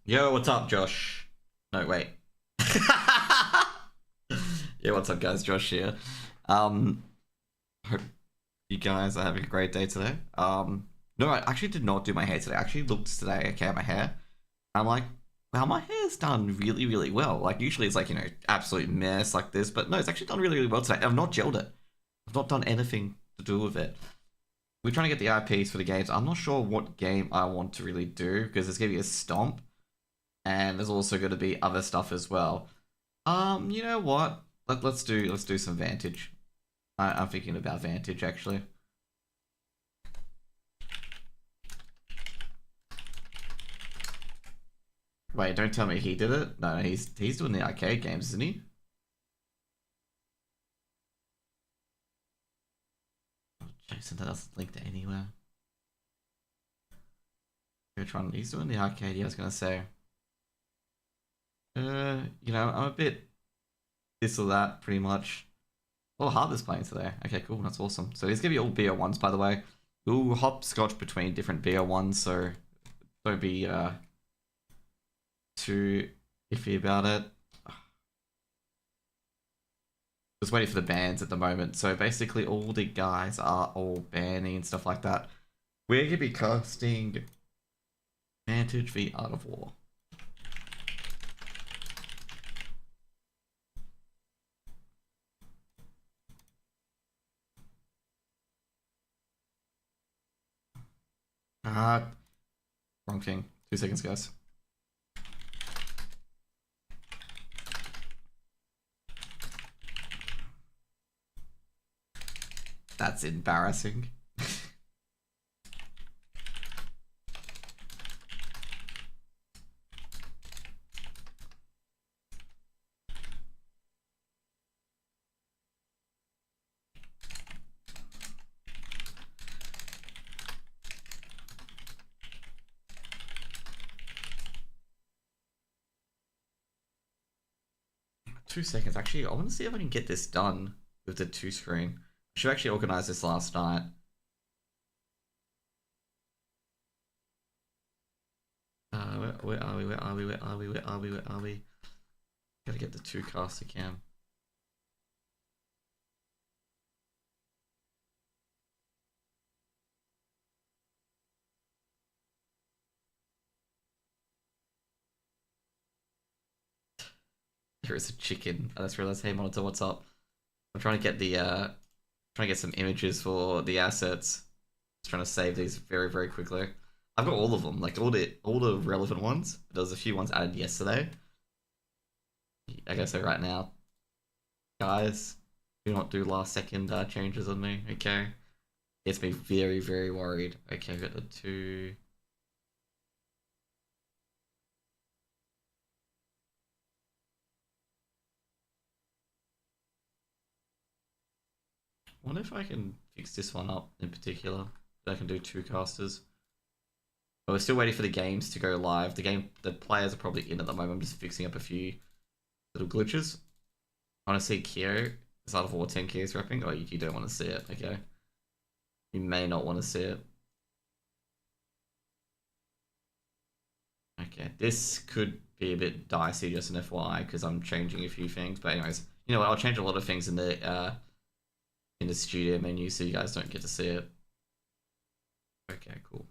Yo, what's up, Josh? No, wait. Yeah, what's up, guys? Josh here. Um, Hope you guys are having a great day today. No, I actually did not do my hair today. I actually looked today, okay, at my hair. I'm like, wow, my hair's done really, really well. Like, usually it's like, absolute mess like this, but no, it's actually done really, really well today. I've not gelled it. I've not done anything to do with it. We're trying to get the IPs for the games. I'm not sure what game I want to really do because there's going to be a Stomp and there's also going to be other stuff as well. You know what? Let's do some Vantage. I'm thinking about Vantage actually. Wait, don't tell me he did it. No, he's doing the arcade games, isn't he? Oh, Jason, that doesn't link to anywhere. He's doing the arcade. Yeah, I was gonna say. I'm a bit this or that, pretty much. Oh, Harbour's playing today. Okay, cool. That's awesome. So these gonna be all BO1s, by the way. We'll hopscotch between different BO1s, so don't be too iffy about it. Just waiting for the bans at the moment. So basically, all the guys are all banning and stuff like that. We're gonna be casting Vantage v Art of War. Wrong thing. 2 seconds, guys. That's embarrassing. 2 seconds. Actually, I want to see if I can get this done with the 2 screen. I should actually organize this last night. Where are we? Where are we? Where are we? Where are we? Where are we? Gotta get the 2 caster cam. Here is a chicken. I just realized, hey monitor, what's up? I'm trying to get the trying to get some images for the assets. Just trying to save these very, very quickly. I've got all of them, like all the relevant ones. There was a few ones added yesterday. I guess so right now. Guys, do not do last second changes on me, okay? Gets me very, very worried. Okay, I've got the 2. I wonder if I can fix this one up in particular. I can do 2 casters. But we're still waiting for the games to go live. The players are probably in at the moment. I'm just fixing up a few little glitches. I want to see Kyo. Is Art of War 10 keys repping? Oh, you don't want to see it. Okay. You may not want to see it. Okay, this could be a bit dicey, just an FYI, because I'm changing a few things. But anyways, you know what? I'll change a lot of things in the studio menu so you guys don't get to see it. Okay, cool.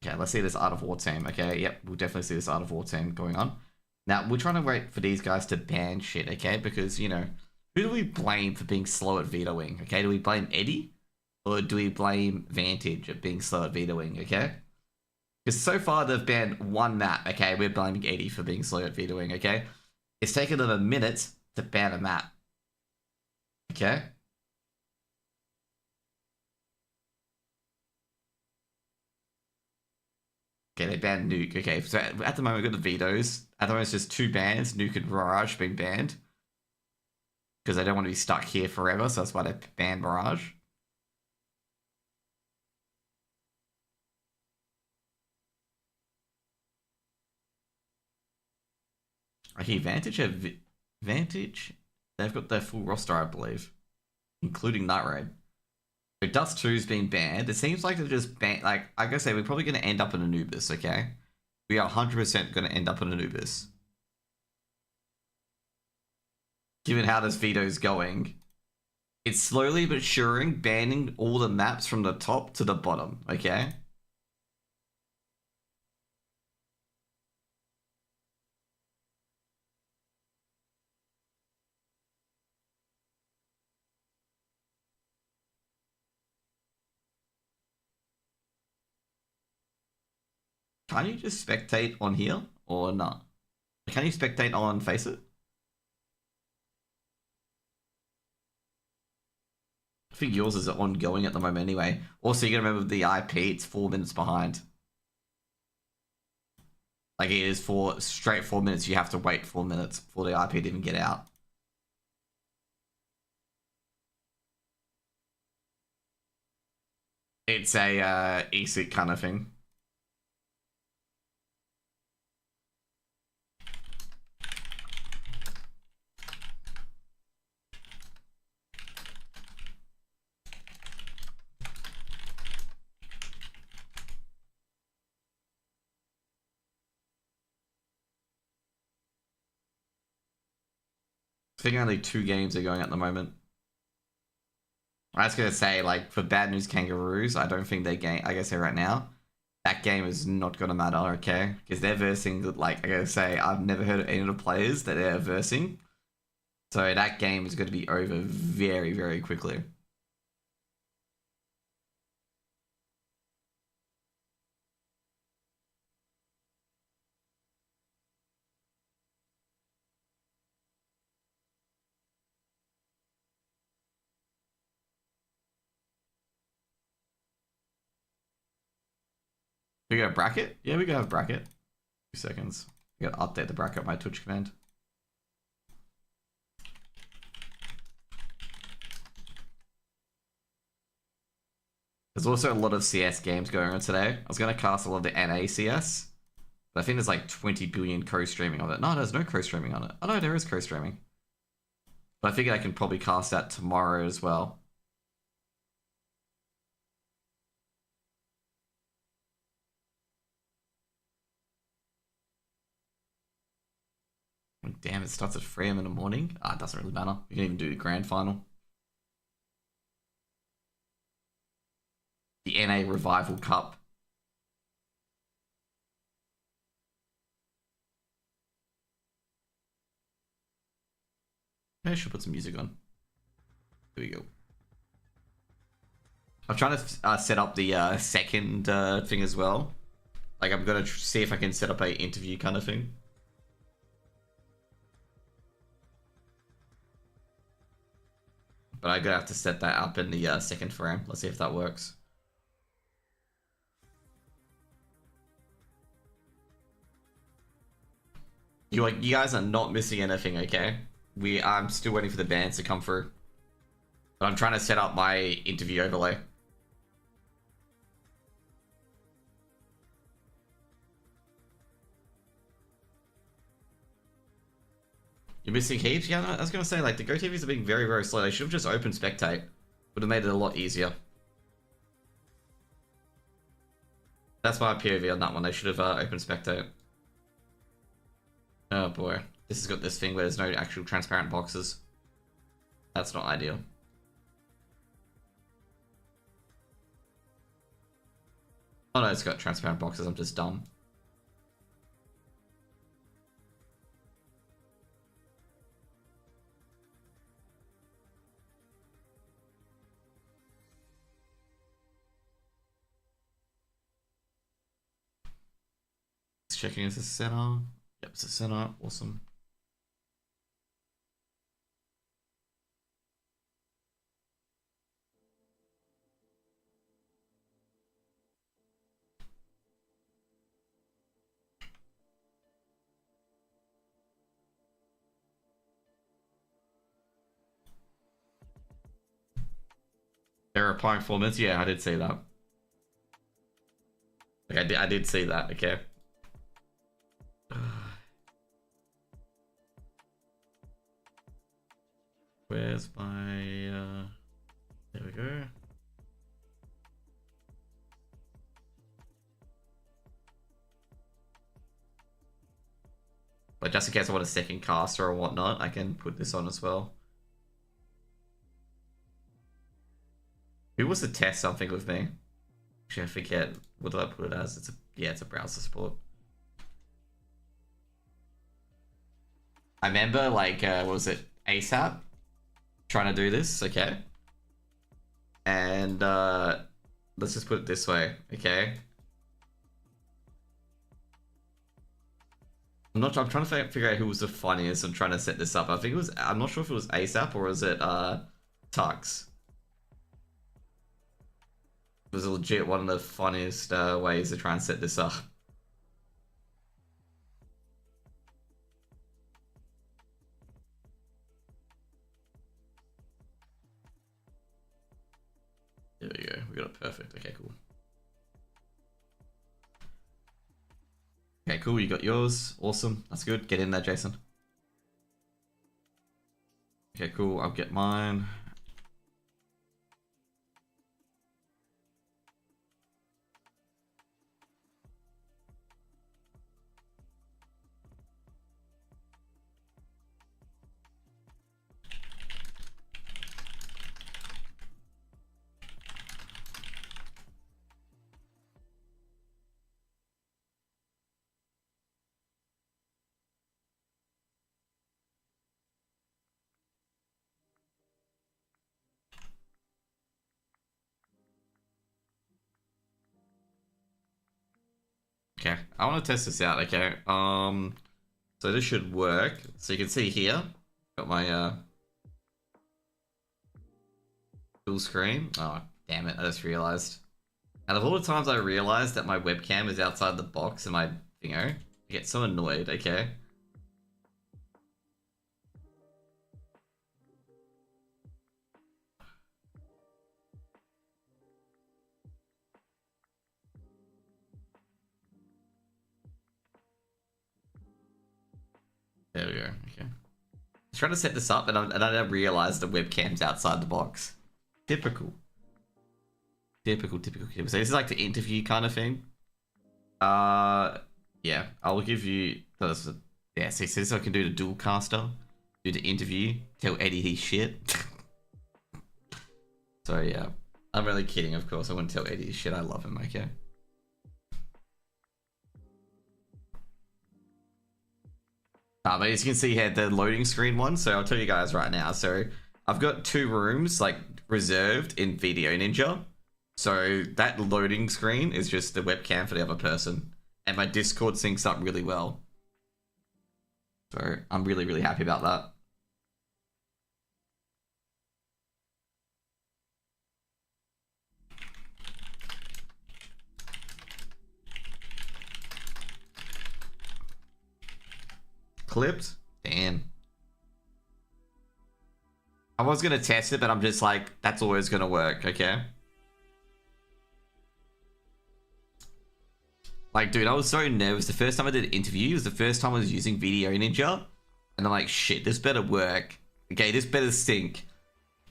Okay, let's see this Art of War team. Okay, yep, we'll definitely see this Art of War team going on. Now, we're trying to wait for these guys to ban shit, okay? Because, who do we blame for being slow at vetoing, okay? Do we blame Eddie? Or do we blame Vantage at being slow at vetoing, okay? Because so far they've banned one map, okay? We're blaming Eddie for being slow at vetoing, okay? It's taken them a minute to ban a map. Okay? Okay, they banned Nuke. Okay, so at the moment we've got the vetoes. At the moment it's just 2 bans, Nuke and Mirage being banned. Because they don't want to be stuck here forever, so that's why they banned Mirage. Okay, Vantage, they've got their full roster, I believe. Including Night Raid. So Dust 2's been banned. It seems like they're just banned. Like I gotta say, we're probably gonna end up in Anubis, okay? we are 100% going to end up on Anubis. Given how this veto is going, it's slowly but surely banning all the maps from the top to the bottom, okay? Can you just spectate on here or not? Can you spectate on Faceit? I think yours is ongoing at the moment anyway. Also, you gotta remember the IP, it's 4 minutes behind. Like it is straight 4 minutes, you have to wait 4 minutes for the IP to even get out. It's a ESIC kind of thing. I think only 2 games are going at the moment. I was gonna say, like, for Bad News Kangaroos, I don't think they game. I gotta say right now, that game is not gonna matter, okay? Because they're versing, like, I gotta say, I've never heard of any of the players that they're versing. So that game is gonna be over very, very quickly. We got a bracket? Yeah, we got a bracket. 2 seconds. We gotta update the bracket with my Twitch command. There's also a lot of CS games going on today. I was gonna cast a lot of the NA CS, but I think there's like 20 billion co-streaming of it. No, there's no co-streaming on it. Oh no, there is co-streaming. But I figure I can probably cast that tomorrow as well. Damn, it starts at 3 AM in the morning. Ah, it doesn't really matter. You can even do the grand final. The NA Revival Cup. Maybe I should put some music on. Here we go. I'm trying to set up the second thing as well. Like, I'm gonna see if I can set up a interview kind of thing. But I'm gonna have to set that up in the second frame. Let's see if that works. You guys are not missing anything, okay? I'm still waiting for the bands to come through. But I'm trying to set up my interview overlay. You're missing heaps? Yeah, no, I was gonna say, like, the GoTVs are being very, very slow. They should have just opened spectate. Would have made it a lot easier. That's my POV on that one. They should have opened spectate. Oh boy. This has got this thing where there's no actual transparent boxes. That's not ideal. Oh no, it's got transparent boxes. I'm just dumb. Checking is the center. Yep, it's the center. Awesome. They're applying 4 minutes. Yeah, I did see that. Like, I did see that. Okay. Where's my there we go. But just in case I want a second caster or whatnot, I can put this on as well. Who was the test something with me? Actually, I forget. What did I put it as? It's a browser support. I remember, like, what was it? ASAP trying to do this, okay? And let's just put it this way, okay? I'm trying to figure out who was the funniest and trying to set this up. I'm not sure if it was ASAP or was it Tux. It was legit one of the funniest ways to try and set this up. There we go. We got it perfect. Okay, cool. Okay, cool. You got yours. Awesome. That's good. Get in there, Jason. Okay, cool. I'll get mine. Okay, I want to test this out, okay? So this should work. So you can see here, got my full screen. Oh, damn it, I just realized. Out of all the times I realized that my webcam is outside the box and my thingo, I get so annoyed, okay? There we go, okay. I was trying to set this up and I didn't realize the webcam's outside the box. Typical. Typical. So this is like the interview kind of thing. Yeah, I'll give you this. Yeah, see, so I can do the dual caster, do the interview, tell Eddie his shit. So yeah, I'm really kidding, of course. I wouldn't tell Eddie his shit. I love him, okay? But as you can see here, the loading screen one. So I'll tell you guys right now. So I've got 2 rooms like reserved in Video Ninja. So that loading screen is just the webcam for the other person. And my Discord syncs up really well. So I'm really, really happy about that. Clipped? Damn. I was going to test it, but I'm just like, that's always going to work, okay? Like, dude, I was so nervous. The first time I did an interview was the first time I was using Video Ninja. And I'm like, shit, this better work. Okay, this better sync.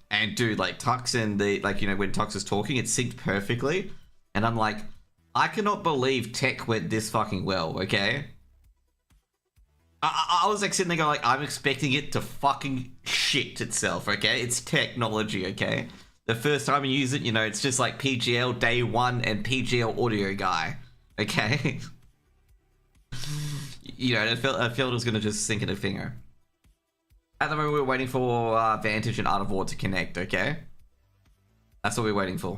And dude, like, Tux and the, like, you know, when Tux was talking, it synced perfectly. And I'm like, I cannot believe tech went this fucking well, okay? I was like sitting there going like, I'm expecting it to fucking shit itself, okay? It's technology, okay? The first time you use it, you know, it's just like PGL Day 1 and PGL Audio Guy, okay? You know, I felt it was going to just sink in a finger. At the moment, we're waiting for Vantage and Art of War to connect, okay? That's what we're waiting for.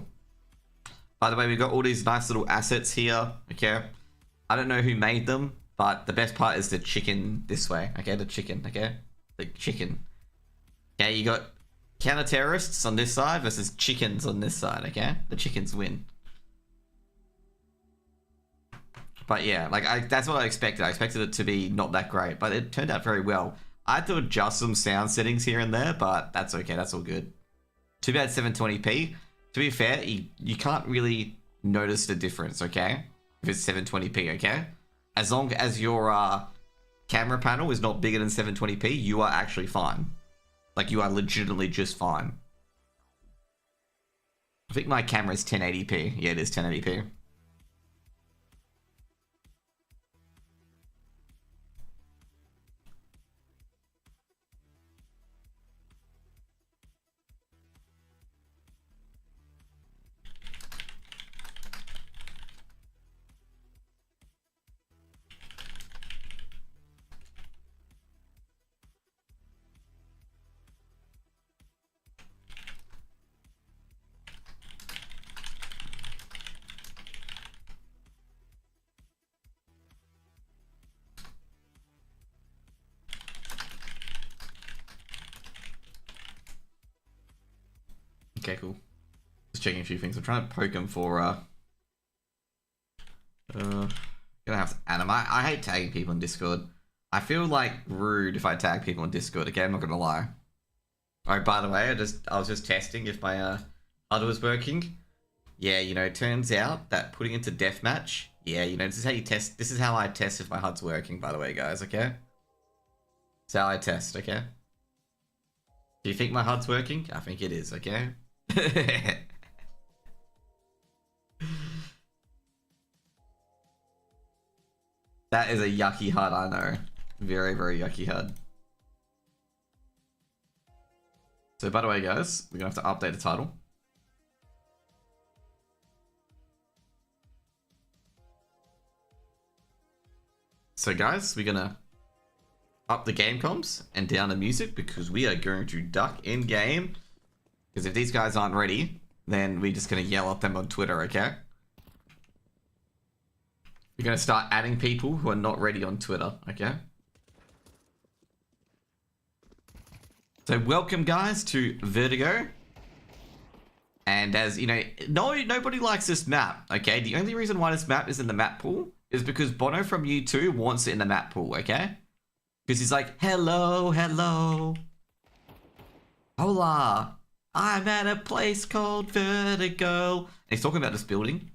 By the way, we've got all these nice little assets here, okay? I don't know who made them. But the best part is the chicken this way, okay? The chicken, okay? The chicken. Okay, you got counter-terrorists on this side versus chickens on this side, okay? The chickens win. But yeah, like, that's what I expected. I expected it to be not that great, but it turned out very well. I had to adjust some sound settings here and there, but that's okay. That's all good. Too bad 720p. To be fair, you can't really notice the difference, okay? If it's 720p, okay? As long as your camera panel is not bigger than 720p, you are actually fine. Like, you are legitimately just fine. I think my camera is 1080p. Yeah, it is 1080p. Okay, cool. Just checking a few things. I'm trying to poke him for gonna have to add him. I hate tagging people in Discord. I feel like rude if I tag people in Discord. Okay, I'm not gonna lie. Alright, by the way, I was just testing if my HUD was working. Yeah, you know, it turns out that putting into deathmatch, yeah, you know, this is how you test. This is how I test if my HUD's working, by the way, guys, okay? It's how I test, okay? Do you think my HUD's working? I think it is, okay? That is a yucky HUD, I know. Very, very yucky HUD. So, by the way, guys, we're going to have to update the title. So, guys, we're going to up the game comms and down the music because we are going to duck in game. Because if these guys aren't ready, then we're just going to yell at them on Twitter, okay? We're going to start adding people who are not ready on Twitter, okay? So welcome, guys, to Vertigo. And as, you know, nobody likes this map, okay? The only reason why this map is in the map pool is because Bono from U2 wants it in the map pool, okay? Because he's like, hello, hello. Hola. I'm at a place called Vertigo. And he's talking about this building.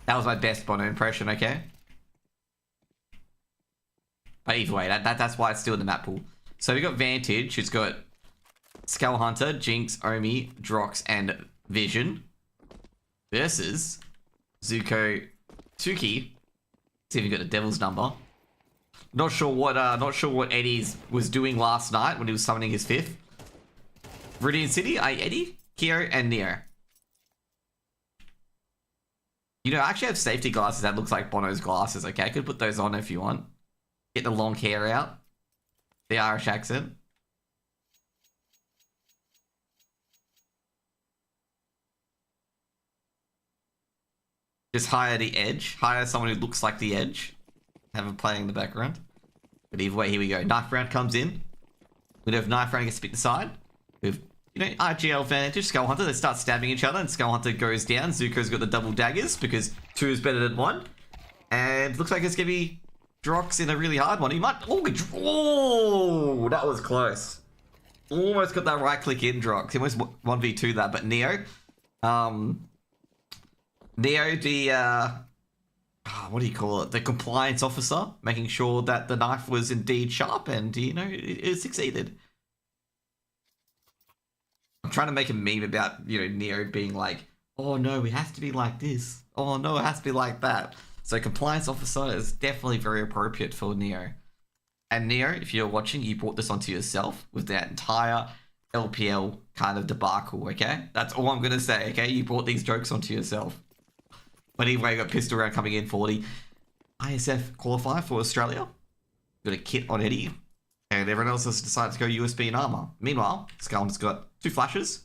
That was my best Bono impression, okay? But either way, that's why it's still in the map pool. So we got Vantage, who's got Skull Hunter, Jinx, Omi, Drox, and Vision. Versus Zuko, Tuki. See if we got the Devil's number. Not sure what Eddie's was doing last night when he was summoning his fifth. Viridian City, Eddie, Kyo, and Neo. You know, I actually have safety glasses that looks like Bono's glasses, okay? I could put those on if you want. Get the long hair out. The Irish accent. Just hire the Edge. Hire someone who looks like the Edge. Have him playing in the background. But either way, here we go. Knife round comes in. We have Knife round gets split aside. With, you know, RGL Vantage, Skull Hunter. They start stabbing each other and Skull Hunter goes down. Zuko's got the double daggers because 2 is better than 1. And looks like it's going to be Drox in a really hard one. He might... Oh, that was close. Almost got that right click in Drox. He almost 1v2 that. But Neo... Neo, the... what do you call it? The compliance officer, making sure that the knife was indeed sharp and, you know, it succeeded. I'm trying to make a meme about, you know, Neo being like, oh no, it has to be like this. Oh no, it has to be like that. So compliance officer is definitely very appropriate for Neo. And Neo, if you're watching, you brought this onto yourself with that entire LPL kind of debacle, okay? That's all I'm going to say, okay? You brought these jokes onto yourself. But anyway, got pistol round coming in for the ISF qualifier for Australia. Got a kit on Eddie. And everyone else has decided to go USB and armor. Meanwhile, Skull's got 2 flashes.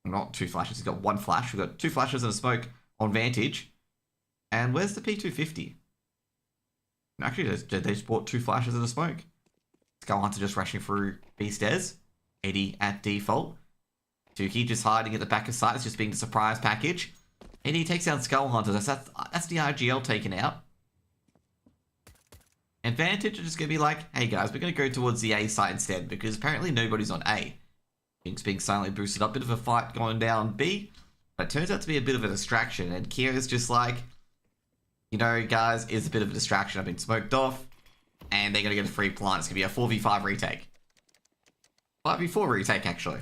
Not 2 flashes, he's got 1 flash. We've got 2 flashes and a smoke on Vantage. And where's the P250? Actually, they just bought 2 flashes and a smoke. Skull Hunter just rushing through B stairs. Eddie at default. Tuki just hiding at the back of sight. Just being the surprise package. Eddie takes down Skull Hunter. That's the RGL taken out. And Vantage are just going to be like, hey guys, we're going to go towards the A site instead because apparently nobody's on A. Jinx being silently boosted up. Bit of a fight going down B. But it turns out to be a bit of a distraction. And Kira's just like, you know, guys, it's a bit of a distraction. I've been smoked off. And they're going to get a free plant. It's going to be a 4v5 retake. 5v4 retake, actually.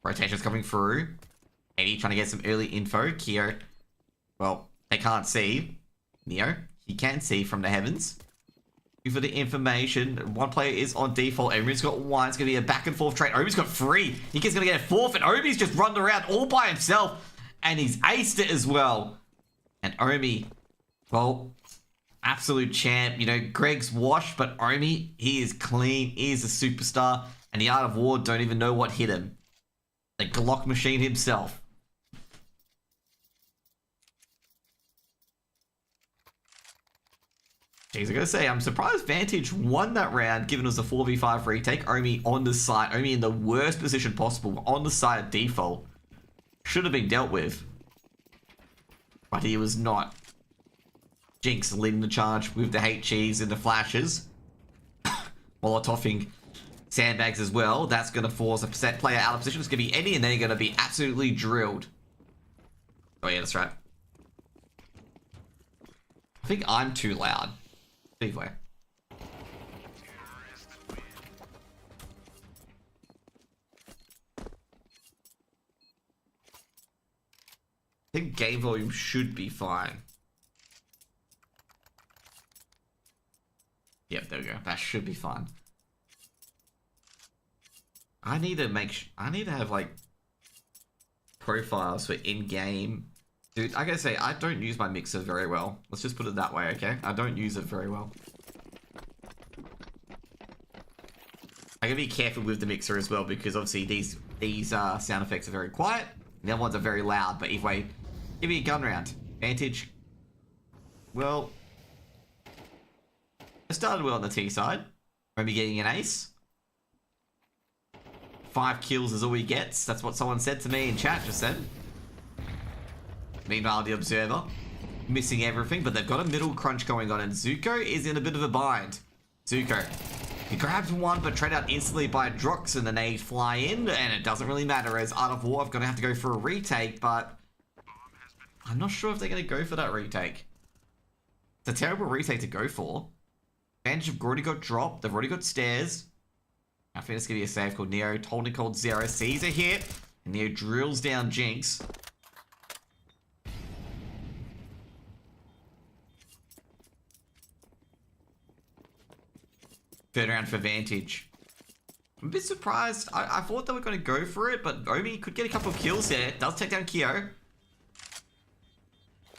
Rotations coming through. Eddie trying to get some early info. Kyo, well, they can't see. Neo, he can see from the heavens. For the information, one player is on default. Omi's got 1. It's going to be a back and forth trade. Omi's got 3. He gets going to get a 4th, and Omi's just run around all by himself. And he's aced it as well. And Omi, well, absolute champ. You know, Greg's washed, but Omi, he is clean. He is a superstar. And the Art of War don't even know what hit him. The Glock machine himself. Jeez, I gotta say, I'm surprised Vantage won that round, given it was a 4v5 retake. Omi on the site, Omi in the worst position possible, on the site at default. Should have been dealt with. But he was not. Jinx leading the charge with the HEs and the flashes. Molotoving sandbags as well. That's going to force a set player out of position. It's going to be Eddie, and they're going to be absolutely drilled. Oh yeah, that's right. I think I'm too loud. Anyway. I think game volume should be fine. Yep, there we go. That should be fine. I need to have like profiles for in-game. Dude, I gotta say, I don't use my mixer very well. Let's just put it that way, okay? I don't use it very well. I gotta be careful with the mixer as well, because obviously these sound effects are very quiet. The other ones are very loud, but either way, give me a gun round. Vantage. Well, I started well on the T side. Maybe getting an ace. 5 kills is all he gets. That's what someone said to me in chat just then. Meanwhile, the Observer missing everything, but they've got a middle crunch going on, and Zuko is in a bit of a bind. Zuko, he grabs one, but trade out instantly by Drox, and then they fly in, and it doesn't really matter, as Art of War are going to have to go for a retake, but I'm not sure if they're going to go for that retake. It's a terrible retake to go for. Vantage have already got drop, they've already got stairs. I think it's going to be a save called Neo. Totally called Zero. Sees a hit. And Neo drills down Jinx. Third round for Vantage. I'm a bit surprised. I thought they were going to go for it, but Omi could get a couple of kills there. Does take down Kyo.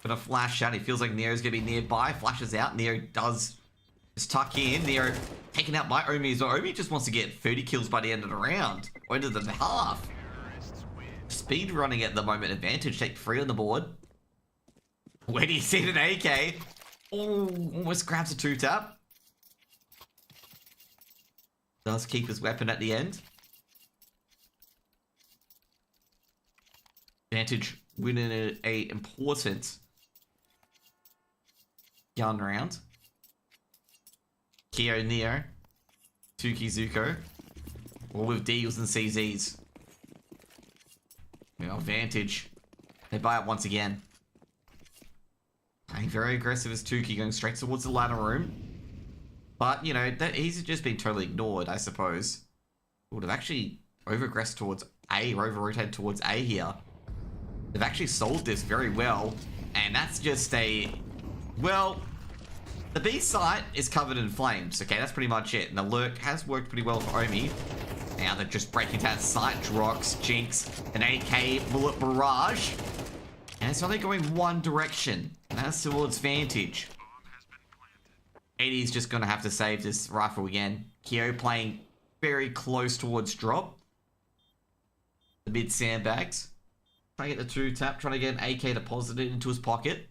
Gonna flash out. He feels like Neo's going to be nearby. Flashes out. Neo does just tuck in. Neo taken out by Omi as well. Omi just wants to get 30 kills by the end of the round. Or end of the half. Speed running at the moment. Advantage. Take 3 on the board. Where do you see an AK? Oh, almost grabs a 2-tap. Does keep his weapon at the end. Vantage winning a important gun round. Kyo, Neo, Tuki, Zuko, all with deals and CZs. You know, Vantage. They buy it once again. Playing very aggressive as Tuki, going straight towards the ladder room. But, you know, that he's just been totally ignored, I suppose. Would have actually over-aggressed towards A, or over-rotated towards A here. They've actually sold this very well. And that's just a... Well, the B site is covered in flames. Okay, that's pretty much it. And the lurk has worked pretty well for Omi. Now they're just breaking down site. Drox, Jinx, an AK, bullet barrage. And it's only going one direction. And that's towards Vantage. 80's just going to have to save this rifle again. Kyo playing very close towards drop. The mid sandbags. Trying to get the 2-tap. Trying to get an AK deposited into his pocket.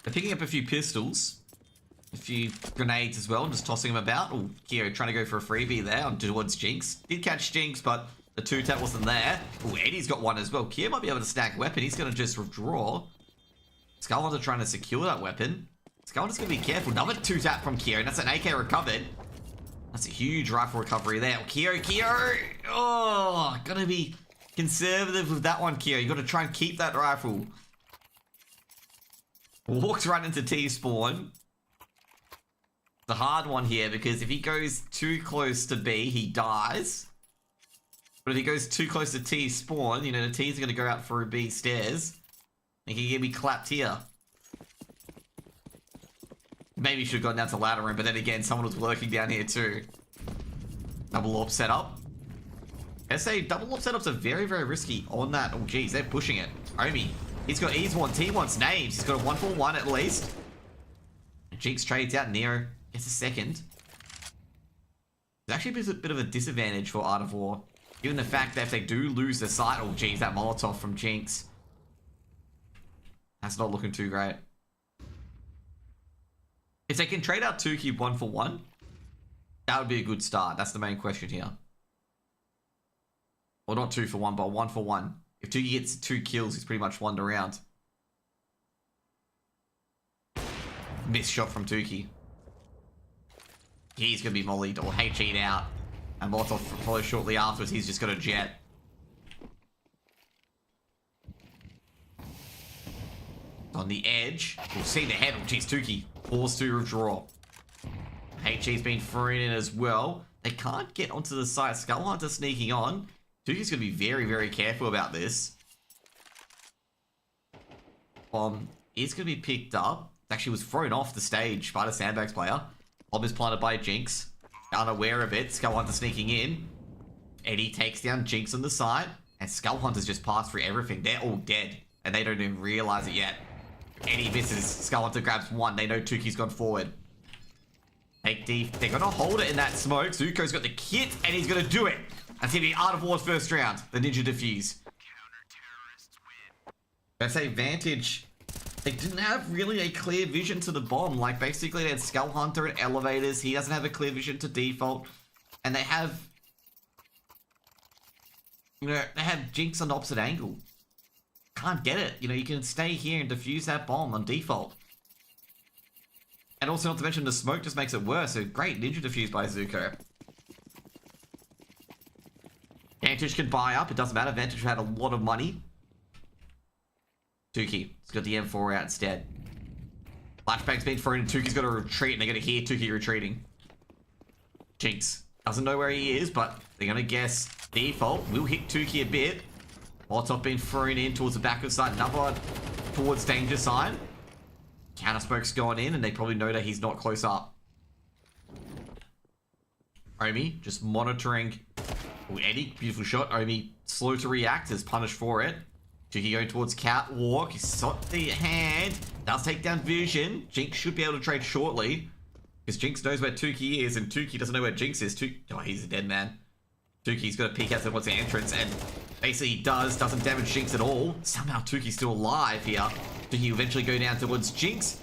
They're picking up a few pistols. A few grenades as well, just tossing them about. Oh, Kyo trying to go for a freebie there on towards Jinx. Did catch Jinx, but the 2-tap wasn't there. Oh, Eddie's got one as well. Kyo might be able to stack weapon. He's going to just withdraw. Scarlander trying to secure that weapon. Scarlander's going to be careful. Another 2-tap from Kyo, and that's an AK recovered. That's a huge rifle recovery there. Oh, Kyo! Oh, gotta be conservative with that one, Kyo. You got to try and keep that rifle. Walks right into T-spawn. The hard one here, because if he goes too close to B, he dies. But if he goes too close to T spawn, you know, the T's are going to go out through B stairs. And he can get me clapped here. Maybe he should have gone down to ladder room, but then again, someone was lurking down here too. Double AWP setup. I say double AWP setups are very, very risky on that. Oh, geez, they're pushing it. Omi, he's got E's wants, he wants names. He's got a 1-4-1 at least. Jinx trades out Neo. Gets a second. It's actually a bit of a disadvantage for Art of War. Given the fact that if they do lose the site, oh geez, that Molotov from Jinx. That's not looking too great. If they can trade out Tukey 1-for-1, that would be a good start. That's the main question here. Or not 2-for-1, but 1-for-1. If Tukey gets 2 kills, he's pretty much won the round. Missed shot from Tukey. He's going to be mollied or HE'd out. And Molotov follows shortly afterwards. He's just got a jet. On the edge. We'll see the head. Oh, geez, Tukey forced to withdraw. HE's been thrown in as well. They can't get onto the site. Skull Hunter sneaking on. Tukey's going to be very, very careful about this. Bomb is going to be picked up. Actually was thrown off the stage by the Sandbags player. Bomb is planted by Jinx. Unaware of it. Skull Hunter sneaking in. Eddie takes down Jinx on the side. And Skull Hunter's just passed through everything. They're all dead. And they don't even realize it yet. Eddie misses. Skull Hunter grabs one. They know Tukey's gone forward. Take D. They're going to hold it in that smoke. Zuko's got the kit. And he's going to do it. That's going to be Art of War's first round. The Ninja Defuse. I say Vantage. They didn't have really a clear vision to the bomb. Like, basically, they had Skull Hunter and elevators. He doesn't have a clear vision to default. And they have... You know, they have Jinx on the opposite angle. Can't get it. You know, you can stay here and defuse that bomb on default. And also, not to mention, the smoke just makes it worse. So, great Ninja Defuse by Zuko. Vantage can buy up. It doesn't matter. Vantage had a lot of money. Tukey. He's got the M4 out instead. Flashbang's been thrown and Tukey's got to retreat and they're going to hear Tukey retreating. Jinx doesn't know where he is, but they're going to guess default. Will hit Tukey a bit. Molotov being thrown in towards the back of the side. Another one towards danger side. Counter smoke's going in and they probably know that he's not close up. Omi just monitoring. Oh, Eddie, beautiful shot. Omi slow to react, is punished for it. Tukey going towards Catwalk. He's shot the hand. Does take down Vision. Jinx should be able to trade shortly. Because Jinx knows where Tukey is, and Tukey doesn't know where Jinx is. Oh, he's a dead man. Tukey's got to peek out towards the entrance, and basically he doesn't damage Jinx at all. Somehow Tukey's still alive here. Tukey eventually go down towards Jinx.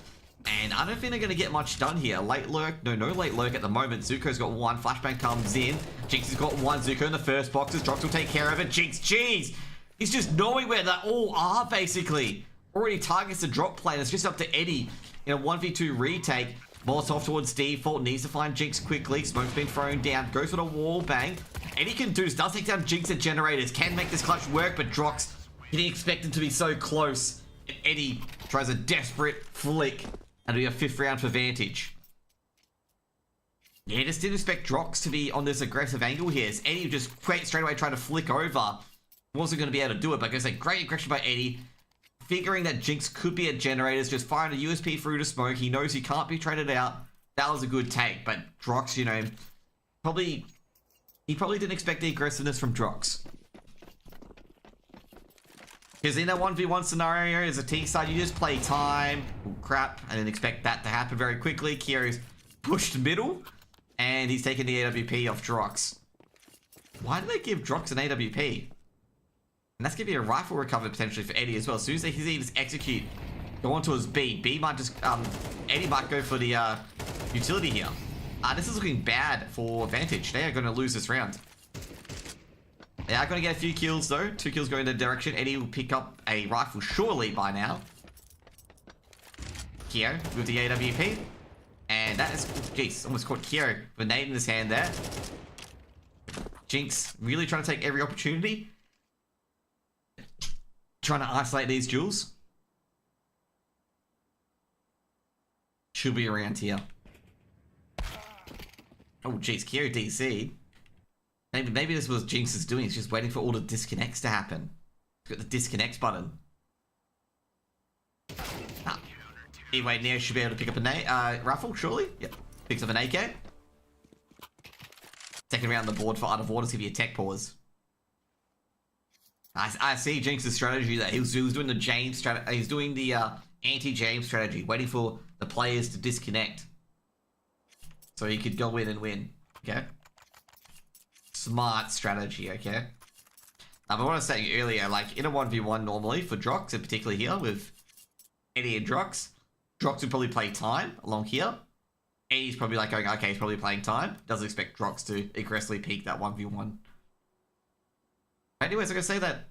And I don't think they're going to get much done here. Late lurk. No late lurk at the moment. Zuko's got one. Flashbang comes in. Jinx has got one. Zuko in the first boxes. Drox will take care of it. Jinx, jeez! He's just knowing where they all are, basically. Already targets the drop plane. It's just up to Eddie in a 1v2 retake. Molotov towards default. Needs to find Jinx quickly. Smoke's been thrown down. Goes for the wall bang. Eddie can do this. Does take down Jinx and generators. Can make this clutch work, but Drox, he didn't expect him to be so close. And Eddie tries a desperate flick. And it'll be a 5th round for Vantage. Yeah, just didn't expect Drox to be on this aggressive angle here. As Eddie just straight away tried to flick over. Wasn't going to be able to do it, but I guess a great aggression by Eddie. Figuring that Jinx could be at generators, just firing a USP through to smoke. He knows he can't be traded out. That was a good take, but Drox, you know, he probably didn't expect the aggressiveness from Drox. Because in that 1v1 scenario, as a T side, you just play time, crap, and then expect that to happen very quickly. Kyo's pushed middle, and he's taken the AWP off Drox. Why did they give Drox an AWP? And that's going to be a rifle recovery potentially for Eddie as well. As soon as they just execute, go on to his B. B might just, Eddie might go for the utility here. This is looking bad for Vantage. They are going to lose this round. They are going to get a few kills though. 2 kills going in the direction. Eddie will pick up a rifle surely by now. Kyo with the AWP. And that is, jeez, almost caught Kyo with a nade in his hand there. Jinx really trying to take every opportunity. Trying to isolate these duels. Should be around here. Oh, jeez, Kyo DC'd. Maybe this was Jinx is doing. It's just waiting for all the disconnects to happen. He's got the disconnects button. Anyway, Neo should be able to pick up a rifle, surely? Yep. Picks up an AK. Second round on the board for Art of War. Just give you a tech pause. I see Jinx's strategy that he was doing the James strategy. He's doing the anti-James strategy, waiting for the players to disconnect, so he could go in and win. Okay. smart strategy, okay? I want to say earlier, like, in a 1v1 normally, for Drox, and particularly here, with Eddie and Drox would probably play time along here. Eddie's probably like going, okay, he's probably playing time. Doesn't expect Drox to aggressively peek that 1v1. Anyways, I gotta say that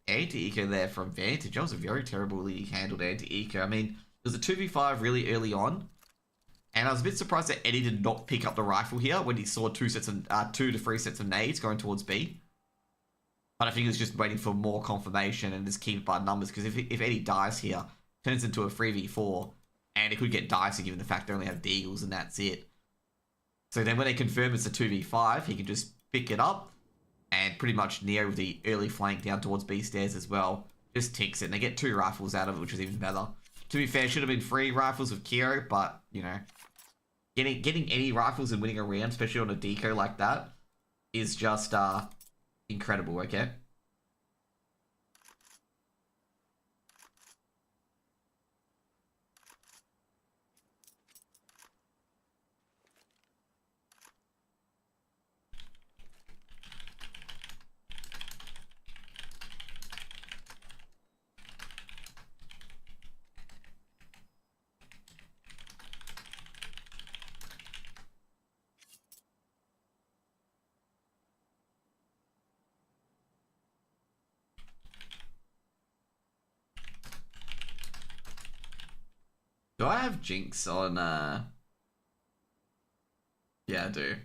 anti-eco there from Vantage, that was a very terribly handled anti-eco. I mean, it was a 2v5 really early on, and I was a bit surprised that Eddie did not pick up the rifle here when he saw 2 to 3 sets of nades going towards B. But I think he was just waiting for more confirmation and just keep it by numbers, because if Eddie dies here, turns into a 3v4, and it could get dicey given the fact they only have deagles and that's it. So then when they confirm it's a 2v5, he can just pick it up and pretty much Neo with the early flank down towards B stairs as well. Just ticks it, and they get 2 rifles out of it, which is even better. To be fair, should have been 3 rifles with Kiro, but, you know, getting any rifles and winning a round, especially on a deco like that, is just incredible, okay? Do I have Jinx on, Yeah, I do.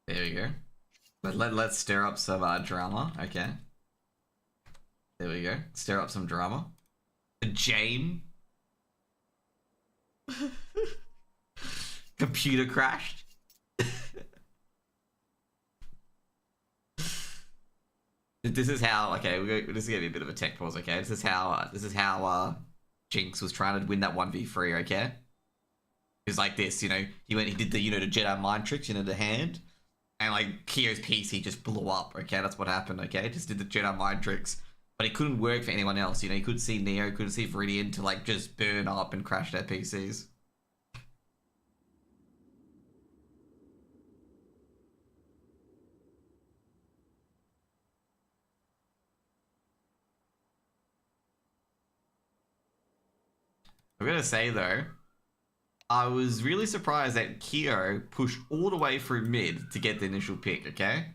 There we go. Let's stir up some drama, okay? There we go. Stir up some drama. Jame. Computer crashed. This is how, okay, this is gonna be a bit of a tech pause, okay? This is how Jinx was trying to win that 1v3, okay? It's like this, you know, he did the, you know, the Jedi mind tricks, you know, the hand, and like Kyo's PC just blew up, okay? That's what happened, okay? Just did the Jedi mind tricks, but it couldn't work for anyone else, you know? You couldn't see Neo, couldn't see Viridian to like just burn up and crash their PCs. I'm gonna say though, I was really surprised that Kyo pushed all the way through mid to get the initial pick, okay?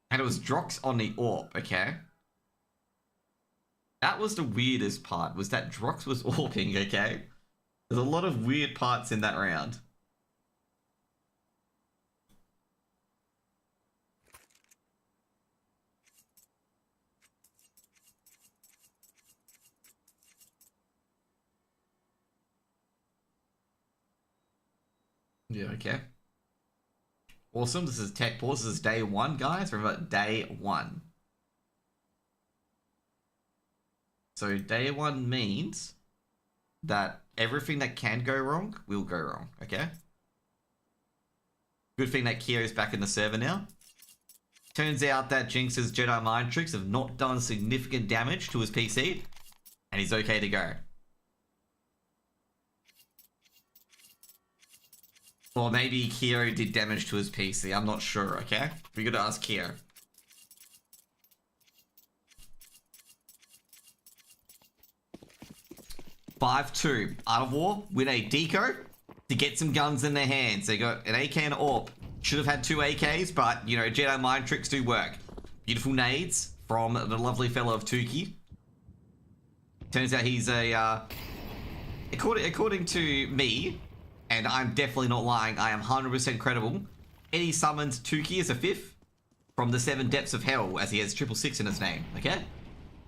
And it was Drox on the AWP, okay? That was the weirdest part, was that Drox was AWPing, okay? There's a lot of weird parts in that round. Yeah, okay. Awesome, this is Tech Pause, this is day 1, guys. Remember, day 1. So day 1 means that everything that can go wrong will go wrong, okay? Good thing that Kyo's back in the server now. Turns out that Jinx's Jedi mind tricks have not done significant damage to his PC, and he's okay to go. Or maybe Kyo did damage to his PC, I'm not sure, okay? We gotta ask Kyo. "5-2, Art of War, win a deco to get some guns in their hands. They got an AK and an AWP. Should have had 2 AKs, but, you know, Jedi mind tricks do work. Beautiful nades from the lovely fellow of Tuki. Turns out he's a, according to me, and I'm definitely not lying, I am 100% credible, Eddie summoned Tuki as a 5th from the 7 depths of hell, as he has 666 in his name, okay?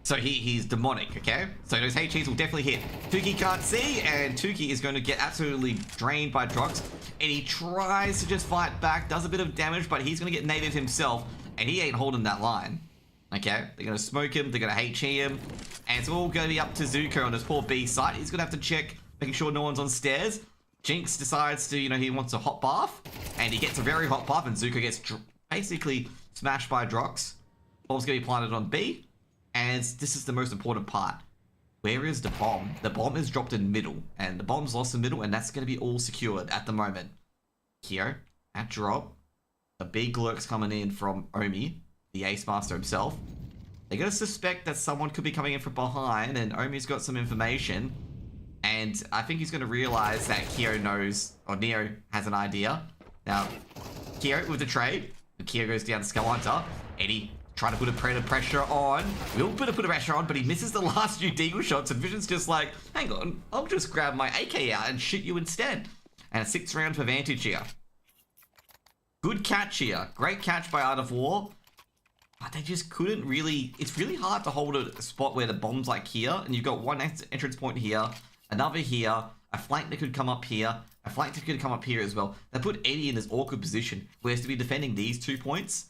So he's demonic, okay? So those HEs will definitely hit. Tuki can't see, and Tuki is going to get absolutely drained by Drox. And he tries to just fight back, does a bit of damage, but he's going to get naded himself, and he ain't holding that line. Okay? They're going to smoke him, they're going to HE him, and it's all going to be up to Zuko on this poor B site. He's going to have to check, making sure no one's on stairs. Jinx decides to, you know, he wants a hot bath, and he gets a very hot bath, and Zuko gets basically smashed by Drox. Bomb's going to be planted on B. And this is the most important part. Where is the bomb? The bomb is dropped in middle, and the bomb's lost in middle, and that's going to be all secured at the moment. Here, at drop, the big lurk's coming in from Omi, the Ace Master himself. They're going to suspect that someone could be coming in from behind, and Omi's got some information. And I think he's going to realize that Kyo knows, or Neo has an idea. Now, Kyo with the trade. Kyo goes down to Skull Hunter. Eddie trying to put a pressure on. Will put a pressure on, but he misses the last few deagle shots. And Vision's just like, hang on, I'll just grab my AK out and shoot you instead. And a 6 round advantage here. Good catch here. Great catch by Art of War. But they just couldn't really... It's really hard to hold a spot where the bomb's like here. And you've got one entrance point here. Another here. A flank that could come up here. A flank that could come up here as well. They put Eddie in this awkward position where he has to be defending these 2 points.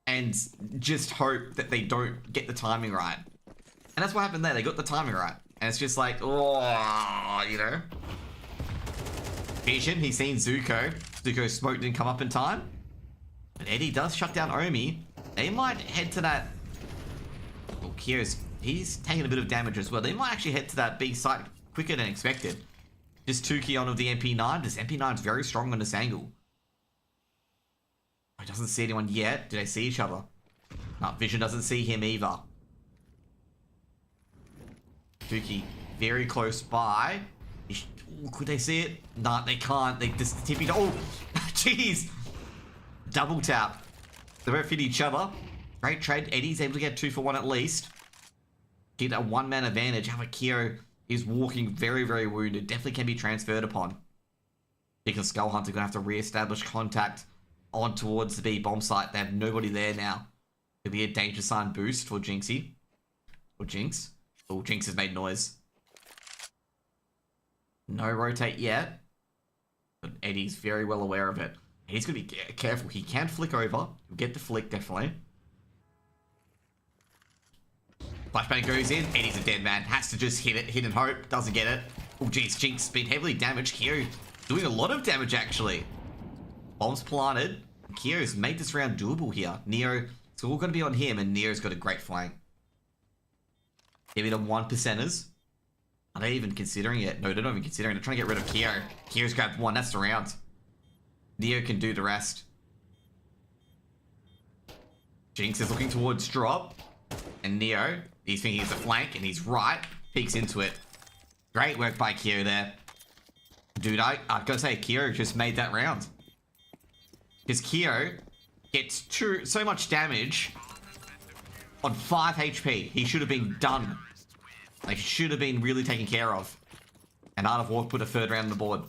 And just hope that they don't get the timing right. And that's what happened there. They got the timing right. And it's just like, oh, you know. Vision, he's seen Zuko. Zuko's smoke didn't come up in time. But Eddie does shut down Omi. They might head to that... Well, he's taking a bit of damage as well. They might actually head to that B site quicker than expected. Just 2 key on of the MP9. This MP9's very strong on this angle. He doesn't see anyone yet. Do they see each other? No, Vision doesn't see him either. Dookie very close by. Could they see it? No, they can't. They just tippy. Oh, jeez. Double tap. They both hit each other. Great trade. Eddie's able to get 2 for 1 at least. Get a 1-man advantage. However, Kyo is walking very, very wounded. Definitely can be transferred upon. Because Skull Hunter gonna have to re-establish contact on towards the B bomb site. They have nobody there now. Could be a danger sign boost for Jinxie. Or Jinx. Oh, Jinx has made noise. No rotate yet. But Eddie's very well aware of it. He's going to be careful. He can flick over. He'll get the flick, definitely. Flashbang goes in. Eddie's a dead man. Has to just hit it. Hit and hope. Doesn't get it. Oh, jeez. Jinx has been heavily damaged. Kyo doing a lot of damage, actually. Bombs planted. Kyo's made this round doable here. Neo, it's all going to be on him, and Neo's got a great flank. Give it a 1%ers. Are they even considering it? No, they're not even considering it. They're trying to get rid of Kyo. Kyo's grabbed 1. That's the round. Neo can do the rest. Jinx is looking towards drop. And Neo, he's thinking it's a flank, and he's right. Peeks into it. Great work by Kyo there. Dude, I gotta say, Kyo just made that round. Because Kyo gets so much damage on 5 HP. He should have been done. Like, should have been really taken care of. And Art of War put a 3rd round on the board.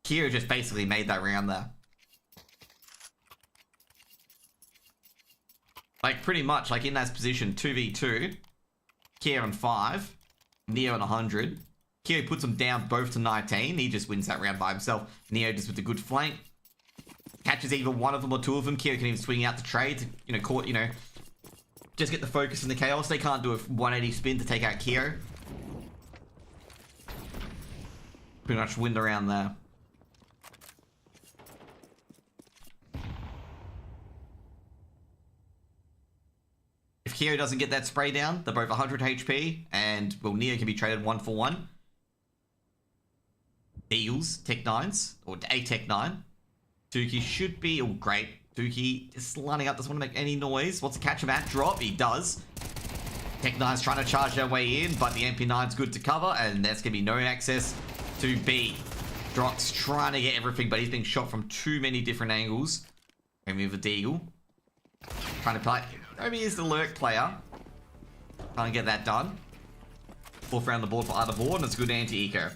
Kyo just basically made that round there. Like, pretty much, like, in that position, 2v2. Kyo on 5. Neo on 100. Kyo puts him down both to 19. He just wins that round by himself. Neo just with a good flank. Catches either one of them or 2 of them. Kyo can even swing out the trade to, just get the focus in the chaos. They can't do a 180 spin to take out Kyo. Pretty much win around there. If Kyo doesn't get that spray down, they're both 100 HP, and, well, Neo can be traded 1 for 1. Eagles, Tech 9s, or a Tech 9. Dookie should be, oh, great. Dookie just lining up, doesn't want to make any noise. Wants to catch him at drop, he does. Tech 9's trying to charge their way in, but the MP9's good to cover, and there's going to be no access to B. Drock's trying to get everything, but he's being shot from too many different angles. Omi with the Deagle. Trying to play. Omi is the lurk player. Trying to get that done. 4th round on the board for Art of War, and it's good anti-eco.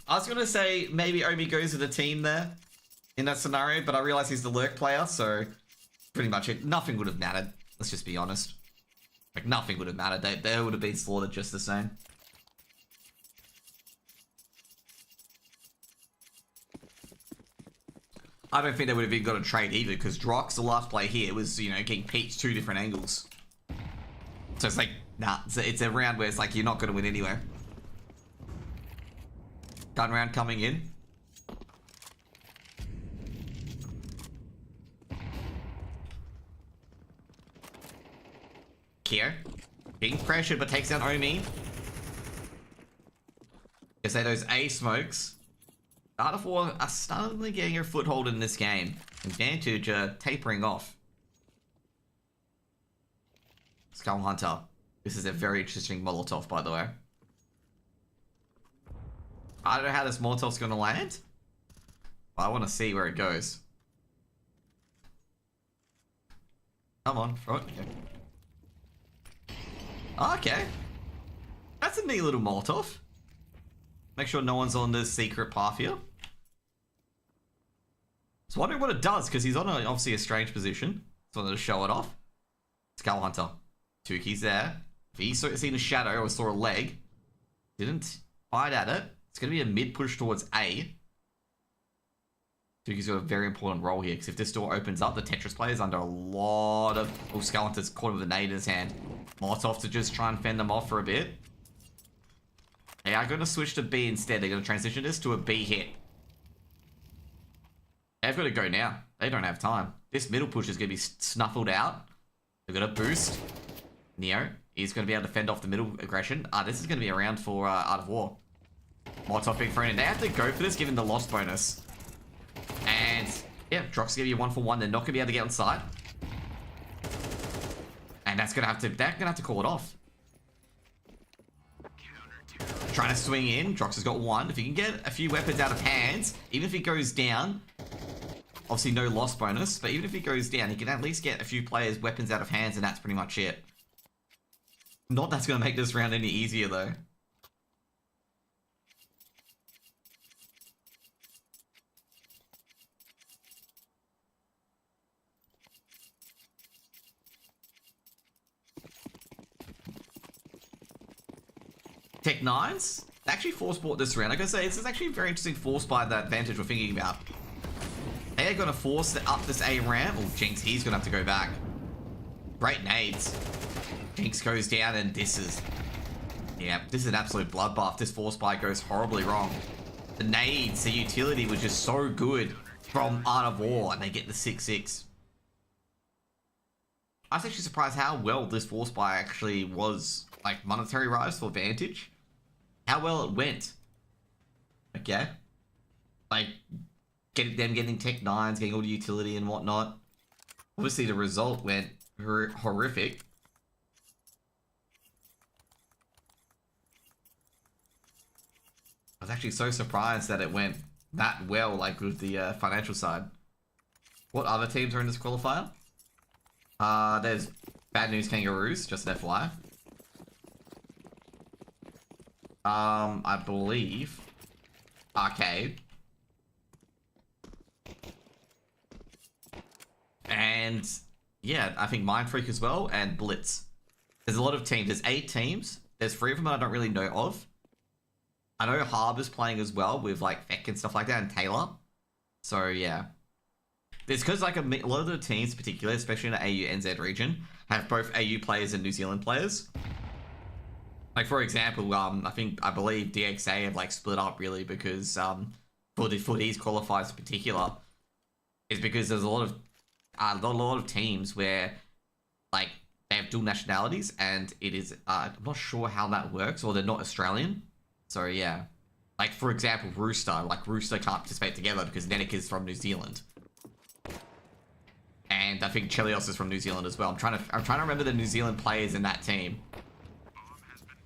I was going to say maybe Omi goes with the team there in that scenario, but I realize he's the lurk player, so pretty much it. Nothing would have mattered. Let's just be honest. Like, nothing would have mattered. They would have been slaughtered just the same. I don't think they would have even got a trade either, because Drox, the last play here, was, getting peaked 2 different angles. So it's like, nah, it's a round where it's like, you're not going to win anyway. Gun round coming in. Kier being pressured, but takes down Omi. You say those A smokes. Art of War are suddenly getting a foothold in this game. Advantage tapering off. Skull Hunter. This is a very interesting Molotov, by the way. I don't know how this Molotov's going to land, but I want to see where it goes. Come on, front. Okay. That's a neat little Molotov. Make sure no one's on the secret path here. Just wondering what it does, because he's on obviously a strange position. Just wanted to show it off. Skull Hunter. 2 keys there. If he seen a shadow or saw a leg, didn't bite at it. It's going to be a mid push towards A. Tuki's got a very important role here, because if this door opens up, the Tetris player is under a lot of... Oh, Skull Hunter's caught with a nade in his hand. Molotov to just try and fend them off for a bit. They are going to switch to B instead. They're going to transition this to a B hit. They've got to go now. They don't have time. This middle push is going to be snuffled out. They've got a boost. Neo is going to be able to fend off the middle aggression. This is going to be around for Art of War. Molotov being thrown in. They have to go for this given the lost bonus. And yeah, Drox give you 1-for-1. They're not going to be able to get on site. And that's going to have to call it off. Trying to swing in. Drox has got 1. If he can get a few weapons out of hands, even if he goes down, obviously no loss bonus, but even if he goes down, he can at least get a few players' weapons out of hands, and that's pretty much it. Not that's going to make this round any easier, though. Tech9s actually force bought this round. Like I say, this is actually a very interesting force by that advantage we're thinking about. They are going to force up this A ramp. Oh, Jinx, he's going to have to go back. Great nades. Jinx goes down, and this is... Yeah, this is an absolute bloodbath. This force buy goes horribly wrong. The nades, the utility was just so good from Art of War, and they get the 6-6. I was actually surprised how well this force buy actually was, like, monetary rise for Vantage. How well it went. Okay. Like, getting Tech 9s, getting all the utility and whatnot. Obviously, the result went horrific. I was actually so surprised that it went that well, like, with the financial side. What other teams are in this qualifier? There's Bad News Kangaroos, just an FYI. I believe Arcade. And yeah, I think Mind Freak as well, and Blitz. There's a lot of teams. There's 8 teams. There's 3 of them I don't really know of. I know Harbor's playing as well with like Feck and stuff like that, and Taylor. So yeah. It's because like a lot of the teams, particularly, especially in the AU NZ region, have both AU players and New Zealand players. Like for example, I believe DXA have like split up really because for these qualifiers in particular, is because there's a lot of teams where like they have dual nationalities, and it is I'm not sure how that works, or they're not Australian. So yeah, like for example, Rooster can't participate together because Nenik is from New Zealand. And I think Chelios is from New Zealand as well. I'm trying to remember the New Zealand players in that team.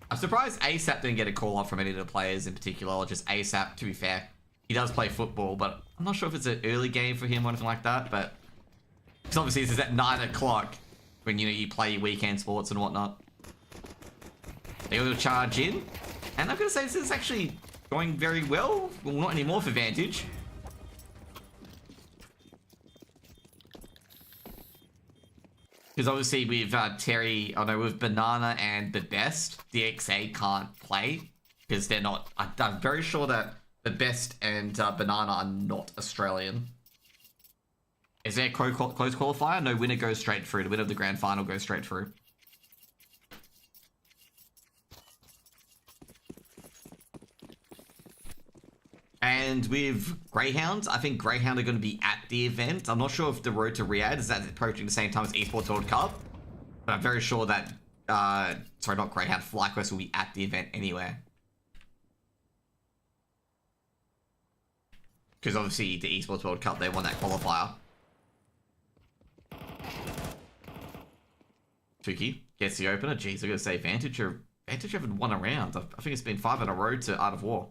I'm surprised ASAP didn't get a call off from any of the players in particular, or just ASAP, to be fair. He does play football, but I'm not sure if it's an early game for him or anything like that, but... Because obviously this is at 9 o'clock, when, you know, you play your weekend sports and whatnot. They go to charge in, and I'm going to say this is actually going very well. Well, not anymore for Vantage. Because obviously with with Banana and the Best, DXA can't play because they're not. I'm very sure that the Best and Banana are not Australian. Is there a close qualifier? No, winner goes straight through. The winner of the grand final goes straight through. And with Greyhounds, I think Greyhound are going to be at the event. I'm not sure if the Road to Riyadh is approaching the same time as Esports World Cup, but I'm very sure that sorry, not Greyhound, FlyQuest will be at the event anyway. Because obviously the Esports World Cup, they won that qualifier. Tuki gets the opener. Jeez, I gotta say, Vantage haven't won a round. I think it's been 5 in a row to Art of War.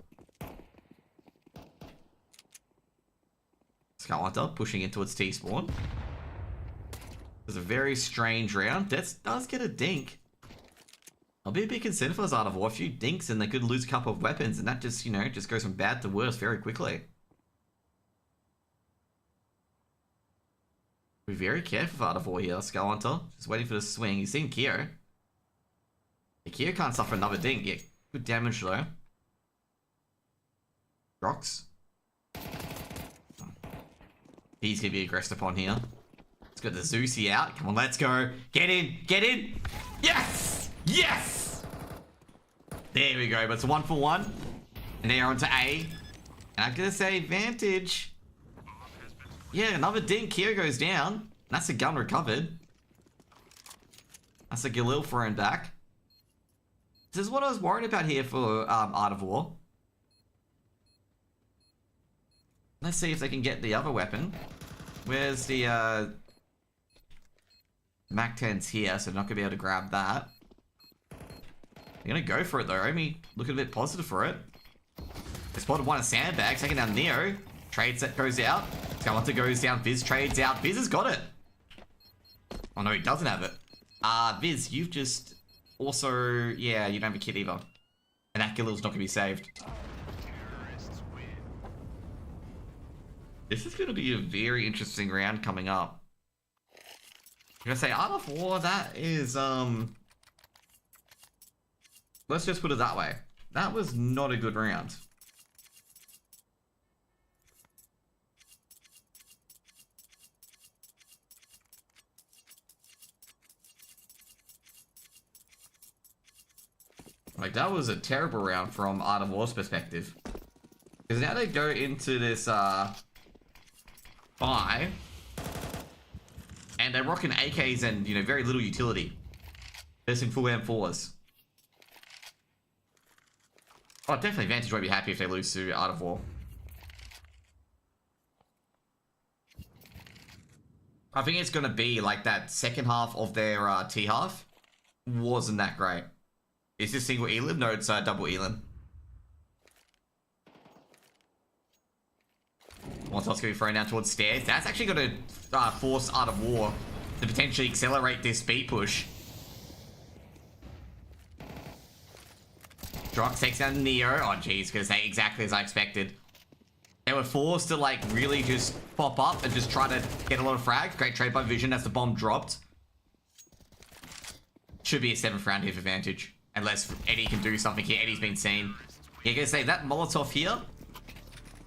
Skyhunter pushing in towards T-Spawn. It's a very strange round. That does get a dink. I'll be a bit concerned if I was Art of War. A few dinks and they could lose a couple of weapons, and that just, you know, just goes from bad to worse very quickly. Be very careful for Art of War here, Skyhunter. Just waiting for the swing. He's seen Kyo. Kyo can't suffer another dink. Yeah, good damage though. Rocks. He's gonna be aggressed upon here. Let's get the Zeusy out. Come on, let's go. Get in! Get in! Yes! Yes! There we go, but it's a 1-for-1. And they're onto A. And I'm gonna say Vantage. Yeah, another dink. Kyo goes down. That's a gun recovered. That's a Galil thrown back. This is what I was worried about here for Art of War. Let's see if they can get the other weapon. Where's the MAC-10's here, so they're not going to be able to grab that. They're going to go for it though. Omi looking a bit positive for it. They spotted one of Sandbag, taking down Neo. Trade set goes out. Skyhunter goes down. Viz trades out. Viz has got it. Oh no, he doesn't have it. Viz, you've just also... Yeah, you don't have a kit either. And that Galil's not going to be saved. This is going to be a very interesting round coming up. I'm going to say Art of War, that is... Let's just put it that way. That was not a good round. Like, that was a terrible round from Art of War's perspective. Because now they go into this, 5. And they're rocking AKs and, you know, very little utility. There's some full M4s. Oh, definitely Vantage won't be happy if they lose to Art of War. I think it's going to be like that second half of their T half wasn't that great. Is this single Elim? No, it's double Elim. One toss going to be thrown down towards stairs. That's actually going to force Art of War to potentially accelerate this speed push. Drox takes down Neo. Oh, jeez, gonna say exactly as I expected. They were forced to, like, really just pop up and just try to get a lot of frags. Great trade by Vision as the bomb dropped. Should be a 7th round here for Vantage. Unless Eddie can do something here. Eddie's been seen. Yeah, gonna say that Molotov here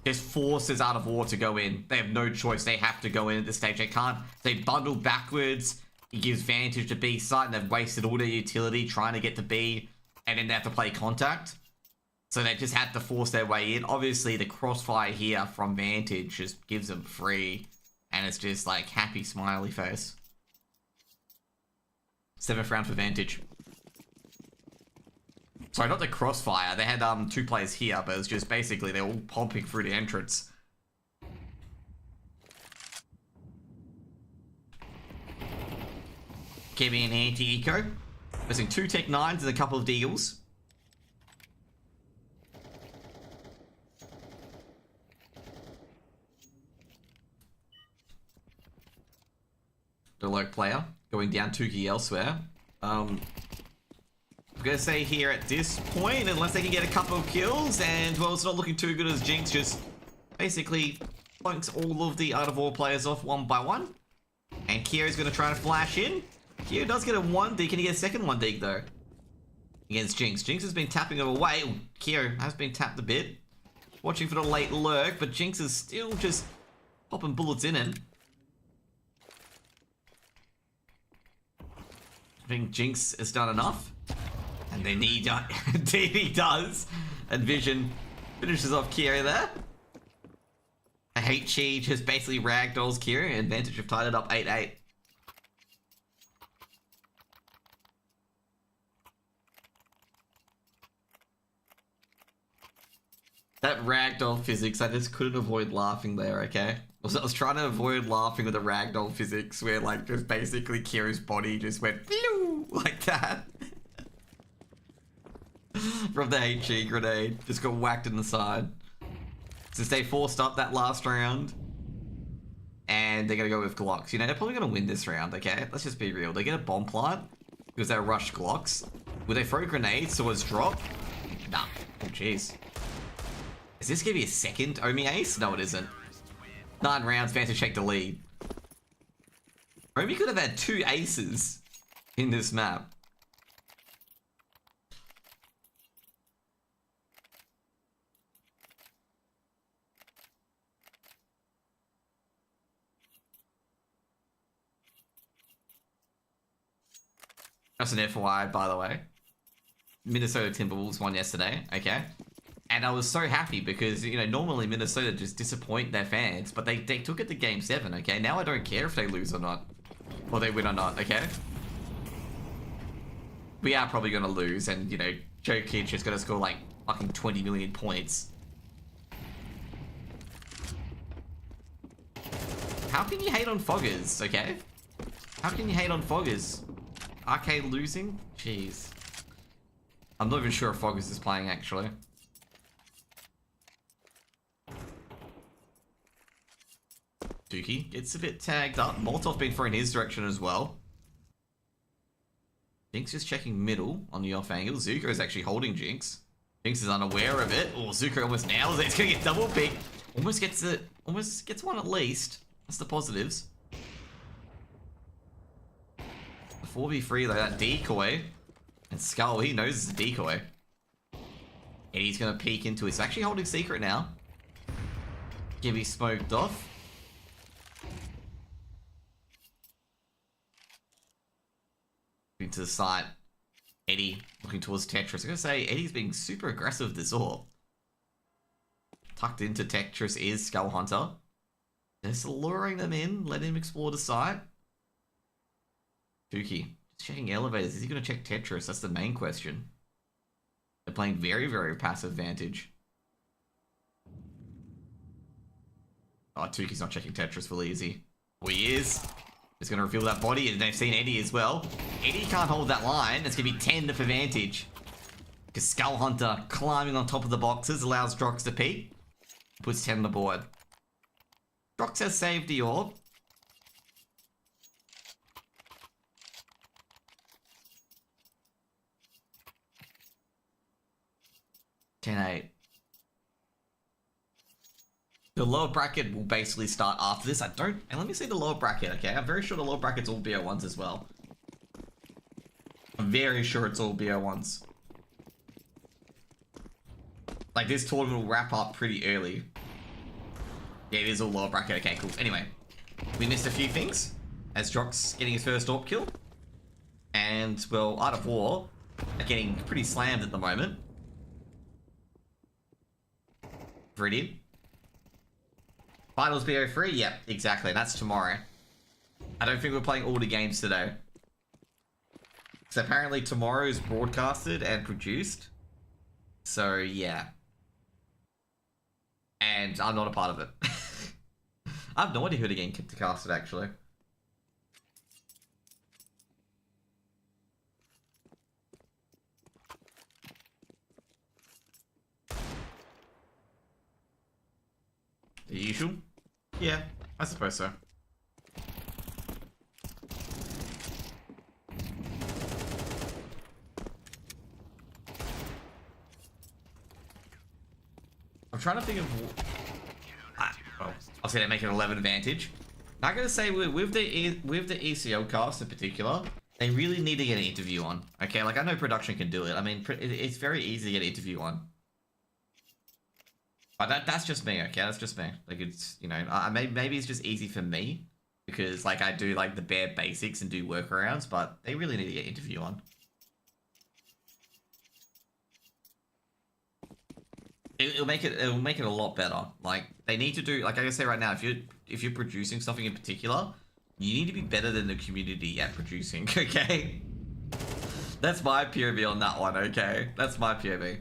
just forces Art of War to go in. They have no choice. They have to go in at this stage. They can't. They bundle backwards. It gives Vantage to B site, and they've wasted all their utility trying to get to B, and then they have to play contact. So they just had to force their way in. Obviously, the crossfire here from Vantage just gives them free, and it's just like happy smiley face. 7th round for Vantage. Sorry, not the crossfire. They had 2 players here, but it's just basically they're all pumping through the entrance. Kevin and anti-eco. Missing 2 Tech 9s and a couple of Deagles. The Lurk player going down Tuki elsewhere. I'm gonna say here at this point, unless they can get a couple of kills, and well, it's not looking too good as Jinx just basically plunks all of the Art of War players off one by one. And Kyo's gonna try to flash in. Kyo does get a 1D. Can he get a second 1D though? Against Jinx. Jinx has been tapping him away. Ooh, Kyo has been tapped a bit. Watching for the late lurk, but Jinx is still just popping bullets in him. I think Jinx has done enough. And then indeed he does. And Vision finishes off Kyo there. HE just basically ragdolls Kyo, and Vantage have tied it up 8-8. That ragdoll physics, I just couldn't avoid laughing there, okay? I was trying to avoid laughing with the ragdoll physics where, like, just basically Kira's body just went pew like that. From the HE grenade. Just got whacked in the side. Since they forced up that last round. And they're going to go with Glocks. You know, they're probably going to win this round, okay? Let's just be real. They get a bomb plant because they rushed Glocks. Will they throw grenades so it's drop? Nah. Oh, jeez. Is this going to be a second Omi ace? No, it isn't. 9 rounds, Vantage take the lead. Omi could have had 2 aces in this map. Just an FYI, by the way. Minnesota Timberwolves won yesterday, okay? And I was so happy because, you know, normally Minnesota just disappoint their fans, but they took it to Game 7, okay? Now I don't care if they lose or not. Or they win or not, okay? We are probably going to lose, and, you know, Jokic is going to score, like, fucking 20 million points. How can you hate on Foggers, okay? How can you hate on Foggers? Arcade losing? Jeez. I'm not even sure if Foggers is playing, actually. Dookie gets a bit tagged up. Molotov being thrown in his direction as well. Jinx just checking middle on the off angle. Zuko is actually holding Jinx. Jinx is unaware of it. Oh, Zuko almost nails it. It's gonna get double picked. Almost gets it. Almost gets one at least. That's the positives. 4v3 though, that decoy. And Skull, he knows it's a decoy. And he's gonna peek into it. He's actually holding secret now. Gibby smoked off. Into the site. Eddie looking towards Tetris. I'm gonna say Eddie's being super aggressive this all. Tucked into Tetris is Skull Hunter. Just luring them in, letting him explore the site. Dookie, just checking elevators. Is he going to check Tetris? That's the main question. They're playing very, very passive Vantage. Oh, Tukey's not checking Tetris for easy. Oh, he is. He's going to reveal that body, and they've seen Eddie as well. Eddie can't hold that line. It's going to be 10 for Vantage. Because Skull Hunter climbing on top of the boxes allows Drox to peek. Puts 10 on the board. Drox has saved the orb. The lower bracket will basically start after this. And let me see the lower bracket, okay? I'm very sure the lower bracket's all BO1s as well. I'm very sure it's all BO1s. Like, this tournament will wrap up pretty early. Yeah, it is all lower bracket. Okay, cool. Anyway, we missed a few things. As Drox getting his first AWP kill. And, well, Art of War are getting pretty slammed at the moment. Viridian. Finals BO3? Yep, exactly. That's tomorrow. I don't think we're playing all the games today. So apparently tomorrow is broadcasted and produced. So, yeah. And I'm not a part of it. I have no idea who to get to cast it, actually. The usual? Yeah, I suppose so. I'm trying to think of... I was going to make an 11 advantage. I'm going to say with the ECL cast in particular, they really need to get an interview on. Okay, like I know production can do it. I mean, it's very easy to get an interview on. But that's just me, okay? That's just me. Like, it's, you know, maybe it's just easy for me because, like, I do, like, the bare basics and do workarounds, but they really need to get an interview on. It'll make it a lot better. Like, they need to do, like I say right now, if you're producing something in particular, you need to be better than the community at producing, okay? That's my POV on that one, okay? That's my POV.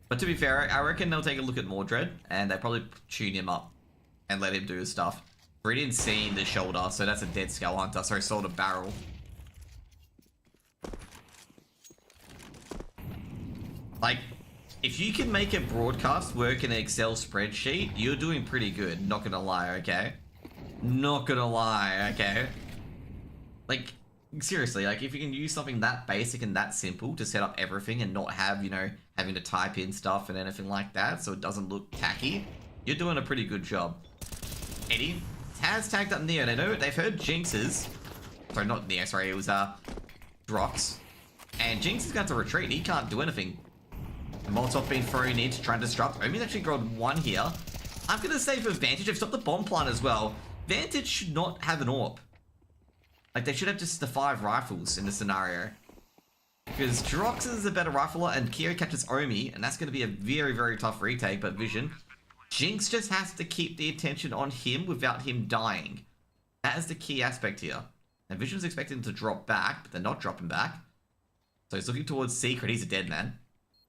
But to be fair, I reckon they'll take a look at Mordred and they probably tune him up and let him do his stuff. We didn't see the shoulder, so that's a dead Skull Hunter. Sorry, sort of barrel. Like, if you can make a broadcast work in an Excel spreadsheet, you're doing pretty good. Not gonna lie, okay? Not gonna lie, okay? Like, seriously, like, if you can use something that basic and that simple to set up everything and not have, you know, having to type in stuff and anything like that so it doesn't look tacky, you're doing a pretty good job. Eddie has tagged up Neo. They know they've heard Jinx's. Sorry, not Neo, sorry, it was Drox. And Jinx is going to retreat. He can't do anything. Molotov being thrown in to try and disrupt. Omi's actually grabbed one here. I'm going to say for Vantage, they've stopped the bomb plant as well. Vantage should not have an AWP. Like, they should have just the 5 rifles in the scenario. Because Drox is a better rifler and Kyo catches Omi, and that's going to be a very, very tough retake, but Vision. Jinx just has to keep the attention on him without him dying. That is the key aspect here. And Vision's expecting to drop back, but they're not dropping back. So he's looking towards Secret. He's a dead man.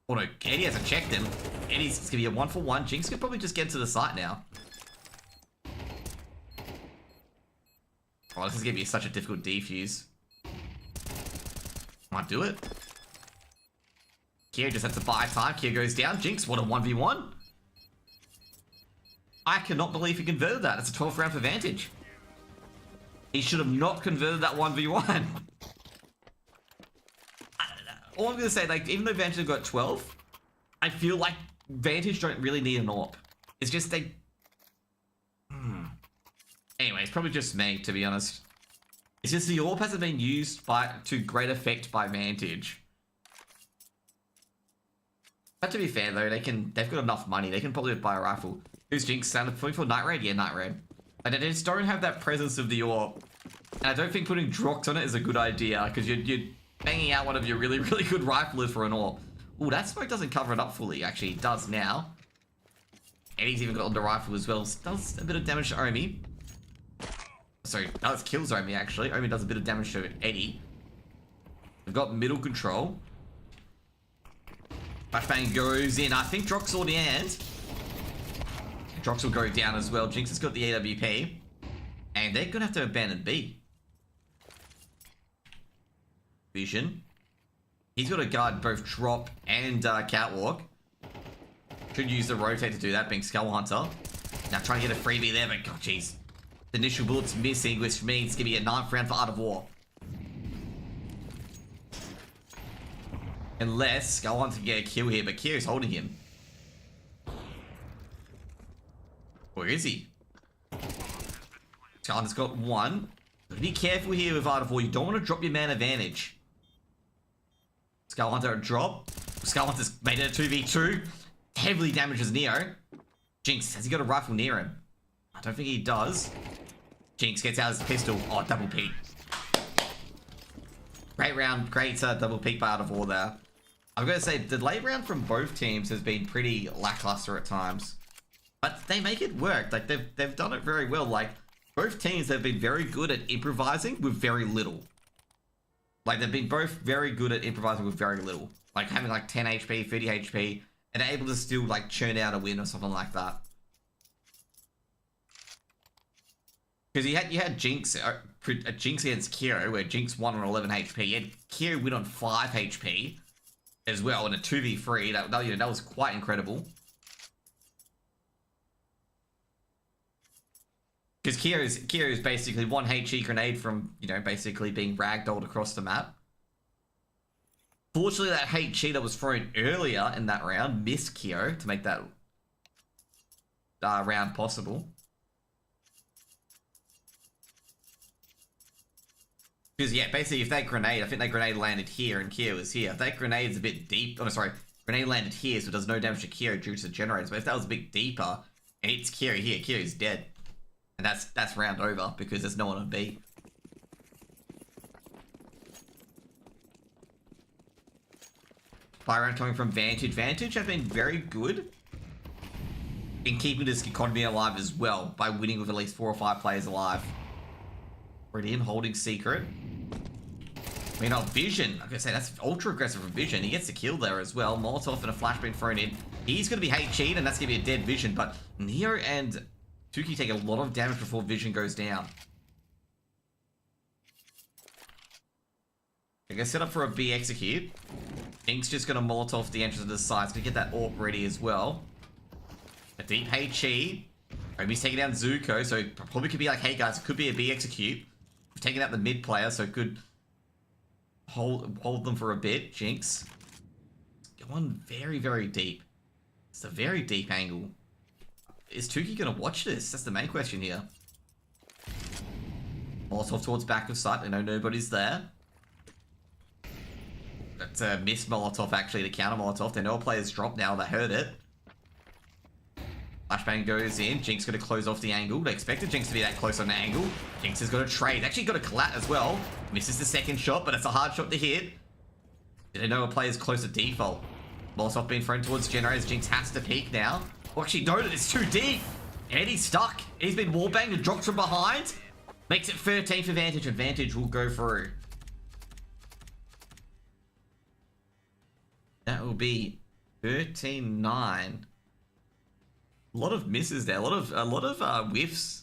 Oh no, Eddie hasn't checked him. Eddie's going to be a 1-for-1. Jinx could probably just get to the site now. Oh, this is going to be such a difficult defuse. Might do it. Kyo just has to buy time. Kyo goes down. Jinx, what a 1v1. I cannot believe he converted that. It's a 12th round for Vantage. He should have not converted that 1v1. All I'm going to say, like, even though Vantage got 12, I feel like Vantage don't really need an AWP. It's just they... Anyway, it's probably just me, to be honest. It's just the AWP hasn't been used to great effect by Vantage. But to be fair, though, they've got enough money. They can probably buy a rifle. Who's Jinx? Sounded for Night Raid? Yeah, Night Raid. And they just don't have that presence of the AWP. And I don't think putting Drox on it is a good idea, because you're banging out one of your really, really good riflers for an AWP. Ooh, that smoke doesn't cover it up fully, actually. It does now. Eddie's even got on the rifle as well. Does a bit of damage to Omi. Sorry, does kills Omi, actually. Omi does a bit of damage to Eddie. We've got middle control. Flashbang goes in. I think Drox saw the end. Drox will go down as well. Jinx has got the AWP. And they're going to have to abandon B. Vision. He's got to guard both Drop and Catwalk. Should use the rotate to do that, being Skull Hunter. Now trying to get a freebie there, but god jeez. The initial bullet's missing, which means it's going to be a 9th round for Art of War. Unless Skull Hunter can get a kill here, but Kyo's holding him. Where is he? Skull Hunter's got 1. But be careful here with Art of War. You don't want to drop your man advantage. Skull Hunter a drop. Skull Hunter's made it a 2v2. Heavily damages Neo. Jinx, has he got a rifle near him? I don't think he does. Jinx gets out his pistol. Oh, double peek. Great round. Great double peek by Art of War there. I'm going to say the late round from both teams has been pretty lackluster at times. But they make it work. Like, they've done it very well. Like, both teams have been very good at improvising with very little. Like, they've been both very good at improvising with very little. Like, having like 10 HP, 30 HP, and able to still like churn out a win or something like that. Because you had Jinx, a Jinx against Kyo, where Jinx won on 11 HP. You had Kyo win on 5 HP as well in a 2v3. That was quite incredible. Because Kyo's basically 1 HE grenade from, you know, basically being ragdolled across the map. Fortunately, that HE that was thrown earlier in that round missed Kyo to make that round possible. Because, yeah, basically, if that grenade, I think that grenade landed here and Kyo is here. If that grenade's a bit deep, oh, sorry, grenade landed here, so it does no damage to Kyo due to the generators. But if that was a bit deeper and hits Kyo here, Kyo's dead. And that's round over because there's no one on B. Fire round coming from Vantage. Vantage have been very good in keeping this economy alive as well by winning with at least 4 or 5 players alive. Radium holding Secret. Meanwhile, Vision, like I say, that's ultra aggressive from Vision. He gets the kill there as well. Molotov and a flash being thrown in. He's going to be HE'd, and that's going to be a dead Vision, but Neo and Tuki take a lot of damage before Vision goes down. They're going to set up for a B execute. Ink's just going to Molotov the entrance of the side. He's going to get that AWP ready as well. A deep HE. Omi's taking down Zuko, so it probably could be like, hey guys, it could be a B execute. We've taken out the mid player, so it could hold them for a bit. Jinx. Going very, very deep. It's a very deep angle. Is Tuki going to watch this? That's the main question here. Molotov towards back of sight. They know nobody's there. That's a missed Molotov, actually, to counter Molotov. They know a player's dropped now. They heard it. Flashbang goes in. Jinx going to close off the angle. They expected Jinx to be that close on the angle. Jinx has got a trade. Actually got a collat as well. Misses the second shot, but it's a hard shot to hit. They know a player's close to default. Molotov being thrown towards generators. Jinx has to peek now. Oh, actually, no, it's too deep. Eddie's stuck. He's been wallbanged and dropped from behind. Makes it 13 for Vantage, and Vantage will go through. That will be 13-9. A lot of misses there. A lot of whiffs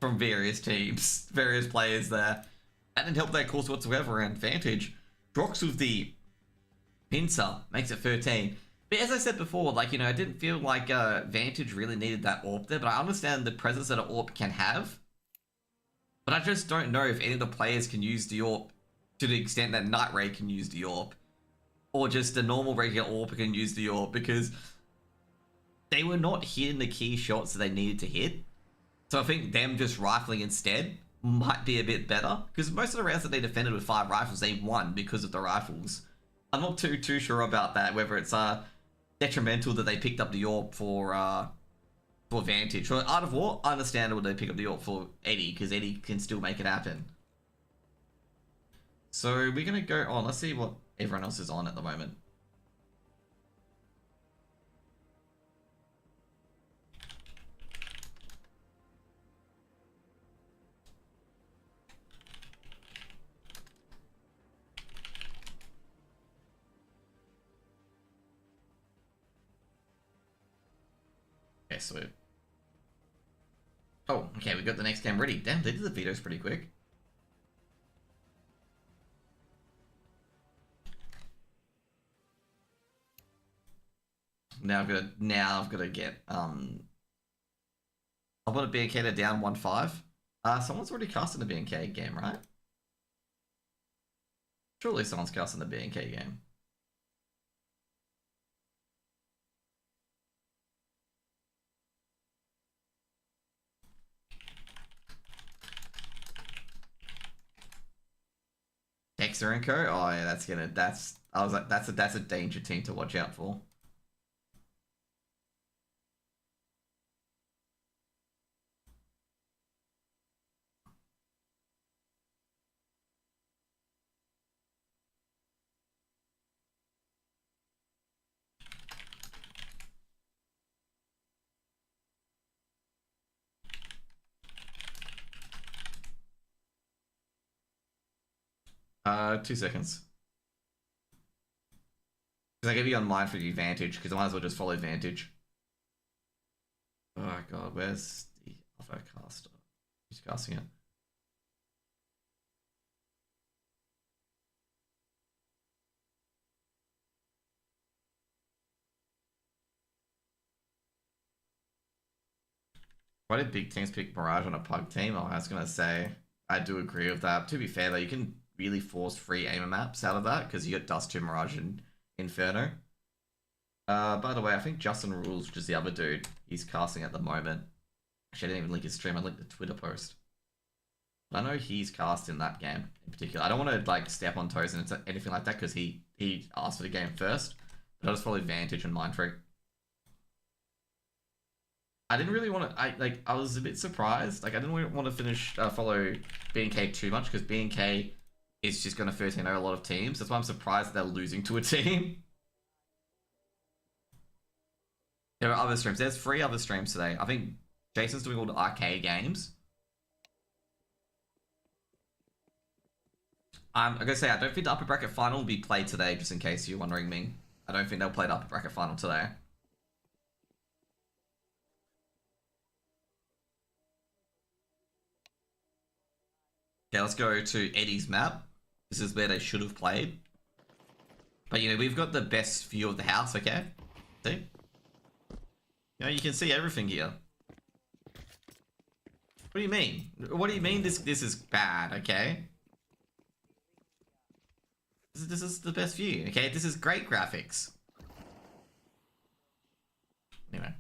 from various teams, various players there. That didn't help their course whatsoever. And Vantage Drox with the pincer makes it 13. But as I said before, like, you know, I didn't feel like Vantage really needed that AWP there, but I understand the presence that an AWP can have. But I just don't know if any of the players can use the AWP to the extent that Night Ray can use the AWP. Or just a normal regular AWP can use the AWP, because they were not hitting the key shots that they needed to hit. So I think them just rifling instead might be a bit better, because most of the rounds that they defended with 5 rifles, they won because of the rifles. I'm not too sure about that, whether it's detrimental that they picked up the AWP for Vantage. For Art of War, understandable they pick up the AWP for Eddie, because Eddie can still make it happen. So we're going to go on. Let's see what everyone else is on at the moment. Okay, sweet. Oh, okay, we got the next game ready. Damn, they did the videos pretty quick. Now I've got to get I want to BNK to down 1-5. Someone's already casting the BNK game, right? Surely someone's casting the BNK game. Dexter and Co. Oh yeah, that's a danger team to watch out for. Two seconds. Because I gave you on mine for the Vantage, because I might as well just follow Vantage. Oh god, where's the other caster? Who's casting it? Why did big teams pick Mirage on a pug team? Oh, I was gonna say, I do agree with that. To be fair though, you can really force free aimer maps out of that, because you got Dust 2, Mirage, and Inferno. By the way, I think Justin Rules, which is the other dude, he's casting at the moment. Actually, I didn't even link his stream, I linked the Twitter post. But I know he's cast in that game in particular. I don't want to like step on toes and anything like that, because he asked for the game first. But I'll just follow Vantage and Mindfreak. I didn't really want to, I was a bit surprised. Like, I didn't really want to follow BNK too much, because BNK is just going to 13-0 a lot of teams. That's why I'm surprised that they're losing to a team. There are other streams. There's 3 other streams today. I think Jason's doing all the arcade games. I'm going to say, I don't think the upper bracket final will be played today, just in case you're wondering me. I don't think they'll play the upper bracket final today. Okay, let's go to Eddie's map. This is where they should have played. But, you know, we've got the best view of the house, okay? See? You know, you can see everything here. What do you mean? What do you mean this is bad, okay? This is the best view, okay? This is great graphics. Anyway.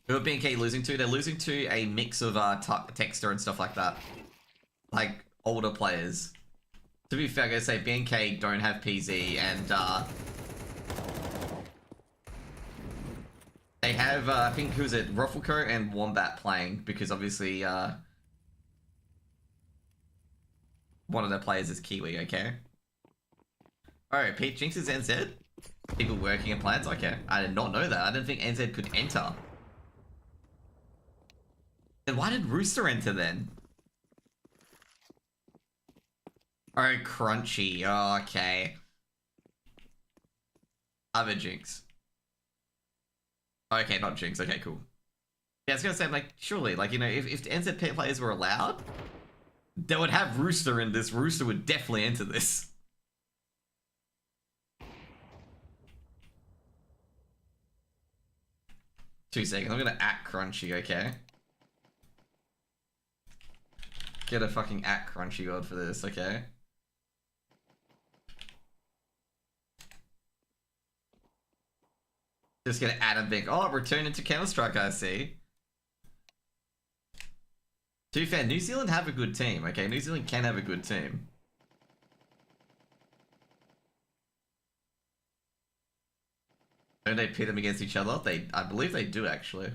Who are BNK losing to? They're losing to a mix of Texter and stuff like that. Like, older players. To be fair, I'm gonna say BNK don't have PZ and they have, I think, who's it? Rufflecoat and Wombat playing because obviously one of their players is Kiwi, okay? Alright, Pete Jinx is NZ? People working at plants? Okay. I did not know that. I didn't think NZ could enter. Then why did Rooster enter then? Oh, Crunchy. Oh, okay. Other Jinx. Okay, not Jinx. Okay, cool. Yeah, I was gonna say, like, surely, like, you know, if the NZ players were allowed, they would have Rooster in this. Rooster would definitely enter this. 2 seconds. I'm gonna at Crunchy, okay? Get a fucking at Crunchy god for this, okay? Just gonna add a big. Oh, return into Counter-Strike, I see. To be fair, New Zealand have a good team, okay? New Zealand can have a good team. Don't they pit them against each other? I believe they do, actually.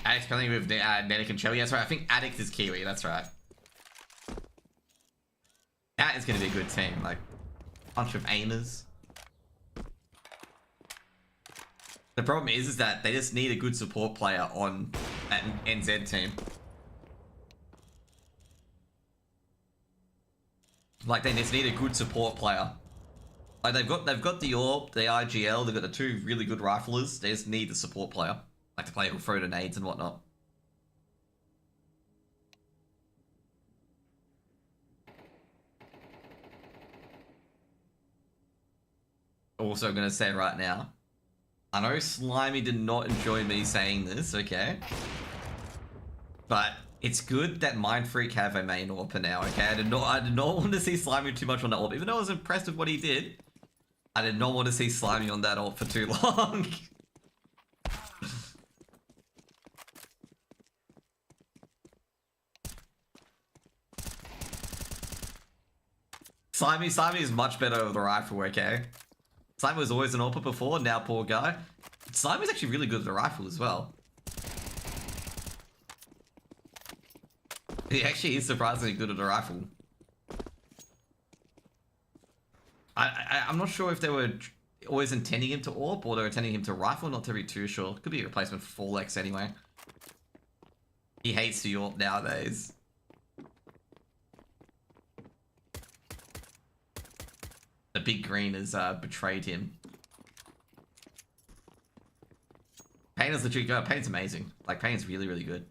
Addict's playing with Nenic and Shelly. That's right. I think Addict is Kiwi. That's right. That is going to be a good team. Like, bunch of aimers. The problem is that they just need a good support player on that NZ team. Like, they just need a good support player. Like, they've got the AWP, the IGL, they've got the 2 really good riflers. They just need the support player. Like the player who'll throw grenades and whatnot. Also gonna say right now, I know Slimy did not enjoy me saying this, okay? But it's good that Mindfreak have a main AWP now, okay? I did not want to see Slimy too much on that AWP. Even though I was impressed with what he did, I did not want to see Slimy on that AWP for too long. Slimy is much better with the rifle, okay? Slimy was always an AWPer before, now poor guy. Slimy's actually really good with the rifle as well. He actually is surprisingly good at the rifle. I'm not sure if they were always intending him to AWP or they were intending him to rifle, not to be too sure. Could be a replacement for Folex anyway. He hates the AWP nowadays. The big green has betrayed him. Pain is literally good. Pain's amazing. Like, Pain's really, really good.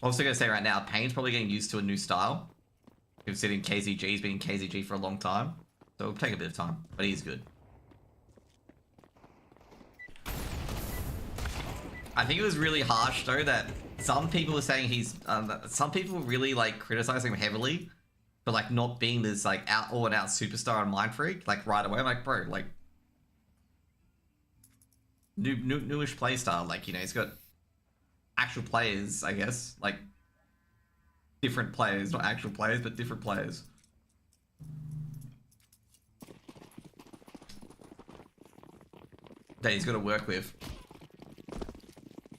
Also gonna say right now, Pain's probably getting used to a new style. Considering KZG's been KZG for a long time. So it'll take a bit of time, but he's good. I think it was really harsh though that some people are saying he's, some people really like criticizing him heavily for like not being this like all and out superstar on Mindfreak like right away. I'm like, bro, like newish playstyle, like, you know, he's got actual players, I guess, like different players, not actual players, but different players. That he's got to work with.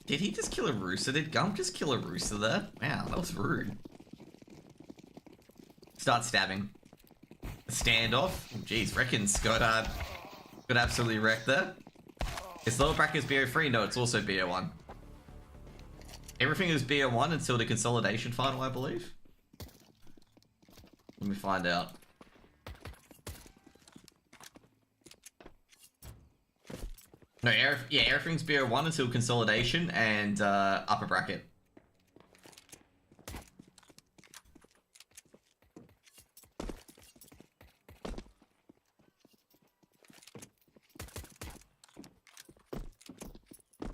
Did he just kill a rooster? Did Gump just kill a rooster there? Wow, that was rude. Start stabbing. Standoff. Jeez, Reckon's got absolutely wrecked there. Is lower bracket BO3? No, it's also BO1. Everything is BO1 until the consolidation final, I believe. Let me find out. No, everything's BO1 until consolidation and upper bracket.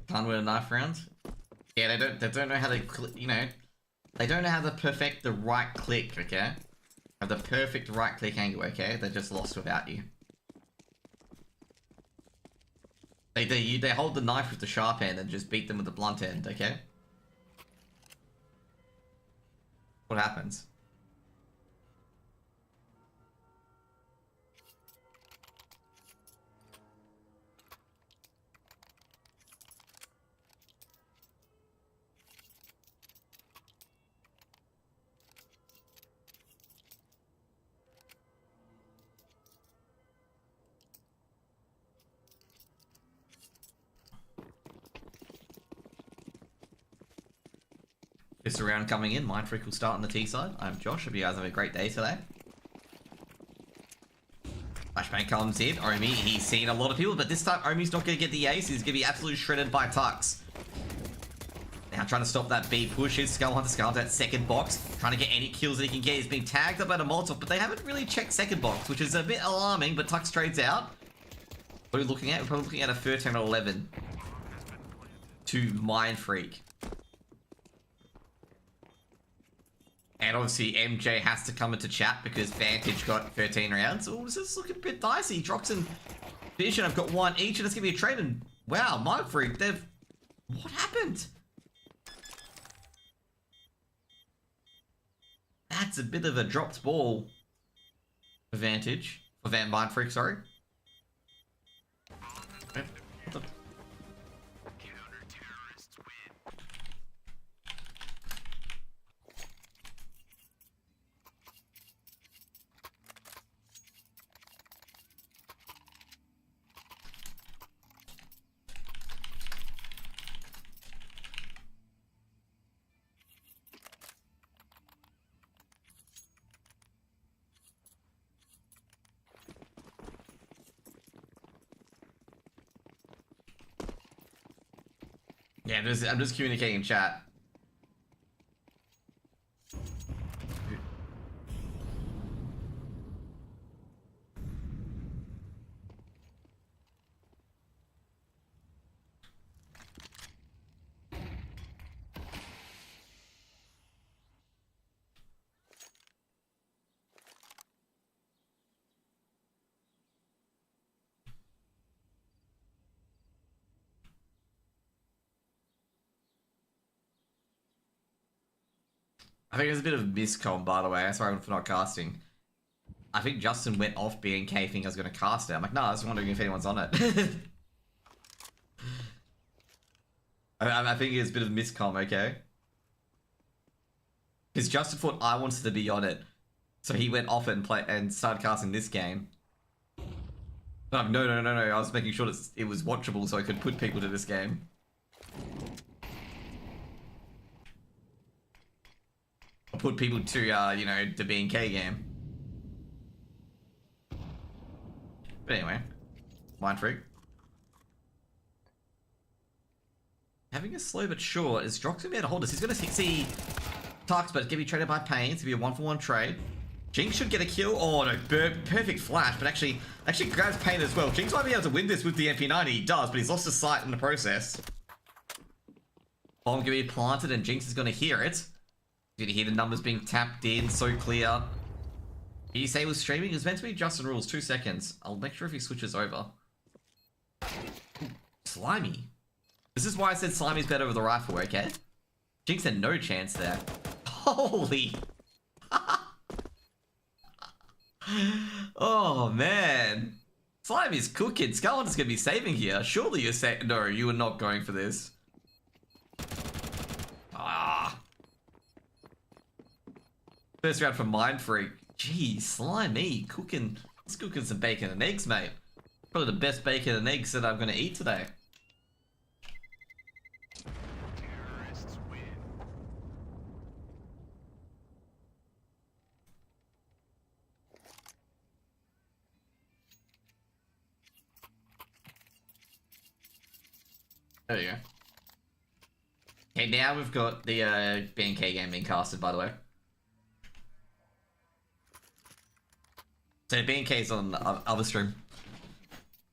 Can't win a knife round. Yeah, they don't know how to they don't know how to perfect the right click, okay? Have the perfect right click angle, okay? They're just lost without you. They hold the knife with the sharp end and just beat them with the blunt end, okay? What happens? This round coming in, Mindfreak will start on the T side. I'm Josh, hope you guys have a great day today. Flashbang comes in, Omi, he's seen a lot of people, but this time Omi's not going to get the ace, he's going to be absolutely shredded by Tux. Now trying to stop that B push is Skullhunter, that second box, trying to get any kills that he can get. He's being tagged up at a Molotov, but they haven't really checked second box, which is a bit alarming, but Tux trades out. What are we looking at? We're probably looking at a 13-11 to Mindfreak. And obviously MJ has to come into chat because Vantage got 13 rounds. Oh, this is looking a bit dicey. Drox and Vision have got one each, and it's going to be a trade. And wow, Mindfreak, they've... What happened? That's a bit of a dropped ball for Vantage. For Mindfreak, sorry. Yeah, I'm just communicating in chat. I think there's a bit of a miscom, by the way. Sorry for not casting. I think Justin went off BNK thinking I was going to cast it. I'm like, no, I was wondering if anyone's on it. I think it's a bit of a miscom, okay? Because Justin thought I wanted to be on it. So he went off it and started casting this game. But no. I was making sure that it was watchable so I could put people to this game. Put people to, you know, the BNK game. But anyway, Mindfreak. Having a slow but sure, is Drox gonna be able to hold this? He's gonna see Tux, but it's gonna be traded by Pain. It's gonna be a 1-for-1 trade. Jinx should get a kill. Oh no, perfect flash, but actually grabs Pain as well. Jinx might be able to win this with the MP90. He does, but he's lost his sight in the process. Bomb gonna be planted, and Jinx is gonna hear it. Did you hear the numbers being tapped in so clear? Did you say he was streaming? It was meant to be Justin Rules. 2 seconds. I'll make sure if he switches over. Slimy. This is why I said Slimy's better with the rifle, okay? Jinx had no chance there. Holy. Oh, man. Slimy's cooking. Skullhunter's gonna be saving here. Surely you're saying... No, you were not going for this. First round for Mindfreak. Jeez, Slimy, cooking. He's cooking some bacon and eggs, mate. Probably the best bacon and eggs that I'm going to eat today. Terrorists win. There you go. Okay, now we've got the BNK game being casted, by the way. So BNK's on the other stream.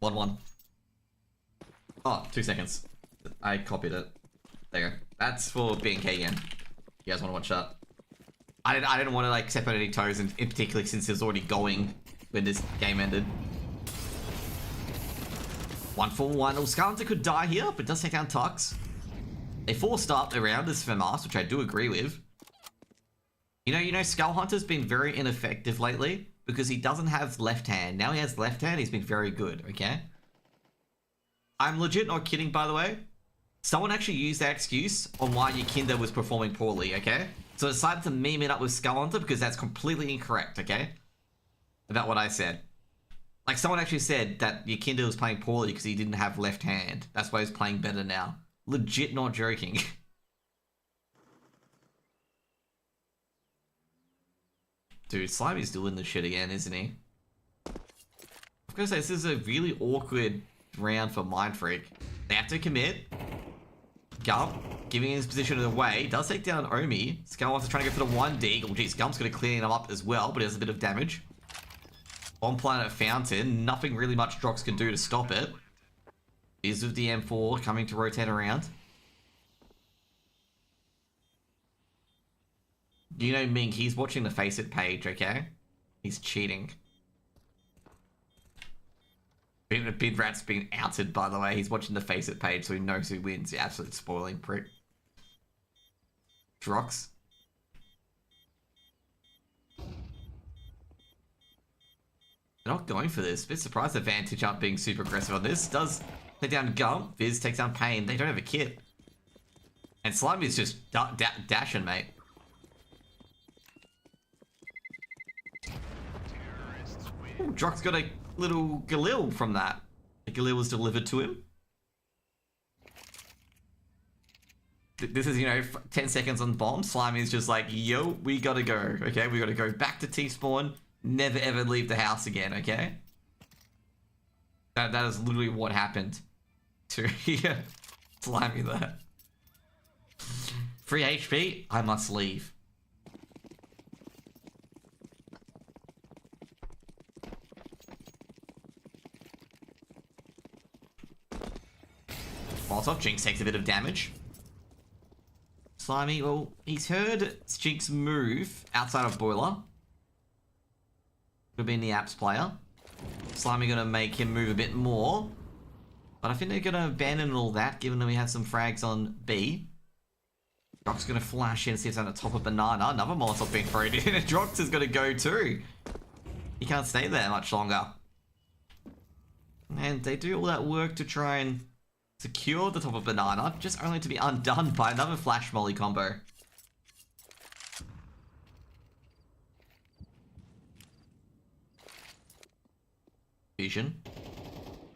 1-1. Oh, 2 seconds. I copied it. There you go. That's for BNK game. You guys want to watch that? I didn't want to like step on any toes, and in particular since it was already going when this game ended. 1-for-1. Well, Scarlett could die here, but does take down Tux. They forced up around this FAMAS, which I do agree with. You know, Skull Hunter's been very ineffective lately because he doesn't have left hand. Now he has left hand, he's been very good, okay? I'm legit not kidding, by the way. Someone actually used that excuse on why Yakinda was performing poorly, okay? So I decided to meme it up with Skull Hunter because that's completely incorrect, okay? About what I said. Like, someone actually said that Yakinda was playing poorly because he didn't have left hand. That's why he's playing better now. Legit not joking. Dude, Slimy's doing this shit again, isn't he? I've got to say, this is a really awkward round for Mindfreak. They have to commit. Gump, giving his position away, does take down Omi. Skull wants to try to go for the 1 dig. Oh, geez, Gump's going to clean him up as well, but he has a bit of damage. On Planet Fountain, nothing really much Drox can do to stop it. Is with the M4 coming to rotate around. You know Ming, he's watching the Faceit page, okay? He's cheating. Big Rat's been outed, by the way. He's watching the Faceit page, so he knows who wins. The absolute spoiling prick. Drox. They're not going for this. Bit surprised that Vantage aren't being super aggressive on this. Does take down Gump. Fizz takes down Pain. They don't have a kit. And Slimy's just dashing, mate. Ooh, Drox got a little Galil from that. The Galil was delivered to him. This is, you know, 10 seconds on bomb. Slimy's just like, yo, we gotta go. Okay, we gotta go back to T-spawn. Never ever leave the house again, okay? That is literally what happened to Slimy there. 3 HP, I must leave. Molotov, Jinx takes a bit of damage. Slimy, well, he's heard Jinx move outside of Boiler. Could have been the apps player. Slimy gonna make him move a bit more. But I think they're gonna abandon all that, given that we have some frags on B. Drox gonna flash in, see if it's on the top of Banana. Another Molotov being thrown in, and Drox is gonna go too. He can't stay there much longer. And they do all that work to try and secure the top of Banana, just only to be undone by another Flash Molly combo. Vision.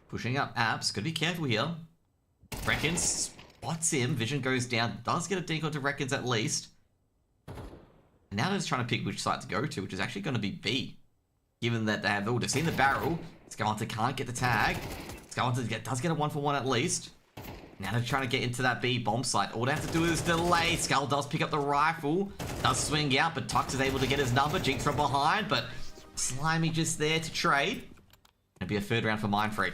Pushing up apps. Gotta be careful here. Reckons spots him. Vision goes down. Does get a deke onto Reckons at least. And now they're just trying to pick which side to go to, which is actually going to be B. Given that they have all just seen the barrel. Skywalker can't get the tag. Skywalker does get a 1-for-1 at least. Now they're trying to get into that B bomb site. All they have to do is delay. Skull does pick up the rifle. Does swing out, but Tux is able to get his number. Jinx from behind, but Slimy just there to trade. It'll be a 3rd round for Mindfreak.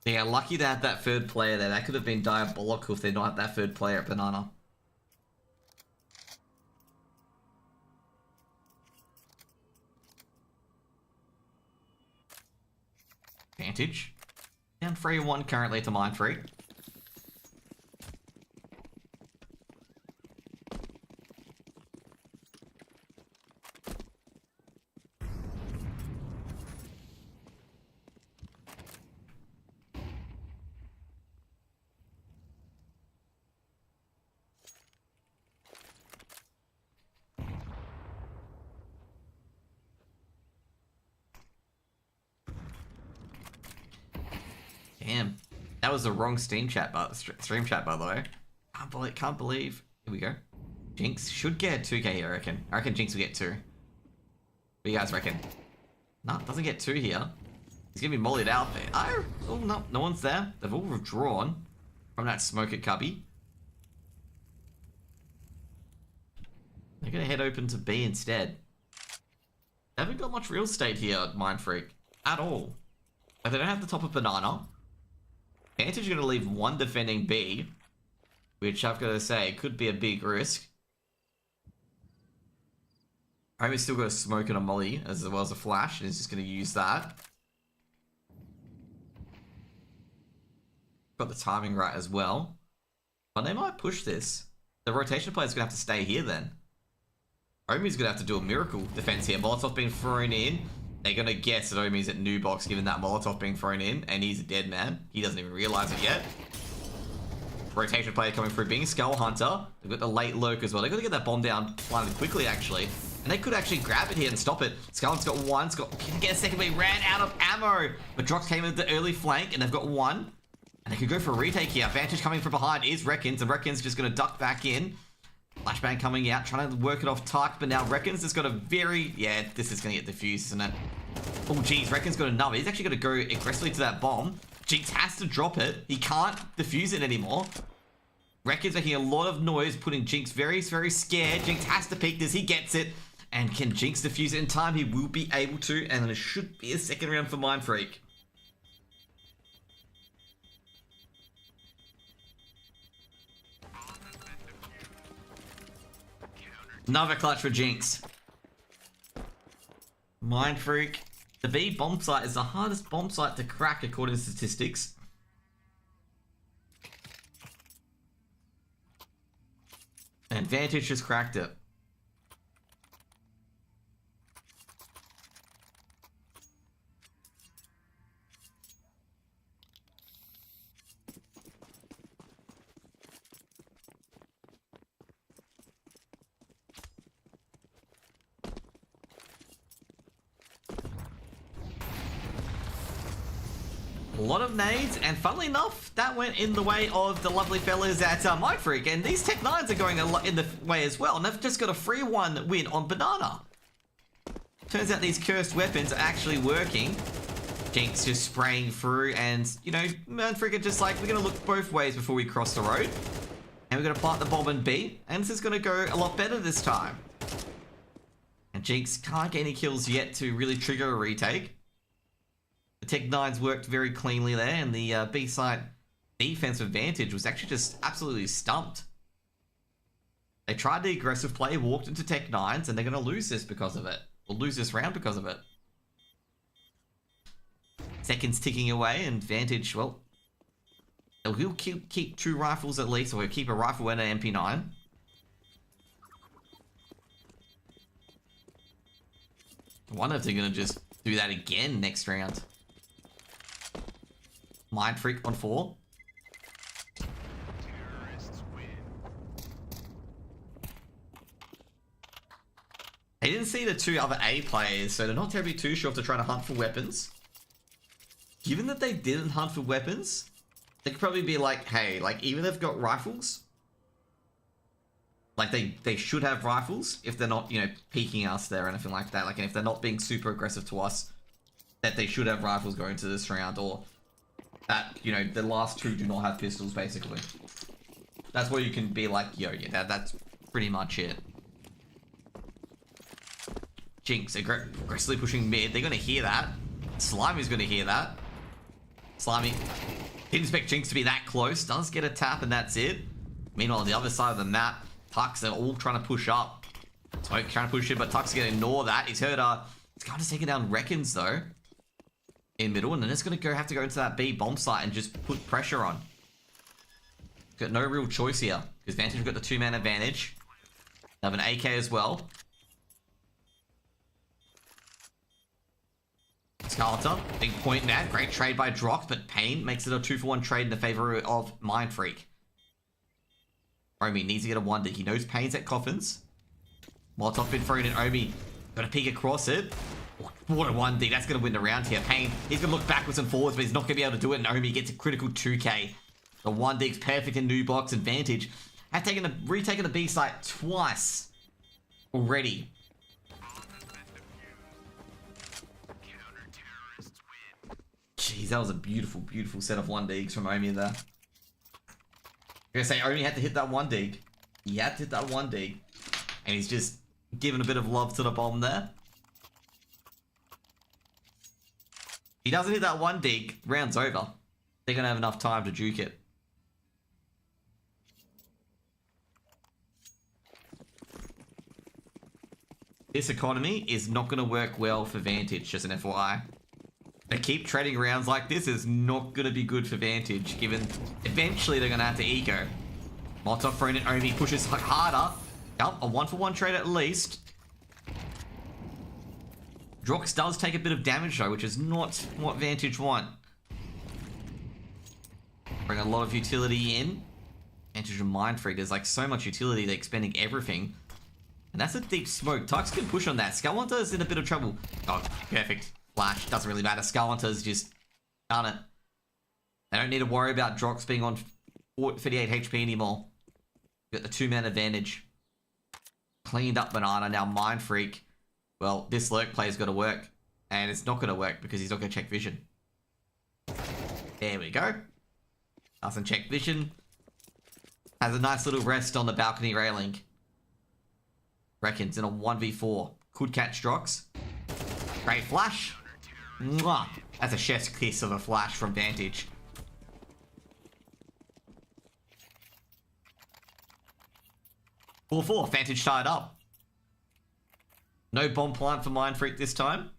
Yeah, lucky to have that 3rd player there. That could have been diabolical if they not had that 3rd player at Banana. Vantage. Down 3-1 currently to Mindfreak. Damn. That was the wrong stream chat, by the way. Can't believe. Here we go. Jinx should get 2k here, I reckon. I reckon Jinx will get 2. What do you guys reckon? Nah, doesn't get two here. He's gonna be mollied out there. Oh, no, no one's there. They've all withdrawn from that smoke at Cubby. They're gonna head open to B instead. They haven't got much real estate here at Mindfreak at all. But they don't have the top of Banana. Vantage are gonna leave one defending B, which I've got to say could be a big risk. Omi's still got a smoke and a molly as well as a flash, and he's just gonna use that. Got the timing right as well. But they might push this. The rotation player's gonna have to stay here then. Omi's gonna have to do a miracle defense here. Molotov being thrown in. They're gonna guess that Omi's at new box given that Molotov being thrown in, and he's a dead man. He doesn't even realize it yet. Rotation player coming through, being Skull Hunter. They've got the late lurk as well. They've got to get that bomb down planted quickly, actually. And they could actually grab it here and stop it. Skull Hunter's got one. Can get a second, but he ran out of ammo. But Drox came in the early flank, and they've got one. And they could go for a retake here. Vantage coming from behind is Reckons, and Reckons just going to duck back in. Flashbang coming out, trying to work it off Tuck, but now Reckons has got a very... Yeah, this is going to get diffused, isn't it? Oh, geez, Reckons got another. He's actually going to go aggressively to that bomb. Jinx has to drop it. He can't defuse it anymore. Reckons making a lot of noise, putting Jinx very, very scared. Jinx has to peek this. He gets it. And can Jinx defuse it in time? He will be able to, and it should be a second round for Mindfreak. Another clutch for Jinx. Mindfreak. The B bomb site is the hardest bomb site to crack according to statistics. And Vantage just cracked it. A lot of nades, and funnily enough, that went in the way of the lovely fellas at Mindfreak, and these Tech 9s are going a lot in the way as well, and they've just got a 3-1 win on Banana. Turns out these cursed weapons are actually working. Jinx just spraying through, and, you know, Mindfreak are just like, we're going to look both ways before we cross the road. And we're going to plant the bomb in B, and this is going to go a lot better this time. And Jinx can't get any kills yet to really trigger a retake. The Tech 9s worked very cleanly there, and the B side defense advantage was actually just absolutely stumped. They tried the aggressive play, walked into Tech 9s, and they're going to lose this because of it. Or lose this round because of it. Seconds ticking away, and Vantage, well, he'll keep 2 rifles at least, or he'll keep a rifle and an MP9. I wonder if they're going to just do that again next round. Mindfreak on 4. They didn't see the 2 other A players, so they're not terribly too sure if they're trying to hunt for weapons. Given that they didn't hunt for weapons, they could probably be like, hey, like, even if they've got rifles, like, they should have rifles if they're not, you know, peeking us there or anything like that. Like, and if they're not being super aggressive to us, that they should have rifles going to this round, or that, you know, the last 2 do not have pistols, basically. That's where you can be like, yo, yeah, that's pretty much it. Jinx aggressively pushing mid. They're going to hear that. Slimy's going to hear that. Slimy didn't expect Jinx to be that close. Does get a tap, and that's it. Meanwhile, on the other side of the map, Tux, they're all trying to push up. Smoke trying to push in, but Tux is going to ignore that. He's heard, he's kind of taking down Reckons, though. In middle, and then it's going to have to go into that B bomb site and just put pressure on. Got no real choice here, because Vantage have got the 2-man advantage. They have an AK as well. Scarletta, big point now. Great trade by Drox, but Pain makes it a 2-for-1 trade in the favor of Mindfreak. Omi needs to get a 1D. He knows Pain's at coffins. Molotov been thrown in. Omi got to peek across it. What a 1D. That's going to win the round here. Pain, he's going to look backwards and forwards, but he's not going to be able to do it. And Omi gets a critical 2k. The 1D's perfect in new box advantage. Have retaken the B site twice already. Jeez, that was a beautiful, beautiful set of 1 digs from Omi there. I'm gonna say Omi had to hit that 1 dig. He had to hit that 1 dig. And he's just giving a bit of love to the bomb there. He doesn't hit that 1 dig, round's over. They're gonna have enough time to juke it. This economy is not going to work well for Vantage, just an FYI. They keep trading rounds like this is not going to be good for Vantage, given eventually they're going to have to eco. Molotov thrown in, Omi pushes harder. Yep, a 1-for-1 trade at least. Drox does take a bit of damage though, which is not what Vantage want. Bring a lot of utility in. Vantage and Mindfreak, there's like so much utility, they're expending everything. And that's a deep smoke. Tux can push on that. Skullhunter's in a bit of trouble. Oh, perfect. Flash. Doesn't really matter. Skullhunter's just done it. They don't need to worry about Drox being on 38 HP anymore. Got the 2-man advantage. Cleaned up Banana. Now Mindfreak. Well, this lurk play's got to work. And it's not going to work because he's not going to check vision. There we go. Doesn't check vision. Has a nice little rest on the balcony railing. Reckons in a 1v4. Could catch Drox. Great flash. Mwah. That's a chef's kiss of a flash from Vantage. Four. Vantage tied up. No bomb plant for Mindfreak this time.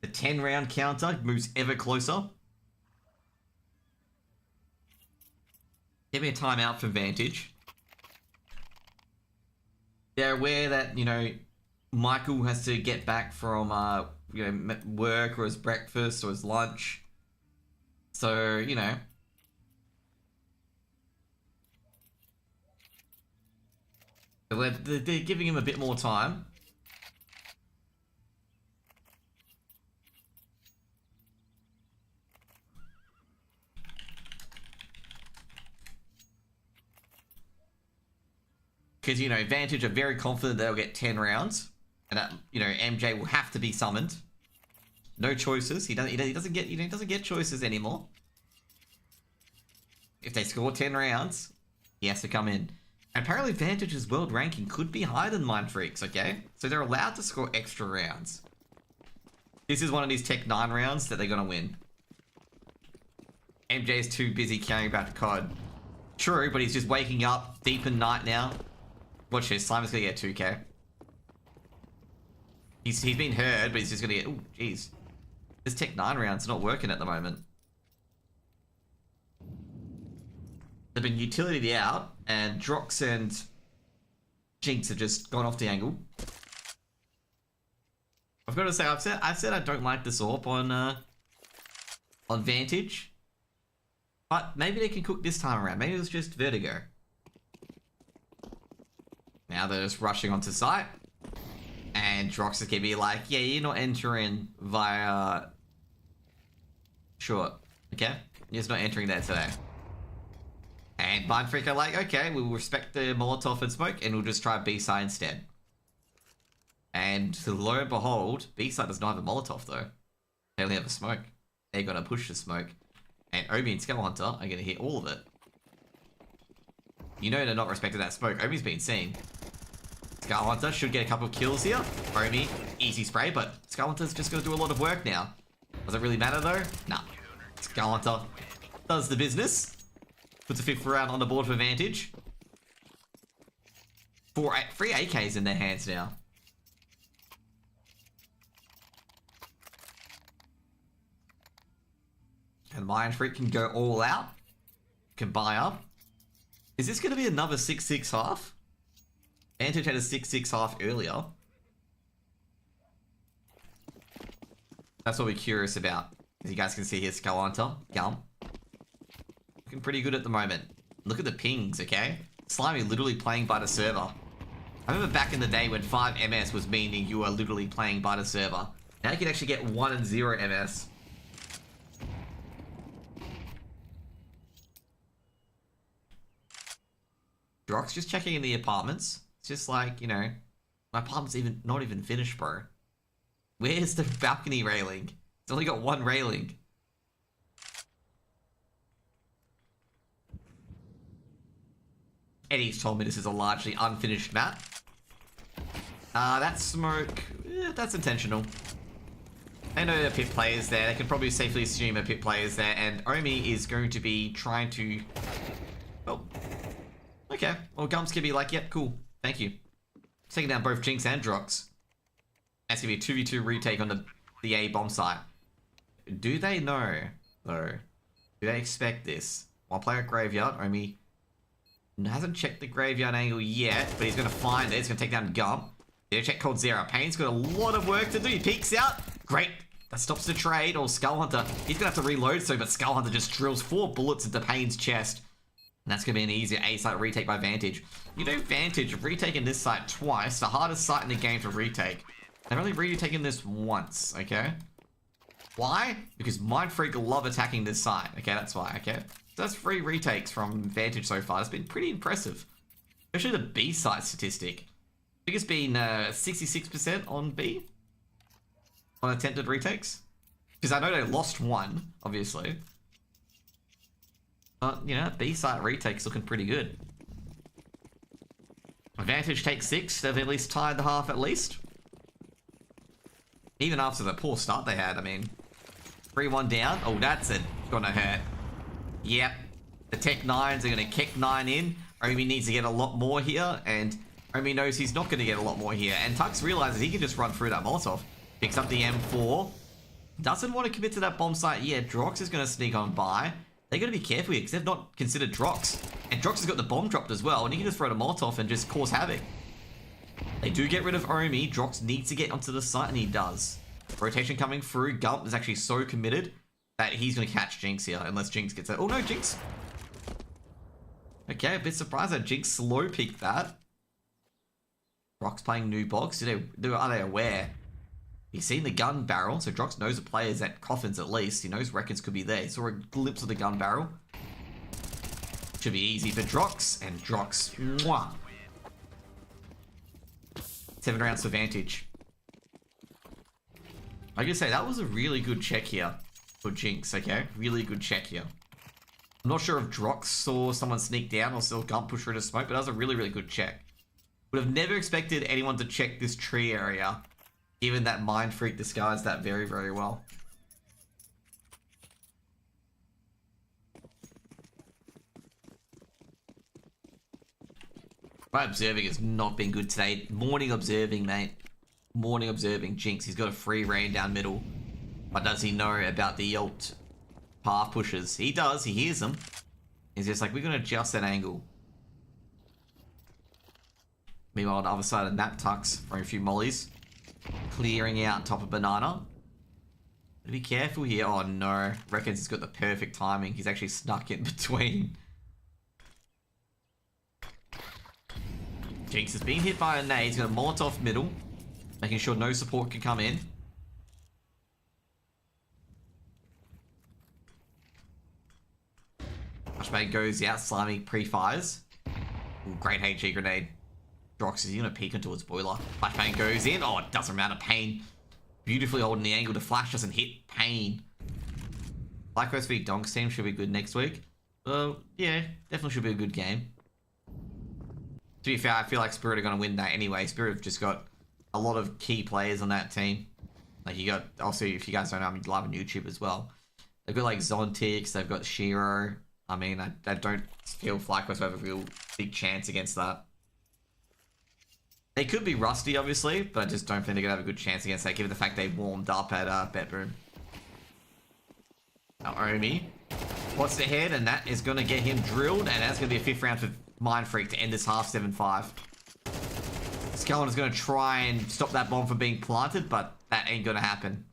The 10-round counter moves ever closer. Give me a timeout for Vantage. They're aware that, you know, Michael has to get back from, you know, work or his breakfast or his lunch. So, you know. They're giving him a bit more time. Because, you know, Vantage are very confident they'll get 10 rounds. And that, you know, MJ will have to be summoned. No choices. He doesn't get choices anymore. If they score 10 rounds, he has to come in. And apparently Vantage's world ranking could be higher than Mindfreak's, okay? So they're allowed to score extra rounds. This is one of these Tech 9 rounds that they're going to win. MJ's too busy caring about the COD. True, but he's just waking up deep in night now. Watch this, Slimer's gonna get 2k. He's been heard, but he's just gonna get... Oh, jeez. This Tech 9 round's not working at the moment. They've been utilityed out, and Drox and Jinx have just gone off the angle. I've got to say, I've said I don't like the AWP on Vantage. But maybe they can cook this time around. Maybe it was just Vertigo. Now they're just rushing onto site. And Drox is gonna be like, yeah, you're not entering via short. Okay? You're just not entering there today. And Mindfreak are like, okay, we'll respect the Molotov and smoke and we'll just try B-side instead. And lo and behold, B-side does not have a Molotov though. They only have a smoke. They're gonna push the smoke. And Omi and Skullhunter are gonna hit all of it. You know they're not respecting that smoke. Omi's been seen. Skullhunter should get a couple of kills here. Omi, easy spray, but Skullhunter's just gonna do a lot of work now. Does it really matter though? Nah. Skullhunter does the business. Puts a 5th round on the board for Vantage. 3 AKs in their hands now. And Mindfreak can go all out. Can buy up. Is this going to be another 6-6 half? Vantage had a 6-6 half earlier. That's what we're curious about. As you guys can see here, Skullhunter. Yum. Looking pretty good at the moment. Look at the pings, okay? Slimy literally playing by the server. I remember back in the day when 5 MS was meaning you were literally playing by the server. Now you can actually get 1 and 0 MS. Drox just checking in the apartments. It's just like, you know, my apartment's not even finished, bro. Where's the balcony railing? It's only got one railing. Eddie's told me this is a largely unfinished map. That smoke, that's intentional. They know there are pit players there. They can probably safely assume a pit players there, and Omi is going to be trying to... Oh. Okay. Well, Gumps can be like, yep, cool. Thank you. Taking down both Jinx and Drox. That's going to be a 2v2 retake on the A bomb site. Do they know, though? Do they expect this? One player at Graveyard, Omi hasn't checked the Graveyard angle yet, but he's going to find it. He's going to take down Gump. They're check called Zero. Payne's got a lot of work to do. He peeks out. Great. That stops the trade. Or Skull Hunter. He's going to have to reload soon, but Skull Hunter just drills 4 bullets into Payne's chest. And that's going to be an easier A site retake by Vantage. You know, Vantage have retaken this site twice. The hardest site in the game to retake. They've only retaken this once, okay? Why? Because Mind Freak love attacking this site. Okay, that's why, okay? So that's 3 retakes from Vantage so far. It's been pretty impressive. Especially the B site statistic. I think it's been 66% on B. On attempted retakes. Because I know they lost 1, obviously. But, you know, B site retakes looking pretty good. Vantage takes 6. They've at least tied the half at least. Even after the poor start they had, I mean. 3-1 down. Oh, that's gonna hurt. Yep. The Tech 9s are gonna kick 9 in. Omi needs to get a lot more here, and Omi knows he's not gonna get a lot more here. And Tux realizes he can just run through that Molotov. Picks up the M4. Doesn't want to commit to that bomb site yet. Drox is gonna sneak on by. They're gonna be careful here, because they've not considered Drox. And Drox has got the bomb dropped as well, and he can just throw the Molotov and just cause havoc. They do get rid of Omi. Drox needs to get onto the site, and he does. Rotation coming through. Gump is actually so committed that he's going to catch Jinx here, unless Jinx gets it. Oh no, Jinx! Okay, a bit surprised that Jinx slow peeked that. Drox playing new box. Are they aware? He's seen the gun barrel, so Drox knows the players at coffins at least. He knows records could be there. He saw a glimpse of the gun barrel. Should be easy for Drox, and Drox, mwah. 7 rounds for Vantage. I gotta say, that was a really good check here for Jinx, okay? Really good check here. I'm not sure if Drox saw someone sneak down or saw Gump push through the smoke, but that was a really, really good check. Would have never expected anyone to check this tree area, given that Mind Freak disguised that very, very well. My observing has not been good today. Morning observing, mate. Morning observing. Jinx, he's got a free rain down middle. But does he know about the Yelt path pushes? He does. He hears them. He's just like, we're going to adjust that angle. Meanwhile, on the other side of Naptux, throwing a few mollies. Clearing out top of Banana. Be careful here. Oh no. Reckons he's got the perfect timing. He's actually snuck in between. Jinx has been hit by a nade. He's got a Molotov middle. Making sure no support can come in. Flashbang goes out. Slimy pre-fires. Ooh, great HE grenade. Drox is going to peek into its boiler. Flashbang goes in. Oh, it doesn't matter. Pain. Beautifully holding the angle. The flash doesn't hit. Pain. Black West v Donks team should be good next week. Yeah, definitely should be a good game. To be fair, I feel like Spirit are going to win that anyway. Spirit have just got a lot of key players on that team. Like, you got, also, if you guys don't know, I'm live on YouTube as well. They've got, like, Zontix, they've got Shiro. I mean, I don't feel FlyQuest will have a real big chance against that. They could be rusty, obviously, but I just don't think they're going to have a good chance against that, given the fact they warmed up at Bet-Boom. Now, Omi what's ahead, and that is going to get him drilled, and that's going to be a 5th round for Mind Freak to end this half 7-5. Skeleton is going to try and stop that bomb from being planted, but that ain't going to happen.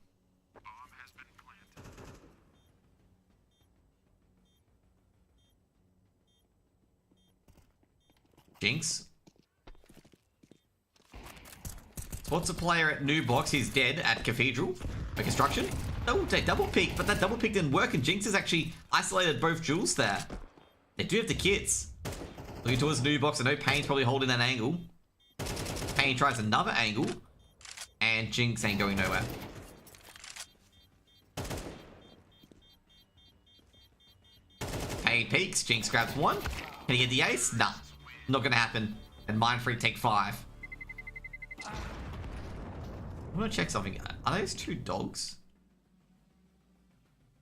Jinx. Spots a player at New Box. He's dead at Cathedral. For construction. Oh, they double peek, but that double peek didn't work, and Jinx has actually isolated both jewels there. They do have the kits. Looking towards New Box. I know Payne's probably holding that angle. Payne tries another angle, and Jinx ain't going nowhere. A peaks, Jinx grabs one. Can he get the ace? Nah, not gonna happen. And Mindfreak take 5. I want to check something. Are those 2 dogs?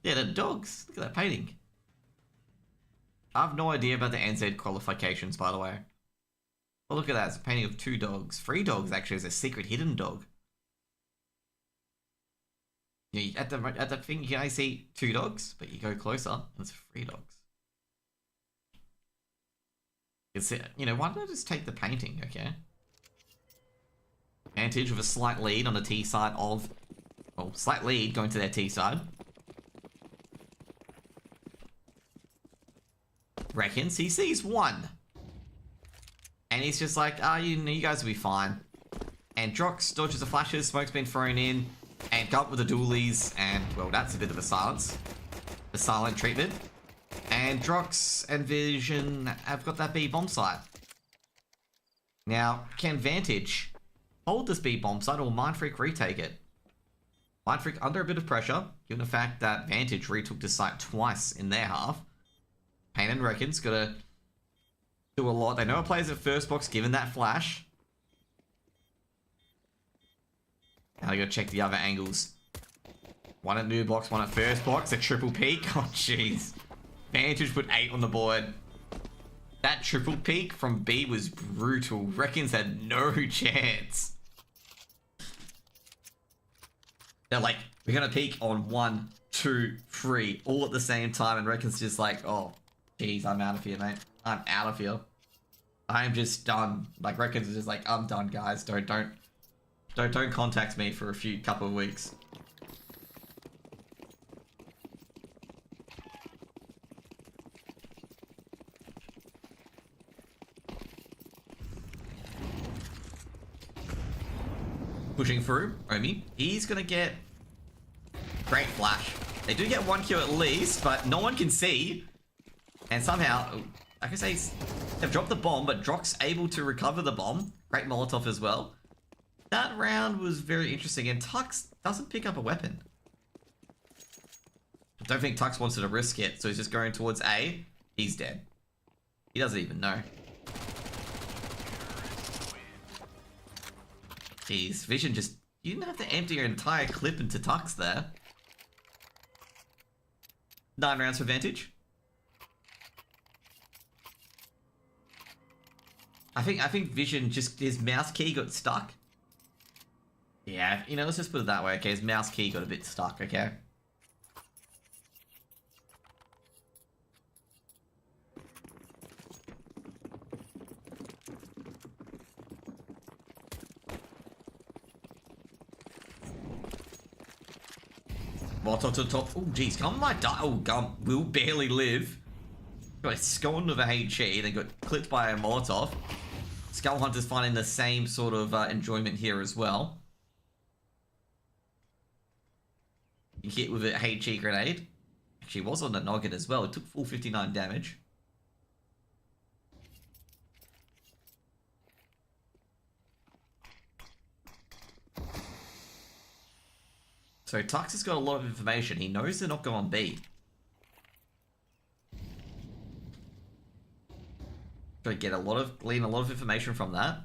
Yeah, they're dogs. Look at that painting. I have no idea about the NZ qualifications, by the way. Well, look at that. It's a painting of 2 dogs. 3 dogs, actually. It's a secret hidden dog. Yeah, at the thing, you can only see 2 dogs, but you go closer, and it's 3 dogs. It's, you know, why don't I just take the painting, okay? Vantage with a slight lead on the T side of... Well, slight lead going to their T side. Reckons he sees 1. And he's just like, you guys will be fine. And Drox dodges the flashes, smoke's been thrown in, and got with the dualies, and, well, that's a bit of a silence. The silent treatment. And Drox and Vision have got that B bomb site. Now, can Vantage hold this B bomb site or Mindfreak retake it? Mindfreak under a bit of pressure, given the fact that Vantage retook the site twice in their half. Pain and Reckons gotta do a lot. They know it plays at first box given that flash. Now they gotta check the other angles. One at new box, one at first box, a triple peak. Oh jeez. Vantage put 8 on the board. That triple peak from B was brutal. Reckons had no chance. They're like, we're gonna peak on 1, 2, 3, all at the same time, and Reckons just like, oh, jeez, I'm out of here, mate. I'm out of here. I'm just done. Like Reckons is just like, I'm done, guys. Don't contact me for a couple of weeks. Pushing through, Omi. He's gonna get great flash. They do get 1 kill at least, but no one can see. And somehow, I can say they've dropped the bomb, but Drox able to recover the bomb. Great Molotov as well. That round was very interesting, and Tux doesn't pick up a weapon. I don't think Tux wanted to risk it, so he's just going towards A. He's dead. He doesn't even know. Jeez, Vision just... You didn't have to empty your entire clip into Tux there. 9 rounds for Vantage. I think Vision just... His mouse key got stuck. Yeah, you know, let's just put it that way, okay? His mouse key got a bit stuck, okay? Molotov to the top. Oh, jeez. Come my die. Oh, Gum will barely live. Got scorned with a HE, then got clipped by a Molotov. Skull Hunter's finding the same sort of enjoyment here as well. You hit with a HE grenade. Actually, was on the noggin as well. It took full 59 damage. So Tux has got a lot of information. He knows they're not going on B. So glean a lot of information from that.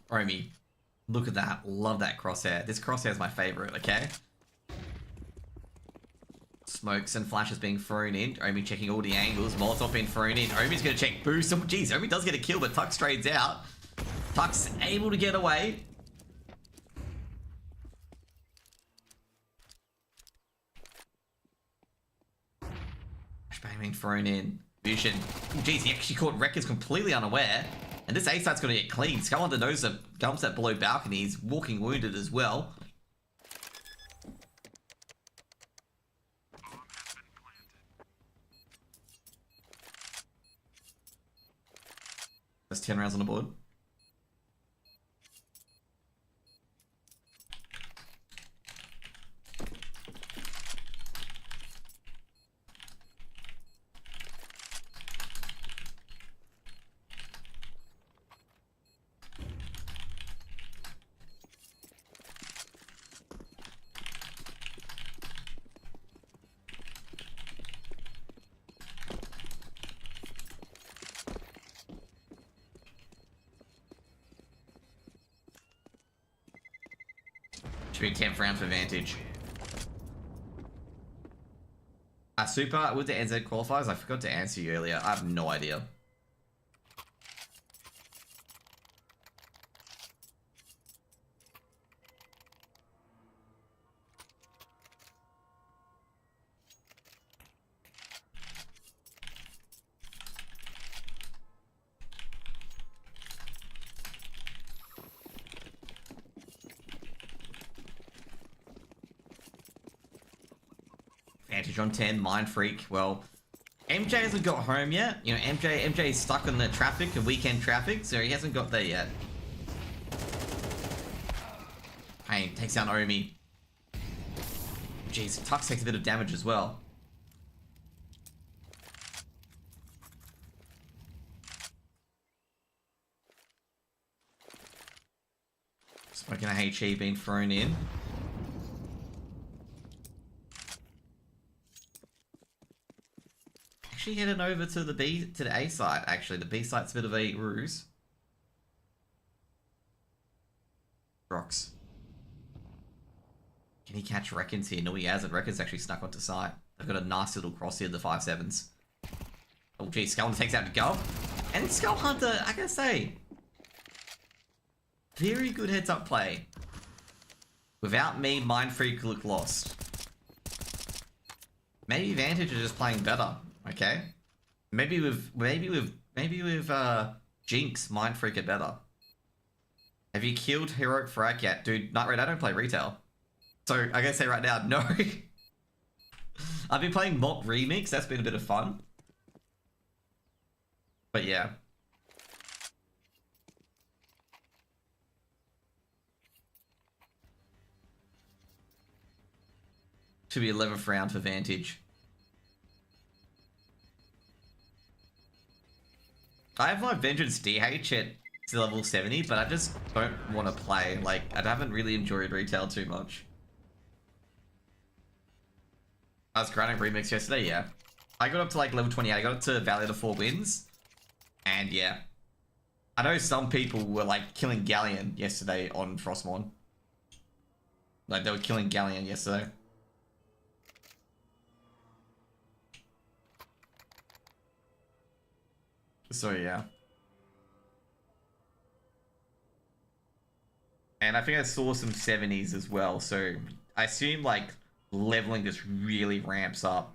Omi, look at that. Love that crosshair. This crosshair is my favorite, okay? Smokes and flashes being thrown in. Omi checking all the angles. Molotov being thrown in. Omi's going to check boost. Oh, geez. Omi does get a kill, but Tux trades out. Tux able to get away. Flashbang being thrown in. Vision. Oh, geez. He actually caught Reckons completely unaware. And this A-site's going to get clean. Skull Hunter knows the gum set below balcony. He's walking wounded as well. That's 10 rounds on the board. Should be 10th round for Vantage. Super, with the NZ qualifiers, I forgot to answer you earlier. I have no idea. Vantage on 10, Mind Freak. Well, MJ hasn't got home yet. You know, MJ is stuck in the traffic and weekend traffic, so he hasn't got there yet. Pain takes down Omi. Jeez, Tux takes a bit of damage as well. Smoking a HE being thrown in. Actually headed over to the A site. Actually, the B site's a bit of a ruse. Rocks. Can he catch Reckons here? No, he hasn't. Reckons actually snuck onto site. They've got a nice little cross here, the 5-7s. Oh, geez, Skull Hunter takes out the Gov. And Skull Hunter, I gotta say, very good heads-up play. Without me, Mind Freak look lost. Maybe Vantage are just playing better. Okay, maybe with Jinx, Mind Freak it better. Have you killed Heroic Frag yet? Dude, Night Raid, I don't play retail. So, I gotta say right now, no. I've been playing Mock Remix, that's been a bit of fun. But yeah. Should be 11th round for Vantage. I have my Vengeance DH at level 70, but I just don't want to play. Like, I haven't really enjoyed retail too much. I was grinding Remix yesterday, yeah. I got up to like level 28, I got up to Valley of the 4 Winds. And yeah. I know some people were like killing Galleon yesterday on Frostmourne. Like, they were killing Galleon yesterday. So yeah. And I think I saw some 70s as well, so I assume like leveling just really ramps up.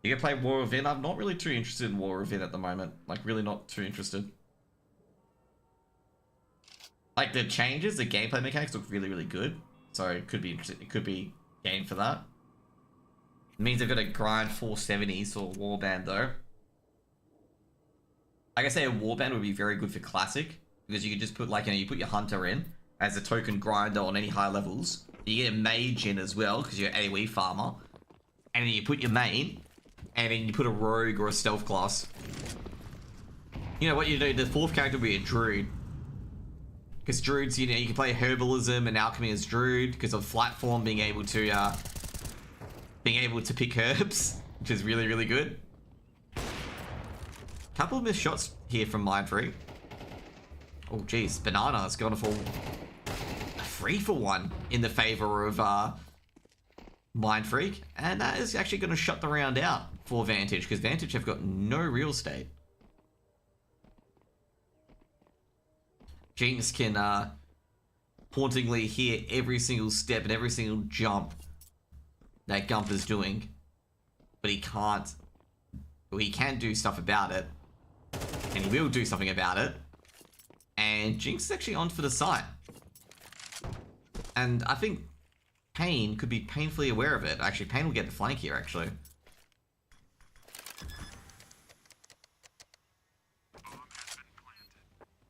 You can play War of Inn. I'm not really too interested in War of Inn at the moment. Like, really not too interested. Like, the changes, the gameplay mechanics look really, really good. So it could be interesting. It could be game for that. It means I've got to grind 470s for Warband though. Like I say, a Warband would be very good for Classic, because you could just put, like, you know, you put your Hunter in as a token grinder on any high levels. You get a Mage in as well, because you're an AoE farmer. And then you put your main, and then you put a Rogue or a Stealth class. You know what you do, the 4th character would be a Druid. Because Druids, you know, you can play Herbalism and Alchemy as Druid, because of Flight Form being able to pick herbs, which is really, really good. Couple of missed shots here from Mind Freak. Oh geez, Banana's gone for a 3-for-1 in the favor of Mind Freak, and that is actually going to shut the round out for Vantage, because Vantage have got no real estate. Jinx can hauntingly hear every single step and every single jump that Gumper's doing, but he can't. Well, he can do stuff about it. And he will do something about it. And Jinx is actually on for the site. And I think Pain could be painfully aware of it. Actually, Pain will get the flank here, actually.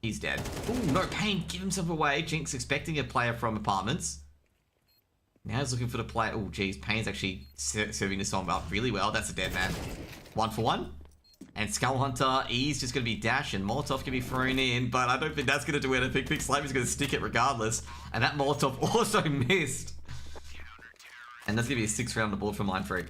He's dead. Ooh, no, Pain, give himself away. Jinx expecting a player from Apartments. Now he's looking for the player. Oh, geez, Pain's actually serving this song up really well. That's a dead man. 1-for-1. And Skull Hunter, he's just going to be dashing. Molotov can be thrown in, but I don't think that's going to do anything. Big Slamy's going to stick it regardless. And that Molotov also missed. And that's going to be a 6th round on the board for Mind Freak.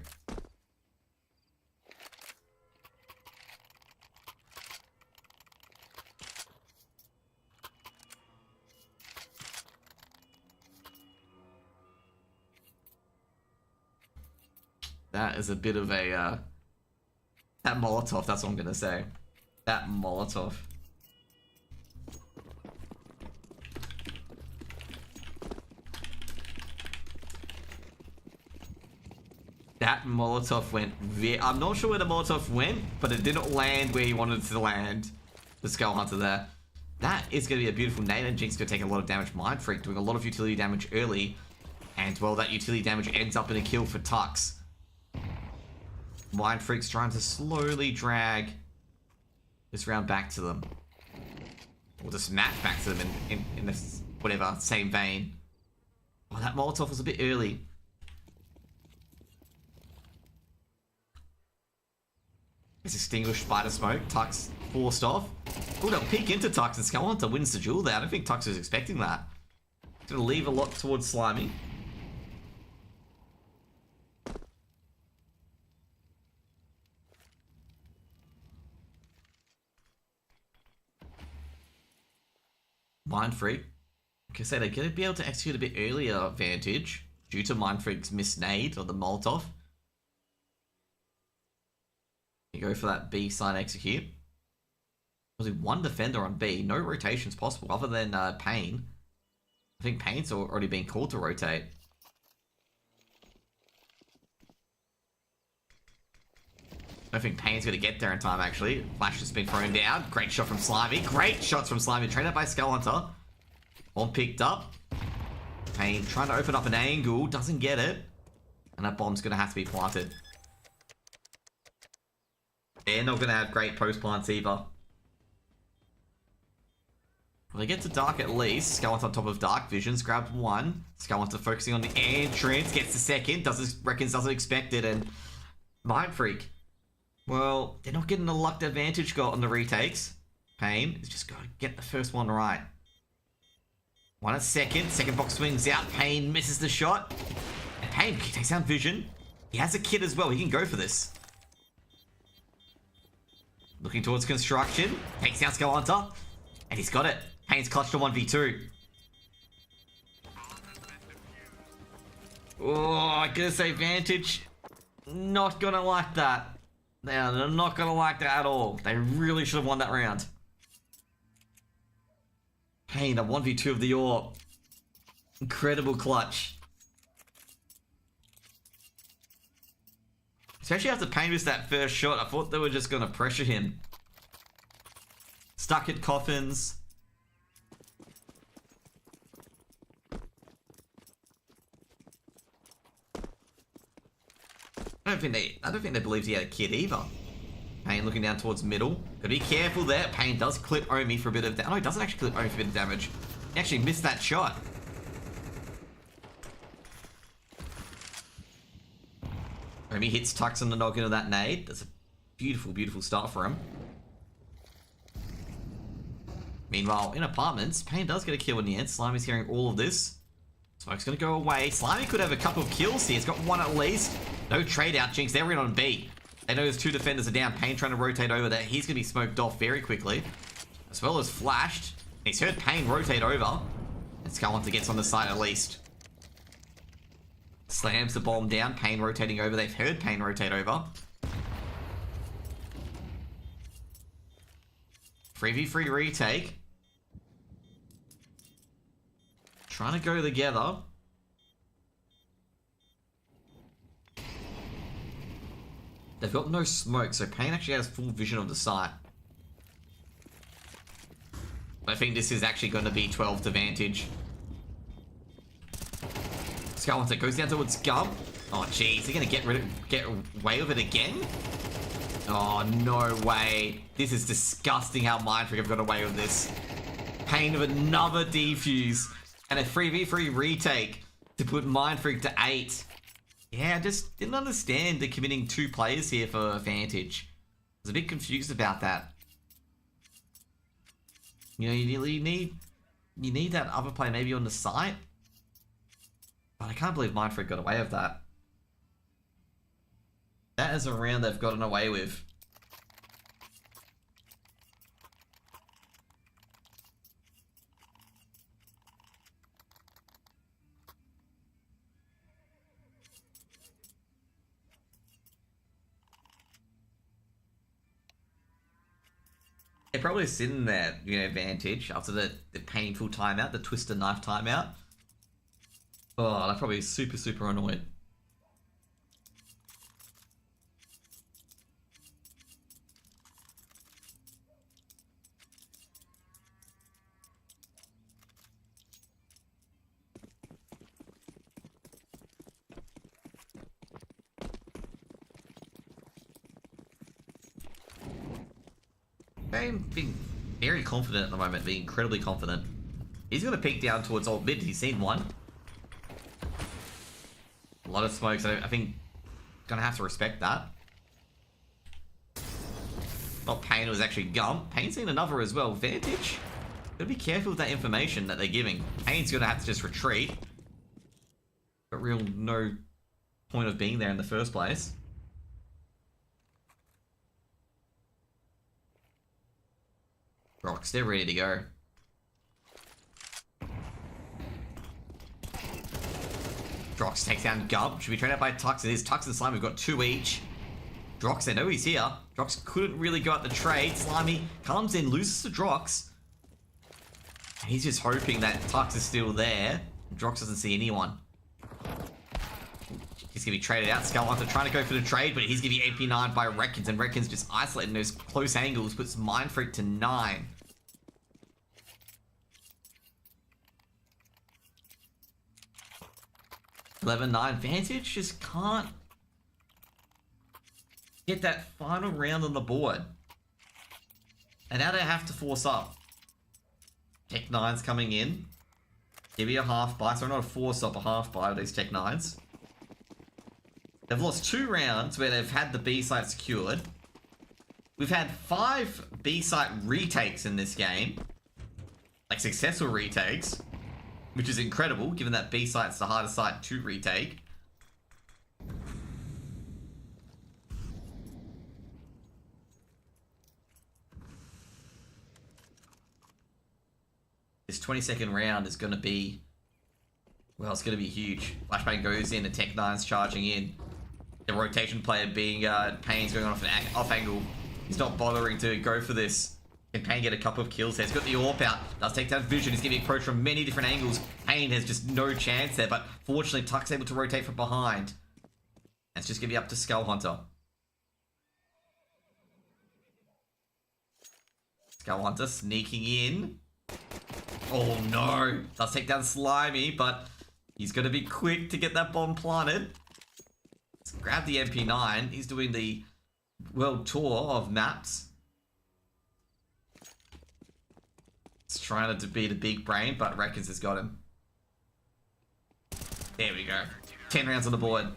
That is a bit of a, that Molotov, that's what I'm gonna say. That Molotov. That Molotov went I'm not sure where the Molotov went, but it didn't land where he wanted it to land. The Skull Hunter there. That is going to be a beautiful nade, and Jinx going to take a lot of damage. Mind Freak doing a lot of utility damage early. And, well, that utility damage ends up in a kill for Tux. Mind Freak's trying to slowly drag this round back to them. Or just match back to them in this, whatever, same vein. Oh, that Molotov was a bit early. It's extinguished Spider Smoke. Tux forced off. Oh, they'll peek into Tux, and Skull Hunter wins the duel there. I don't think Tux was expecting that. He's going to leave a lot towards Slimy. Mind Freak. Like I said, they're going to be able to execute a bit earlier Vantage due to Mind Freak's missed nade or the Molotov. You go for that B side execute. Only one defender on B. No rotations possible other than Pain. I think Pain's already been called to rotate. I don't think Pain's going to get there in time, actually. Flash has been thrown down. Great shot from Slimy. Great shots from Slimy. Trained up by Skull Hunter. Bomb picked up. Pain trying to open up an angle. Doesn't get it. And that bomb's going to have to be planted. They're not going to have great post plants either. Well, they get to Dark at least. Skull Hunter on top of Dark Visions. Grabs one. Skull Hunter focusing on the entrance. Gets the second. Doesn't expect it. And Mind Freak. Well, they're not getting the luck that Vantage got on the retakes. Pain is just got to get the first one right. One a second. Second box swings out. Pain misses the shot. And Pain takes down Vision. He has a kit as well. He can go for this. Looking towards construction. Takes down Skull Hunter. And he's got it. Pain's clutched a 1v2. Oh, I gotta say Vantage. Not gonna like that. They're not gonna like that at all. They really should have won that round. Pain, a 1v2 of the AWP. Incredible clutch. Especially after Pain missed that first shot, I thought they were just gonna pressure him. Stuck at coffins. I don't think they believed he had a kid either. Pain looking down towards middle. Gotta be careful there. Pain does clip Omi for a bit of damage. No, he doesn't actually clip Omi for a bit of damage. He actually missed that shot. Omi hits Tux on the noggin of that nade. That's a beautiful, beautiful start for him. Meanwhile, in apartments, Pain does get a kill in the end. Slimy's hearing all of this. Smoke's gonna go away. Slimy could have a couple of kills here. He's got one at least. No trade out, Jinx. They're in on B. They know there's two defenders are down. Pain trying to rotate over there. He's gonna be smoked off very quickly. As well as flashed. He's heard Pain rotate over. And Skull Hunter gets on the side at least. Slams the bomb down. Pain rotating over. They've heard Pain rotate over. 3v3 retake. Trying to go together. They've got no smoke, so Pain actually has full vision of the site. I think this is actually going to be 12 to Vantage. Skull Hunter goes down towards Scum. Oh, jeez. They're going to get away with it again? Oh, no way. This is disgusting how Mind Freak have got away with this. Pain with another defuse. And a 3v3 retake to put Mind Freak to 8. Yeah, I just didn't understand the committing 2 players here for Vantage. I was a bit confused about that. You know, you need that other player maybe on the site. But I can't believe Mind Freak got away with that. That is a round they've gotten away with. They're probably sitting there, Vantage, after the painful timeout, the twister knife timeout. Oh, they're probably super, super annoyed. I'm being very confident at the moment, being incredibly confident. He's going to peek down towards old mid. He's seen one. A lot of smokes. I think going to have to respect that. Not Pain, it was actually Gum. Pain's seen another as well. Vantage. Gotta be careful with that information that they're giving. Pain's going to have to just retreat. But real no point of being there in the first place. Rocks, they're ready to go. Drox takes down Gub. Should be trained out by Tux. It is Tux and Slimy. We've got 2 each. Drox, they know he's here. Drox couldn't really go out the trade. Slimy comes in, loses to Drox. And he's just hoping that Tux is still there. Drox doesn't see anyone. He's going to be traded out. Skullhunter trying to go for the trade, but he's going to be AP9 by Reckons, and Reckons just isolating those close angles, puts Mindfreak to 9. (11-9) Vantage just can't get that final round on the board. And now they have to force up. Tech 9's coming in. Give you a half buy. So not a force up, a half buy of these Tech 9s. They've lost 2 rounds where they've had the B site secured. We've had 5 B site retakes in this game. Like successful retakes. Which is incredible, given that B site's the hardest site to retake. This 22nd round is going to be... Well, it's going to be huge. Flashbang goes in, the Tech 9's charging in. The rotation player being Pain's going off an off angle. He's not bothering to go for this. Can Pain get a couple of kills there? He's got the AWP out. Does take down Vision. He's getting approached from many different angles. Pain has just no chance there, but fortunately Tuck's able to rotate from behind. It's just going to be up to Skullhunter. Skullhunter sneaking in. Oh no. Does take down Slimy, but he's going to be quick to get that bomb planted. Let's grab the MP9. He's doing the world tour of maps. He's trying to be the big brain, but Reckons has got him. There we go. 10 rounds on the board.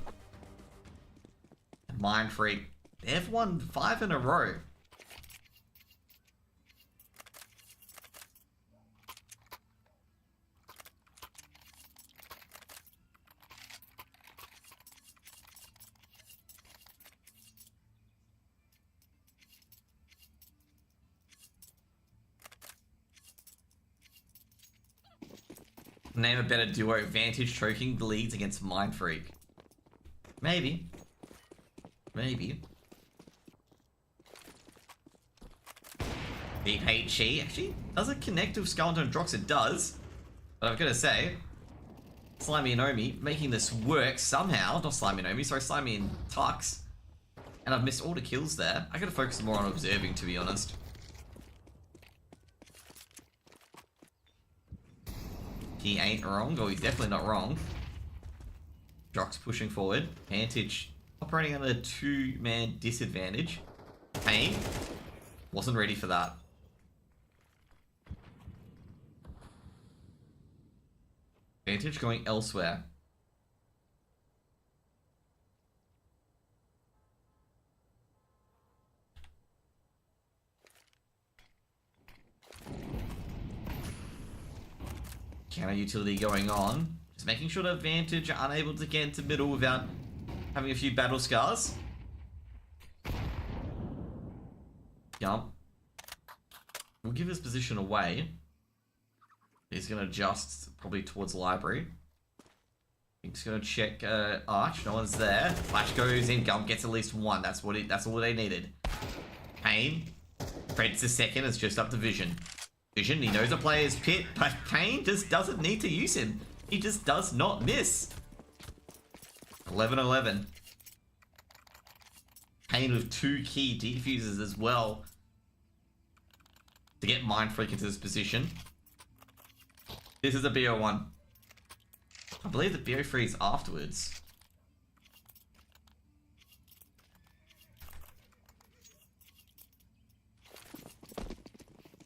Mindfreak. They've won 5 in a row. Name a better duo. Vantage choking the leads against Mindfreak. Maybe. Maybe. Deep HE actually does it connect with Skullhunter and Drox? It does. But I've got to say, Slimy and Omi making this work somehow. Not Slimy and Omi, sorry, Slimy and Tux. And I've missed all the kills there. I gotta focus more on observing, to be honest. He ain't wrong, or he's definitely not wrong. Drox pushing forward. Vantage operating under a 2-man disadvantage. Pain wasn't ready for that. Vantage going elsewhere. Counter utility going on. Just making sure that Vantage are unable to get into middle without having a few battle scars. Jump. We'll give his position away. He's going to adjust probably towards library. He's going to check Arch. No one's there. Flash goes in. Gum gets at least 1. That's all they needed. Pain Fred's the second, it's just up to Vision. Vision, he knows a player's pit, but Payne just doesn't need to use him. He just does not miss. 11-11. Payne with 2 key defusers as well to get Mindfreak into this position. This is a BO1. I believe the BO3 is afterwards.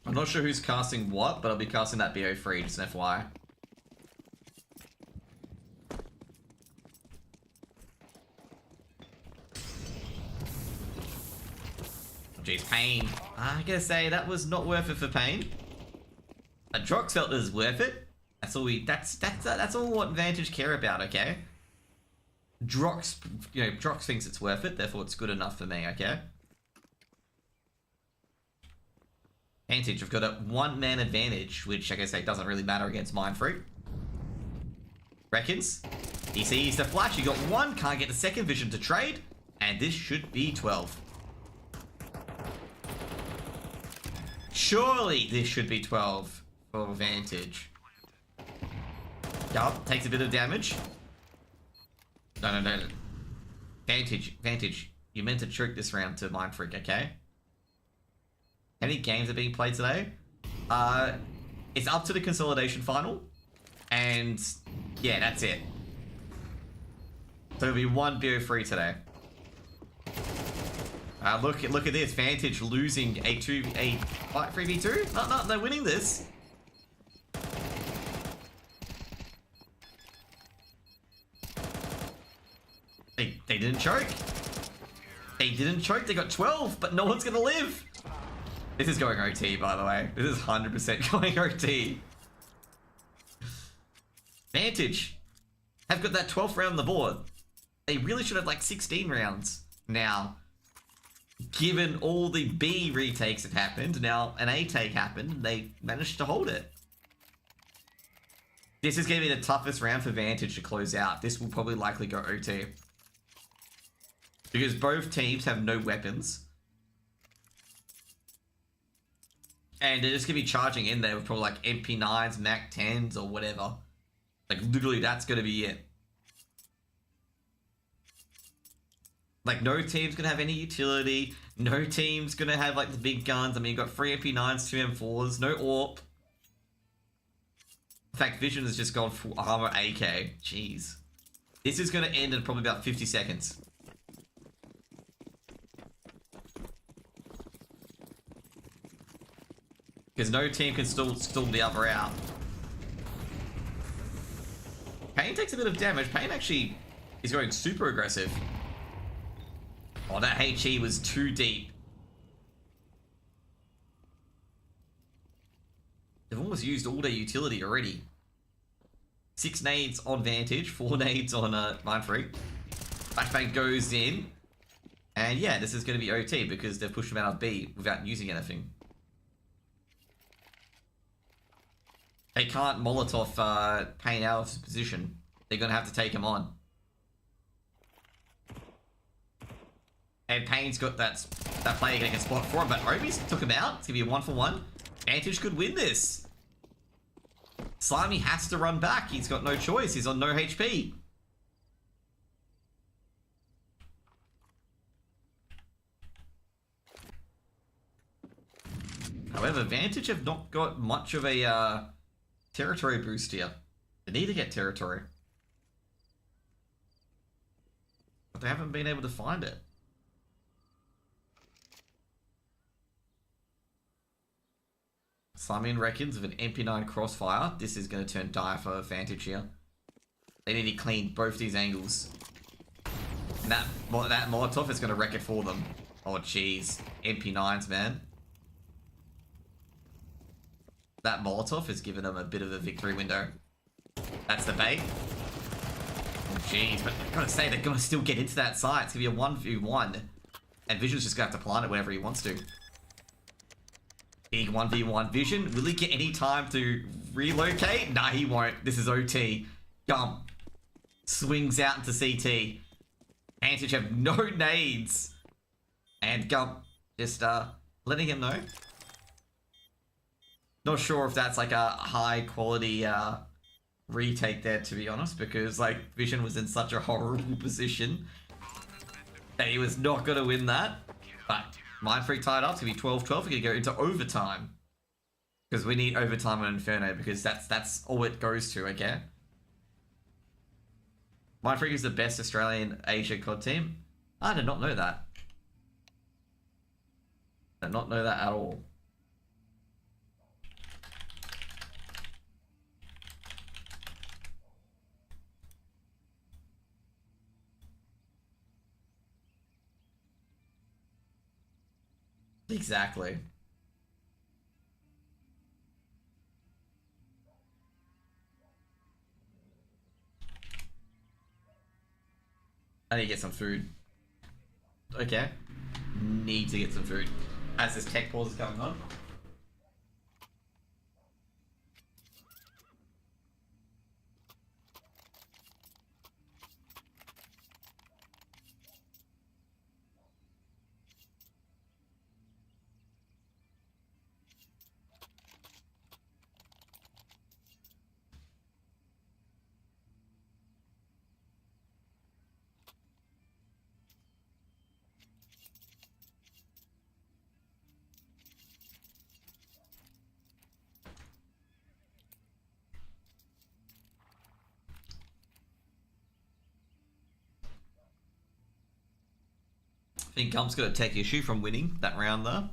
I'm not sure who's casting what, but I'll be casting that BO3, just an FYI. Jeez, Payne. I gotta say, that was not worth it for Payne. Drox felt it was worth it. That's all that's all what Vantage care about, okay? Drox, Drox thinks it's worth it, therefore it's good enough for me, okay? Vantage, we've got a 1-man advantage, which, like I say, doesn't really matter against Mindfreak. Reckons. He sees the flash, you got 1, can't get the second vision to trade, and this should be 12. Surely this should be 12 for Vantage. Yup, takes a bit of damage. No. Vantage, you meant to trick this round to Mindfreak, okay? How many games are being played today? It's up to the consolidation final. And yeah, that's it. So it'll be 1 BO3 today. Look at this. Vantage losing a 3v2? No, they're winning this. They didn't choke. They didn't choke. They got 12, but no one's gonna live. This is going OT, by the way. This is 100% going OT. Vantage have got that 12th round on the board. They really should have like 16 rounds now. Given all the B retakes that happened, now an A take happened, they managed to hold it. This is going to be the toughest round for Vantage to close out. This will probably likely go OT. Because both teams have no weapons. And they're just going to be charging in there with probably like MP9s, MAC 10s, or whatever. Like, literally, that's going to be it. Like, no team's going to have any utility. No team's going to have, like, the big guns. I mean, you've got 3 MP9s, 2 M4s, no AWP. In fact, Vision has just gone full armor AK. Jeez. This is going to end in probably about 50 seconds. Because no team can storm the other out. Payne takes a bit of damage. Payne actually is going super aggressive. Oh, that HE was too deep. They've almost used all their utility already. 6 nades on Vantage, 4 nades on Mindfreak. Flashbang goes in. And yeah, this is going to be OT because they've pushed him out of B without using anything. They can't Molotov Payne out of his position. They're going to have to take him on. And Payne's got that player getting a spot for him, but Obi's took him out. It's going to be a 1-for-1. Vantage could win this. Slimy has to run back. He's got no choice. He's on no HP. However, Vantage have not got much of a territory boost here. They need to get territory. But they haven't been able to find it. Slimy reckons with an MP9 crossfire, this is going to turn dire for Vantage here. They need to clean both these angles. And that Molotov is going to wreck it for them. Oh, jeez. MP9s, man. That Molotov has given them a bit of a victory window. That's the bait. Oh, jeez. But I've got to say, they're going to still get into that site. It's going to be a 1v1. And Vision's just going to have to plant it whenever he wants to. Big 1v1 Vision. Will he get any time to relocate? Nah, he won't. This is OT. Gump. Swings out into CT. Vantage have no nades. And Gump just letting him know. Not sure if that's like a high quality retake there, to be honest, because like Vision was in such a horrible position that he was not going to win that. But Mindfreak tied up. It's going to be 12-12. We're going to go into overtime. Because we need overtime on Inferno, because that's all it goes to, okay? Mindfreak is the best Australian Asia COD team. I did not know that. I did not know that at all. Exactly. I need to get some food. Okay. Need to get some food. As this tech pause is going on. I think Gump's going to take issue from winning that round there.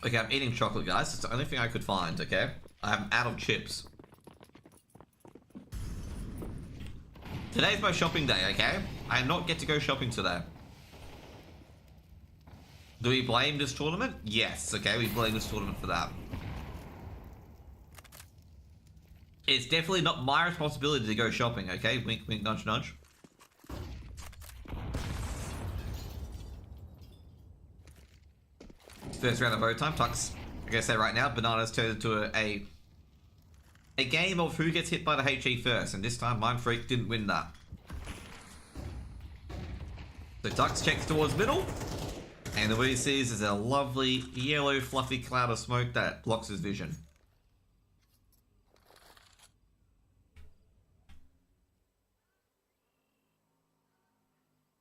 Okay, I'm eating chocolate, guys. It's the only thing I could find, okay? I'm out of chips. Today's my shopping day, okay? I not get to go shopping today. Do we blame this tournament? Yes, okay, we blame this tournament for that. It's definitely not my responsibility to go shopping, okay? Wink, wink, nudge, nudge. First round of overtime, Tux. Like I say right now, Bananas turned into a game of who gets hit by the HE first, and this time Mindfreak didn't win that. So Tux checks towards middle, and what he sees is a lovely yellow fluffy cloud of smoke that blocks his vision.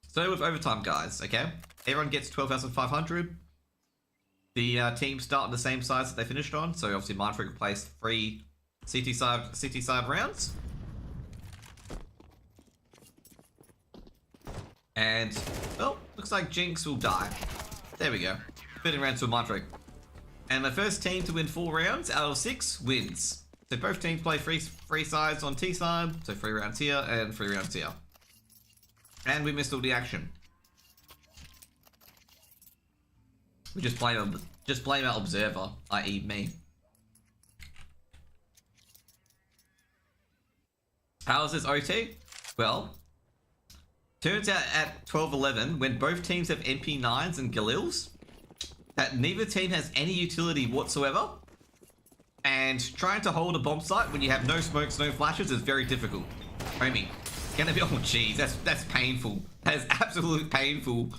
So with overtime, guys, okay? Everyone gets 12,500. The teams start on the same sides that they finished on, so obviously Mindfreak placed 3 CT side rounds. And, well, looks like Jinx will die. There we go. 13 rounds to Mindfreak. And the first team to win 4 rounds out of 6 wins. So both teams play 3 sides on T side, so 3 rounds here and 3 rounds here. And we missed all the action. We just blame our observer, i.e. me. How is this OT? Well, turns out at 12-11, when both teams have MP9s and Galils, that neither team has any utility whatsoever, and trying to hold a bomb site when you have no smokes, no flashes is very difficult. Homie, gonna be, oh jeez, that's painful. That is absolutely painful.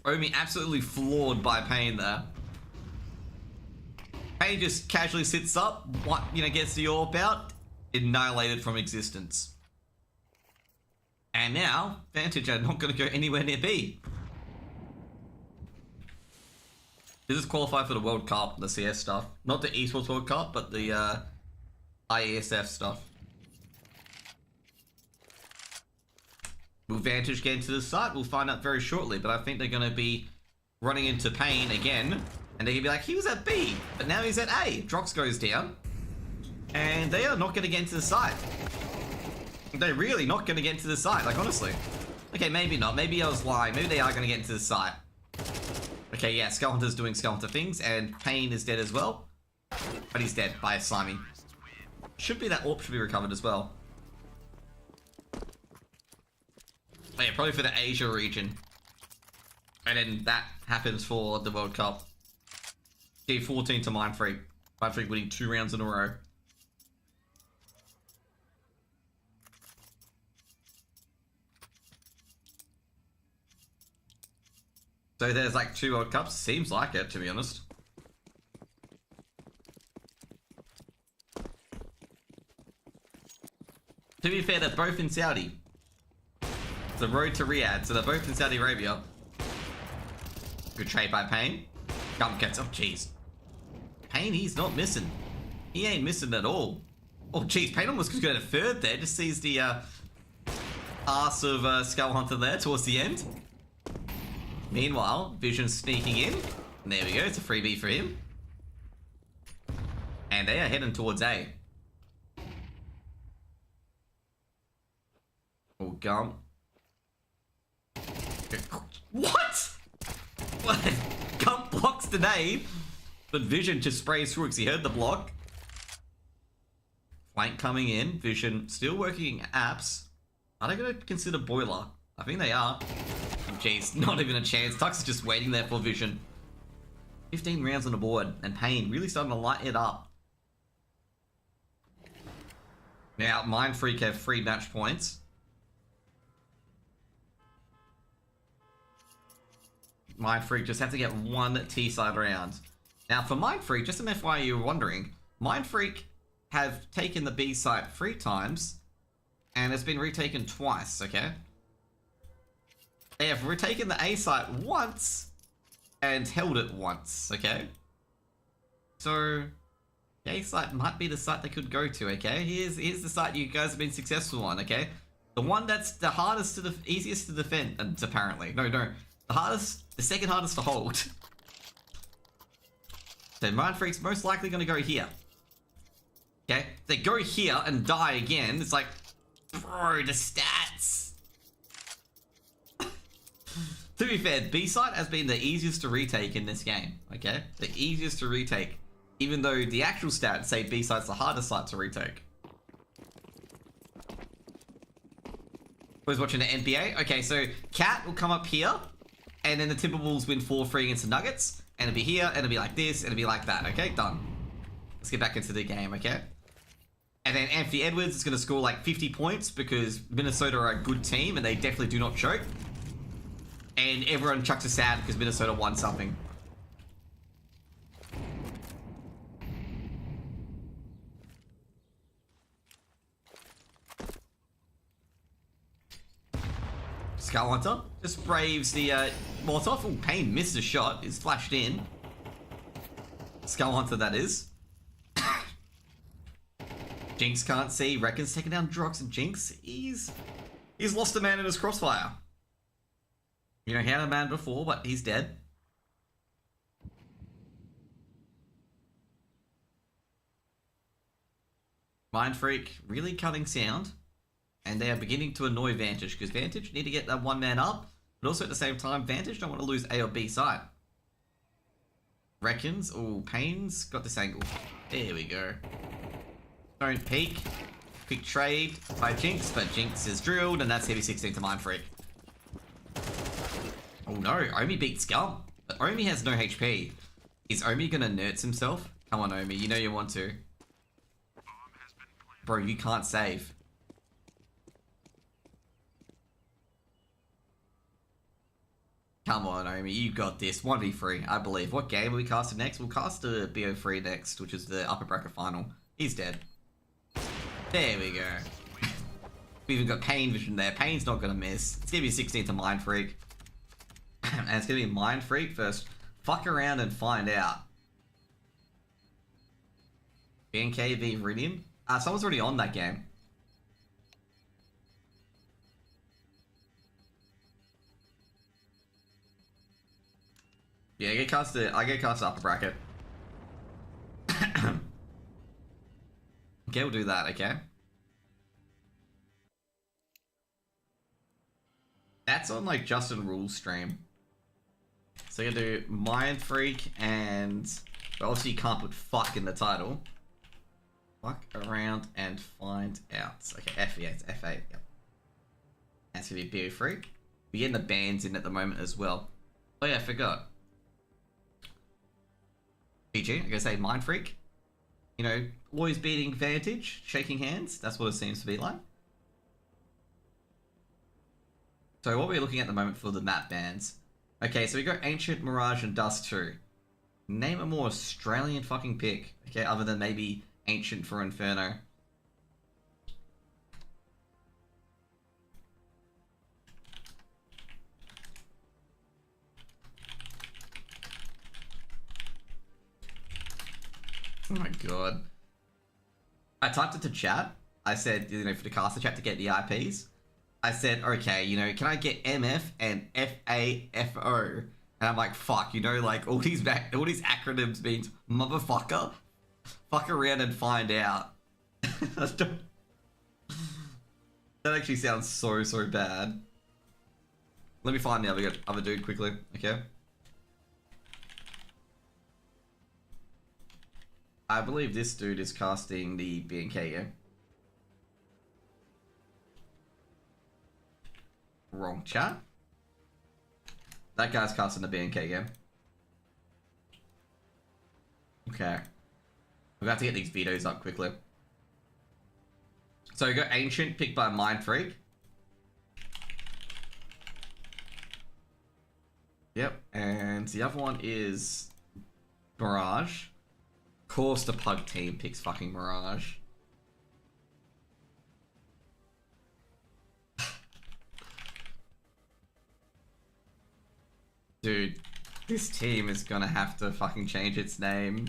Omi absolutely floored by Pain there. Pain just casually sits up, gets the orb out, annihilated from existence. And now, Vantage are not going to go anywhere near B. This is qualified for the World Cup, the CS stuff. Not the Esports World Cup, but the IESF stuff. Will Vantage get into the site? We'll find out very shortly, but I think they're going to be running into Pain again, and they're going to be like, he was at B, but now he's at A. Drox goes down, and they are not going to get into the site. They're really not going to get into the site, like, honestly. Okay, maybe not. Maybe I was lying. Maybe they are going to get into the site. Okay, yeah, Skull Hunter's doing Skull Hunter things, and Pain is dead as well. But he's dead by a Slimy. Should be that AWP should be recovered as well. Oh, yeah, probably for the Asia region. And then that happens for the World Cup. G14 to Mindfreak. Mindfreak winning 2 rounds in a row. So there's like 2 World Cups. Seems like it, to be honest. To be fair, they're both in Saudi. It's the road to Riyadh, so they're both in Saudi Arabia. Good trade by Pain. Gum gets up, jeez. Pain, he's not missing. He ain't missing at all. Oh, jeez, Pain almost could go to third there. Just sees the arse of Skull Hunter there towards the end. Meanwhile, Vision sneaking in. And there we go, it's a freebie for him. And they are heading towards A. Oh, Gum. What? What? Gum blocks the nade, but Vision just sprays through because he heard the block. Flank coming in. Vision still working apps. Are they going to consider Boiler? I think they are. Oh, jeez, not even a chance. Tux is just waiting there for Vision. 15 rounds on the board, and Pain really starting to light it up. Now, Mindfreak have 3 match points. Mindfreak just have to get 1 T-side round. Now, for Mindfreak, just an FYI you were wondering, Mindfreak have taken the B site 3 times, and it's been retaken twice, okay? They have retaken the A site once, and held it once, okay? So, the A site might be the site they could go to, okay? Here's the site you guys have been successful on, okay? The one that's the hardest to easiest to defend, apparently. No. The hardest, the second hardest to hold. So Mindfreak's most likely going to go here. Okay? If they go here and die again, it's like, bro, the stats. To be fair, B-site has been the easiest to retake in this game. Okay? The easiest to retake. Even though the actual stats say B-site's the hardest site to retake. Who's watching the NBA? Okay, so Cat will come up here. And then the Timberwolves win 4-3 against the Nuggets. And it'll be here, and it'll be like this, and it'll be like that. Okay, done. Let's get back into the game, okay? And then Anthony Edwards is going to score like 50 points because Minnesota are a good team, and they definitely do not choke. And everyone chucks a sad because Minnesota won something. Skull Hunter just braves the Molotov. Oh, Pain missed a shot. It's flashed in. Skull Hunter, that is. Jinx can't see. Reckons taking down Drox, and Jinx, he's lost a man in his crossfire. You know, he had a man before, but he's dead. Mindfreak really cutting sound. And they are beginning to annoy Vantage, because Vantage need to get that 1 man up, but also at the same time, Vantage don't want to lose A or B side. Reckons, oh, Pain's got this angle. There we go. Don't peek. Quick trade by Jinx, but Jinx is drilled, and that's heavy 16 to Mindfreak. Oh no, Omi beats Scum. But Omi has no HP. Is Omi gonna nerds himself? Come on, Omi, you know you want to. Bro, you can't save. Come on, Omi, you got this. 1v3, I believe. What game are we casting next? We'll cast a BO3 next, which is the upper bracket final. He's dead. There we go. We even got Pain Vision there. Pain's not gonna miss. It's gonna be 16 to Mindfreak. And it's gonna be Mindfreak first. Fuck around and find out. BNK v Viridian? Someone's already on that game. Yeah, I get cast upper bracket. Okay, we'll do that, okay? That's on like Justin Rule's stream. So you're gonna do Mind Freak and obviously you can't put fuck in the title. Fuck around and find out. Okay, F, yeah, it's F8, yep. That's gonna be Beer Freak. We're getting the bands in at the moment as well. Oh yeah, I forgot. PG, I'm gonna say Mind Freak. You know, always beating Vantage, shaking hands. That's what it seems to be like. So what we're looking at the moment for the map bans. Okay, so we got Ancient, Mirage, and Dust 2. Name a more Australian fucking pick. Okay, other than maybe Ancient for Inferno. Oh my god. I typed it to chat. I said, you know, for the caster chat to get the IPs. I said, okay, you know, can I get MF and FAFO? And I'm like, fuck, you know, like all these acronyms means motherfucker, fuck around and find out. That actually sounds so bad. Let me find the other dude quickly, okay? I believe this dude is casting the BNK game. Wrong chat. That guy's casting the BNK game. Okay. We have to get these videos up quickly. So we got Ancient picked by Mind Freak. Yep, and the other one is Mirage. Of course the Pug team picks fucking Mirage. Dude, this team is gonna have to fucking change its name.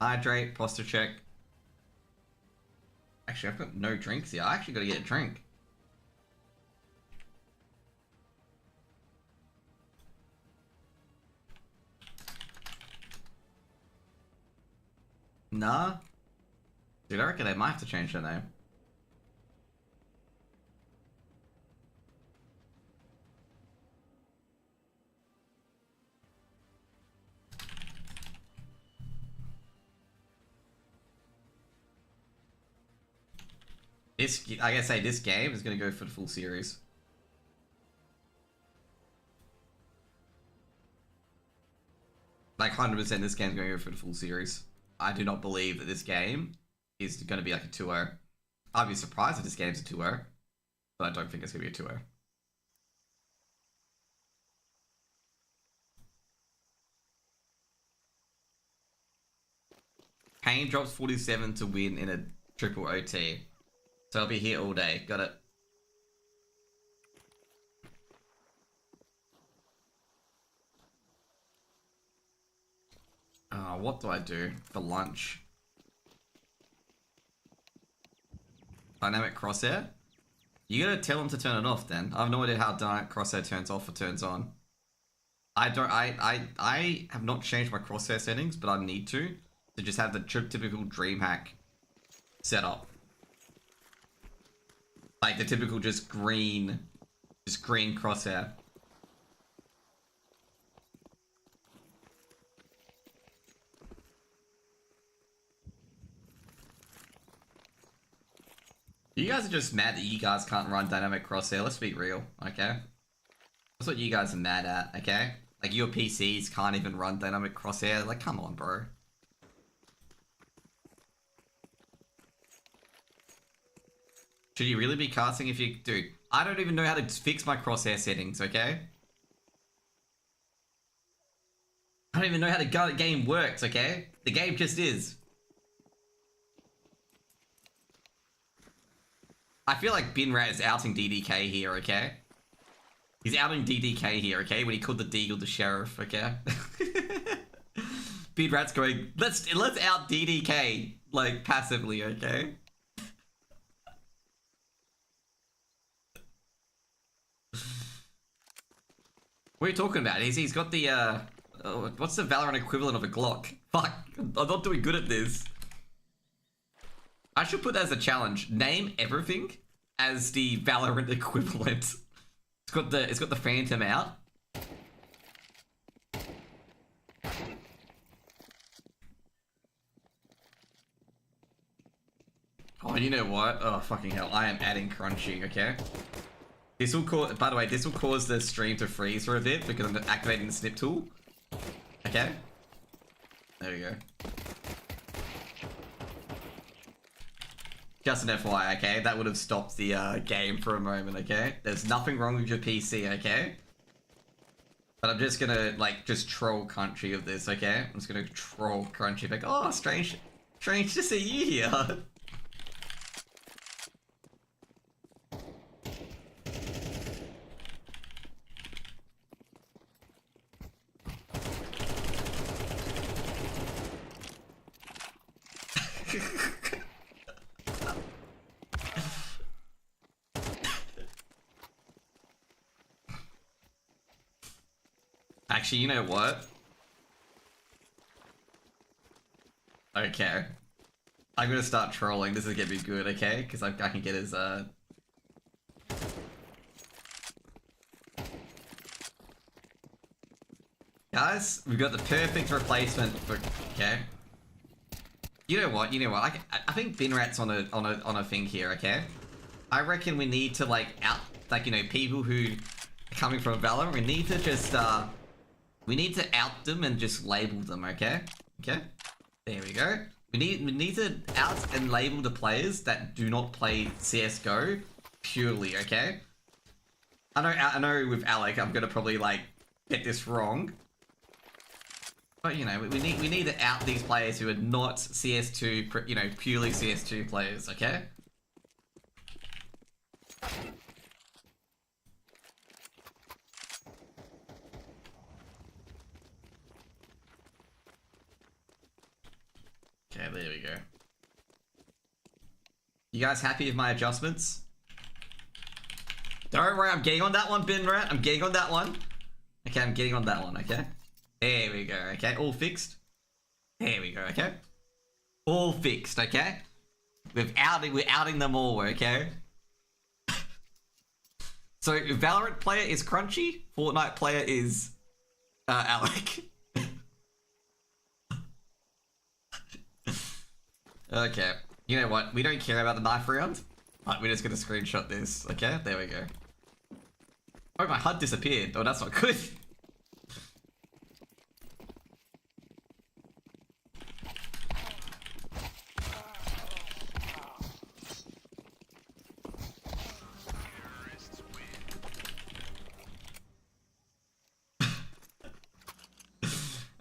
Hydrate, posture check. Actually, I've got no drinks here. I actually gotta get a drink. Nah. Dude, I reckon they might have to change their name. I gotta say, this game is gonna go for the full series. Like 100% this game's gonna go for the full series. I do not believe that this game is gonna be like a 2-0. I'd be surprised if this game's a 2-0, but I don't think it's gonna be a 2-0. Pain drops 47 to win in a triple OT. So I'll be here all day. Got it. What do I do for lunch? Dynamic crosshair? You gotta tell them to turn it off then. I have no idea how dynamic crosshair turns off or turns on. I have not changed my crosshair settings, but I need to just have the typical DreamHack setup. Like the typical just green crosshair. You guys are just mad that you guys can't run dynamic crosshair. Let's be real, okay? That's what you guys are mad at, okay? Like your PCs can't even run dynamic crosshair. Like, come on, bro. Should you really be casting if you... Dude, I don't even know how to fix my crosshair settings, okay? I don't even know how the game works, okay? The game just is. I feel like Binrat is outing DDK here, okay? He's outing DDK here, okay? When he called the Deagle the sheriff, okay? Binrat's going, let's out DDK, like, passively, okay? What are you talking about? He's got the, what's the Valorant equivalent of a Glock? Fuck, I'm not doing good at this. I should put that as a challenge. Name everything as the Valorant equivalent. It's got the Phantom out. Oh, you know what? Oh, fucking hell. I am adding Crunchy, okay? This will cause, by the way, this will cause the stream to freeze for a bit because I'm activating the snip tool. Okay? There we go. Just an FYI, okay? That would have stopped the game for a moment, okay? There's nothing wrong with your PC, okay? But I'm just gonna, like, just troll Crunchy of this, okay? I'm just gonna troll Crunchy, like, oh, strange to see you here. Actually, you know what? Okay. I'm gonna start trolling. This is gonna be good, okay? Because I can get his, Guys, we've got the perfect replacement for... Okay. You know what? I think Binrat's on a thing here, okay? I reckon we need to, like, people who are coming from Valor, we need to just, we need to out them and just label them, okay? Okay? There we go. We need to out and label the players that do not play CSGO purely, okay? I know with Alec, I'm gonna probably, like, get this wrong. But, you know, we need to out these players who are not CS2, you know, purely CS2 players, okay? Okay, there we go. You guys happy with my adjustments? Don't worry, I'm getting on that one, Binrat. I'm getting on that one. Okay, I'm getting on that one, okay? There we go, okay? All fixed. There we go, okay? All fixed, okay? We're outing them all, okay? So, Valorant player is Crunchy, Fortnite player is Alec. Okay, you know what? We don't care about the knife round. Right, we're just gonna screenshot this. Okay, there we go. Oh, my HUD disappeared. Oh, that's not good.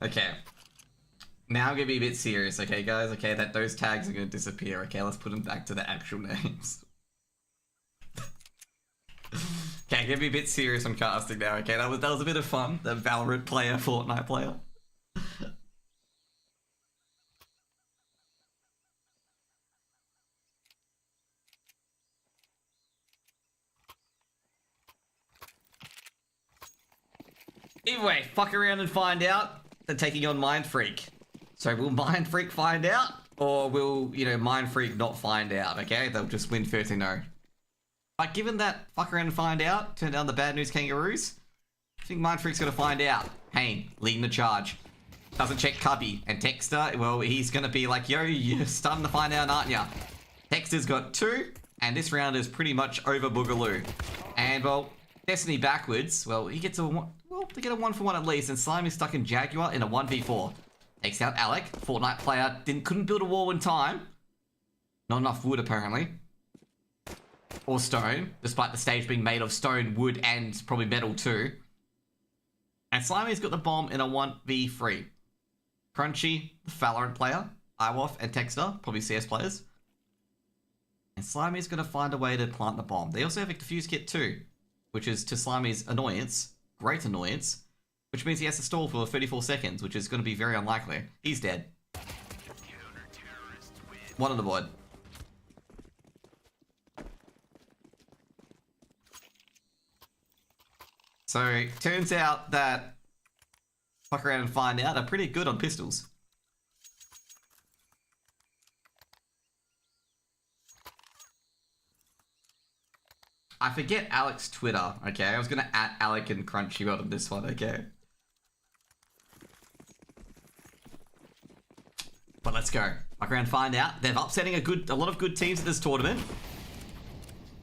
Okay. Now I'm gonna be a bit serious, okay, guys? Okay, those tags are gonna disappear. Okay, let's put them back to the actual names. Okay, I'm gonna be a bit serious on casting now. Okay, that was a bit of fun. The Valorant player, Fortnite player. Anyway, fuck around and find out. They're taking on Mind Freak. So will Mind Freak find out? Or will, you know, Mind Freak not find out, okay? They'll just win 13-0. But given that fuck around and find out, turn down the bad news kangaroos, I think Mind Freak's gonna find out. Hayne, leading the charge. Doesn't check Cubby. And Texter, well, he's gonna be like, yo, you're starting to find out, aren't ya? Texter's got 2, and this round is pretty much over Boogaloo. And, well, Destiny backwards, well, he gets to get a 1-for-1 at least, and Slime is stuck in Jaguar in a 1v4. Takes out Alec. Fortnite player couldn't build a wall in time. Not enough wood, apparently. Or stone, despite the stage being made of stone, wood, and probably metal too. And Slimy's got the bomb in a 1v3. Crunchy, the Valorant player, Iwoff, and Texter, probably CS players. And Slimy's going to find a way to plant the bomb. They also have a defuse kit too, which is, to Slimy's annoyance, great annoyance, which means he has to stall for 34 seconds, which is going to be very unlikely. He's dead. One on the board. So, turns out that Fuck Around and Find Out are pretty good on pistols. I forget Alec's Twitter, okay? I was gonna @ Alec and Crunchyroll on this one, okay? But let's go. Fuck Around and Find Out. They're upsetting a lot of good teams at this tournament.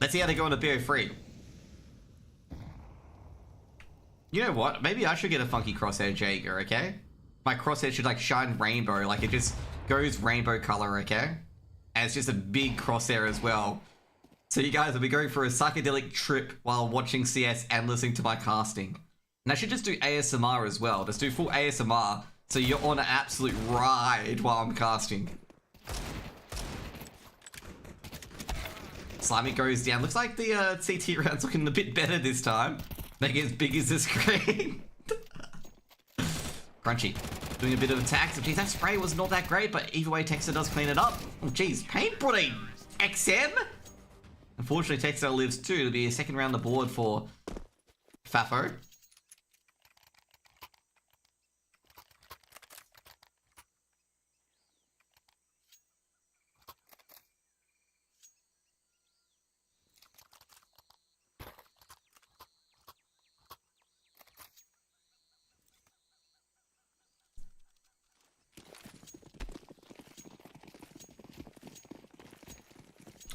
Let's see how they go on the BO3. You know what? Maybe I should get a funky crosshair Jaeger, okay? My crosshair should like shine rainbow, like it just goes rainbow color, okay? And it's just a big crosshair as well. So you guys will be going for a psychedelic trip while watching CS and listening to my casting. And I should just do ASMR as well. Just do full ASMR so you're on an absolute ride while I'm casting. Slimy goes down. Looks like the CT round's looking a bit better this time. Make it as big as the screen. Crunchy. Doing a bit of attacks. Geez, that spray was not that great, but either way, Texter does clean it up. Oh, geez. Paint brought a XM? Unfortunately, Texter lives too. It'll be a second round on the board for Fafo.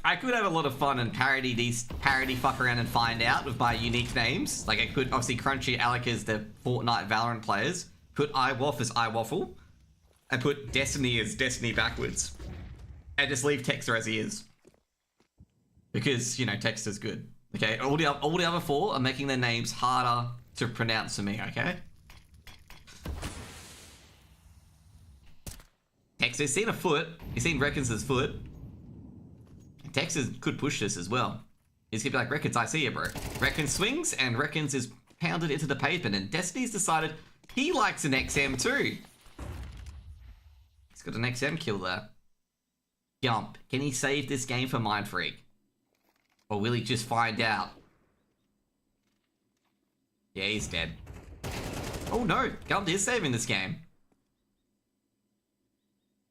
I could have a lot of fun and parody Fuck Around and Find Out with my unique names. Like I could obviously Crunchy Alec as the Fortnite Valorant players, put iWaff as iWaffle, and put Destiny as Destiny backwards. And just leave Texter as he is. Because, you know, Texter's good. Okay, all the other four are making their names harder to pronounce for me, okay? Texter's seen a foot. He's seen Reckons' foot. Texas could push this as well. He's gonna be like, Reckons, I see you, bro. Reckons swings, and Reckons is pounded into the pavement, and Destiny's decided he likes an XM too. He's got an XM kill there. Gump, can he save this game for Mind Freak? Or will he just find out? Yeah, he's dead. Oh no, Gump is saving this game.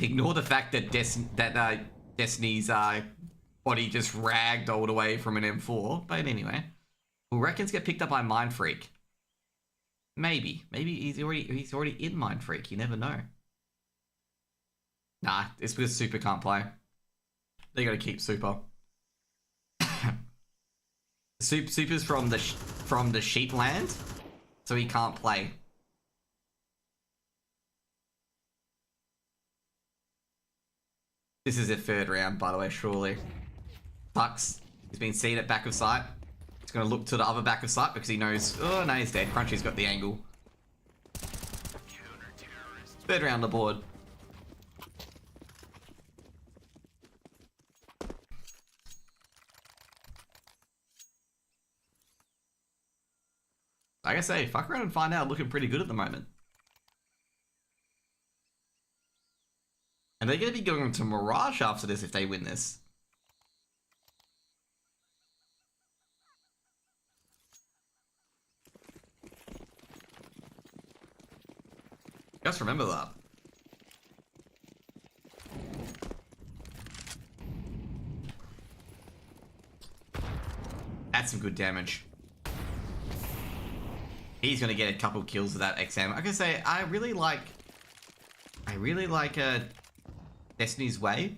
Ignore the fact that Destiny's body just ragged all the way from an M4. But anyway. Will Reckons get picked up by Mind Freak? Maybe. Maybe he's already in Mind Freak. You never know. Nah, it's because Super can't play. They gotta keep Super. Super's from the Sheepland, so he can't play. This is their third round, by the way, surely. Tux, he's been seen at back of sight. He's going to look to the other back of sight because he knows... Oh, no, he's dead. Crunchy's got the angle. Third round on the board. Like I say, Fuck Around and Find Out looking pretty good at the moment. And they're going to be going to Mirage after this if they win this. Just remember that. That's some good damage. He's going to get a couple kills with that XM. I can say, I really like Destiny's way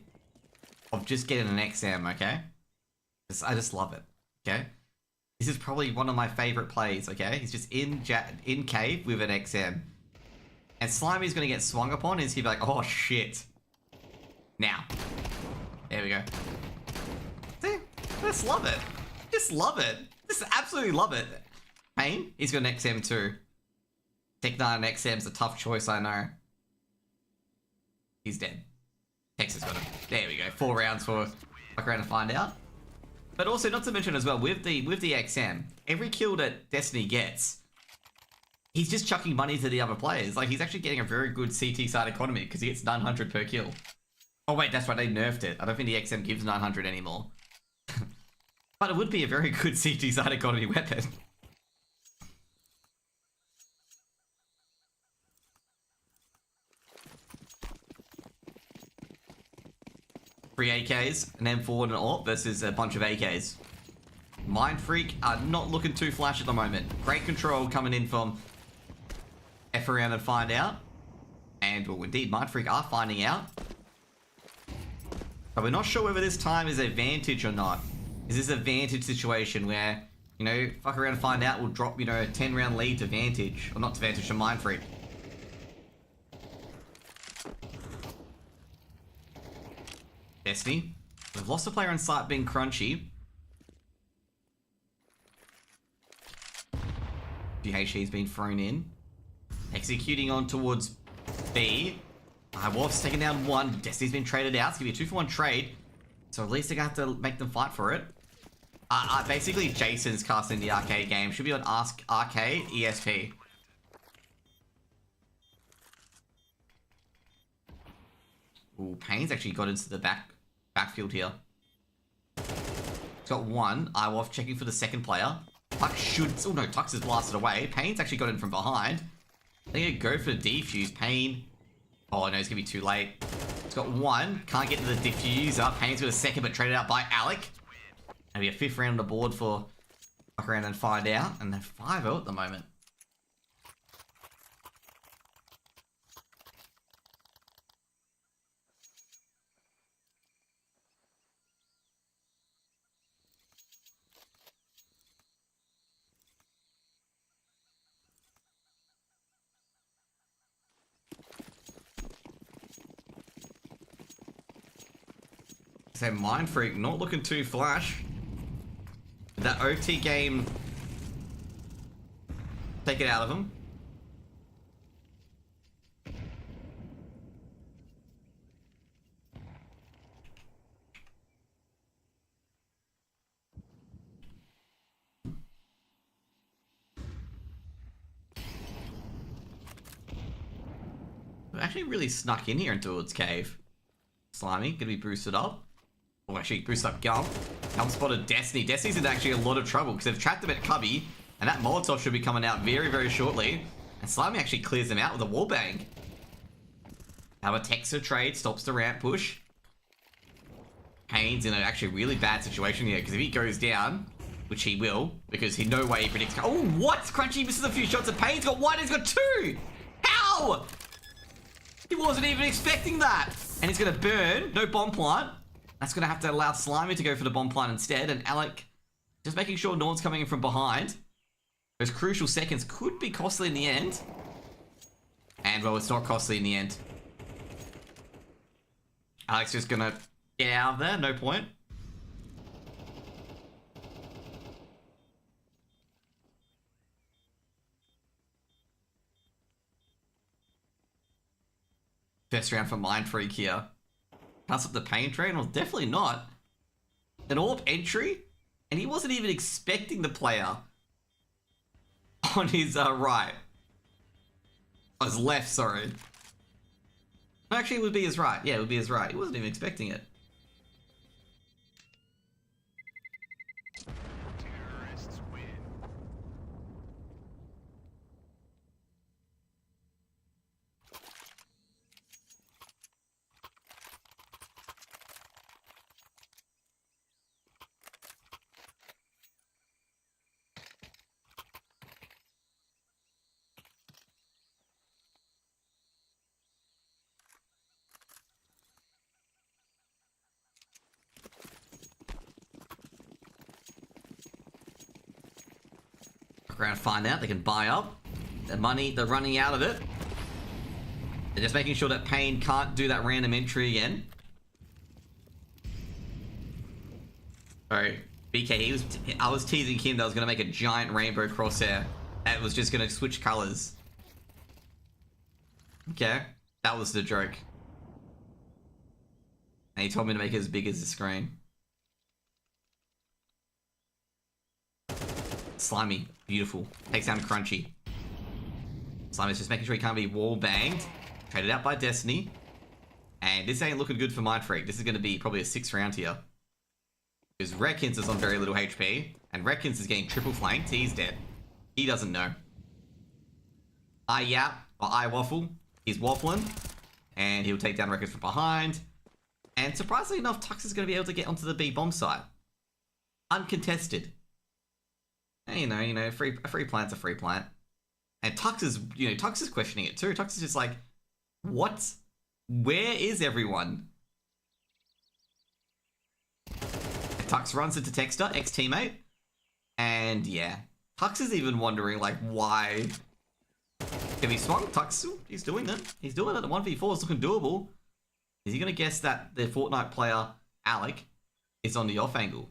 of just getting an XM, okay? I just love it, okay? This is probably one of my favorite plays, okay? He's just in cave with an XM. And Slimy's gonna get swung upon, and he's gonna be like, oh shit. Now. There we go. See? I just love it. Just love it. Just absolutely love it. Pain, he's got an XM too. Tech9 and XM's a tough choice, I know. He's dead. Texas got him. There we go. 4 rounds for Fuck Around and Find Out. But also, not to mention as well, with the XM, every kill that Destiny gets, he's just chucking money to the other players. Like, he's actually getting a very good CT side economy because he gets 900 per kill. Oh wait, that's right, they nerfed it. I don't think the XM gives 900 anymore. But it would be a very good CT side economy weapon. 3 AKs, an M4 and an AWP versus a bunch of AKs. Mindfreak are not looking too flash at the moment. Great control coming in from F around and find out. And, well, indeed, Mindfreak are finding out. But we're not sure whether this time is advantage or not. Is this a Vantage situation where, you know, fuck around and find out will drop, you know, a 10-round lead to Vantage. Or not to Vantage, to Mindfreak. Destiny. We've lost a player on site being Crunchy. GHE's been thrown in. Executing on towards B. Wolf's taken down one. Destiny's been traded out. It's going to be a 2-for-1 trade. So at least they're going to have to make them fight for it. Basically, Jason's casting the arcade game. Should be on Ask Arcade ESP. Ooh, Payne's actually got into the backfield here. He's got one. Wolf checking for the second player. Tux should... Oh no, Tux is blasted away. Payne's actually got in from behind. They're going to go for the defuse. Payne... Oh no, it's going to be too late. He's got one. Can't get to the diffuser. Payne's got a second, but traded out by Alec. Maybe a 5th round on the board for... Fuck around and find out. And they're 5-0 at the moment. So Mindfreak not looking too flash. That OT game, take it out of him. We've actually really snuck in here into its cave. Slimy, gonna be boosted up. Oh, actually, boost up Gump. Gump spotted Destiny. Destiny's in actually a lot of trouble because they've trapped him at Cubby, and that Molotov should be coming out very, very shortly. And Slimy actually clears them out with a wallbang. Now a Texer trade stops the ramp push. Payne's in an actually really bad situation here because if he goes down, which he will, because he no way he predicts. Oh, what? Crunchy misses a few shots and Payne's got one, he's got two! How? He wasn't even expecting that. And he's gonna burn, no bomb plant. That's going to have to allow Slimy to go for the bomb plant instead. And Alec just making sure no one's coming in from behind. Those crucial seconds could be costly in the end. And, well, it's not costly in the end. Alec's just going to get out of there. No point. First round for Mindfreak here. Pass up the Payne train? Well, definitely not. An AWP entry? And he wasn't even expecting the player on his right. Oh, his left, sorry. Actually, it would be his right. Yeah, it would be his right. He wasn't even expecting it. Around, find out they can buy up the money. They're running out of it. They're just making sure that Payne can't do that random entry again. Alright, BK, I was teasing him that I was going to make a giant rainbow crosshair that was just going to switch colors. Okay, that was the joke. And he told me to make it as big as the screen. Slimy, beautiful. Takes down Crunchy. Slimy's just making sure he can't be wall banged. Traded out by Destiny. And this ain't looking good for Mindfreak. This is going to be probably a 6th round here. Because Redkins is on very little HP. And Redkins is getting triple flanked. He's dead. He doesn't know. Yap, or Waffle. He's waffling. And he'll take down Redkins from behind. And surprisingly enough, Tux is going to be able to get onto the B bomb site. Uncontested. And, a free plant's a free plant. And Tux is questioning it too. Tux is just like, what? Where is everyone? And Tux runs into Texter, ex-teammate. And yeah, Tux is even wondering, like, why? Can he swung? Tux, he's doing it. He's doing it. The 1v4 is looking doable. Is he going to guess that the Fortnite player, Alec, is on the off angle?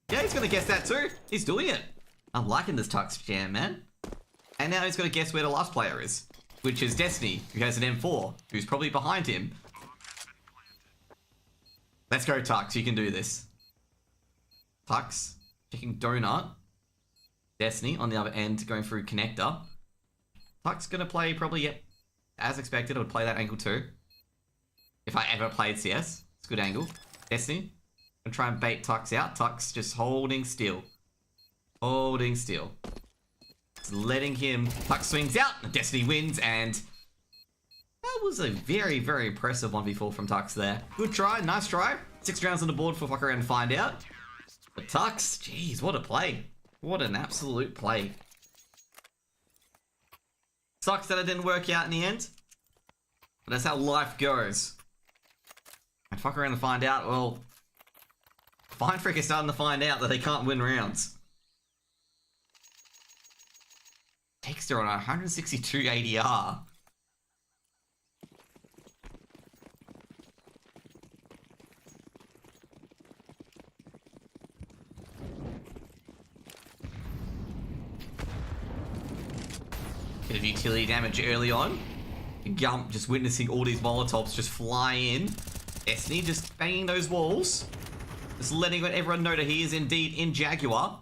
Yeah, he's going to guess that too. He's doing it. I'm liking this Tux jam, man. And now he's going to guess where the last player is, which is Destiny, who has an M4, who's probably behind him. Let's go, Tux. You can do this. Tux, checking Donut. Destiny on the other end, going through Connector. Tux going to play probably, as expected, I would play that angle too. If I ever played CS. It's a good angle. Destiny. I'm gonna try and bait Tux out. Tux just holding still. Holding still. Just letting him. Tux swings out. Destiny wins, and that was a very, very impressive 1v4 from Tux there. Good try. Nice try. 6 rounds on the board for fuck around and find out. But Tux, jeez, what a play. What an absolute play. Sucks that it didn't work out in the end. But that's how life goes. And fuck around and find out, well, Mindfreak is starting to find out that they can't win rounds. Texter on 162 ADR. Bit of utility damage early on. Gump just witnessing all these Molotovs just fly in. Destiny just banging those walls. Just letting everyone know that he is indeed in Jaguar.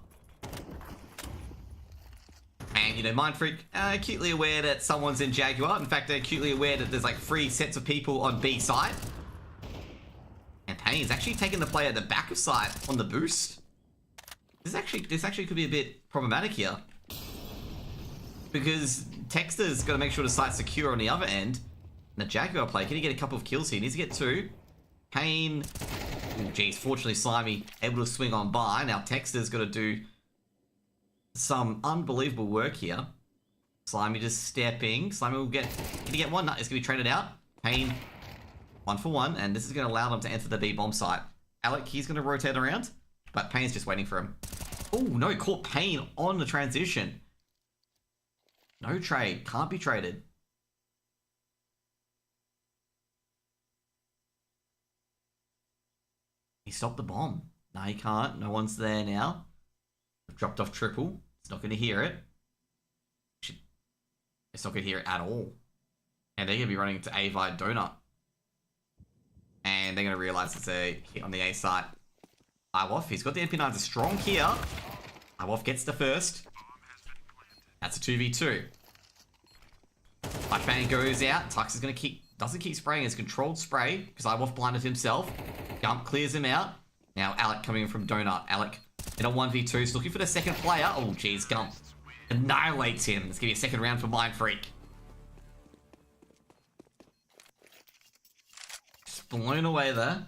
And, Mindfreak acutely aware that someone's in Jaguar. In fact, they're acutely aware that there's like 3 sets of people on B side. And Payne's actually taking the play at the back of side on the boost. This actually could be a bit problematic here. Because Texter's got to make sure the site's secure on the other end. And the Jaguar play, can he get a couple of kills here? He needs to get 2. Payne, oh geez, fortunately Slimy able to swing on by. Now Texter's got to do some unbelievable work here. Slimy just stepping. Slimy will get, can he get one? No, it's going to be traded out. Payne, 1 for 1, and this is going to allow them to enter the B bomb site. Alec, he's going to rotate around, but Payne's just waiting for him. Oh no, caught Payne on the transition. No trade, can't be traded. He stopped the bomb. No, he can't. No one's there now. I've dropped off triple. It's not going to hear it. It's not going to hear it at all. And they're going to be running into Avi Donut. And they're going to realize it's a hit on the A site. Iwoff, he's got the MP9s strong here. Iwoff gets the first. That's a 2v2. Flashbang goes out. Tux is going to doesn't keep spraying. It's controlled spray because Iwoff blinded himself. Gump clears him out. Now Alec coming in from Donut. Alec in a 1v2. He's looking for the second player. Oh, jeez. Gump annihilates him. Let's give you a second round for Mindfreak. Just blown away there.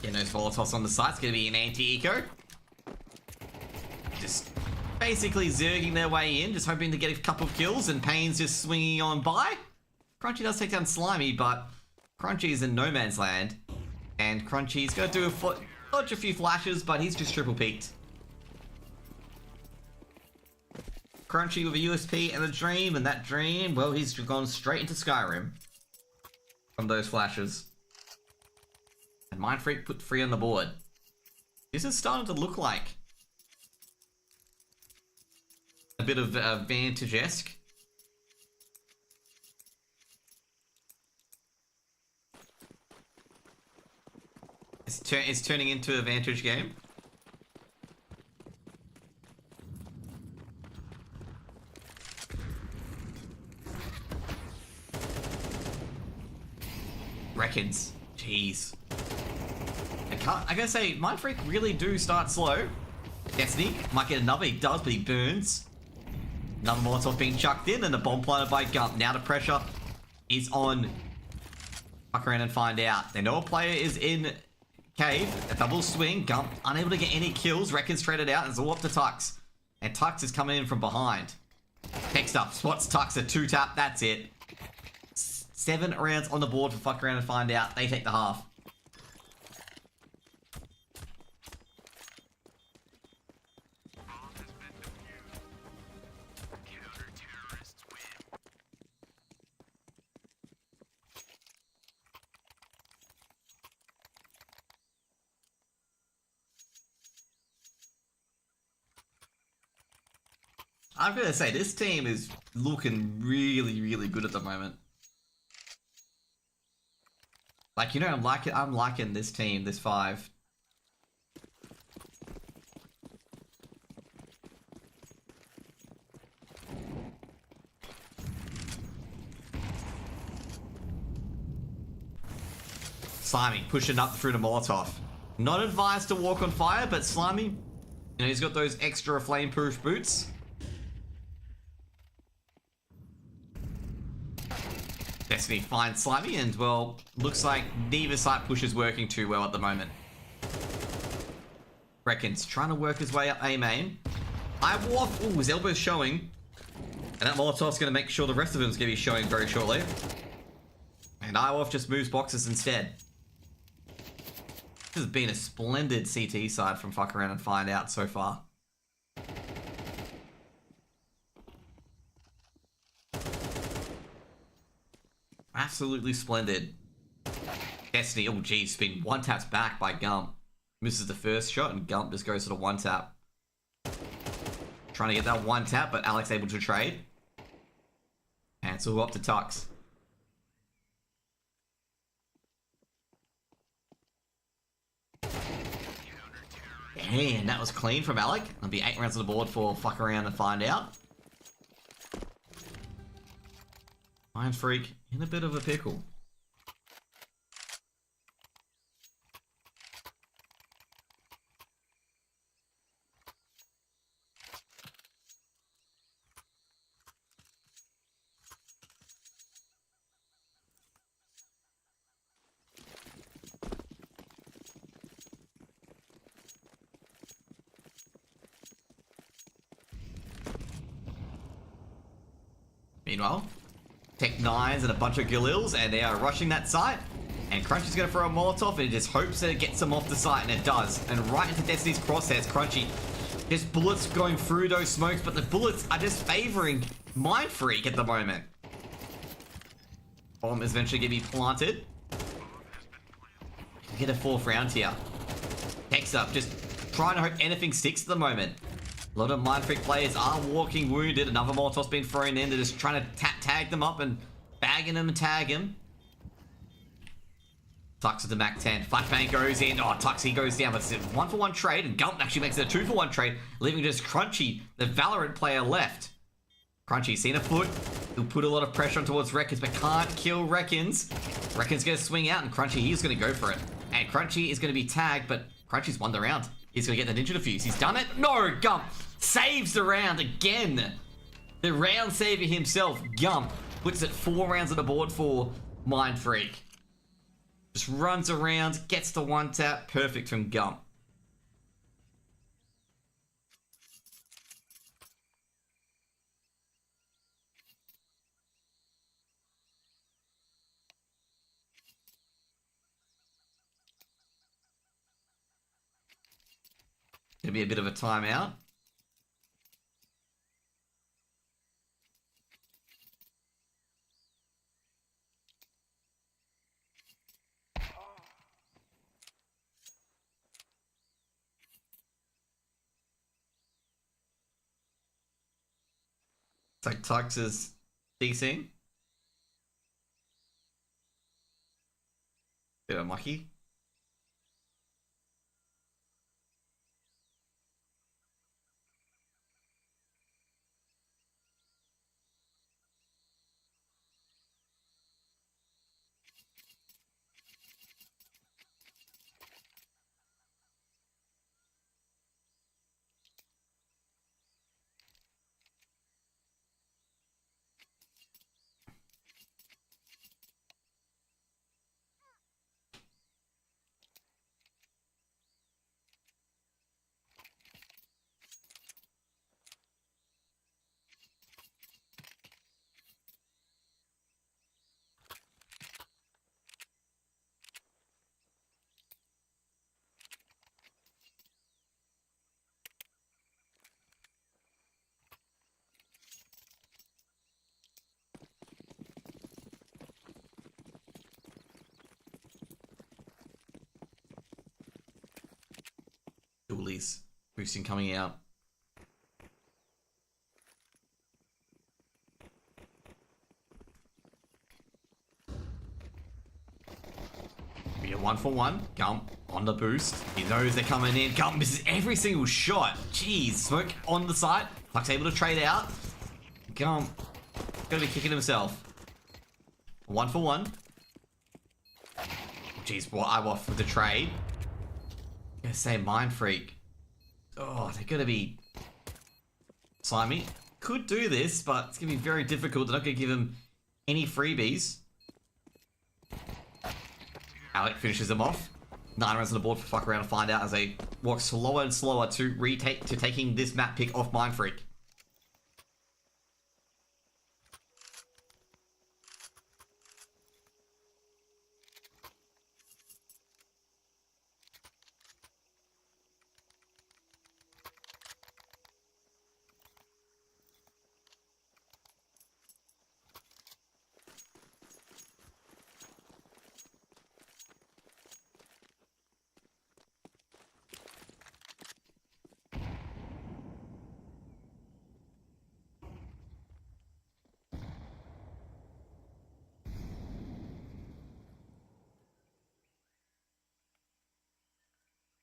Getting those Volatiles on the site. It's going to be an anti-eco. Just basically zerging their way in, just hoping to get a couple of kills, and Payne's just swinging on by. Crunchy does take down Slimy, but Crunchy is in no man's land. And Crunchy's going to do dodge a few flashes, but he's just triple peaked. Crunchy with a USP and a dream, and that dream, well, he's gone straight into Skyrim from those flashes. And Mindfreak put 3 on the board. This is starting to look like a bit of Vantage-esque. it's turning into a Vantage game. Reckons. Jeez. I gotta say, Mindfreak really do start slow. Destiny might get another, he does, but he burns. Another Molotov being chucked in, and the bomb planted by Gump. Now the pressure is on. Fuck around and find out. They know a player is in cave. A double swing. Gump unable to get any kills. Reckons traded out, and it's all up to Tux. And Tux is coming in from behind. Next up, spots Tux a 2-tap. That's it. 7 rounds on the board for Fuck around and find out. They take the half. I'm gonna say this team is looking really, really good at the moment. Like, you know, I'm liking this team, this 5. Slimy pushing up through the Molotov. Not advised to walk on fire, but Slimy, you know, he's got those extra flame-proof boots. Destiny finds Slimy, and, well, looks like neither side push is working too well at the moment. Reckons trying to work his way up A main. Wolf, ooh, his elbow's showing. And that Molotov's going to make sure the rest of him's going to be showing very shortly. And Wolf just moves boxes instead. This has been a splendid CT side from Fuck Around and Find Out so far. Absolutely splendid. Destiny, oh geez, been 1-taps back by Gump. Misses the first shot, and Gump just goes to the 1-tap. Trying to get that 1-tap, but Alex able to trade. And it's all up to Tux. And that was clean from Alec. It'll be 8 rounds on the board for Fuck Around and Find Out. Mindfreak in a bit of a pickle. Meanwhile, Tech9s and a bunch of Galils, and they are rushing that site. And Crunchy's going to throw a Molotov, and he just hopes that it gets them off the site, and it does. And right into Destiny's crosshairs, Crunchy. There's bullets going through those smokes, but the bullets are just favoring Mindfreak at the moment. Bomb is eventually going to be planted. Get a 4th round here. Tech's up, just trying to hope anything sticks at the moment. A lot of Mindfreak players are walking wounded. Another Molotov's been thrown in. They're just trying to tag them up and bagging them and tag him. Tux with the Mac 10. Flashbang goes in. Oh, Tux, he goes down. But it's a 1-for-1 trade. And Gump actually makes it a 2-for-1 trade, leaving just Crunchy, the Valorant player, left. Crunchy seen a foot. He'll put a lot of pressure on towards Reckons, but can't kill Reckons. Reckons going to swing out, and Crunchy, he's going to go for it. And Crunchy is going to be tagged, but Crunchy's won the round. He's going to get the Ninja Defuse. He's done it. No, Gump saves the round again. The round saver himself, Gump, puts it 4 rounds on the board for Mindfreak. Just runs around, gets the 1-tap. Perfect from Gump. Gonna be a bit of a timeout. It's like Tux is DCing. Bit unlucky. abilities boosting coming out. We are 1-for-1. Gump on the boost. He knows they're coming in. Gump misses every single shot. Jeez, Smoke on the side. Puck's able to trade out. Gump gonna be kicking himself. 1-for-1. Jeez, what I want for the trade. I'm gonna say Mind Freak. Oh, they're gonna be slimy. Could do this, but it's gonna be very difficult. They're not gonna give him any freebies. Alec finishes them off. 9 runs on the board for Fuck Around to find out as they walk slower and slower to taking this map pick off Mind Freak.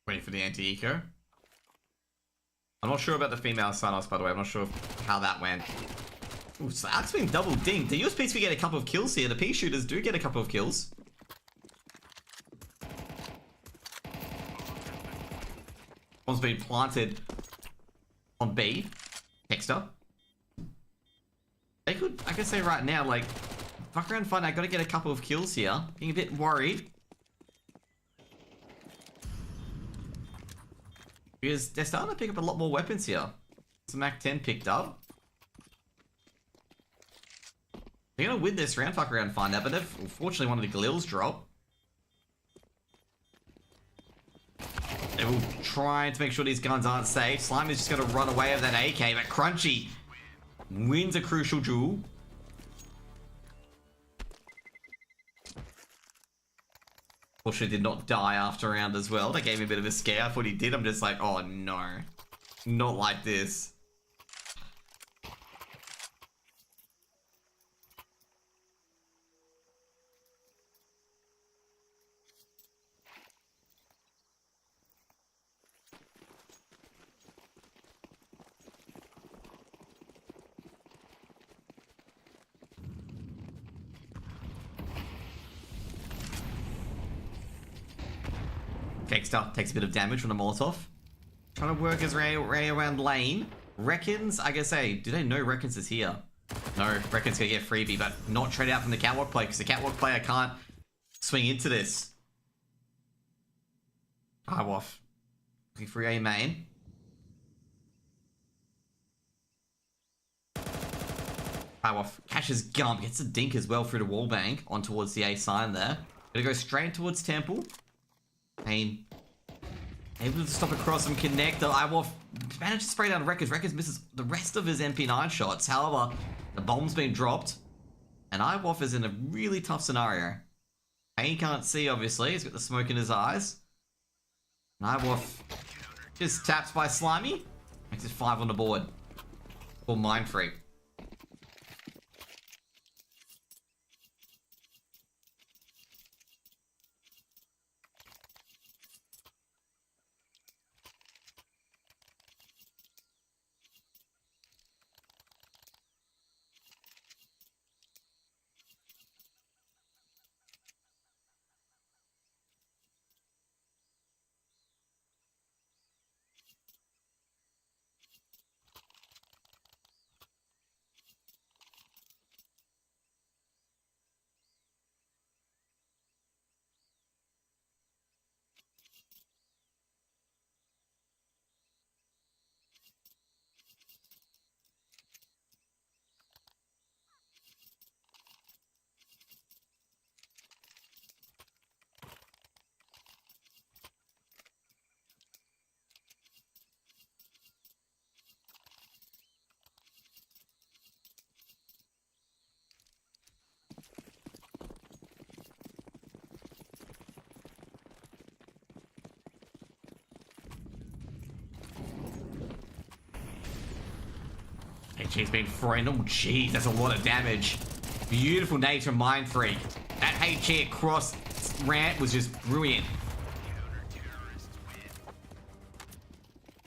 Waiting for the anti-eco. I'm not sure about the female Sanos, by the way. I'm not sure how that went. Ooh, so Alex being double dinged. The USPs we get a couple of kills here. The P shooters do get a couple of kills. One's been planted on B. Dexter. They could, I can say right now, like, Fuck Around Find out, gotta get a couple of kills here. Being a bit worried. Because they're starting to pick up a lot more weapons here. Some MAC-10 picked up. They're going to win this round, Fuck Around Find out, but they've unfortunately one of the Galils drop. They're all trying to make sure these guns aren't safe. Slime is just going to run away with that AK, but Crunchy wins a crucial duel. Fortunately did not die after a round as well. That gave me a bit of a scare. I thought he did. I'm just like, oh no. Not like this. Dexter takes a bit of damage from the Molotov. Trying to work his way around lane. Reckons, I guess, hey, do they know Reckons is here? No, Reckons gonna get freebie, but not trade out from the Catwalk play, because the Catwalk player can't swing into this. Highwaff. Looking for A main. Highwaff catches Gump, gets a dink as well through the wallbang on towards the A sign there. Gonna go straight towards Temple. Payne able to stop across and connect. The Iwolf managed to spray down Records. Records misses the rest of his MP9 shots. However, the bomb's been dropped. And Iwolf is in a really tough scenario. Payne can't see, obviously. He's got the smoke in his eyes. And Iwolf just taps by Slimy. Makes it 5 on the board. For Mind Freak. HG's been thrown. Oh, jeez, that's a lot of damage. Beautiful nade from Mindfreak. That HG across ramp was just brilliant.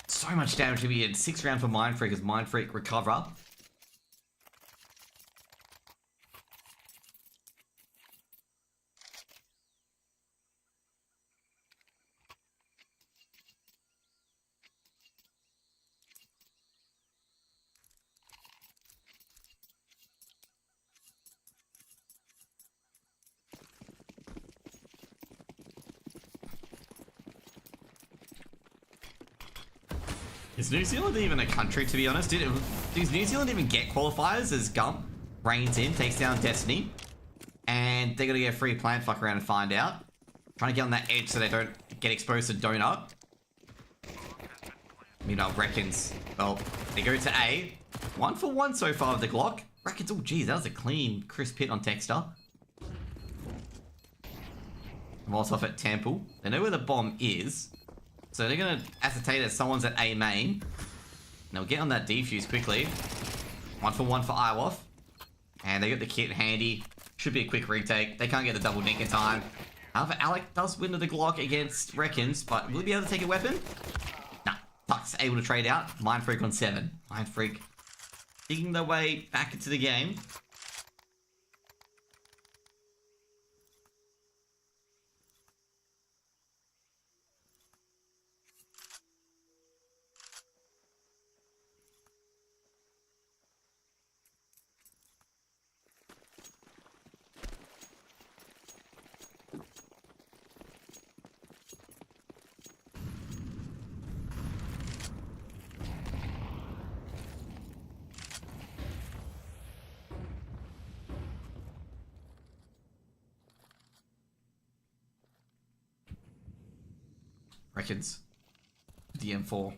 So much damage to be in. 6 rounds for Mindfreak as Mindfreak recover. Is New Zealand even a country, to be honest? Does New Zealand even get qualifiers as Gump reigns in, takes down Destiny? And they're going to get a free plant, fuck around and find out. Trying to get on that edge so they don't get exposed to Donut. Meanwhile, Reckons, well, they go to A. 1 for 1 so far with the Glock. Reckons, oh geez, that was a clean, crisp hit on Texter. Molotov at Temple. They know where the bomb is. So they're going to ascertain that someone's at A main. And they'll get on that defuse quickly. 1 for 1 for Iwoff. And they got the kit handy. Should be a quick retake. They can't get the double dink in time. However, Alec does win with the Glock against Reckons, but will he be able to take a weapon? Nah. Tuck's able to trade out. Mindfreak on 7. Mindfreak digging their way back into the game. Reckons. DM4.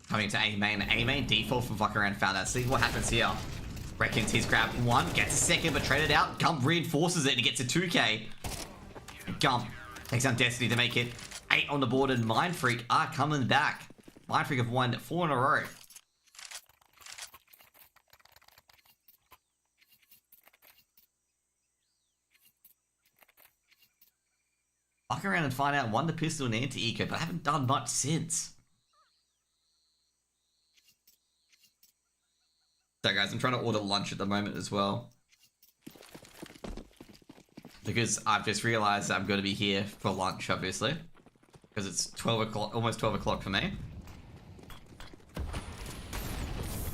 Coming to A main. A main default from fuck around found that. See what happens here. Reckons he's grabbed 1, gets a second, but traded out. Gump reinforces it and he gets a 2k. Gump takes down Destiny to make it 8 on the board, and Mindfreak are coming back. Mindfreak have won 4 in a row. Fuck around and find out, won the pistol and anti-eco, but I haven't done much since. So guys, I'm trying to order lunch at the moment as well. Because I've just realized I'm going to be here for lunch, obviously. Because it's 12 o'clock, almost 12 o'clock for me.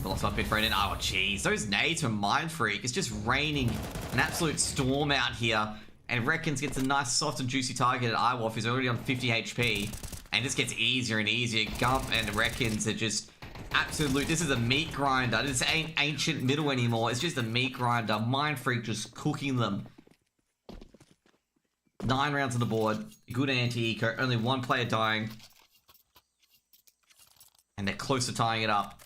Lost my bit thrown in. Oh, jeez. Those nades from Mindfreak. It's just raining an absolute storm out here. And Reckons gets a nice, soft and juicy target at Iwoff, who's already on 50 HP. And this gets easier and easier. Gump and Reckons are just absolute. This is a meat grinder. This ain't ancient middle anymore. It's just a meat grinder. Mindfreak just cooking them. 9 rounds on the board. Good anti-eco. Only 1 player dying. And they're close to tying it up.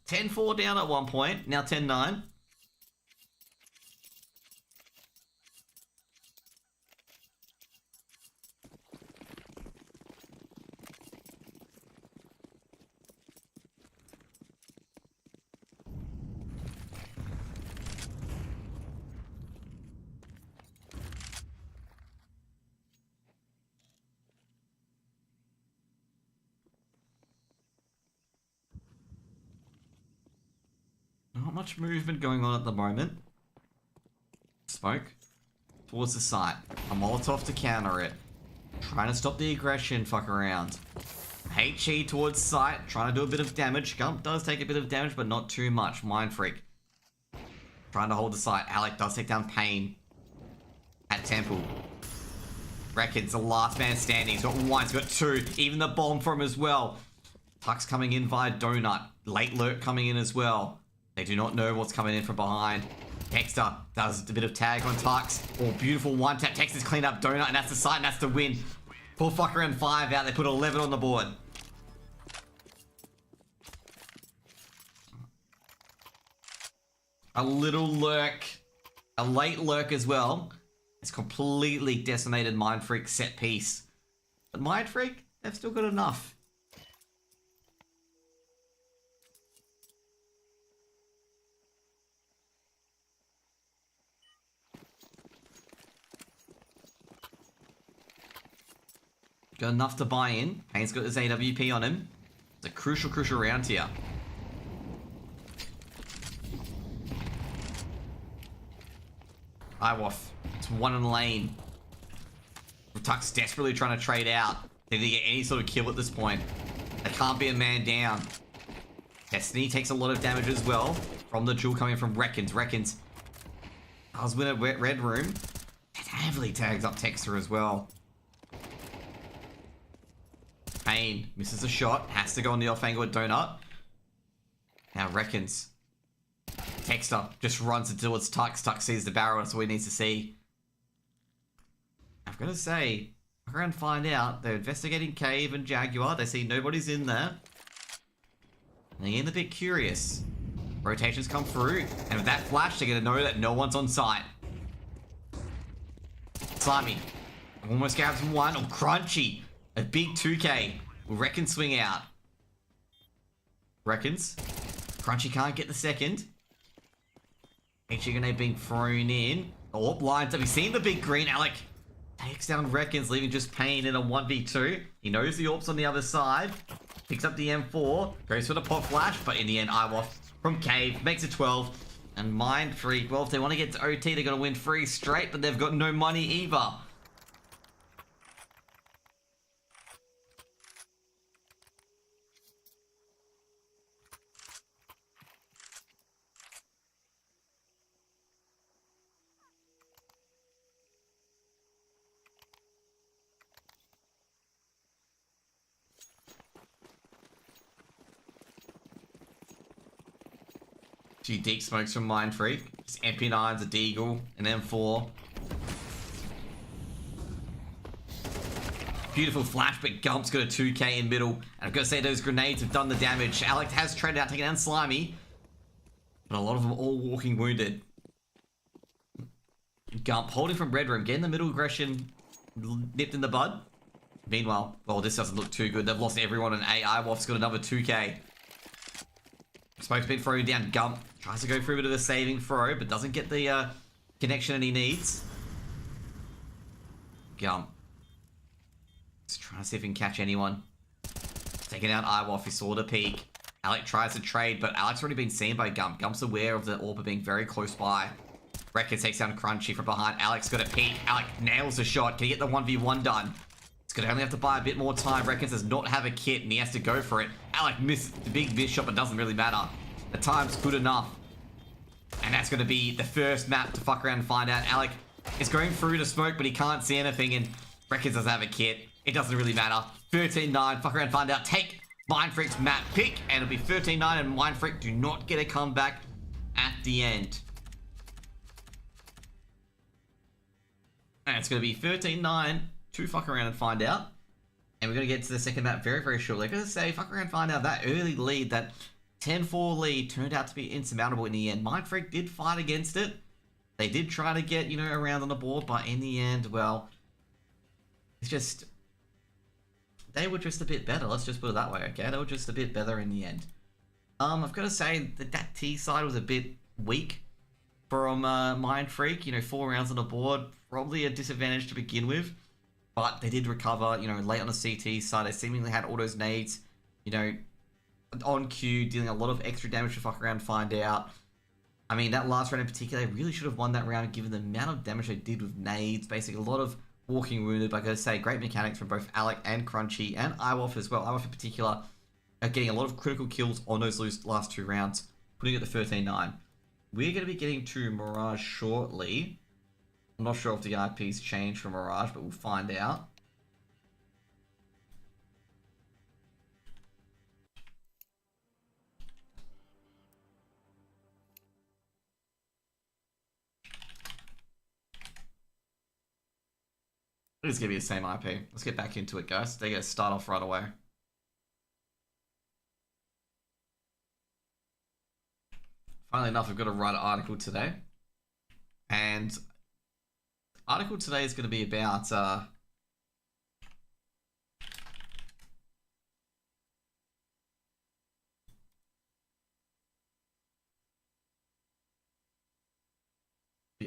10-4 down at one point. Now 10-9. Not much movement going on at the moment. Smoke towards the site. A Molotov to counter it. Trying to stop the aggression, fuck around. HE towards site, trying to do a bit of damage. Gump does take a bit of damage, but not too much. Mindfreak trying to hold the site. Alec does take down Pain at Temple. Reckons the last man standing. He's got 1, he's got 2. Even the bomb from him as well. Tuck's coming in via Donut. Late Lurk coming in as well. They do not know what's coming in from behind. Texter does a bit of tag on Tux. Oh, beautiful one tap. Texter's cleaned up Donut, and that's the site, and that's the win. Pull fucker and 5 out. They put 11 on the board. A little lurk. A late lurk as well. It's completely decimated Mindfreak set piece. But Mindfreak, they've still got enough. Got enough to buy in. Payne's got his AWP on him. It's a crucial round here. IWOF. It's one in the lane. Tuck's desperately trying to trade out. They need to get any sort of kill at this point. They can't be a man down. Destiny takes a lot of damage as well from the duel coming from Reckons. Reckons. I was with a red room. It heavily tags up Texter as well. Payne misses a shot. Has to go on the off angle with Donut. Now Reckons. Texter just runs until it's Tux. Tux sees the barrel. That's all he needs to see. I've got to say, I'm going to find out. They're investigating Cave and Jaguar. They see nobody's in there. They're getting a bit curious. Rotations come through. And with that flash, they're going to know that no one's on site. Slimy. Almost grabs one. Oh, Crunchy. A big 2K. Will Reckons swing out? Reckons. Crunchy can't get the second. Actually grenade being thrown in. Oh, lines up. He's seen the big green. Alec takes down Reckons, leaving just Payne in a 1v2. He knows the AWP's on the other side. Picks up the M4. Goes for the pop flash, but in the end, IWOF from Cave makes it 12. And Mindfreak, well, if they want to get to OT, they're going to win 3 straight, but they've got no money either. Few deep smokes from Mindfreak. Just MP9's a Deagle, an M4. Beautiful flash, but Gump's got a 2K in middle. And I've got to say, those grenades have done the damage. Alex has traded out, taking down Slimy. But a lot of them all walking wounded. Gump holding from Red Room, getting the middle aggression nipped in the bud. Meanwhile, well, this doesn't look too good. They've lost everyone, and IWOF's got another 2K. Smoke's been thrown down. Gump tries to go for a bit of a saving throw, but doesn't get the connection that he needs. Gump. Just trying to see if he can catch anyone. Taking out IWOF, he saw the peek. Alec tries to trade, but Alec's already been seen by Gump. Gump's aware of the AWP being very close by. Reckons takes down Crunchy from behind. Alec's got a peek. Alec nails the shot. Can he get the 1v1 done? He's going to only have to buy a bit more time. Reckons does not have a kit, and he has to go for it. Alec missed the big miss shot, but doesn't really matter. The time's good enough. And that's going to be the first map to fuck around and find out. Alec is going through the smoke, but he can't see anything, and Reckons doesn't have a kit. It doesn't really matter. 13-9, fuck around and find out. Take Mindfreak's map pick, and it'll be 13-9, and Mindfreak do not get a comeback at the end. And it's going to be 13-9 to fuck around and find out. And we're going to get to the second map very, very shortly. I'm going to say, fuck around and find out that early lead, that 10-4 lead turned out to be insurmountable in the end. Mindfreak did fight against it. They did try to get, around on the board, but in the end, well, it's just, they were just a bit better. Let's just put it that way, okay? They were just a bit better in the end. I've got to say that T side was a bit weak from Mindfreak. 4 rounds on the board, probably a disadvantage to begin with. But they did recover, late on the CT side. They seemingly had all those nades, on cue, dealing a lot of extra damage to fuck around and find out. I mean, that last round in particular, they really should have won that round given the amount of damage they did with nades. Basically, a lot of walking wounded. But I gotta say, great mechanics from both Alec and Crunchy and IWOF as well. IWOF in particular, getting a lot of critical kills on those last 2 rounds, putting it to 13-9. We're going to be getting to Mirage shortly. I'm not sure if the IP's changed from Mirage, but we'll find out. It's going to be the same IP. Let's get back into it, guys. They're going to start off right away. Funnily enough, I've got to write an article today. And the article today is going to be about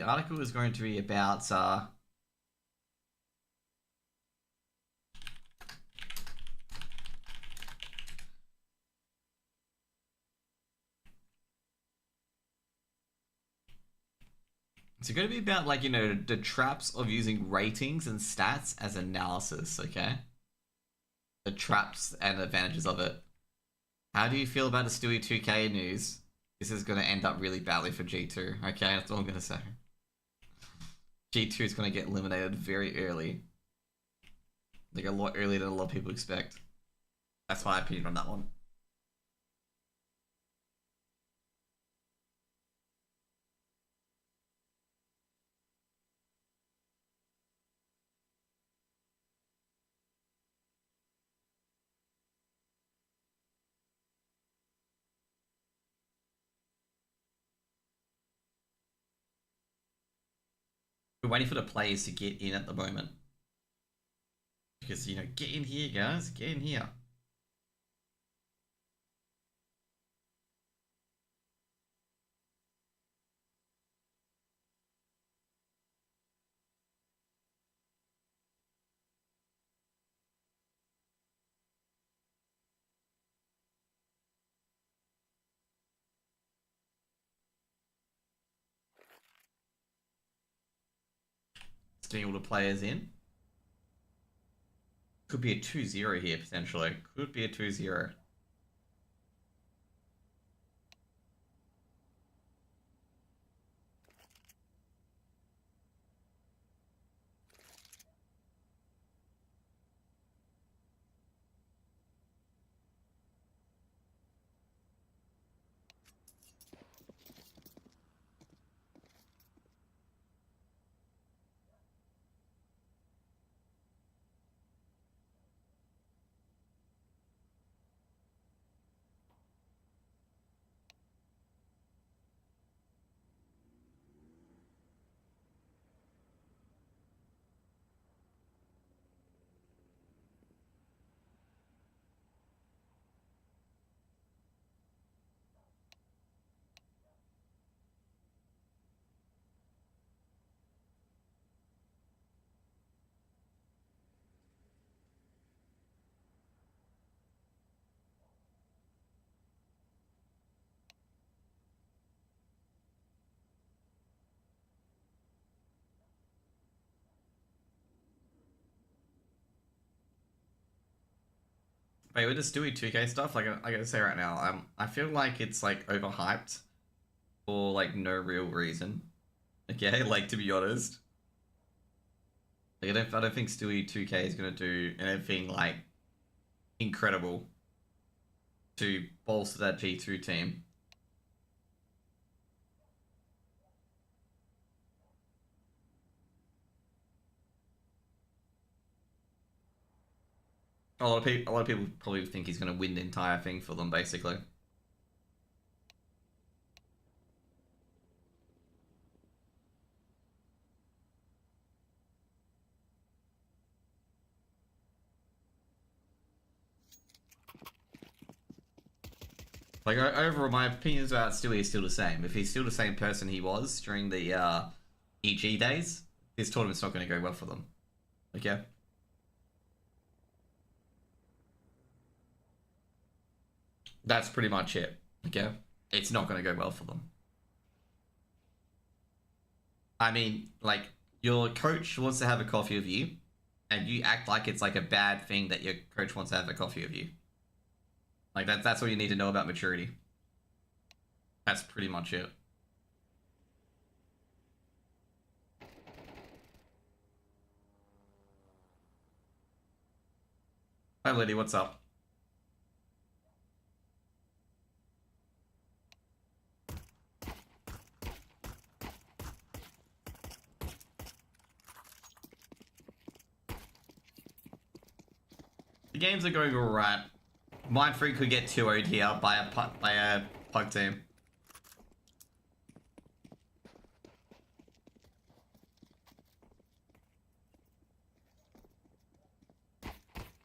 article is going to be about it's going to be about, like, you know, the traps of using ratings and stats as analysis, okay? The traps and advantages of it. How do you feel about the Stewie 2K news? This is going to end up really badly for G2, okay? That's all I'm going to say. G2 is going to get eliminated very early. Like, a lot earlier than a lot of people expect. That's my opinion on that one. We're waiting for the players to get in at the moment. Because, you know, get in here, guys. Get in here. It's getting all the players in. Could be a 2-0 here, potentially. Could be a 2-0. Wait, with this Stewie 2K stuff, like, I gotta say right now, I feel like it's, like, overhyped for, like, no real reason. Okay, like, to be honest. Like, I don't think Stewie 2K is gonna do anything, like, incredible to bolster that G2 team. A lot of people probably think he's gonna win the entire thing for them, basically. Like, overall, my opinions about Stewie is still the same. If he's still the same person he was during the EG days, this tournament's not going to go well for them. Okay? That's pretty much it. Okay? It's not going to go well for them. I mean, like, your coach wants to have a coffee with you, and you act like it's, like, a bad thing that your coach wants to have a coffee with you. Like, that's what you need to know about maturity. That's pretty much it. Hi, Liddy, what's up? The games are going alright. Mindfreak could get 2-0'd here by a pug team.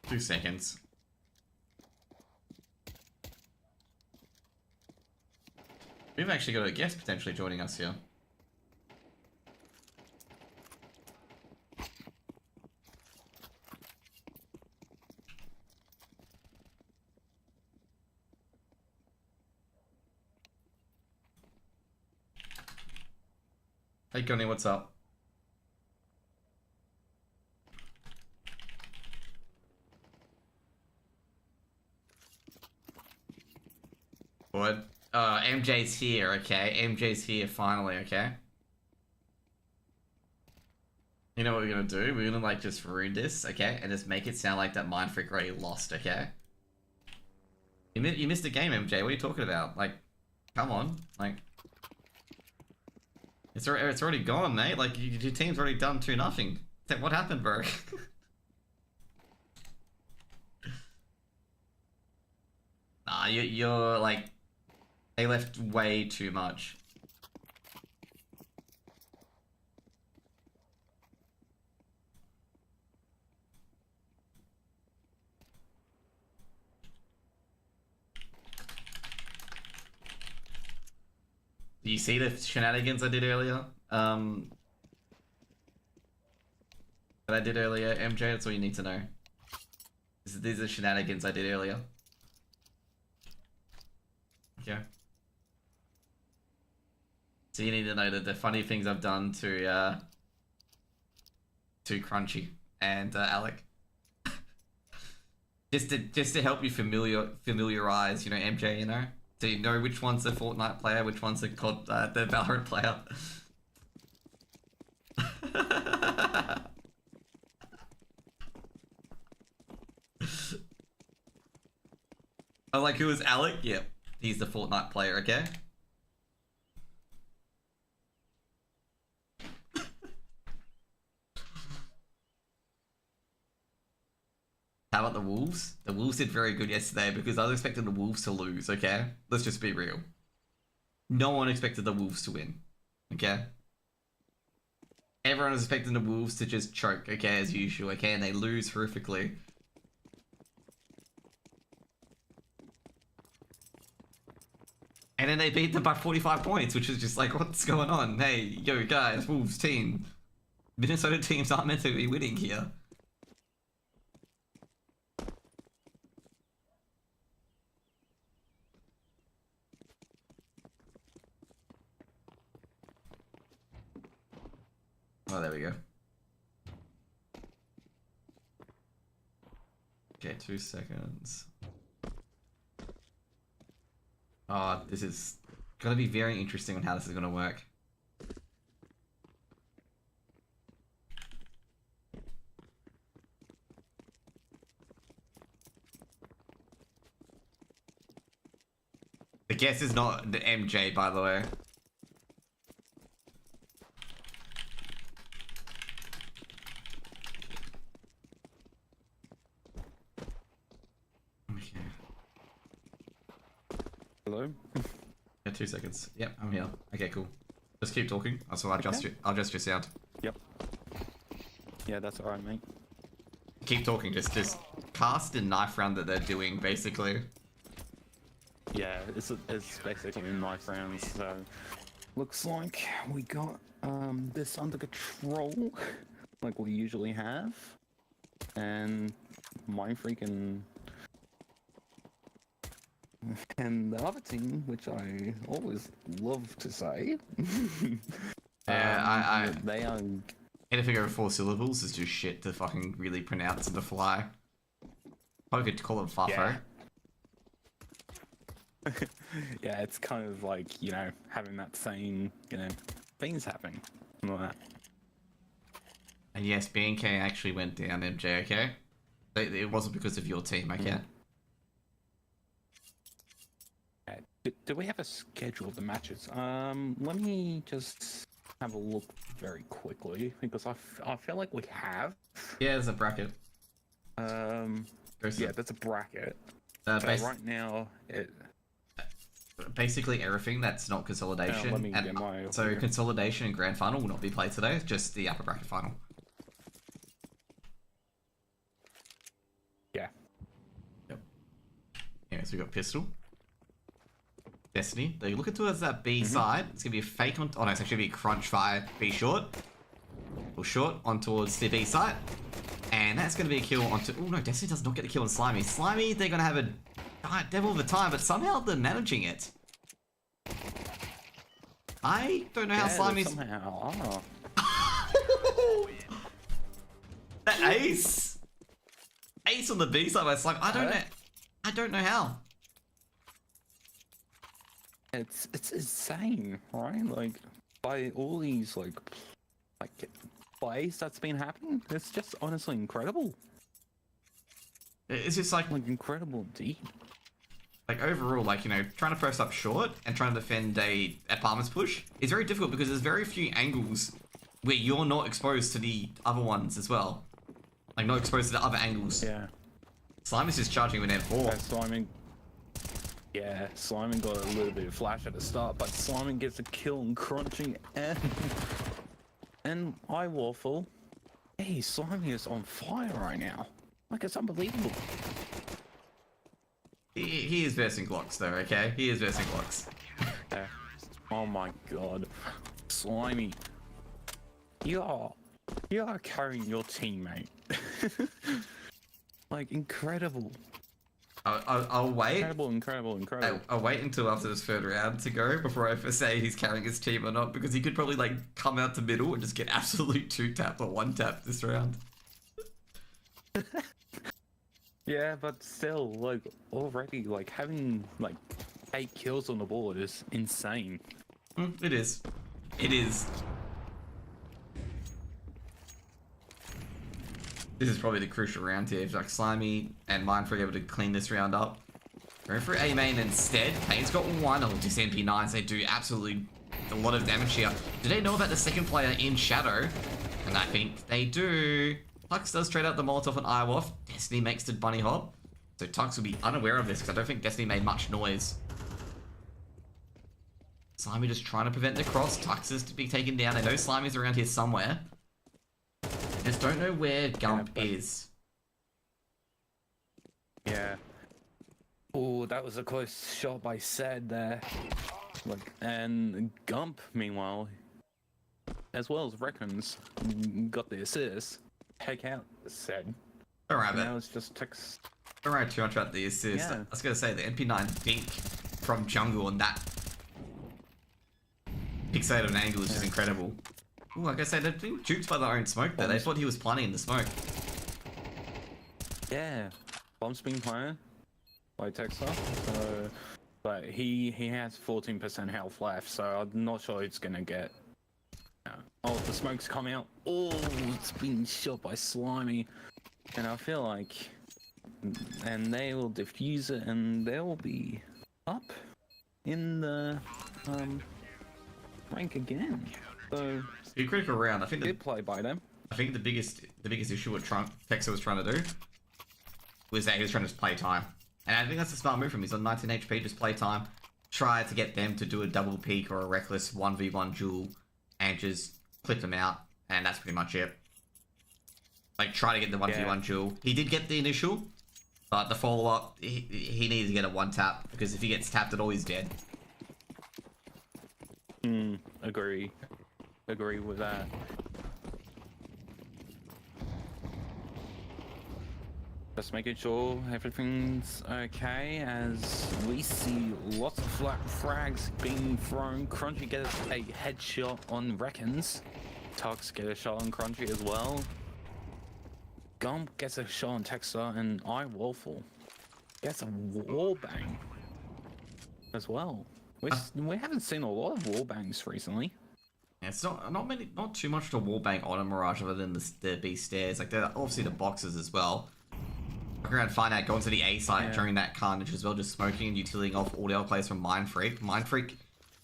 Two seconds. We've actually got a guest potentially joining us here. Hey, Connie, what's up? What? MJ's here, okay? MJ's here finally, okay? You know what we're gonna do? We're gonna like just ruin this, okay? And just make it sound like that Mind Freak already lost, okay? You missed a game, MJ. What are you talking about? Like, come on, like, it's already gone, mate. Like, your team's already done 2-0. What happened, bro? Nah, you're like, they left way too much. Do you see the shenanigans I did earlier? That I did earlier, MJ? That's all you need to know. These are shenanigans I did earlier. Okay. So you need to know that the funny things I've done to Crunchy and Alec. just to help you familiarize, you know, MJ, you know? So you know which one's the Fortnite player, which one's the Valorant player. Oh, like, who is Alec? Yep, he's the Fortnite player, okay? How about the Wolves? The Wolves did very good yesterday because I was expecting the Wolves to lose, okay? Let's just be real. No one expected the Wolves to win, okay? Everyone was expecting the Wolves to just choke, okay, as usual, okay? And they lose horrifically. And then they beat them by 45 points, which is just like, what's going on? Hey, yo, guys, Wolves team. Minnesota teams aren't meant to be winning here. Oh, there we go. Okay, 2 seconds. Oh, this is gonna be very interesting on how this is gonna work. The guess is not the MJ, by the way. Okay. Hello? Yeah, 2 seconds. Yep, I'm here. Okay, cool. Just keep talking. So I'll adjust your sound. Yep. Yeah, that's alright, mate. Keep talking. Just cast the knife round that they're doing, basically. Yeah, it's basically knife rounds, so looks like we got this under control, like we usually have, and my freaking and the other team, which I always love to say. Yeah, they are. Anything over 4 syllables is just shit to fucking really pronounce on the fly. I could call it Fafo. Yeah. Yeah, it's kind of like, you know, having that same, you know, things happening. Like that. And yes, BNK actually went down, MJ, okay? It wasn't because of your team, okay? Do we have a schedule of the matches? Let me just have a look very quickly, because I feel like we have. Yeah, there's a bracket. Yeah, that's a bracket. Right now, basically everything that's not consolidation. Let me get my so consolidation and grand final will not be played today. It's just the upper bracket final. Yeah. Yep. Yeah, so we got Pistol, Destiny. They look towards that B side. It's gonna be a fake on. Oh no, it's actually gonna be Crunch via B short. Or short on towards the B side. And that's gonna be a kill onto. Oh no, Destiny does not get the kill on Slimy. Slimy, they're gonna have a devil of a time, but somehow they're managing it. I don't know how Yeah, Slimy's... somehow. That ace! Ace on the B side by Slime. I don't know how. It's insane, right? Like by all these like plays that's been happening, it's just honestly incredible. It's just like Incredible indeed. Like overall, like, you know, trying to press up short and trying to defend a Palmer's push is very difficult because there's very few angles where you're not exposed to the other ones as well. Like, not exposed to the other angles. Yeah. Slime is just charging with M4. Sliming got a little bit of flash at the start, but Sliming gets a kill on Crunchy and iWaffle. Hey, Sliming is on fire right now. Like, it's unbelievable. He is versing Glocks though, okay? He is versing Glocks. Yeah. Oh my god. Slimy. You are carrying your teammate. Like, incredible. I'll wait. Incredible. I'll wait until after this third round to go before I say he's carrying his team or not, because he could probably like come out to middle and just get absolute 2-tap or 1-tap this round. Yeah, but still, like, already, like, having, like, 8 kills on the board is insane. It is. It is. This is probably the crucial round here. If like Slimy and Mindfreak able to clean this round up. Going for A main instead. Pain's got one. Oh, just MP9s. They do absolutely a lot of damage here. Do they know about the second player in Shadow? And I think they do. Tux does trade out the Molotov and iWaff. Destiny makes the bunny hop. So Tux will be unaware of this because I don't think Destiny made much noise. Slimy just trying to prevent the cross. Tux is to be taken down. I know Slimy's around here somewhere. I just don't know where Gump is. Yeah. Oh, that was a close shot by Sed there. Like, and Gump, meanwhile, as well as Reckons, got the assist. Take out Sed. Alright, Now it's just Tux. Alright, 200 at the assist. Yeah. I was gonna say the MP9 dink from jungle and that fixated of an angle is just incredible. Ooh, like I said, they're being duped by their own smoke there. They thought he was planting in the smoke. Yeah. Bomb's been planted by Texas. So, but he has 14% health left, so I'm not sure it's gonna get. Oh, the smoke's come out. Oh, it's been shot by Slimy, and I feel like, and they will defuse it, and they will be up in the rank again. So Be a critical round. I think good play by them. the biggest issue what Texas was trying to do was that he was trying to just play time. And I think that's a smart move from him. He's on 19 HP, just play time. Try to get them to do a double peak or a reckless 1v1 duel and just clip them out. And that's pretty much it. Like, try to get the 1v1 duel. He did get the initial, but the follow-up, he needed to get a 1-tap, because if he gets tapped at all, he's dead. Agree with that. Just making sure everything's okay as we see lots of flat frags being thrown. Crunchy gets a headshot on Reckons. Tux gets a shot on Crunchy as well. Gump gets a shot on Texter, and iWaffle gets a wallbang as well. We haven't seen a lot of wallbangs recently. Yeah, it's not too much to wallbang on a Mirage other than the B stairs. Like, there are obviously the boxes as well. Look around, find out, going to the A site during that carnage as well, just smoking and utiling off all the other players from Mindfreak. Mindfreak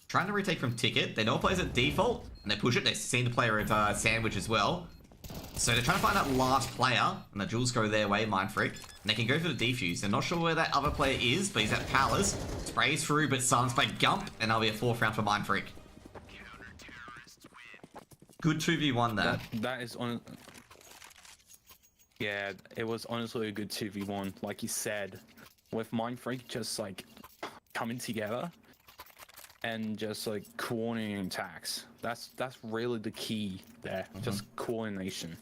trying to retake from Ticket. They know players at default, and they push it. They've seen the player at Sandwich as well. So they're trying to find that last player, and the duels go their way, Mindfreak. And they can go for the defuse. They're not sure where that other player is, but he's at Palace. Sprays through, but silenced by Gump, and that'll be a 4th round for Mindfreak. Good 2v1 there. That is on. Yeah, it was honestly a good 2v1, like you said, with Mindfreak just like coming together and just like coordinating attacks. That's really the key there, just coordination.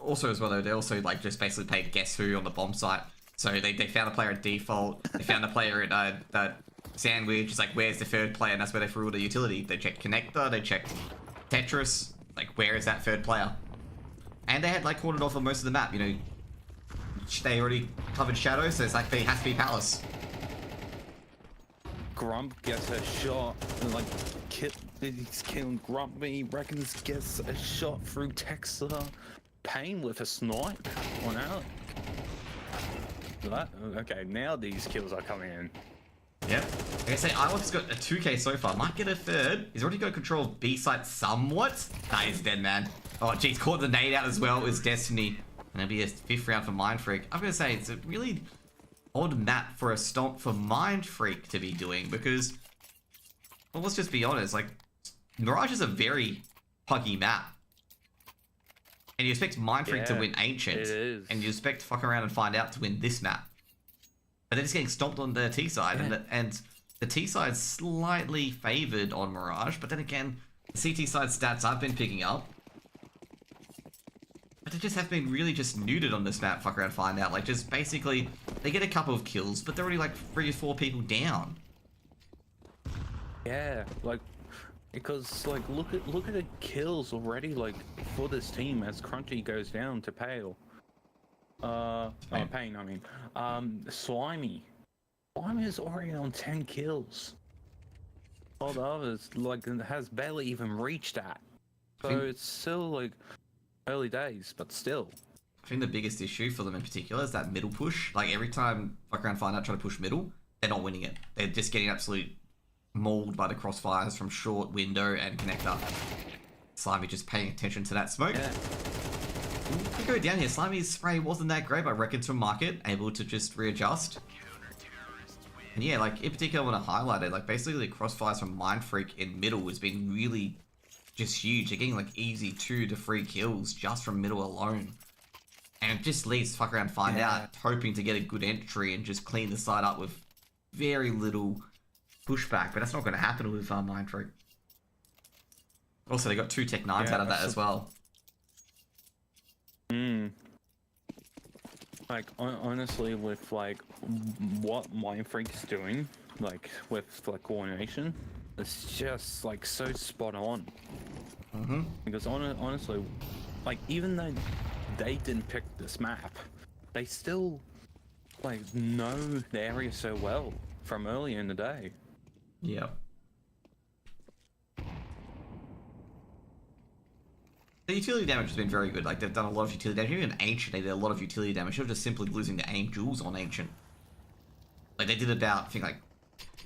Also as well though, they also like just basically played guess who on the bomb site. So they found a player at default, they found a player at Sandwich. It's like, where's the third player? And that's where they threw all the utility. They checked Connector, they checked Tetris. Like, where is that third player? And they had like cordoned off on most of the map, you know. They already covered Shadow, so it's like they have to be Palace. Grump gets a shot, and like he's killing Grumpy. Reckons gets a shot through Texter. Pain with a snipe on Alec. Okay, now these kills are coming in. Yep. Like I say, Iwok's got a 2k so far. Might get a third. He's already got control of B site somewhat. Nah, he's dead, man. Oh, geez, caught the nade out as well. Is Destiny. And it'll be a 5th round for Mind Freak. I'm gonna say it's a really odd map for a stomp for Mind Freak to be doing because, well, let's just be honest. Like, Mirage is a very puggy map. And you expect Mind Freak to win Ancient. It is. And you expect Fuck Around and Find Out to win this map. But they're just getting stomped on the T side, and the T side's slightly favored on Mirage, but then again, the CT side stats I've been picking up, but they just have been really just neutered on this map, Fuck Around Find Out. Like, just basically, they get a couple of kills, but they're already like 3 or 4 people down. Yeah, like, because like look at the kills already, like, for this team as Crunchy goes down to Pale. Pain, I mean. Slimy. Slimy is already on 10 kills. All the others, like, has barely even reached that. So it's still, like, early days, but still. I think the biggest issue for them in particular is that middle push. Like, every time Fuck Around Find Out try to push middle, they're not winning it. They're just getting absolutely mauled by the crossfires from short, window, and connector. Slimy just paying attention to that smoke. Yeah. We go down here. Slimy's spray wasn't that great, but Reckons from Market able to just readjust. And yeah, like, in particular, I want to highlight it. Like, basically, the crossfires from Mind Freak in middle has been really just huge. They're getting like easy 2 to 3 kills just from middle alone. And it just leaves Fuck Around Find Out hoping to get a good entry and just clean the side up with very little pushback. But that's not going to happen with Mind Freak. Also, they got 2 Tech 9s out of that as well. Like, honestly, with like what Mind Freak is doing, like with like coordination, it's just like so spot on. Because honestly, like, even though they didn't pick this map, they still like know the area so well from earlier in the day. Yep. The utility damage has been very good. Like, they've done a lot of utility damage. Even Ancient, they did a lot of utility damage. They're just simply losing the aim jewels on Ancient. Like, they did about, I think, like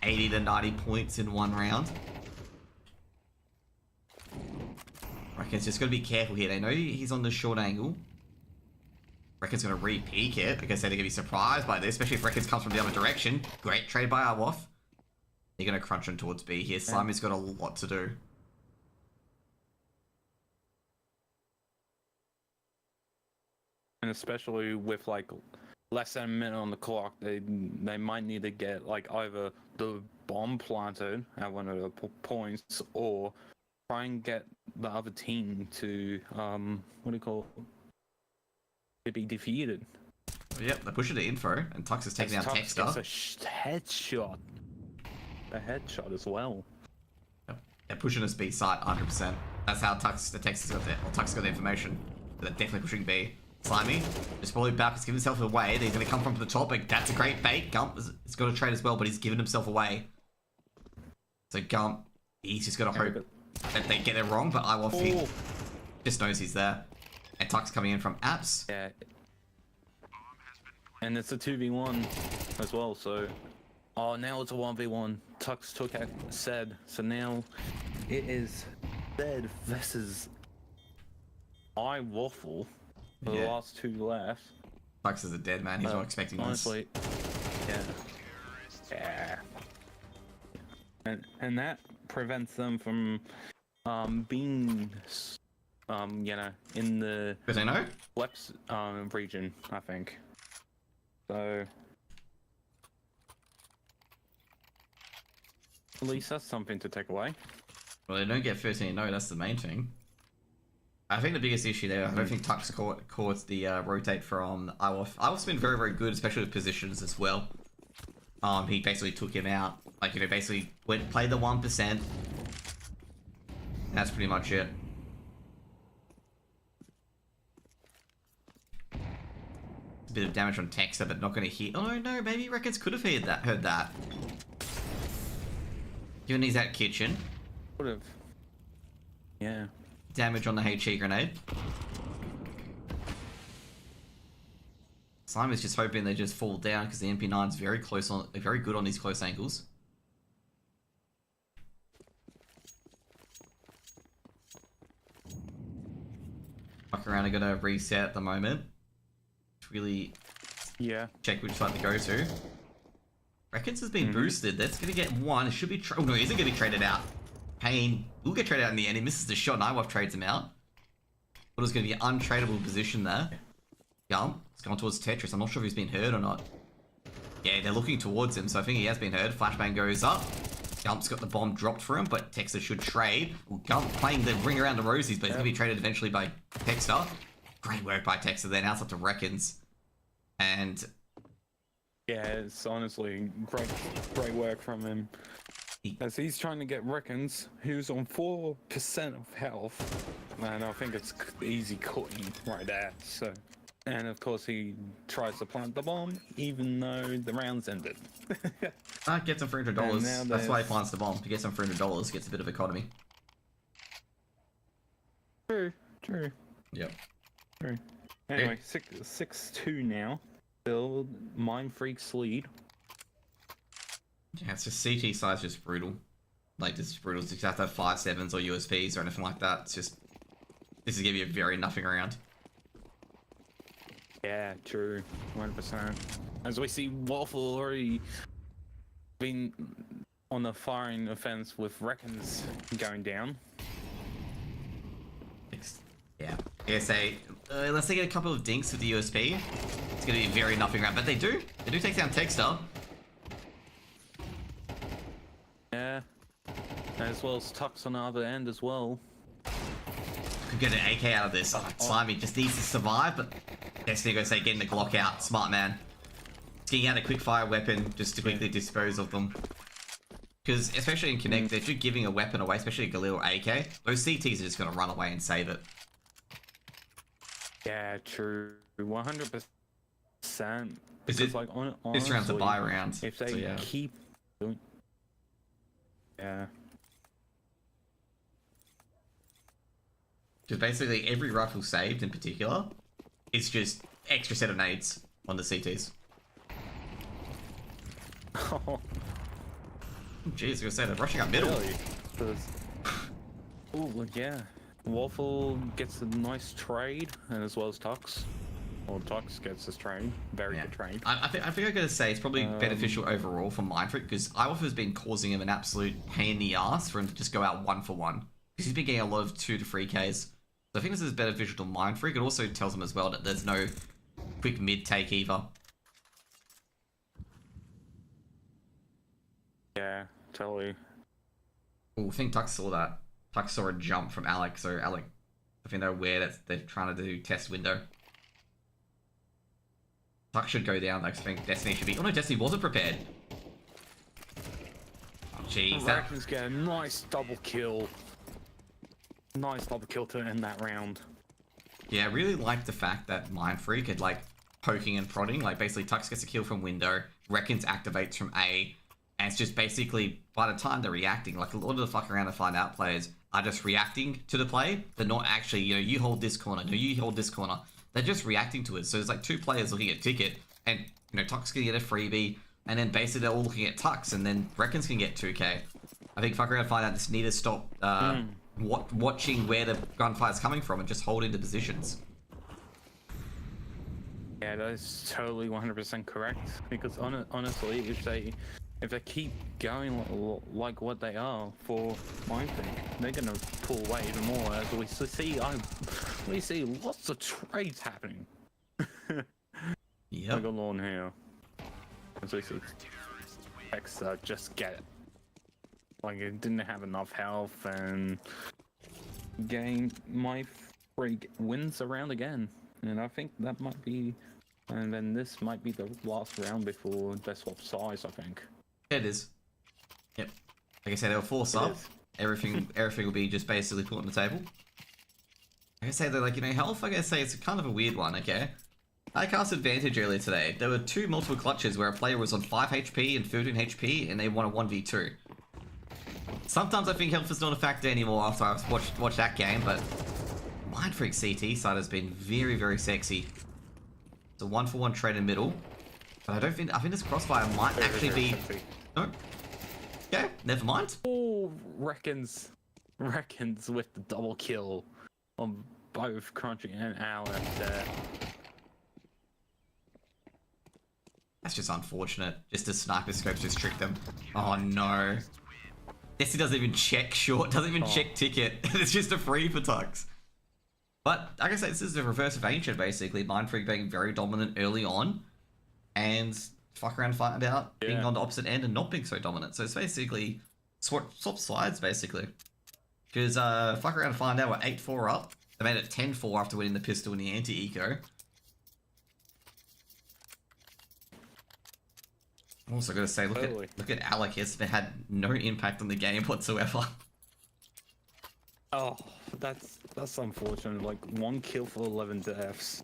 80 to 90 points in 1 round. Reckon's just got to be careful here. They know he's on the short angle. Reckon's going to re-peek it. Like I said, they're going to be surprised by this, especially if Reckons comes from the other direction. Great trade by Arwoth. They're going to crunch him towards B here. Slimy's got a lot to do. And especially with like less than a minute on the clock, they might need to get like either the bomb planted at one of the points, or try and get the other team to what do you call it? To be defeated. Yep, they're pushing the info, and Tux is taking out Texter. It's a headshot. A headshot as well. Yep. They're pushing us B site 100%. That's how the Texas got Tux got the information. They're definitely pushing B. Slimy, just probably about to give himself away. He's going to come from the top. That's a great bait. Gump has got a trade as well, but he's given himself away. So Gump, he's just got to hope that they get it wrong, but Iwolf, he just knows he's there. And Tux coming in from Apps. Yeah. And it's a 2v1 as well, so... Oh, now it's a 1v1. Tux took out Zed, so now it is Zed versus Iwaffle. For the last 2 left. Tux is a dead man. He's not expecting honestly, this. Yeah. And that prevents them from being you know, in the Flex region, I think. So at least that's something to take away. Well, they don't get 13-0, that's the main thing. I think the biggest issue there, I don't think Tux caught the rotate from Iwolf. Iwolf's been very, very good, especially with positions as well. He basically took him out Like, you know, basically play the 1%. That's pretty much it. A bit of damage on Texter, but not going to hit. Oh no, maybe Reckons could have heard that. Given he's at kitchen. Would have. Yeah. Damage on the HE grenade. Slime is just hoping they just fall down because the MP9's very good on these close angles. Fuck around and gonna reset at the moment. Really check which side to go to. Reckons has been boosted. That's gonna get one. It should be. Oh no, he isn't gonna be traded out. Pain will get traded out in the end. He misses the shot. And Iwaf trades him out. But it's gonna be an untradeable position there. Yum. It's going towards Tetris. I'm not sure if he's been hurt or not. Yeah, they're looking towards him, so I think he has been hurt. Flashbang goes up. Gump's got the bomb dropped for him, but Texter should trade. Well, Gump playing the ring around the rosies, but he's gonna be traded eventually by Texter. Great work by Texter there. Now it's up to Reckons. And yeah, it's honestly great work from him. As he's trying to get Reckons, who's on 4% of health, and I think it's easy cutting right there. So, and of course he tries to plant the bomb, even though the round's ended. Gets him $300. That's why he plants the bomb. He gets him $300. Gets a bit of economy. True. Yep. True. Anyway, 6-2 now. Still Mind Freak's lead. Yeah, it's just CT size just brutal. Like, just brutal. You have to have 5.7s or USPs or anything like that. It's just... This is going to be a very nothing round. Yeah, true. 100%. As we see, Waffle already been on the firing offense with Reckons going down. Yeah. ASA, unless they get a couple of dinks with the USP, it's going to be a very nothing round. But they do. They do take down Texter. Yeah. As well as Tux on the other end as well. Could get an AK out of this. Oh, Slimy just needs to survive, but Destiny going to say getting the Glock out. Smart man. Getting out a quick fire weapon just to quickly dispose of them. Because, especially in Connect, if you're giving a weapon away, especially a Galil or AK, those CTs are just going to run away and save it. Yeah, true. 100%. Because like, this round's a buy round. If they so, yeah. keep doing... Yeah. Because basically every rifle saved in particular is just extra set of nades on the CTs. Oh, Jeez, I was gonna say they're rushing up middle. really? Oh, well, yeah. Waffle gets a nice trade, and as well as Tux. Well, Tux gets his trade. Very good trade. I think I gotta say it's probably beneficial overall for Mindfreak because Iwaf has been causing him an absolute pain in the ass for him to just go out 1 for 1. Because he's been getting a lot of 2 to 3Ks. So I think this is beneficial to Mindfreak. It also tells him as well that there's no quick mid take either. Yeah, totally. Oh, I think Tux saw that. Tux saw a jump from Alec, so Alec, I think they're aware that they're trying to do test window. Tux should go down though, because I think Destiny should be... Oh no, Destiny wasn't prepared. Oh jeez, that... Reckons get a nice double kill. Nice double kill to end that round. Yeah, I really like the fact that Mindfreak had like poking and prodding. Like basically Tux gets a kill from window, Reckons activates from A, and it's just basically, by the time they're reacting, like a lot of the fuck around and find out players are just reacting to the play. They're not actually, you know, you hold this corner, no, you hold this corner. They're just reacting to it. So there's like 2 players looking at Ticket, and, you know, Tux can get a freebie, and then basically they're all looking at Tux, and then Reckons can get 2k. I think fuck around and find out just need to stop watching where the gunfire's coming from and just hold into positions. Yeah, that is totally 100% correct. Because honestly, if they keep going like what they are for Mindfreak, they're gonna pull away even more. As we see lots of trades happening. Yep. Like along here. As we see Texter just get it. Like it didn't have enough health and Mindfreak wins a round again. And I think that might be, and then this might be the last round before they swap sides, I think. It is. Yep. Like I said, they'll force up. is. Everything will be just basically put on the table. Like I say, they're like, health, like I say, it's kind of a weird one, okay? I cast Advantage earlier today. There were 2 multiple clutches where a player was on 5 HP and 13 HP and they won a 1v2. Sometimes I think health is not a factor anymore after I've watched that game, but Mind Freak CT side has been very, very sexy. It's a 1-for-1 trade in middle. But I think this crossfire might actually be... No. Okay, never mind. Oh, reckons with the double kill on both Crunchy and Alec there. That's just unfortunate. Just the sniper scopes just tricked them. Oh no. Destiny doesn't even check short, doesn't even check ticket. It's just a free for Tux. But like I said, this is the reverse of Ancient basically. Mind Freak being very dominant early on and fuck around find out being on the opposite end and not being so dominant. So it's basically swap sides basically. Because fuck around and find out we're 8-4 up. They made it 10-4 after winning the pistol and the anti-eco. I'm also gonna say, look at Alec. It's had no impact on the game whatsoever. Oh, that's unfortunate. Like 1 kill for 11 deaths.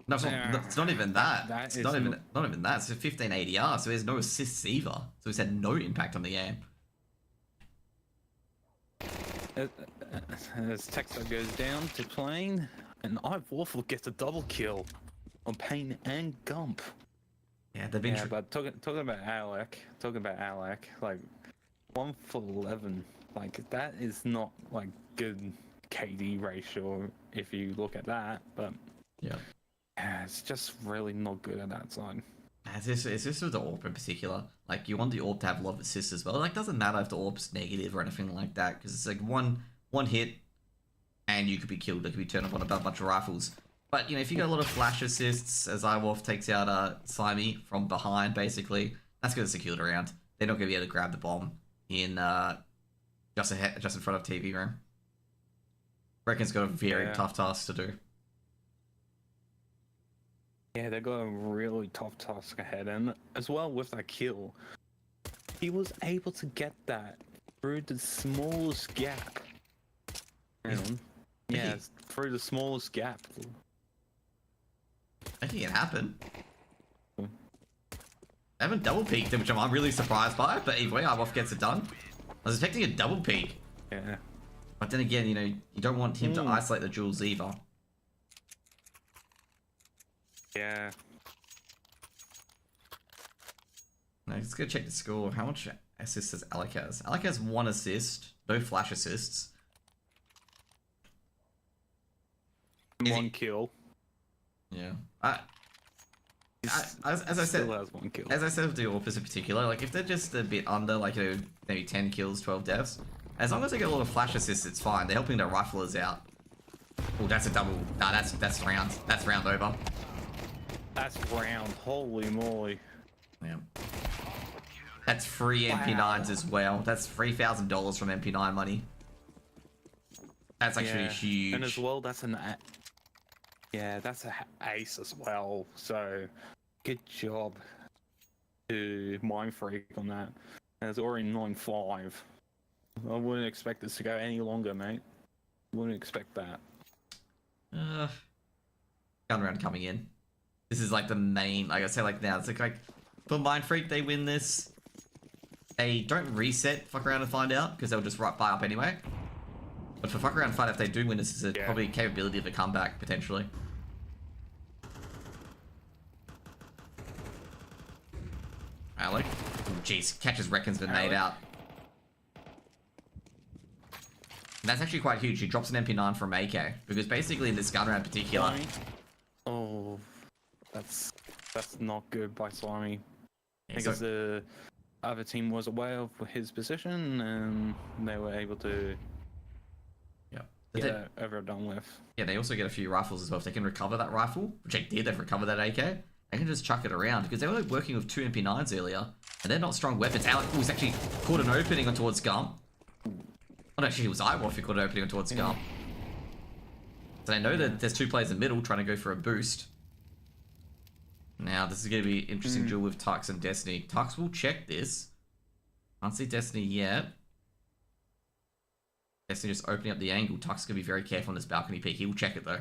No, it's not even that. It's not even that. It's a 15 ADR, so there's no assists either. So it's had no impact on the game. As Texo goes down to Plane, and iWaffle gets a double kill on Pain and Gump. Yeah, they've been. Yeah, but talking about Alec, like 1 for 11, like that is not like good KD ratio if you look at that. But yeah, it's just really not good at that side. It's just with the AWP in particular. Like you want the AWP to have a lot of assists as well. Like doesn't matter if the AWP's negative or anything like that, because it's like one hit, and you could be killed. It could be turned up on a bunch of rifles. But, if you got a lot of flash assists, as iWolf takes out Slimy from behind, basically, that's going to secure the round. They're not going to be able to grab the bomb in just in front of TV room. Reckon's got a very tough task to do. Yeah, they got a really tough task ahead, and as well with that kill, he was able to get that through the smallest gap. Yeah, through the smallest gap. I think it happened. I haven't double peeked him, which I'm really surprised by, but either way, iWolf gets it done. I was expecting a double peek. Yeah. But then again, you don't want him to isolate the jewels either. Yeah. Now, let's go check the score. How much assists does Alec has? Alec has 1 assist, no flash assists. 1 kill. Yeah. As I said, Still has 1 kill. as I said with the AWPers in particular, like if they're just a bit under, like maybe 10 kills, 12 deaths, as long as they get a lot of flash assists, it's fine. They're helping the riflers out. Oh, that's a double. Nah, that's round. That's round over. That's round. Holy moly. Yeah. That's free MP9s as well. That's $3,000 from MP9 money. That's actually huge. And as well, that's an that's an ace as well. So good job to Mind Freak on that. And it's already 9-5. I wouldn't expect this to go any longer, mate. Wouldn't expect that. Gun round coming in. This is like the main, like I say, like now, it's like for Mind Freak, they win this. They don't reset fuck around and find out, because they'll just buy up anyway. But for fuck around and find out, if they do win this, is probably a capability of a comeback, potentially. Alec. Jeez, catches Reckon's been made out. And that's actually quite huge. He drops an MP9 from AK, because basically in this gun round in particular... Oh, that's not good by Slimy. Yeah, Because the other team was aware of his position, and they were able to get it over done with. Yeah, they also get a few rifles as well. If they can recover that rifle, which they did, they've recovered that AK, they can just chuck it around, because they were working with 2 MP9s earlier, and they're not strong weapons. Alec was actually caught an opening on towards Gump. Oh, no, actually, it was iWolf who caught an opening on towards Gump. So they know that there's 2 players in the middle trying to go for a boost. Now, this is going to be an interesting duel with Tux and Destiny. Tux will check this. Can't see Destiny yet. Destiny just opening up the angle. Tuck's gonna be very careful on this balcony peek. He will check it though.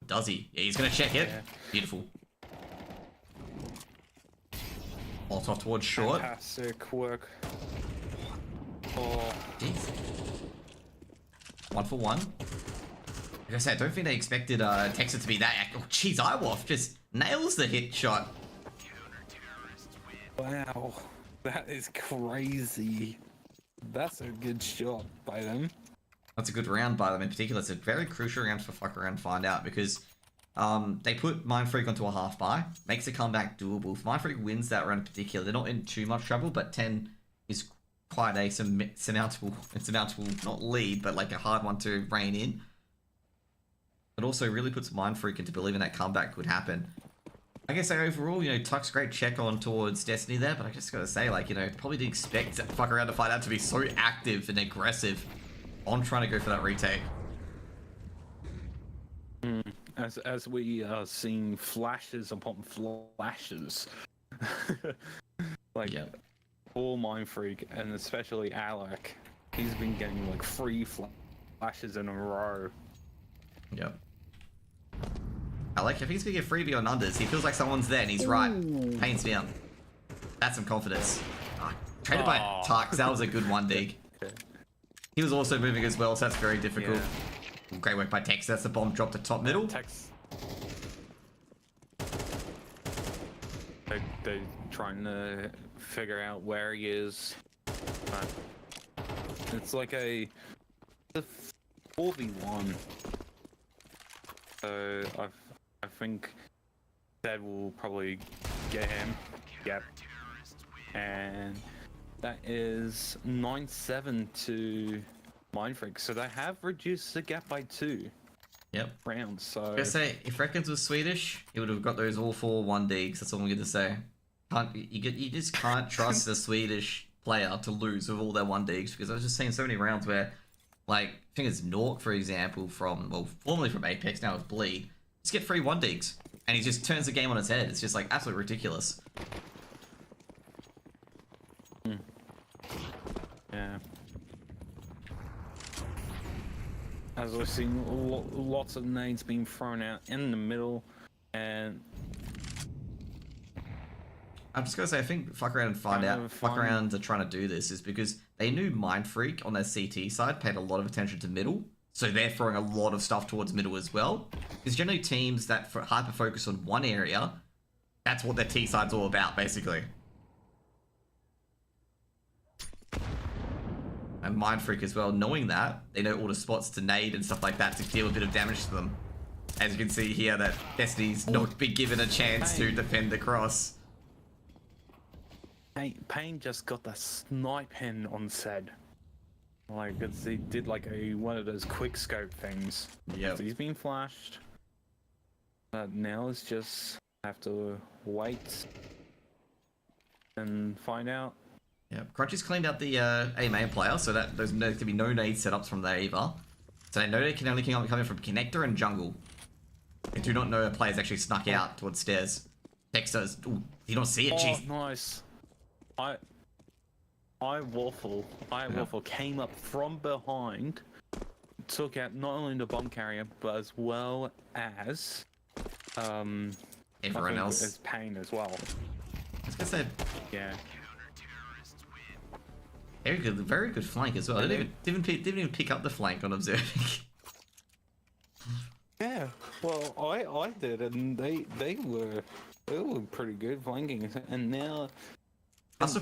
Does he? Yeah, he's gonna check it. Yeah. Beautiful. Molotov towards short. Fantastic work. Oh, Jeez. 1 for 1. Like I said, I don't think they expected Texas to be that active. Oh, jeez, Iwoff just nails the hit shot. wow. That is crazy. That's a good shot by them. That's a good round by them in particular. It's a very crucial round for Fuck Around Find Out because they put Mindfreak onto a half buy, makes the comeback doable. If Mindfreak wins that round in particular, they're not in too much trouble, but 10 is quite a surmountable, not lead, but like a hard one to rein in. But also really puts Mindfreak into believing that comeback could happen. I guess overall, you know, Tuck's great check on towards Destiny there, but I just gotta say, like, you know, probably didn't expect Fuck Around to Find Out to be so active and aggressive on trying to go for that retake. As we are seeing flashes upon flashes. Like, Yep. all Mindfreak, and especially Alec, he's been getting like 3 flashes in a row. Yep. I like if he's gonna get freebie on unders, he feels like someone's there and he's right. Pains me up. That's some confidence. Traded by Aw. Tux, that was a good one dig. Okay. He was also moving as well, so that's very difficult. Great work by Tex, that's the bomb dropped to top middle. Tex. They're trying to figure out where he is. But it's like a 4v1. So I think Dad will probably get him. Yep. And that is 9-7 to Mindfreak. So they have reduced the gap by 2 Yep. rounds. So I gotta say, if Reckons was Swedish, he would have got those all 4 1 digs. That's all I'm gonna say. You just can't trust a Swedish player to lose with all their 1 digs because I was just seeing so many rounds where, like, I think it's Nork, for example, formerly from Apex, now with Bleed, just get 3 1 digs and he just turns the game on its head. It's just like absolutely ridiculous. yeah. As we're seeing lots of nades being thrown out in the middle, and I'm just gonna say, I think Fuck Around and Find Out, Fuck Around are trying to do this is because they knew Mindfreak on their CT side paid a lot of attention to middle, so they're throwing a lot of stuff towards middle as well. Because generally teams that hyper focus on one area, that's what their T side's all about, basically. And Mindfreak as well, knowing that, they know all the spots to nade and stuff like that to deal a bit of damage to them. As you can see here, that Destiny's not been given a chance to defend the cross. Payne just got the snipe in on Zed. Like, he did like one of those quick scope things. Yep. So he's been flashed. But now it's just have to wait and find out. Yep. Crunchy's cleaned out the A main player, so that there's going to be no nade setups from there either. So they know they can only come in from connector and jungle. They do not know a player's actually snuck out towards stairs. Dexter's, ooh, you don't see it, jeez. Oh, nice. Waffle came up from behind, took out not only the bomb carrier, but as well as Everyone else. as Payne as well. Like I said, Yeah. very good flank as well. They didn't even pick up the flank on observing. Yeah. Well, I did, and they were pretty good flanking, and now. I was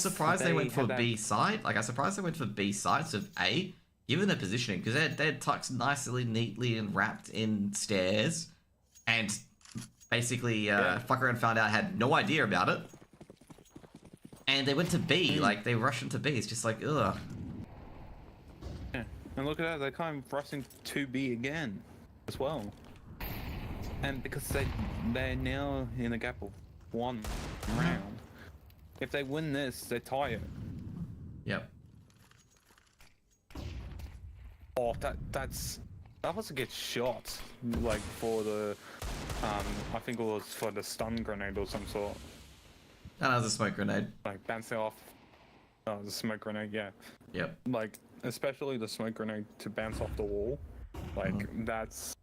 surprised they went for had that- B side. Like I was surprised they went for B side of A, given their positioning, because they had tucked nicely, neatly, and wrapped in stairs, and basically Fuck Around Found Out had no idea about it, and they went to B. Like they rushed into B. It's just like ugh. Yeah. And look at that, they're kind of rushing to B again, as well. And because they're now in a gap of 1 round. If they win this, they tie it. Yep. Oh, that was a good shot. Like for the, I think it was for the stun grenade or some sort. And that was a smoke grenade. Like bouncing off. Oh, the smoke grenade, yeah. Yep. Like, especially the smoke grenade to bounce off the wall. Like, that's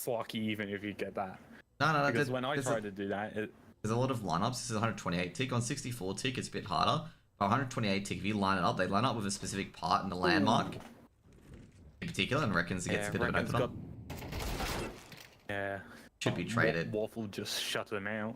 lucky even if you get that. No. Because when I tried to do that, There's a lot of lineups. This is 128 tick. On 64 tick, it's a bit harder. But 128 tick, if you line it up, they line up with a specific part in the landmark. In particular, and reckons it gets a bit of an opener. Yeah. Should be traded. Waffle just shut them out.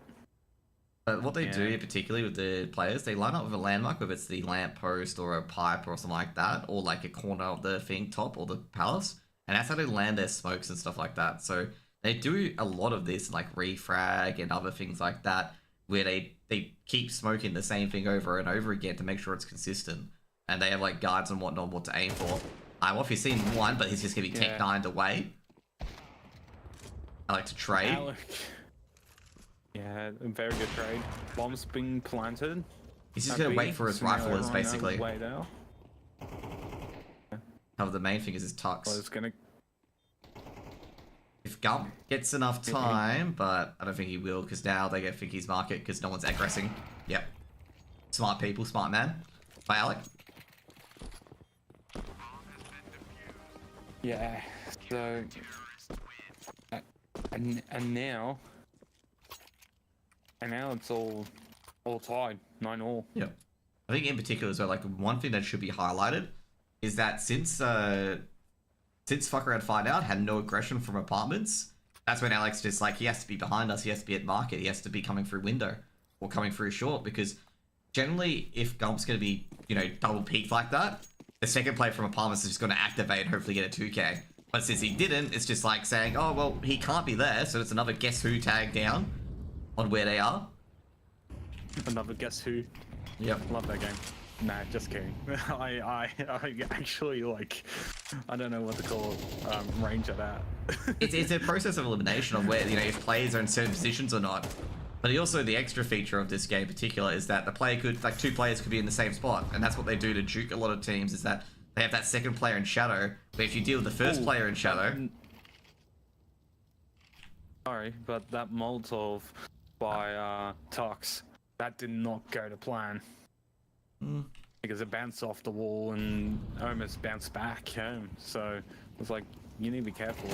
But what they do, particularly with the players, they line up with a landmark, whether it's the lamp post or a pipe or something like that, or like a corner of the thing top or the palace, and that's how they land their smokes and stuff like that. So they do a lot of this, like refrag and other things like that, where they keep smoking the same thing over and over again to make sure it's consistent, and they have like guides and whatnot what to aim for. Well, if you've seen one, but he's just gonna be tech 9'd away. I like to trade. Alec. Yeah, a very good trade. Bomb's being planted. He's just gonna wait for his riflers, basically. Way now. However, the main thing is his tux. Well, it's gonna. If Gump gets enough time, but I don't think he will, because now they get think he's market because no one's aggressing. Yep. Smart people, smart man. By Alec. Yeah. So. And now. And now it's all tied, 9-all. Yep. I think in particular as well, like one thing that should be highlighted is that since Fuck Around Find Out had no aggression from apartments, that's when Alex just like, he has to be behind us, he has to be at market, he has to be coming through window or coming through short, because generally if Gump's going to be, you know, double peaked like that, the second play from apartments is just going to activate and hopefully get a 2k. But since he didn't, it's just like saying, oh, well, he can't be there, so it's another guess who tag down on where they are. Another guess who. Yep. Love that game. Nah, just kidding. I actually like, I don't know what to call range of that. it's a process of elimination on where, you know, if players are in certain positions or not. But also the extra feature of this game in particular is that the player could, like, two players could be in the same spot, and that's what they do to juke a lot of teams, is that they have that second player in shadow, but if you deal with the first player in shadow... Sorry, but that Molotov by Tux, that did not go to plan. Because it bounced off the wall and almost bounced back home. So it's like, you need to be careful.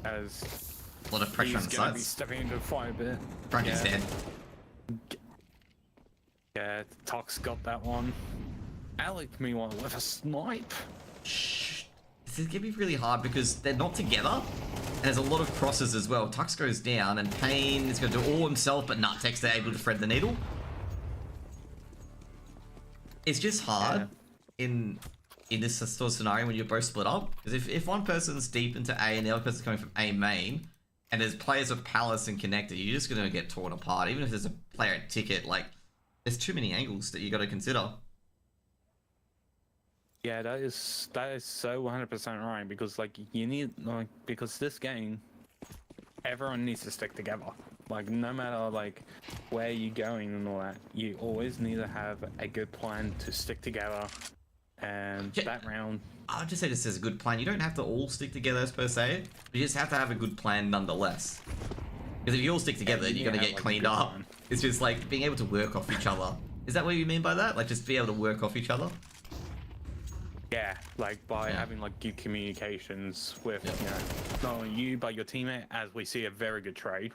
As a lot of pressure on the he's gonna be sides. stepping into the fight a bit. Fronty's dead. Yeah, Tux got that one. Alec, meanwhile, with a snipe. Shh. This is gonna be really hard because they're not together. And there's a lot of crosses as well. Tux goes down and Payne is gonna do all himself, but Nuttex they're able to thread the needle. It's just hard in this sort of scenario when you're both split up. Because if one person's deep into A and the other person's coming from A main, and there's players with Palace and Connector, you're just gonna get torn apart. Even if there's a player at Ticket, like, there's too many angles that you gotta consider. Yeah, that is so 100% right, because like you need, like, because this game, everyone needs to stick together. Like, no matter like where you're going and all that, you always need to have a good plan to stick together. And that round, I'll just say this is a good plan. You don't have to all stick together per se, but you just have to have a good plan nonetheless. Because if you all stick together, you're gonna get like, cleaned up. It's just like being able to work off each other. Is that what you mean by that? Like just be able to work off each other? yeah, like by having like good communications with you know, not only you but your teammate, as we see a very good trade.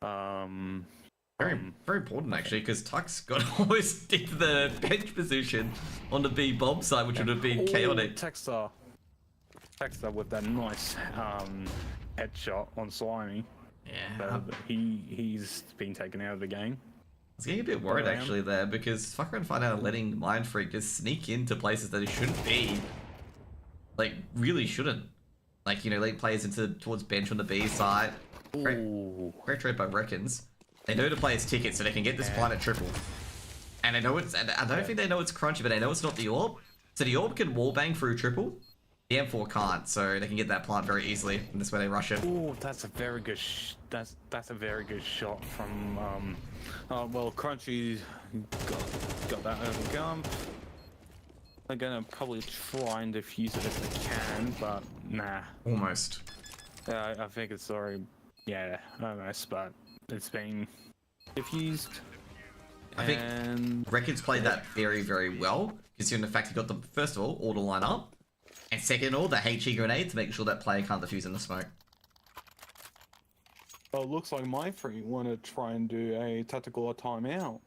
Very important actually, because Tux got almost into the bench position on the B bomb side, which would have been chaotic. Texter with that nice headshot on Slimy. Yeah. He's been taken out of the game. I was getting a bit worried actually there, because Fuck Around Find Out letting Mind Freak just sneak into places that he shouldn't be. Like, really shouldn't. Like, you know, letting players towards bench on the B side. Great trade by Reckons. They know to play his ticket so they can get this planet triple. And I know and I don't think they know it's crunchy, but they know it's not the orb. So the orb can wallbang through triple. The M4 can't, so they can get that plant very easily, and that's where they rush it. Oh, that's a very good that's a very good shot from well, Crunchy got that over Gump. They're gonna probably try and defuse it if they can, but nah. Almost. I think it's already almost, but it's been diffused. I think And Records played that very, very well, considering the fact he got the, first of all to line up, and second of all, the HE grenade to make sure that player can't defuse in the smoke. oh, it looks like Mindfreak want to try and do a tactical timeout.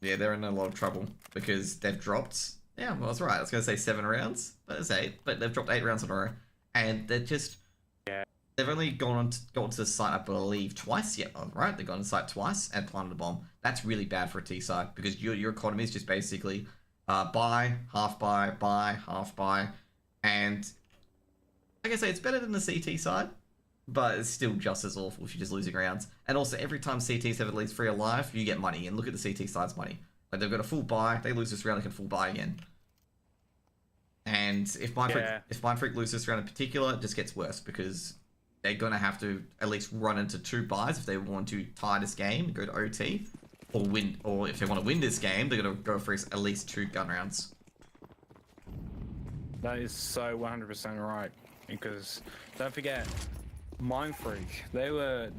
Yeah, they're in a lot of trouble because they've dropped. Yeah, well, that's right. I was going to say 7 rounds, but it's 8. But they've dropped 8 rounds in a row, and they're just. Yeah. They've only gone to the site, I believe, twice yet. Right? They've gone to the site twice and planted a bomb. That's really bad for a T side because your economy is just basically buy, half buy, half buy, and like I say, it's better than the CT side. But it's still just as awful if you're just losing rounds. And also, every time CTs have at least 3 alive, you get money. And look at the CT side's money. Like, they've got a full buy. They lose this round, they can full buy again. And if Mindfreak loses this round in particular, it just gets worse. Because they're going to have to at least run into 2 buys if they want to tie this game and go to OT. Or win. Or if they want to win this game, they're going to go for at least 2 gun rounds. That is so 100% right. Because don't forget, Mindfreak, they were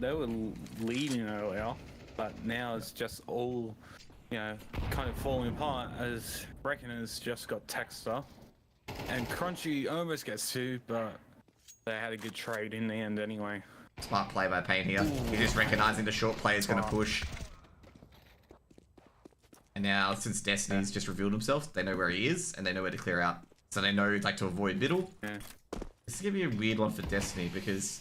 leading earlier, but now it's just all, kind of falling apart as Reckoners just got Texter, and Crunchy almost gets 2, but they had a good trade in the end anyway. Smart play by Payne here. He's just recognizing the short play is going to push. And now, since Destiny's just revealed himself, they know where he is, and they know where to clear out. So they know, like, to avoid middle. Yeah. This is going to be a weird one for Destiny, because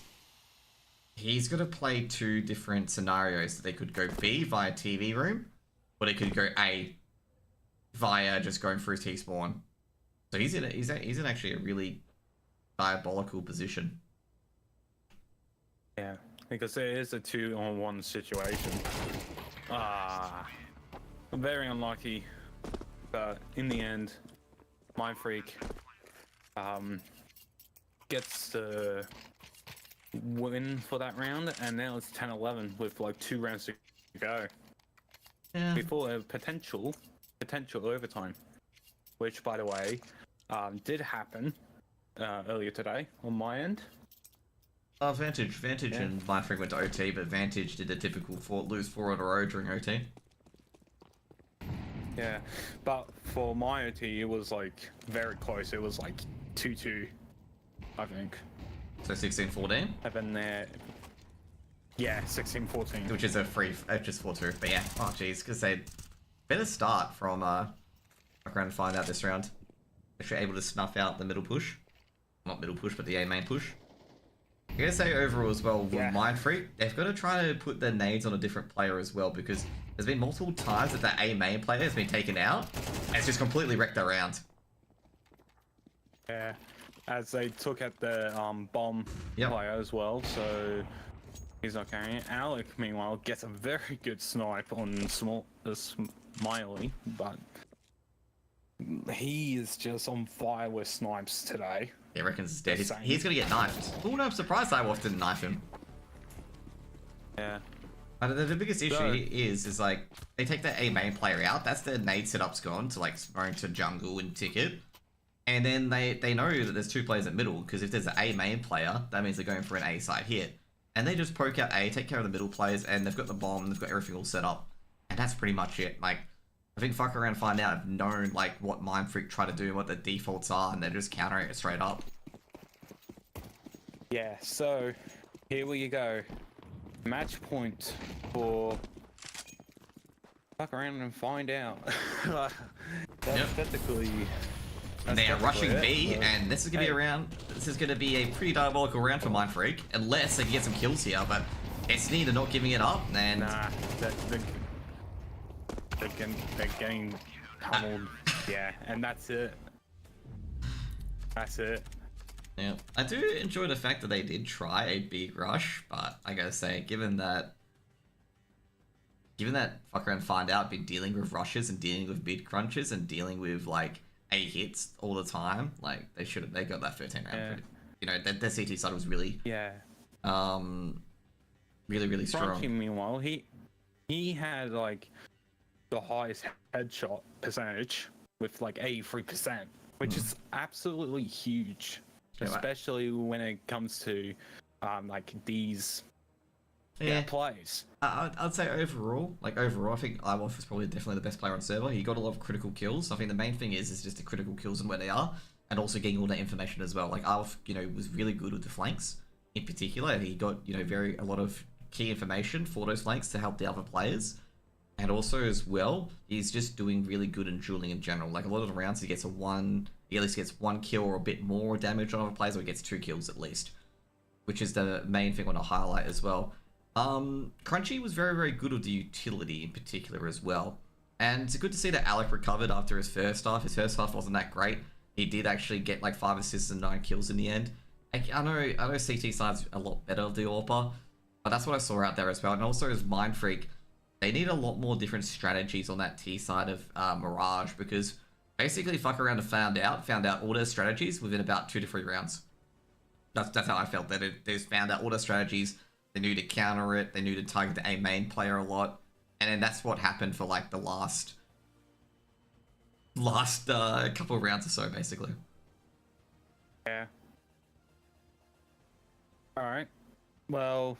he's going to play 2 different scenarios. So they could go B via TV room, or they could go A via just going through T-spawn. So he's in actually a really diabolical position. Yeah, because it is a 2-on-1 situation. Very unlucky, but in the end, Mindfreak gets the win for that round, and now it's 10-11 with like 2 rounds to go. Yeah. Before a potential overtime, which, by the way, did happen earlier today on my end. Vantage and Mindfreak went to OT, but Vantage did a typical lose 4 in a row during OT. Yeah, but for my OT, it was like very close. It was like 2-2, I think. So 16-14? And then there, yeah, 16-14. Which is a free, just 4-2. But yeah, oh jeez, because they better start from around and find out this round. If you're able to snuff out the middle push. Not middle push, but the A main push. I gotta say overall as well, with Mindfreak, they've got to try to put their nades on a different player as well, because there's been multiple times that A main player has been taken out, and it's just completely wrecked their round. Yeah, as they took out the bomb player as well, so he's not carrying it. Alec, meanwhile, gets a very good snipe on Smiley, but he is just on fire with snipes today. He reckons he's dead. He's gonna get knifed. Oh no, I'm surprised Iwolf didn't knife him. Yeah. But the biggest issue is like, they take the A main player out, that's their nade setup's gone to like sparring to jungle and ticket. And then they know that there's 2 players at middle, because if there's an A main player, that means they're going for an A side hit. And they just poke out A, take care of the middle players, and they've got the bomb, and they've got everything all set up. And that's pretty much it. Like, I think Fuck Around Find Out have known like what Mindfreak try to do and what the defaults are, and they're just countering it straight up. Yeah, so here we go. Match point for Fuck Around and Find Out. That's technically. And they are rushing B, and this is gonna be a round. This is gonna be a pretty diabolical round for Mindfreak, unless they can get some kills here. But Destiny, they're not giving it up, and they're getting pummeled. Yeah, and that's it. That's it. Yeah, I do enjoy the fact that they did try a big rush, but I gotta say, given that Fuck Around Find Out been dealing with rushes and dealing with mid crunches and dealing with like A hits all the time, like they got that 13 round. Yeah. Pretty, you know, their CT side was really really strong. Crunchy, meanwhile, he had like the highest headshot percentage with like 83%, which is absolutely huge, especially when it comes to like these Yeah. plays. I'd say overall, I think Iwoff is probably definitely the best player on server. He got a lot of critical kills. I think the main thing is just the critical kills and where they are, and also getting all that information as well. Like Iwoff, was really good with the flanks in particular. He got a lot of key information for those flanks to help the other players, and also as well, he's just doing really good in dueling in general. Like a lot of the rounds, he at least gets 1 kill or a bit more damage on other players, or he gets 2 kills at least, which is the main thing I want to highlight as well. Crunchy was very, very good with the utility in particular as well. And it's good to see that Alec recovered after his first half. His first half wasn't that great. He did actually get like 5 assists and 9 kills in the end. I know CT side's a lot better of the AWPer, but that's what I saw out there as well. And also as Mind Freak, they need a lot more different strategies on that T side of Mirage, because basically fuck around and found out all their strategies within about 2 to 3 rounds. That's how I felt. That they just found out all their strategies. They knew to counter it. They knew to target the A main player a lot, and then that's what happened for like the last couple of rounds or so, basically. Yeah. All right. Well,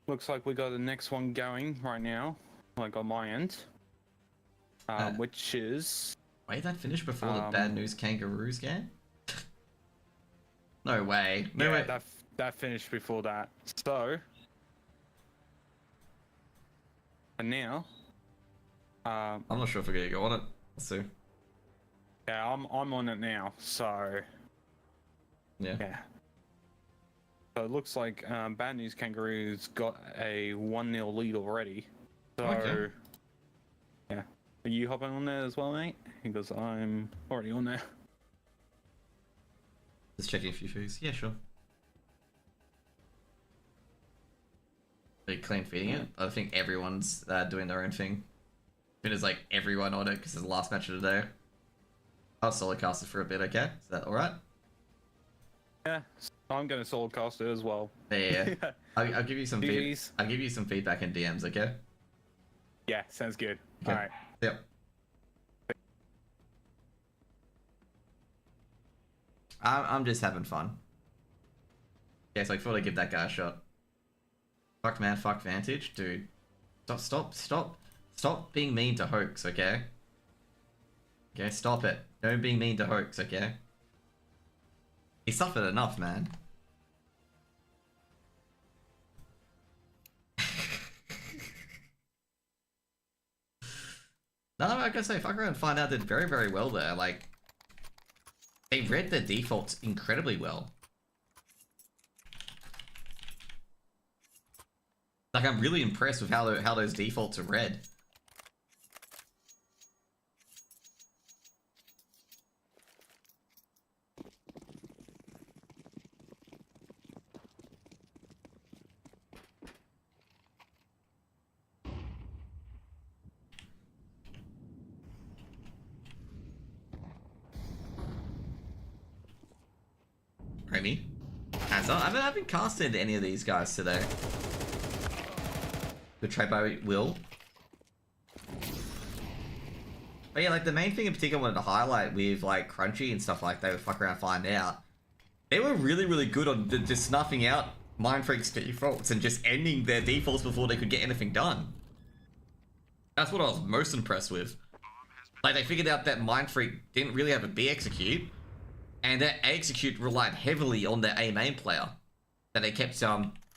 looks like we got the next one going right now, like on my end, which is. Wait, that finished before the Bad News Kangaroos game? No way. No way. That finished before that. So. And now, I'm not sure if we're gonna go on it. Let's see. Yeah, I'm on it now. So yeah. So it looks like Bad News Kangaroos got a 1-0 lead already. So okay. Yeah, are you hopping on there as well, mate? Because I'm already on there. Just checking a few things. Yeah, sure. Are you clean feeding it? I think everyone's doing their own thing. There's like everyone on it because it's the last match of the day. I'll solo cast it for a bit, okay? Is that alright? Yeah, I'm gonna solo cast it as well. Yeah. I'll give you some I'll give you some feedback in DMs, okay? Yeah, sounds good. Okay. Alright. Yep. I'm just having fun. Yeah, so I thought I'd give that guy a shot. Fuck man, fuck Vantage, dude. Stop being mean to Hoax, okay? Okay, stop it. Don't be mean to Hoax, okay? He suffered enough, man. No, I gotta say, fuck around and find out did very, very well there. Like, they read the defaults incredibly well. Like, I'm really impressed with how those defaults are read. Remy? I haven't casted any of these guys today. Betrayed by Will. But yeah, like the main thing in particular I wanted to highlight with like Crunchy and stuff like they would fuck around and find out. They were really, really good on just snuffing out Mind Freak's defaults and just ending their defaults before they could get anything done. That's what I was most impressed with. Like they figured out that Mind Freak didn't really have a B execute, and that A execute relied heavily on their A main player that they kept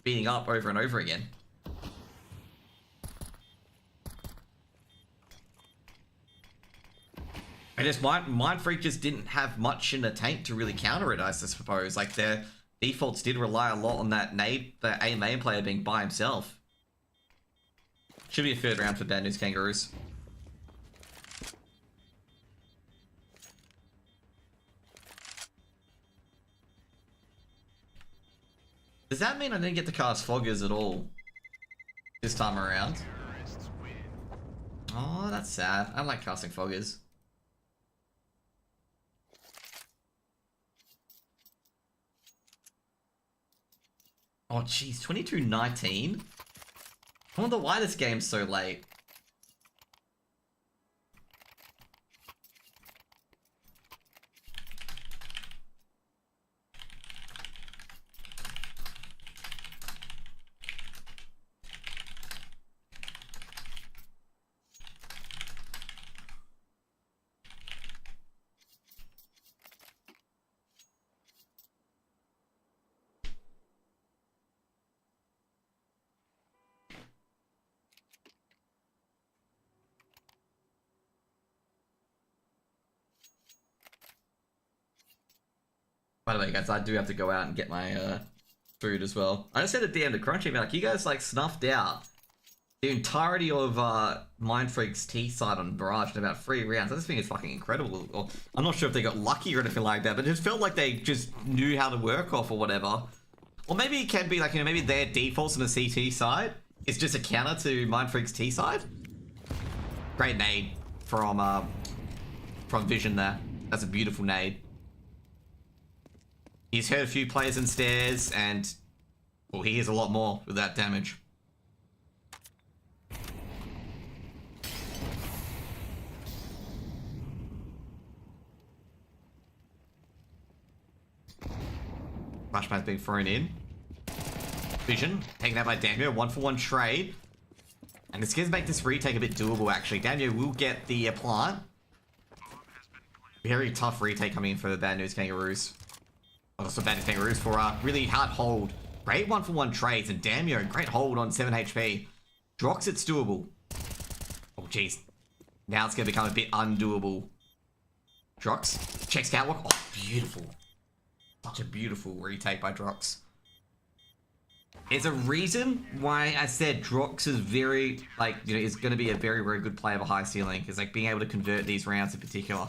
beating up over and over again. I just Mind Freak just didn't have much in the tank to really counter it, I suppose. Like their defaults did rely a lot on that the A main player being by himself. Should be a third round for Bad News Kangaroos. Does that mean I didn't get to cast Foggers at all this time around? Oh, that's sad. I like casting Foggers. Oh jeez, 22-19? I wonder why this game's so late. By the way, guys, I do have to go out and get my food as well. I just said at the end of Crunchy, like, you guys like snuffed out the entirety of Mind Freak's T side on Barrage in about 3 rounds. I just think it's fucking incredible. Or, I'm not sure if they got lucky or anything like that, but it just felt like they just knew how to work off or whatever. Or maybe it can be like, you know, maybe their defaults on the CT side is just a counter to Mind Freak's T side. Great nade from Vision there. That's a beautiful nade. He's hurt a few players in stairs, and well, he hears a lot more with that damage. Flashbang's being thrown in. Vision taken out by Daniel. 1-for-1 trade. And this can make this retake a bit doable, actually. Daniel will get the plant. Very tough retake coming in for the Bad News Kangaroos. Also Bad News Kangaroos for a really hard hold. Great 1-for-1 trades, and Damio, great hold on 7 HP. Drox, it's doable. Oh, jeez. Now it's going to become a bit undoable. Drox, checks Catwalk. Oh, beautiful. Such a beautiful retake by Drox. There's a reason why I said Drox is very, like, you know, is going to be a very, very good player of a high ceiling. Is like being able to convert these rounds in particular.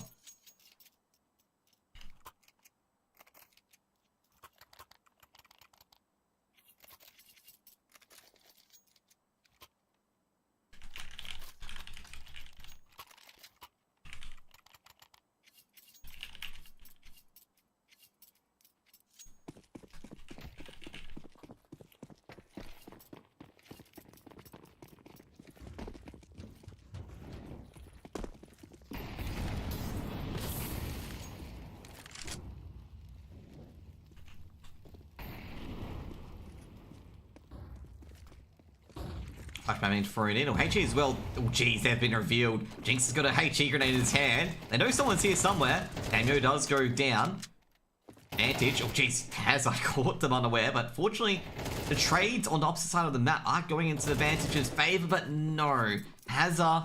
Flashbang being thrown in. Oh, HE as well. Oh, jeez, they've been revealed. Jinx has got a HE grenade in his hand. They know someone's here somewhere. Daniel does go down. Vantage. Oh, jeez. Hazard caught them unaware, but fortunately, the trades on the opposite side of the map are going into the Vantage's favor, but no. Hazard,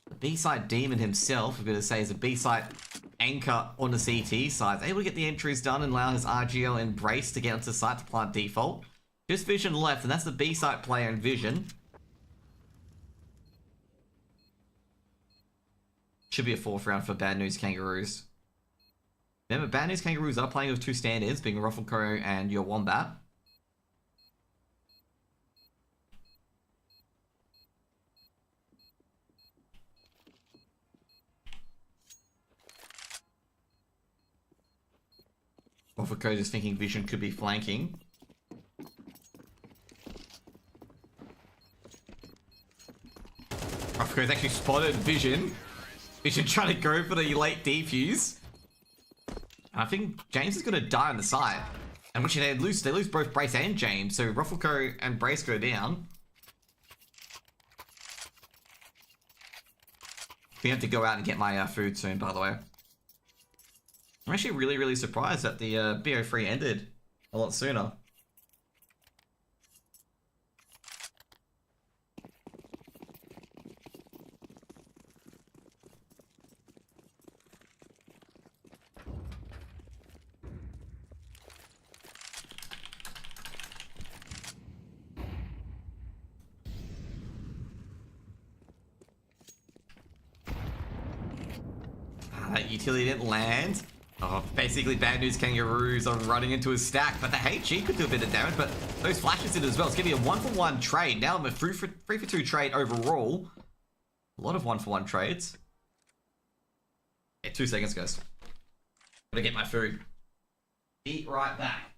the B-side demon himself, I'm going to say, is a B-side anchor on the CT side. Able to get the entries done and allow his RGL Embrace to get onto site to plant default. Just Vision left, and that's the B-side player in Vision. Should be a 4th round for Bad News Kangaroos. Remember, Bad News Kangaroos are playing with 2 stand-ins, being Rufflecrow and your Wombat. Rufflecrow just thinking Vision could be flanking. Rufflecrow's actually spotted Vision. Vision trying to go for the late defuse. And I think James is going to die on the side. And which they lose both Brace and James. So Rufflecrow and Brace go down. We have to go out and get my food soon, by the way. I'm actually really, really surprised that the BO3 ended a lot sooner. That utility didn't land. Oh, basically Bad News Kangaroos are running into a stack, but the HE could do a bit of damage, but those flashes did as well. It's going to be a 1-for-1 trade. Now I'm a 3-for-2 trade overall. A lot of 1-for-1 trades. Yeah, 2 seconds, guys. Gotta get my food. Be right back.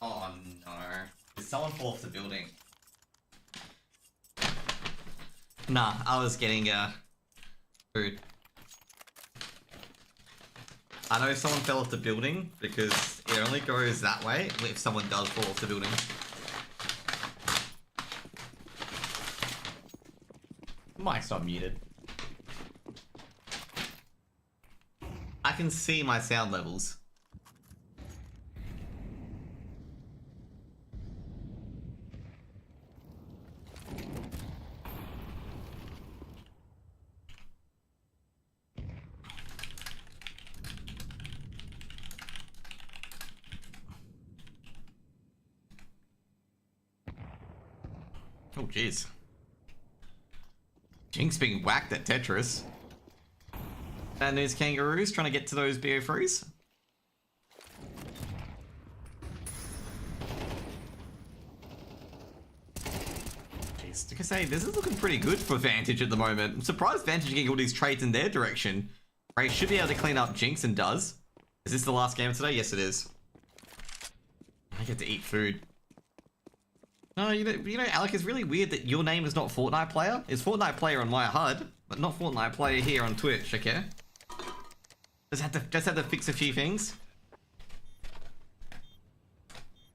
Oh no. Did someone fall off the building? Nah, I was getting food. I know someone fell off the building because it only goes that way if someone does fall off the building. Mic's not muted. I can see my sound levels. Oh jeez. Jinx being whacked at Tetris. Bad news kangaroos trying to get to those BO3s. Jeez, like I say, this is looking pretty good for Vantage at the moment. I'm surprised Vantage getting all these trades in their direction. Ray should be able to clean up Jinx and does. Is this the last game today? Yes, it is. I get to eat food. No, you know, Alec, it's really weird that your name is not Fortnite player. It's Fortnite player on my HUD, but not Fortnite player here on Twitch, okay? Just have to fix a few things.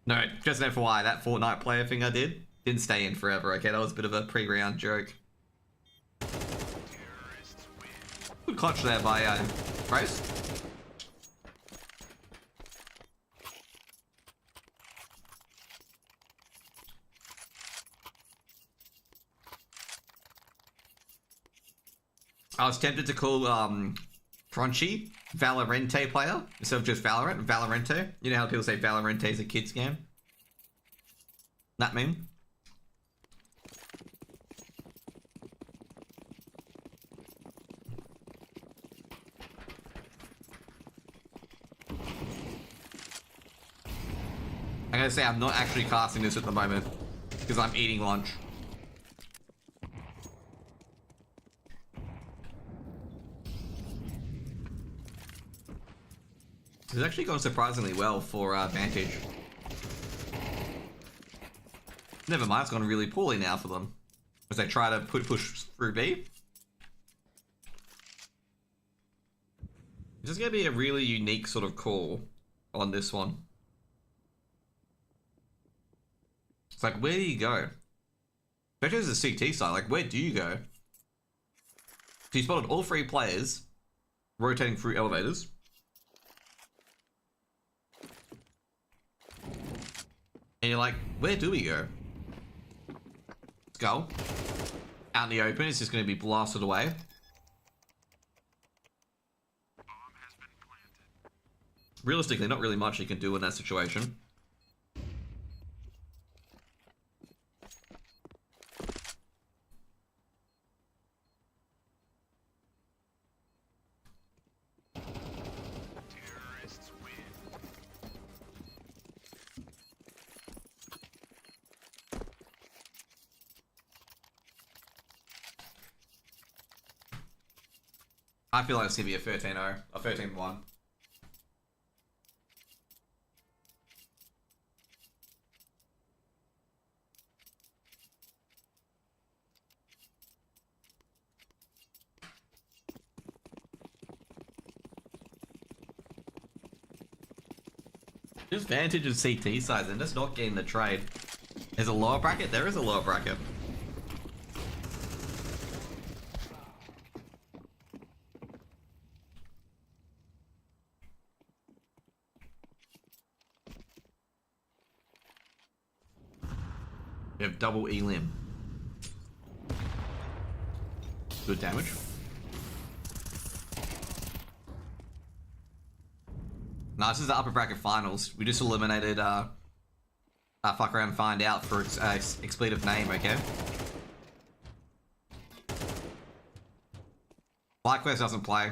No, just an FYI, that Fortnite player thing I didn't stay in forever, okay? That was a bit of a pre-round joke. Good clutch there by Grace. I was tempted to call Crunchy Valorente player instead of just Valorant. Valorente. You know how people say Valorente is a kid's game? That meme? I gotta say, I'm not actually casting this at the moment because I'm eating lunch. It's actually gone surprisingly well for Vantage. Never mind, it's gone really poorly now for them as they try to push through B. This is going to be a really unique sort of call on this one. It's like, where do you go? Especially as a CT side, like, where do you go? So you spotted all three players rotating through elevators. And you're like, where do we go? Let's go. Out in the open, it's just going to be blasted away. Realistically, not really much you can do in that situation. I feel like it's going to be a 13-0, a 13-1. Just Vantage of CT size and just not getting the trade. There's a lower bracket? There is a lower bracket. We have double Elim. Good damage. No, this is the upper bracket finals. We just eliminated fuck around and find out for expletive name, okay? FlyQuest doesn't play.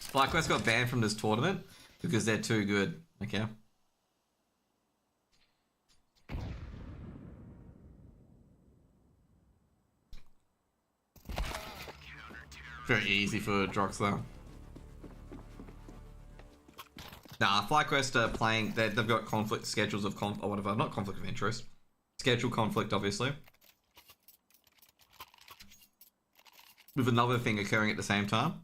FlyQuest got banned from this tournament because they're too good, okay? Very easy for Drox though. Nah, FlyQuest are playing. They've got conflict schedules of or whatever. Not conflict of interest. Schedule conflict, obviously. With another thing occurring at the same time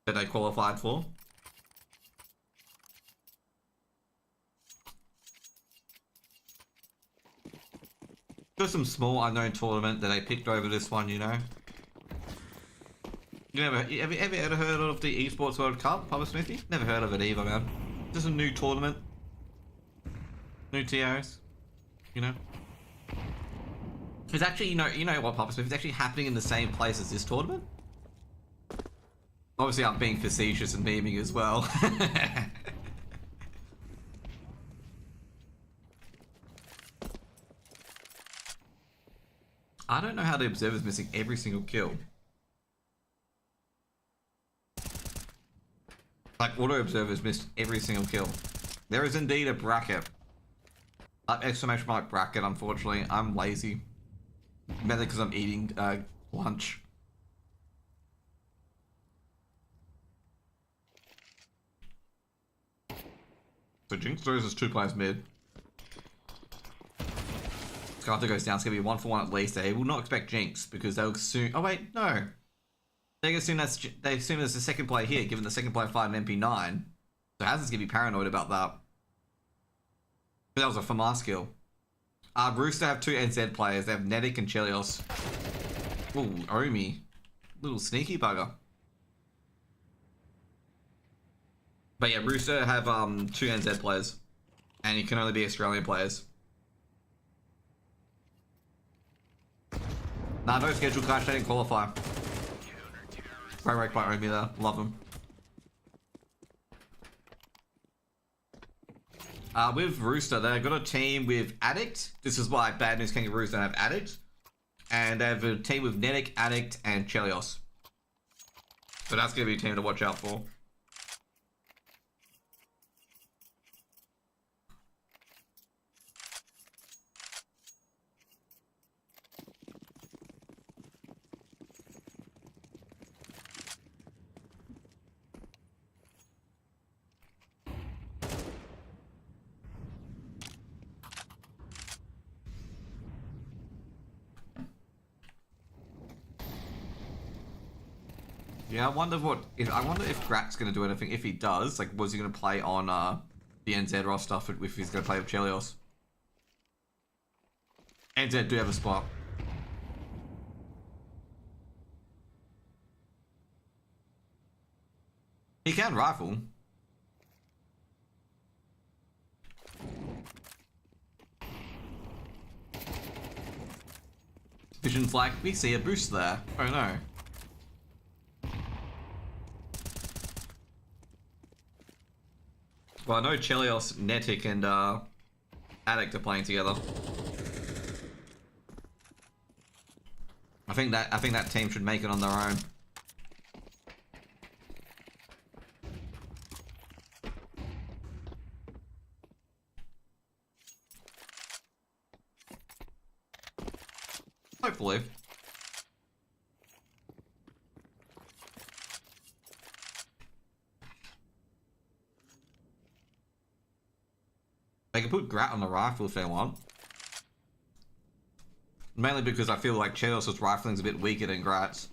that they qualified for. Just some small unknown tournament that they picked over this one, you know. You ever heard of the Esports World Cup, Papa Smithy? Never heard of it either, man. Just a new tournament. New TOs. You know? It's actually, you know what, Papa Smith? It's actually happening in the same place as this tournament. Obviously, I'm being facetious and memeing as well. I don't know how the Observer's missing every single kill. Like, Auto Observer's missed every single kill. There is indeed a bracket. Exclamation mark bracket, unfortunately. I'm lazy. Mainly because I'm eating lunch. So Jinx throws us 2 players mid. Scarter goes down. It's going to be 1-for-1 at least. They will not expect Jinx because they'll assume... Oh wait, no. They assume there's the second player here, given the second player fired an MP9. So Hazard's going to be paranoid about that. But that was a FAMAS skill. Rooster have 2 NZ players. They have Netic and Chelios. Ooh, Omi. Little sneaky bugger. But yeah, Rooster have 2 NZ players. And you can only be Australian players. Nah, no schedule clash, they didn't qualify. Great wreck by Omi there. Love him. With Rooster, they've got a team with Addict. This is why Bad News Kangaroos don't have Addict. And they have a team with Netic, Addict, and Chelios. So that's going to be a team to watch out for. Yeah, I wonder if Grat's gonna do anything. If he does, like, was he gonna play on the NZ roster if he's gonna play with Chelios? NZ do have a spot. He can rifle. Vision's like, we see a boost there. Oh no. Well, I know Chelios, Netic, and Addict are playing together. I think that team should make it on their own. Hopefully. They can put Grat on the rifle if they want. Mainly because I feel like Chelios' rifling's a bit weaker than Grat's.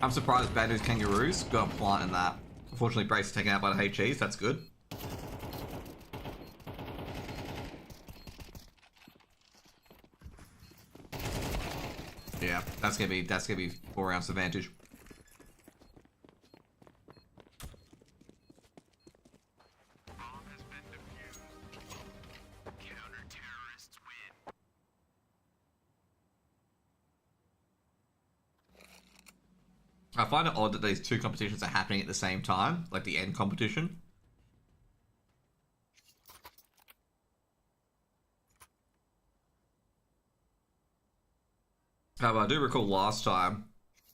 I'm surprised Bad News Kangaroos got a plant in that. Unfortunately, Brace is taken out by the HEs, that's good. Yeah, that's gonna be 4 rounds advantage. I find it odd that these 2 competitions are happening at the same time, like the end competition. But I do recall last time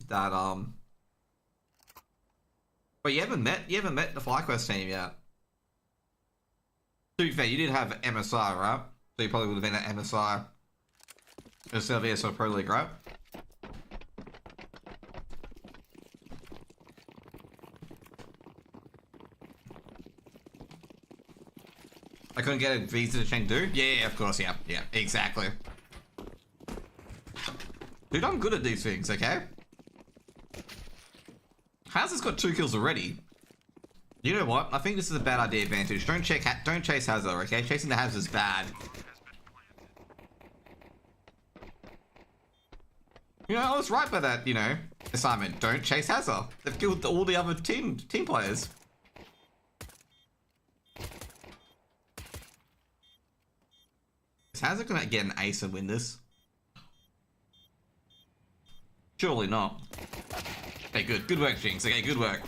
that but you haven't met the FlyQuest team yet. To be fair, you did have MSI, right? So you probably would have been at MSI. instead of ESL Pro League, right? I couldn't get a visa to Chengdu? Yeah, of course, yeah, exactly. Dude, I'm good at these things, okay? Hazard's got 2 kills already. You know what? I think this is a bad idea, Vantage. Don't chase Hazard, okay? Chasing the Hazard is bad. You know, I was right by that, you know, assignment. Don't chase Hazard. They've killed all the other team players. Is Hazard gonna get an ace and win this? Surely not. Okay, good. Good work, Jinx. Okay, good work.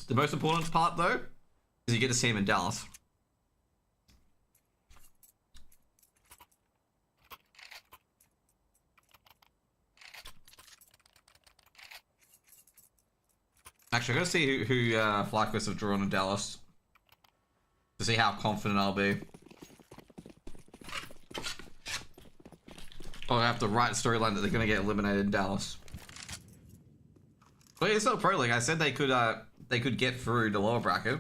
The most important part, though, is you get to see him in Dallas. Actually, I gotta see who FlyQuest have drawn in Dallas to see how confident I'll be. Oh, I have to write a storyline that they're gonna get eliminated in Dallas. But it's not Pro League. I said they could get through the lower bracket.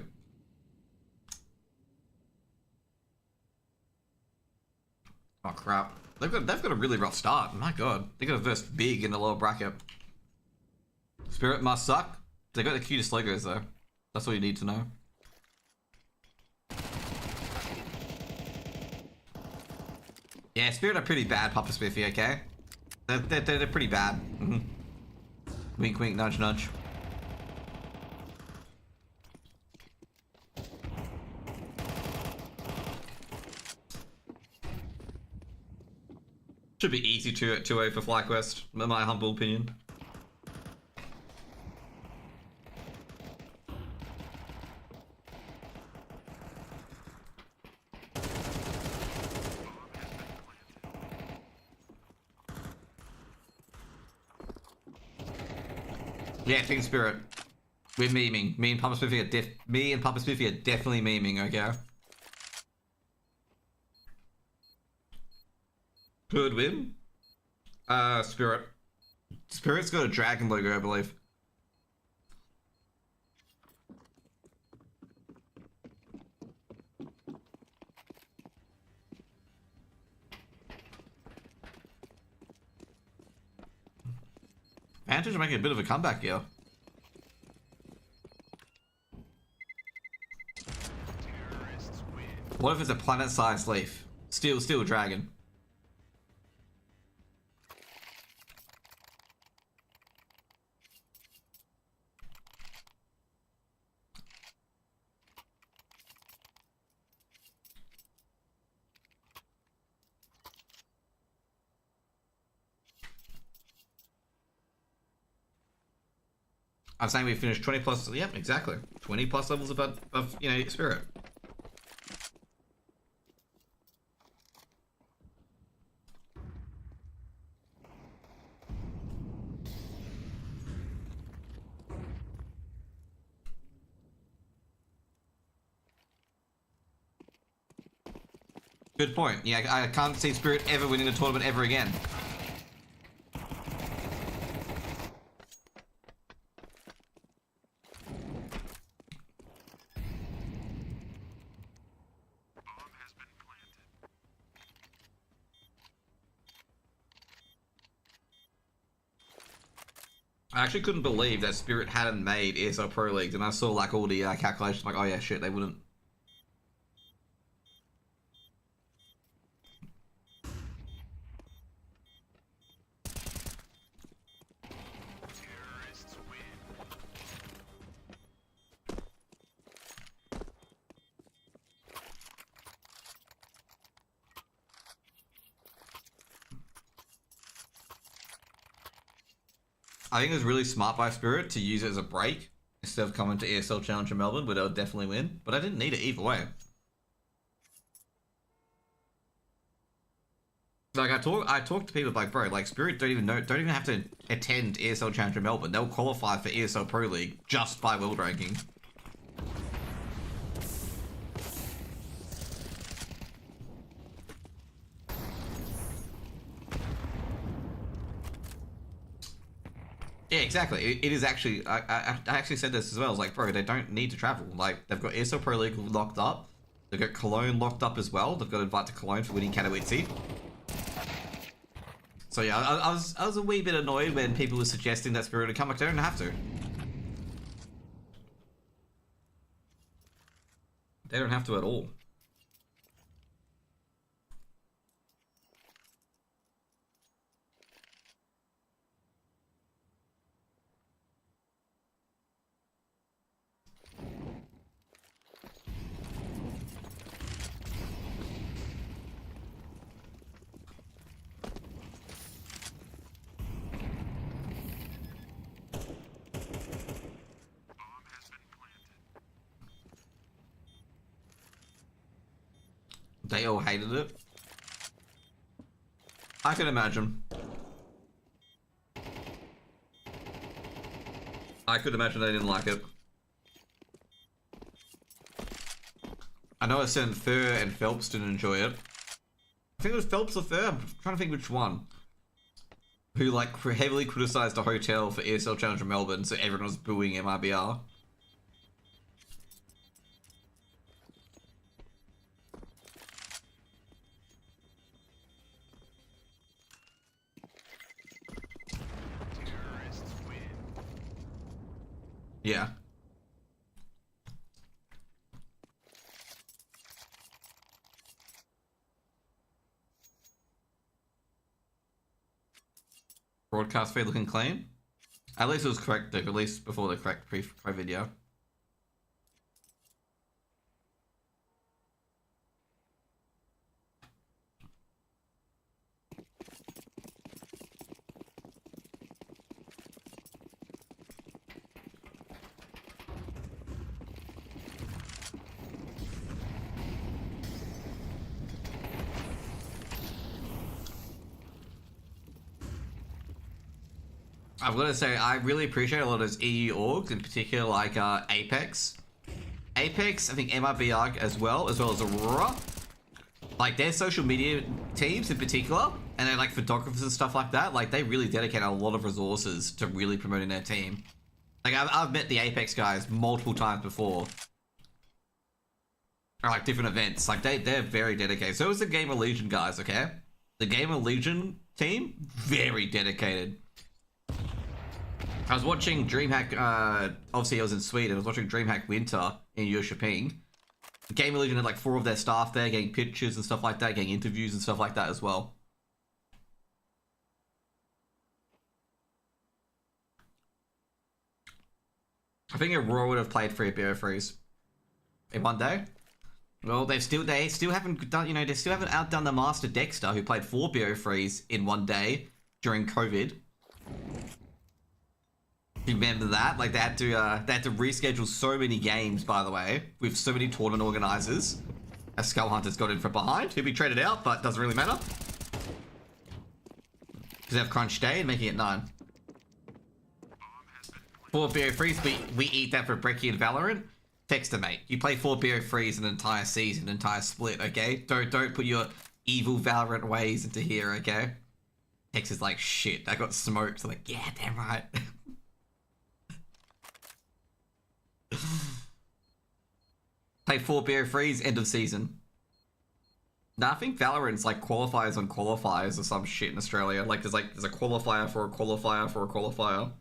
Oh crap! They've got a really rough start. My god, they got to verse big in the lower bracket. Spirit must suck. They got the cutest logos though. That's all you need to know. Yeah, Spirit are pretty bad, Papa Spiffy, okay? They're pretty bad. Wink, wink, nudge, nudge. Should be easy 2-0 for FlyQuest, in my humble opinion. Yeah, Team Spirit. We're memeing. Me and Papa Spiffy are definitely memeing, okay? Who would win? Spirit. Spirit's got a dragon logo, I believe. Vantage are making a bit of a comeback here. What if it's a planet-sized leaf? Still a dragon. I'm saying we finished 20 plus. Yep, exactly. 20 plus levels of you know, Spirit. Good point. Yeah, I can't see Spirit ever winning the tournament ever again. I actually couldn't believe that Spirit hadn't made ESL Pro League, and I saw like all the calculations, like, oh yeah, shit, they wouldn't. I think it was really smart by Spirit to use it as a break instead of coming to ESL Challenger Melbourne, where they'll definitely win. But I didn't need it either way. Like I talk to people like, bro, like Spirit don't even have to attend ESL Challenger Melbourne. They'll qualify for ESL Pro League just by world ranking. Yeah, exactly. It is actually. I actually said this as well. I was like, bro, they don't need to travel. Like, they've got ESL Pro League locked up. They've got Cologne locked up as well. They've got invite to Cologne for winning Katowice. So yeah, I was a wee bit annoyed when people were suggesting that Spirit would come. Like, they don't have to. They don't have to at all. They all hated it. I can imagine. I could imagine they didn't like it. I know I said Fur and Phelps didn't enjoy it. I think it was Phelps or Fur. I'm trying to think which one. Who like heavily criticized a hotel for ESL Challenger Melbourne, so everyone was booing MIBR. Yeah. Broadcast feed looking clean. At least it was correct, at least before the correct pre-video. I've got to say, I really appreciate a lot of those EU orgs, in particular like Apex. Apex, I think MIBR as well as Aurora. Like their social media teams in particular, and they're like photographers and stuff like that, like they really dedicate a lot of resources to really promoting their team. Like I've met the Apex guys multiple times before. Or like different events, like they're very dedicated. So is the Gamer Legion guys, okay? The Gamer Legion team, very dedicated. I was watching DreamHack, obviously I was in Sweden, I was watching DreamHack Winter in Jönköping. Gamer Legion had like 4 of their staff there, getting pictures and stuff like that, getting interviews and stuff like that as well. I think Aurora would have played Free Beer Freeze in one day. Well, they still haven't done, you know, they still haven't outdone the Master Dexter, who played 4 Beer Freeze in one day during COVID. Remember that? Like they had to reschedule so many games, by the way, with so many tournament organizers. As Skull Hunters got in from behind, he'll be traded out, but doesn't really matter. Because they have Crunch Day and making it 9. 4 Beer Freeze, we eat that for Brekkie and Valorant. Texter, mate. You play 4 Beer Freeze an entire season, an entire split, okay? Don't put your evil Valorant ways into here, okay? Tex is like, shit, I got smoked. I'm like, yeah, damn right. Play 4 Beer Freeze, end of season. Nah, I think Valorant's like qualifiers on qualifiers or some shit in Australia. Like there's a qualifier for a qualifier for a qualifier.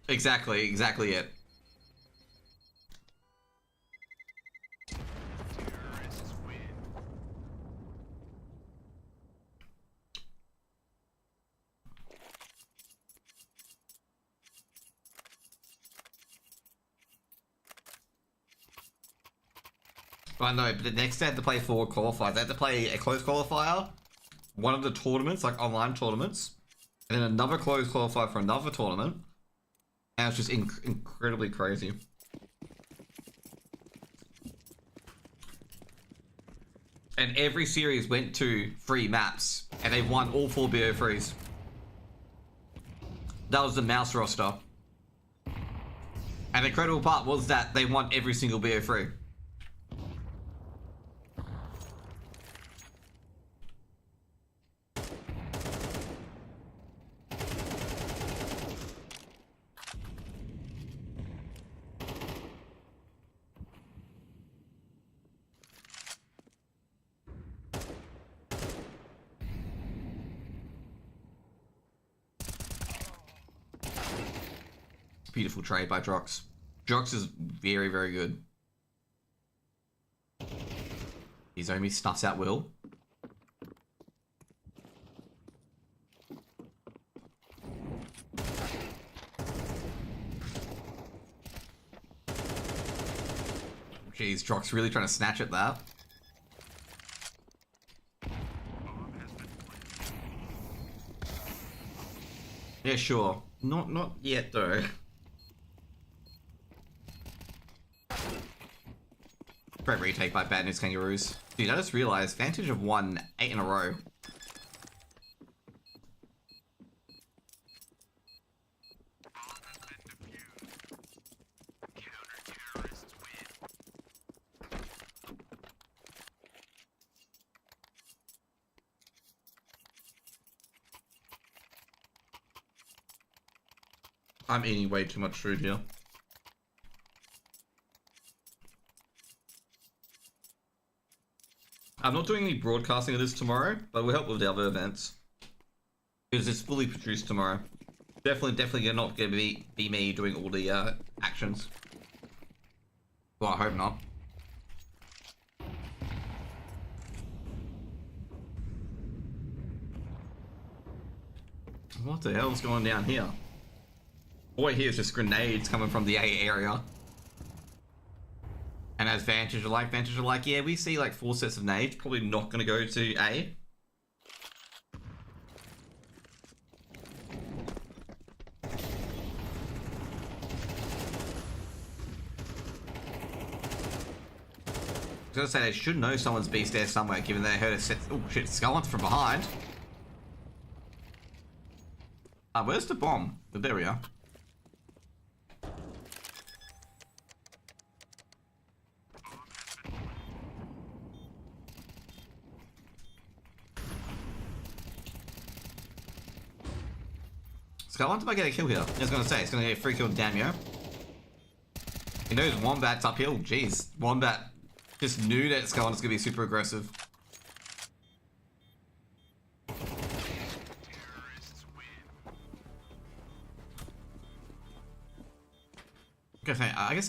Exactly it. Well, no, but next they had to play 4 qualifiers. They had to play a closed qualifier, one of the tournaments, like online tournaments, and then another closed qualifier for another tournament. And it's just incredibly crazy. And every series went to 3 maps, and they won all 4 BO3s. That was the mouse roster. And the incredible part was that they won every single BO3. beautiful trade by Drox. Drox is very, very good. Izomi snuffs out Will. Jeez, Drox really trying to snatch at that. Yeah, sure. Not yet though. Great retake by Bad News Kangaroos. Dude, I just realized Vantage have won 8 in a row. I'm eating way too much food here. I'm not doing any broadcasting of this tomorrow, but we'll help with the other events. Because it's fully produced tomorrow. Definitely not gonna be me doing all the actions. Well, I hope not. What the hell's going down here? Boy, here's just grenades coming from the A area. And as Vantage are like, yeah, we see like 4 sets of nades, probably not gonna go to A. I was gonna say they should know someone's beast there somewhere, given they heard a set. Oh shit, Skullhunter from behind. Where's the bomb? Oh, there we are. Skullhunter might get a kill here. I was gonna say, it's gonna get a free kill, damn yo. He knows Wombat's uphill. Jeez, Wombat just knew that Skullhunter's gonna be super aggressive.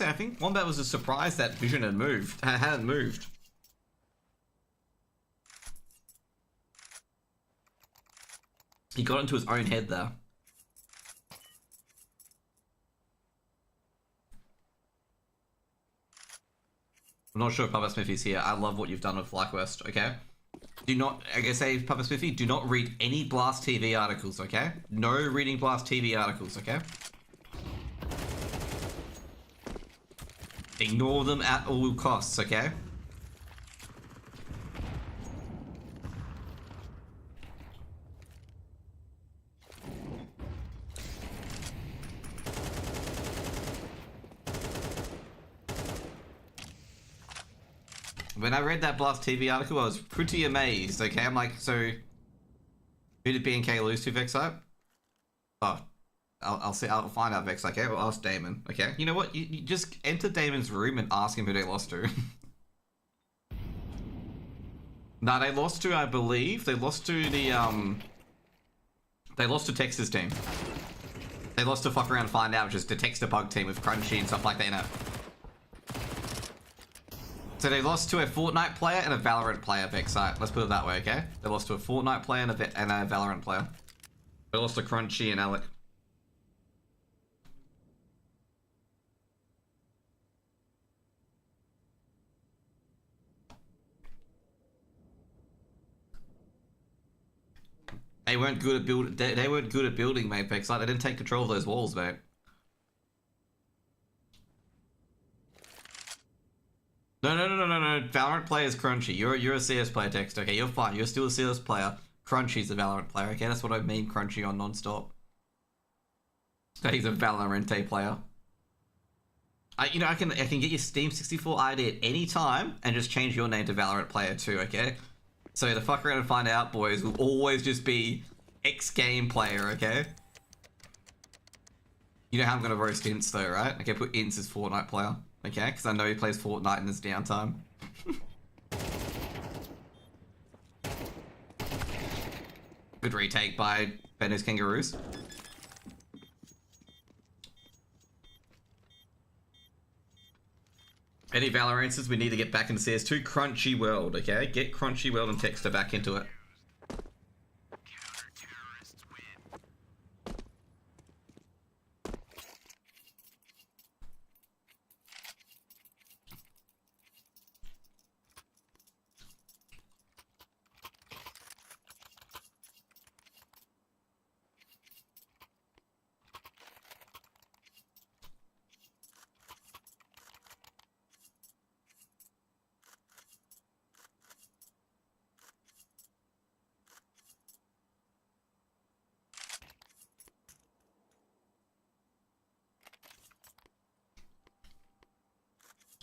I think Wombat was just surprised that Vision hadn't moved. He got into his own head there. I'm not sure if Papa Smithy's here. I love what you've done with FlyQuest, okay? Do not, like I say, Papa Smithy, do not read any Blast TV articles, okay? No reading Blast TV articles, okay? Ignore them at all costs, okay? When I read that Blast TV article, I was pretty amazed, okay? I'm like, so who did BNK lose to, Vexite? Oh, I'll find out, Vex, okay? We'll ask Damon, okay? You know what? You just enter Damon's room and ask him who they lost to. Nah, they lost to, I believe, they lost to the, they lost to Texas team. They lost to Fuck Around and Find Out, which is the Texter Bug team with Crunchy and stuff like that, you know? So they lost to a Fortnite player and a Valorant player, Vexite. Let's put it that way, okay? They lost to a Fortnite player and a Valorant player. They lost to Crunchy and Alec. They weren't good at building. They weren't good at building, mate. Vexite. They didn't take control of those walls, mate. No. Valorant player is Crunchy. You're a CS player, Text. Okay, you're fine. You're still a CS player. Crunchy's a Valorant player. Okay, that's what I mean. Crunchy on non-stop. So he's a Valorant player. I can get your Steam 64 ID at any time and just change your name to Valorant player too. Okay. So the Fuck Around and Find Out boys will always just be X game player. Okay. You know how I'm gonna roast Ints though, right? Okay, put Ints as Fortnite player. Okay, because I know he plays Fortnite in his downtime. Good retake by Benno's Kangaroos. Any Valorances, we need to get back into CS2. Crunchy World, okay? Get Crunchy World and Texter back into it.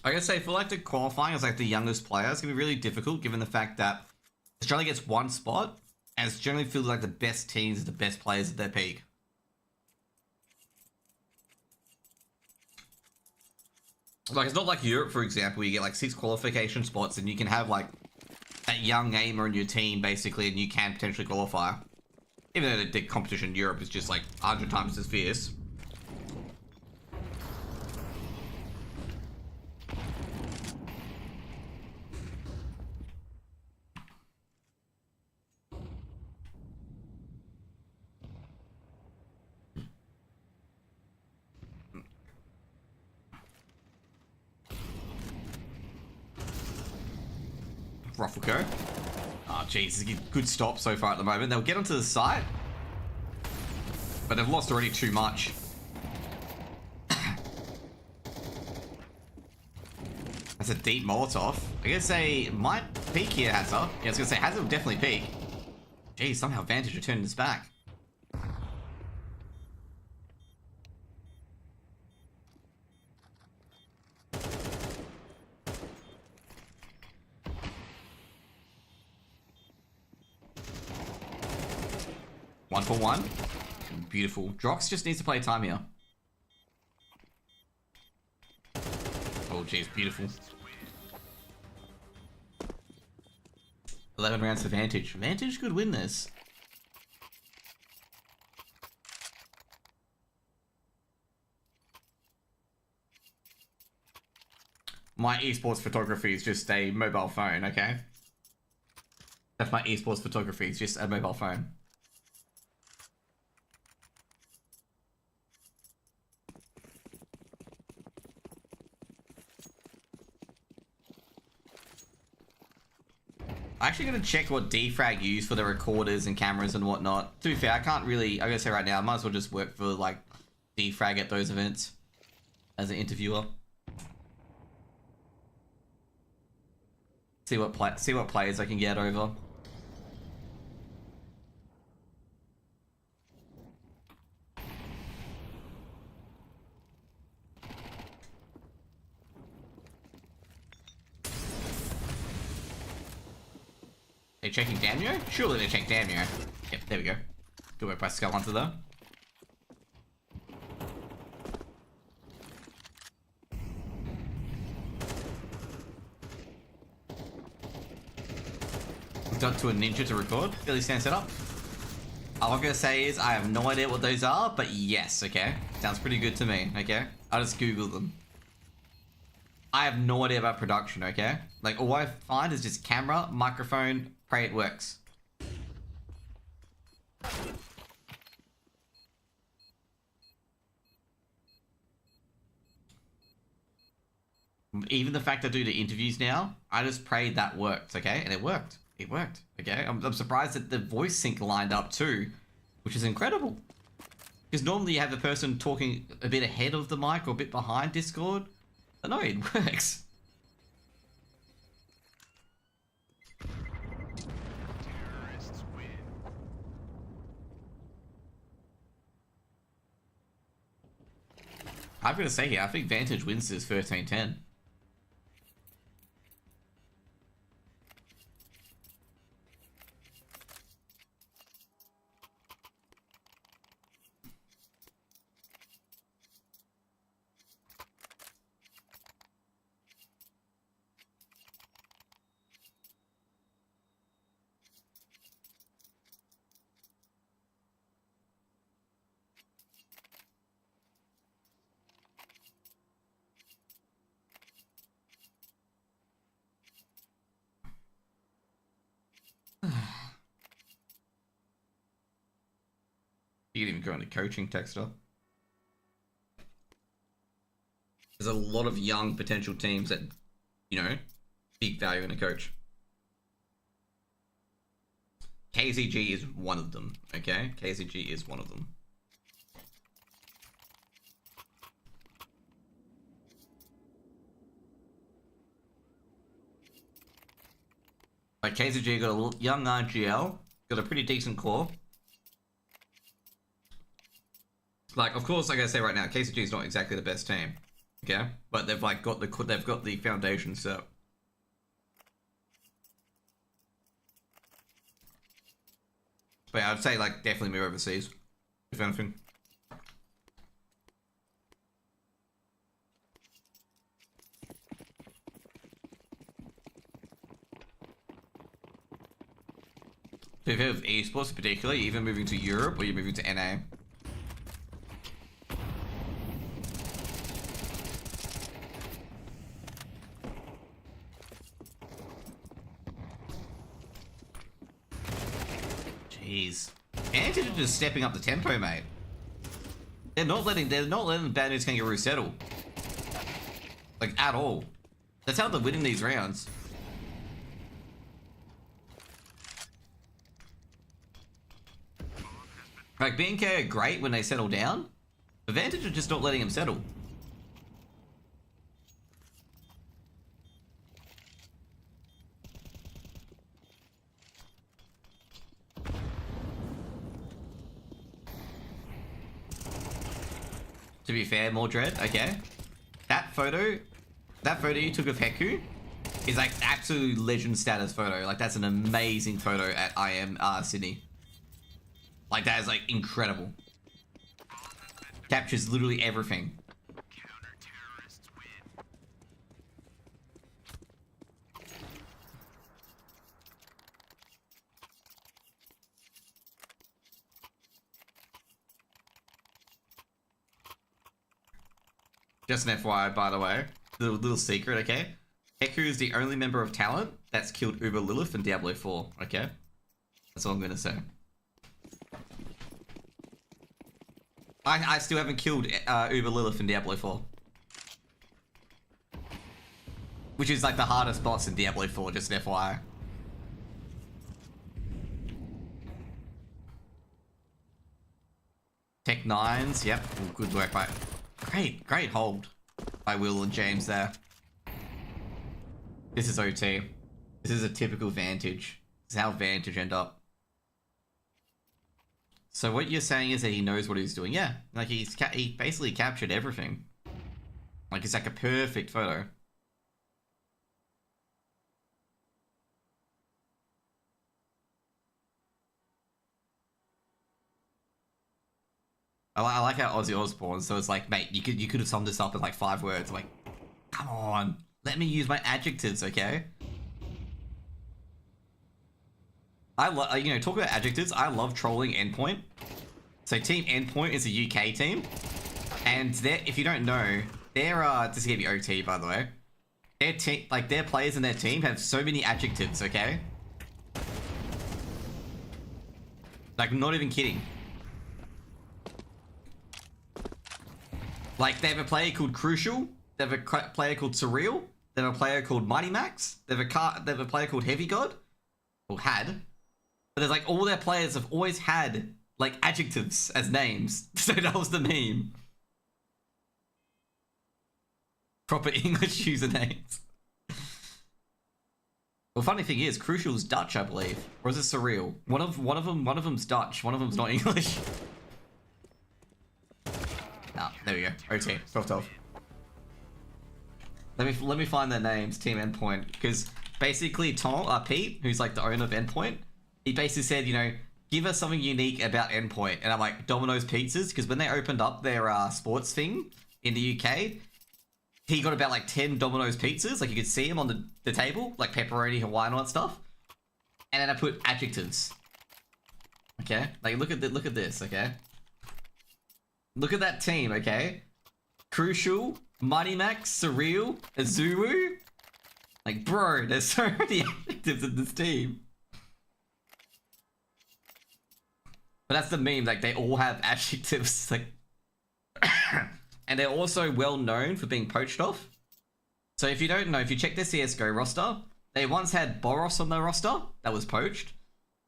I gotta say, for like the qualifying as like the youngest player, it's gonna be really difficult given the fact that Australia gets one spot, and it's generally feels like the best teams are the best players at their peak. Like, it's not like Europe, for example, where you get like 6 qualification spots and you can have like that young gamer in your team basically, and you can potentially qualify. Even though the competition in Europe is just like 100 times as fierce. Ruffleco. Oh, jeez, this is a good stop so far at the moment. They'll get onto the site, but they've lost already too much. That's a deep Molotov. I gotta say, might peak here, Hazard. Yeah, I was gonna say, Hazard will definitely peak. Jeez, somehow Vantage returned this back. One for one. Beautiful. Drox just needs to play time here. Oh, jeez, beautiful. 11 rounds for Vantage. Vantage could win this. My esports photography is just a mobile phone, okay? That's my esports photography, it's just a mobile phone. I'm actually going to check what Defrag used for the recorders and cameras and whatnot. To be fair, I can't really, I gotta say right now, I might as well just work for like Defrag at those events as an interviewer. See what players I can get over. They checking Damio? Surely they check Damio. Yep, there we go. Good work by Skull Hunter though. Got to a ninja to record. Billy stand set up. All I'm gonna say is I have no idea what those are, but yes, okay. Sounds pretty good to me, okay? I'll just Google them. I have no idea about production, okay? Like, all I find is just camera, microphone, pray it works. Even the fact I do the interviews now, I just prayed that worked, okay? And it worked. It worked, okay? I'm surprised that the voice sync lined up too, which is incredible. Because normally you have the person talking a bit ahead of the mic or a bit behind Discord. But no, it works. I'm gonna say here, I think Vantage wins this 13-10. You can even go into coaching, Texter. There's a lot of young potential teams that, you know, big value in a coach. KZG is one of them, okay? KZG is one of them. Like KZG got a young RGL, got a pretty decent core. Like, of course, like I say right now, KZG is not exactly the best team, okay? But they've like got the foundation set. But yeah, I'd say like definitely move overseas, if anything. So if you have esports particularly, either moving to Europe or you're moving to NA. Jeez. Antigen are just stepping up the tempo, mate. They're not letting Bad News Kangaroo settle. Like, at all. That's how they're winning these rounds. Like, BNK are great when they settle down. Advantage are just not letting them settle. To be fair, Mordred, okay. That photo you took of Heku is like absolute legend status photo. Like, that's an amazing photo at IM Sydney. Like, that is like incredible. Captures literally everything. Just an FYI, by the way, little secret, okay? Heku is the only member of Talent that's killed Uber Lilith in Diablo 4, okay? That's all I'm gonna say. I still haven't killed Uber Lilith in Diablo 4. Which is like the hardest boss in Diablo 4, just an FYI. Tech 9s, yep. Ooh, good work by... Great hold by Will and James there. This is OT. This is a typical Vantage. This is how Vantage end up. So what you're saying is that he knows what he's doing. Yeah, like he basically captured everything. Like, it's like a perfect photo. I like how Ozzy Osbourne. So it's like, mate, you could have summed this up in like 5 words. I'm like, come on, let me use my adjectives, okay? I love, you know, talk about adjectives. I love trolling Endpoint. So Team Endpoint is a UK team, and they're, if you don't know, they're this is gonna be OT, by the way. Their team, like their players in their team, have so many adjectives. Okay, like not even kidding. Like, they have a player called Crucial. They have a player called Surreal. They have a player called Mighty Max. They have a player called Heavy God, or had. But there's like all their players have always had like adjectives as names. So that was the meme. Proper English usernames. Well, funny thing is, Crucial's Dutch, I believe, or is it Surreal? One of them's Dutch. One of them's not English. Ah, there we go. OT, 12-12. Let me find their names, Team Endpoint, because basically Pete, who's like the owner of Endpoint, he basically said, you know, give us something unique about Endpoint, and I'm like, Domino's Pizzas, because when they opened up their sports thing in the UK, he got about like 10 Domino's Pizzas, like you could see them on the table, like pepperoni, Hawaiian, all that stuff, and then I put adjectives. Okay, like look at this, okay. Look at that team, okay? Crucial, Mighty Max, Surreal, Azuru. Like, bro, there's so many adjectives in this team. But that's the meme, like they all have adjectives, like, and they're also well known for being poached off. So if you don't know, if you check their CS:GO roster, they once had Boros on their roster, that was poached.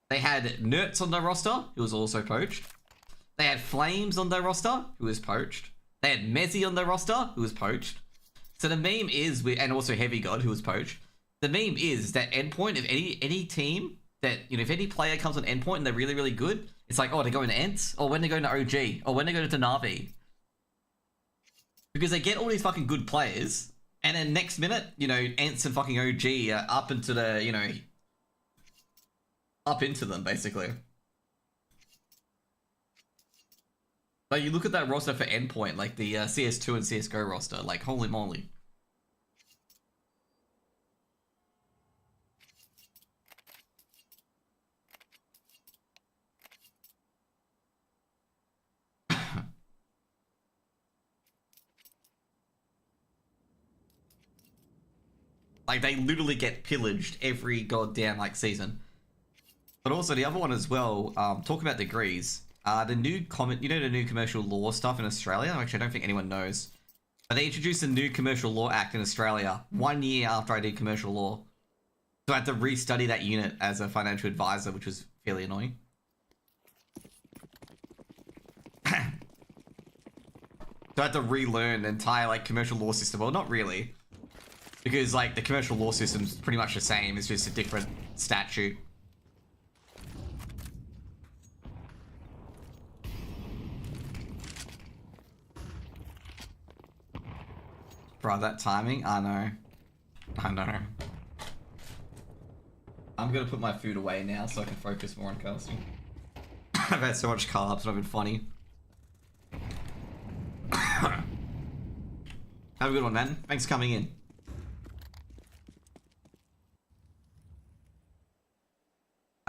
They had Nerds on their roster, who was also poached. They had Flames on their roster, who was poached. They had Mezzy on their roster, who was poached. So the meme is, and also Heavy God, who was poached. The meme is that Endpoint, if any team that, you know, if any player comes on Endpoint and they're really, really good, it's like, oh, they're going to Ents, or when they're going to OG, or when they're going to Navi. Because they get all these fucking good players, and then next minute, you know, Ents and fucking OG are up into the, you know, up into them, basically. Like, you look at that roster for Endpoint, like the CS2 and CSGO roster, like, holy moly. Like, they literally get pillaged every goddamn, like, season. But also, the other one as well, talk about degrees. The new you know, the new commercial law stuff in Australia? Actually, I don't think anyone knows. But they introduced a new commercial law act in Australia 1 year after I did commercial law. So I had to restudy that unit as a financial advisor, which was fairly annoying. So I had to relearn the entire, like, commercial law system. Well, not really. Because, like, the commercial law system's pretty much the same. It's just a different statute. Bro, that timing? I know. I know. I'm gonna put my food away now so I can focus more on casting. I've had so much carbs and I've been funny. Have a good one, man. Thanks for coming in.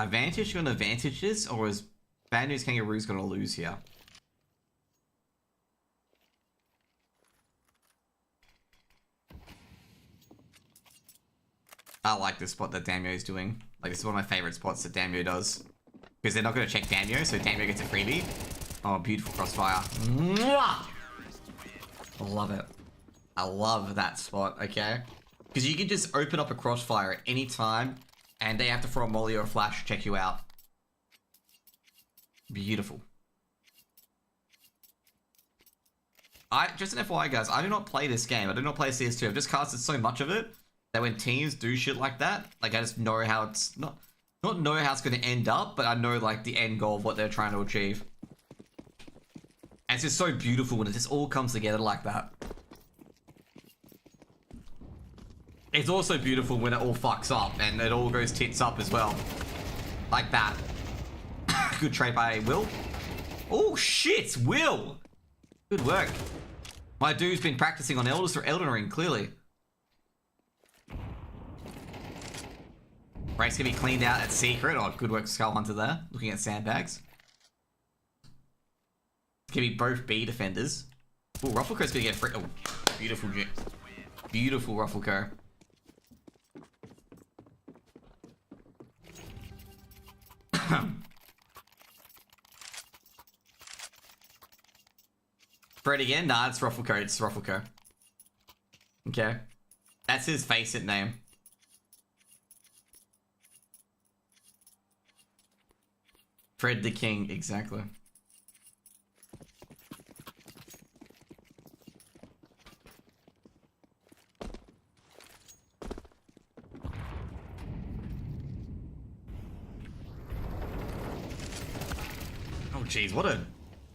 Advantage gonna advantage this, or is Bad News Kangaroos gonna lose here? I like this spot that Damio is doing. Like, this is one of my favorite spots that Damio does. Because they're not gonna check Damio, so Damio gets a freebie. Oh, beautiful crossfire. Mwah! I love it. I love that spot, okay? Because you can just open up a crossfire at any time, and they have to throw a molly or a flash to check you out. Beautiful. Just an FYI, guys, I do not play this game. I do not play CS2. I've just casted so much of it that when teams do shit like that, like, I just know how it's not know how it's going to end up, but I know, like, the end goal of what they're trying to achieve. And it's just so beautiful when it just all comes together like that. It's also beautiful when it all fucks up and it all goes tits up as well. Like that. Good trade by Will. Oh shit, Will! Good work. My dude's been practicing on Elden Ring, clearly. Race gonna be cleaned out at Secret. Oh, good work, Skull Hunter there. Looking at sandbags. It's gonna be both B defenders. Oh, Ruffleco's gonna get free. Oh, beautiful, beautiful Ruffleco. Fred again? Nah, it's Ruffleco. It's Ruffleco. Okay. That's his face-it name. Fred the King, exactly. Oh jeez, what a...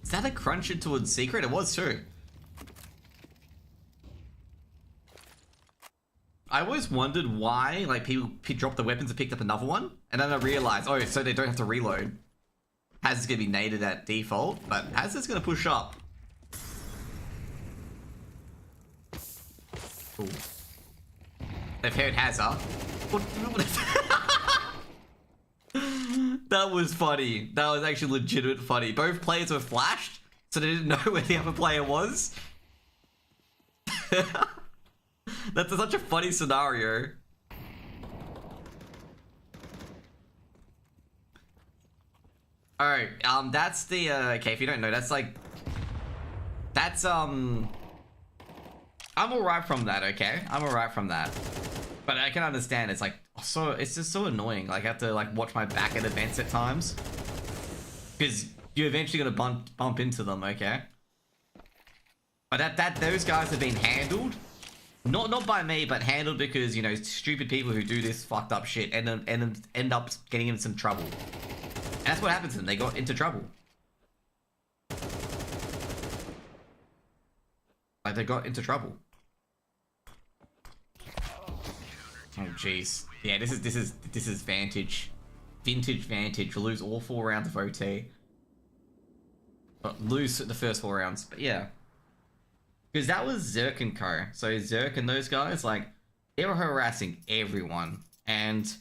Is that a crunch into a secret? It was too. I always wondered why, like, people dropped the weapons and picked up another one, and then I realized, oh, so they don't have to reload. Haz is going to be nated at default, but Haz is going to push up. Ooh. They've heard Hazza. That was funny. That was actually legitimate funny. Both players were flashed, so they didn't know where the other player was. That's such a funny scenario. Alright, that's the, okay, if you don't know, that's like, that's, I'm alright from that, okay? I'm alright from that. But I can understand, it's like, so, it's just so annoying, like, I have to, like, watch my back at events at times. Because you're eventually gonna bump into them, okay? But those guys have been handled. Not by me, but handled because, you know, stupid people who do this fucked up shit end up getting into some trouble. And that's what happened to them. They got into trouble. Like, they got into trouble. Oh, jeez. Yeah, this is Vantage. Vintage Vantage. Lose all 4 rounds of OT. But lose the first 4 rounds. But yeah. Because that was Zerk and Co. So Zerk and those guys, like, they were harassing everyone. And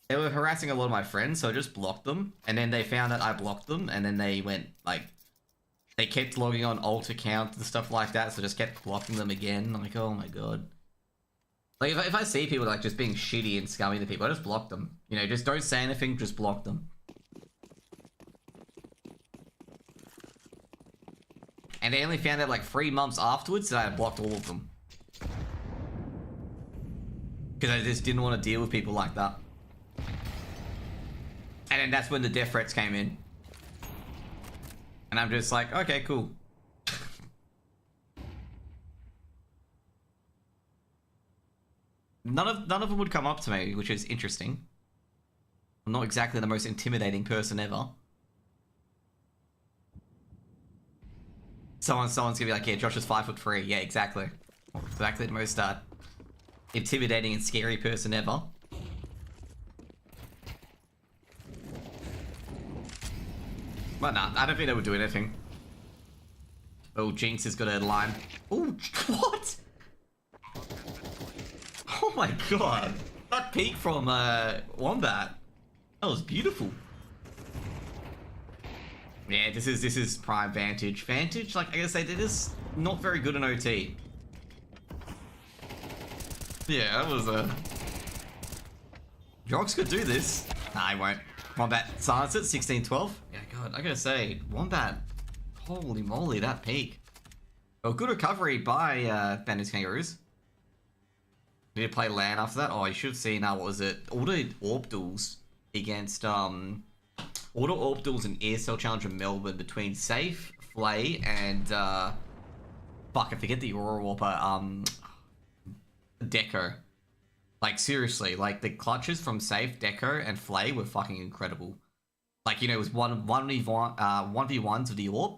they were harassing a lot of my friends, so I just blocked them. And then they found that I blocked them, and then they went, like, they kept logging on alt accounts and stuff like that, so I just kept blocking them again. I'm like, oh my god. Like, if I see people, like, just being shitty and scummy to people, I just block them. You know, just don't say anything, just block them. And they only found out, like, 3 months afterwards that I had blocked all of them. Because I just didn't want to deal with people like that. And then that's when the death threats came in. And I'm just like, okay, cool. None of them would come up to me, which is interesting. I'm not exactly the most intimidating person ever. Someone's gonna be like, yeah, Josh is 5'3". Yeah, exactly. Exactly the most intimidating and scary person ever. But nah, I don't think they would do anything. Oh, Jinx has got a line. Oh, what? Oh my god. That peek from Wombat. That was beautiful. Yeah, this is prime Vantage. Vantage, like I gotta say, they're just not very good in OT. Yeah, that was Jox could do this. Nah, I won't. Wombat silence it, 16-12. Yeah, god, I gotta say, Wombat, holy moly, that peak. Oh, good recovery by Bandits Kangaroos. Did he play LAN after that? Oh, you should have seen, what was it? Auto Orb duels against, Auto Orb duels and ESL Challenger Melbourne between Safe, Flay, and, fuck, I forget the Aurora Warper, Deco. Like, seriously, like, the clutches from Safe, Deco, and Flay were fucking incredible. Like, you know, it was 1v1s of the Orb,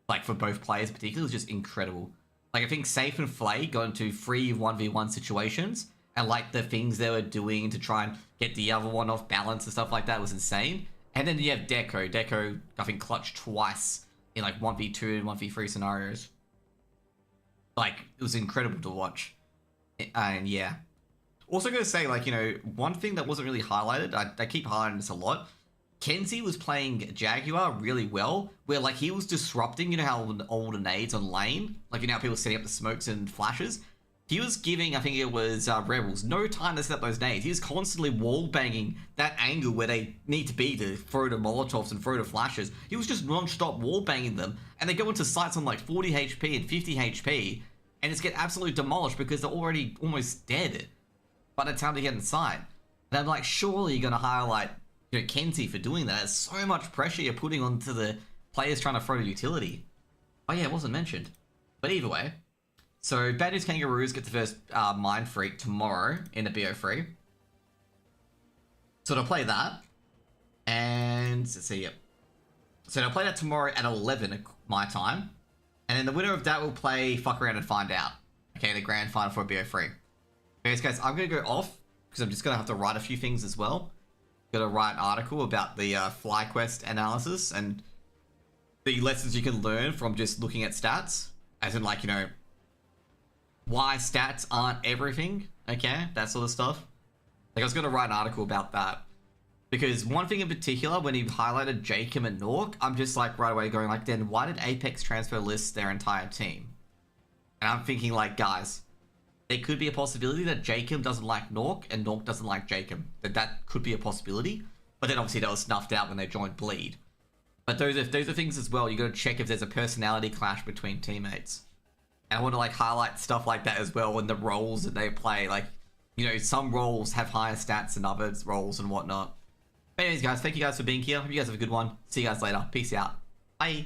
like, for both players particularly, it was just incredible. Like, I think Safe and Flay got into 3 1v1 situations, and, like, the things they were doing to try and get the other one off balance and stuff like that was insane. And then you have Deco. Deco, I think, clutched twice in, like, 1v2 and 1v3 scenarios. Like, it was incredible to watch. And, yeah. Also gonna say, like, you know, one thing that wasn't really highlighted, I keep highlighting this a lot, Kenzie was playing Jaguar really well, where, like, he was disrupting, you know how all the nades on lane, like, you know how people setting up the smokes and flashes? He was giving, I think it was Rebels, no time to set up those nades. He was constantly wall-banging that angle where they need to be to throw the Molotovs and throw the flashes. He was just non-stop wall-banging them, and they go into sites on, like, 40 HP and 50 HP, and just get absolutely demolished because they're already almost dead by the time they get inside. And I'm like, surely you're gonna highlight, you know, Kenzie for doing that. There's so much pressure you're putting onto the players trying to throw the utility. Oh yeah, it wasn't mentioned. But either way, so Bandits Kangaroos get the first Mind Freak tomorrow in the BO3. So they'll play that. And let's see, yep. So they'll play that tomorrow at 11 my time. And then the winner of that will play Fuck Around and Find Out. Okay, the grand final for BO3. Anyways, guys, I'm going to go off because I'm just going to have to write a few things as well. Got to write an article about the FlyQuest analysis and the lessons you can learn from just looking at stats. As in, like, you know, why stats aren't everything, okay? That sort of stuff. Like, I was going to write an article about that. Because one thing in particular, when he highlighted Jacob and Nork, I'm just like right away going like, then why did Apex transfer list their entire team? And I'm thinking like, guys, there could be a possibility that Jacob doesn't like Nork and Nork doesn't like Jacob. That could be a possibility. But then obviously that was snuffed out when they joined Bleed. But those are things as well. You got to check if there's a personality clash between teammates. And I want to like highlight stuff like that as well in the roles that they play. Like, you know, some roles have higher stats than others roles and whatnot. But anyways, guys, thank you guys for being here. Hope you guys have a good one. See you guys later. Peace out. Bye.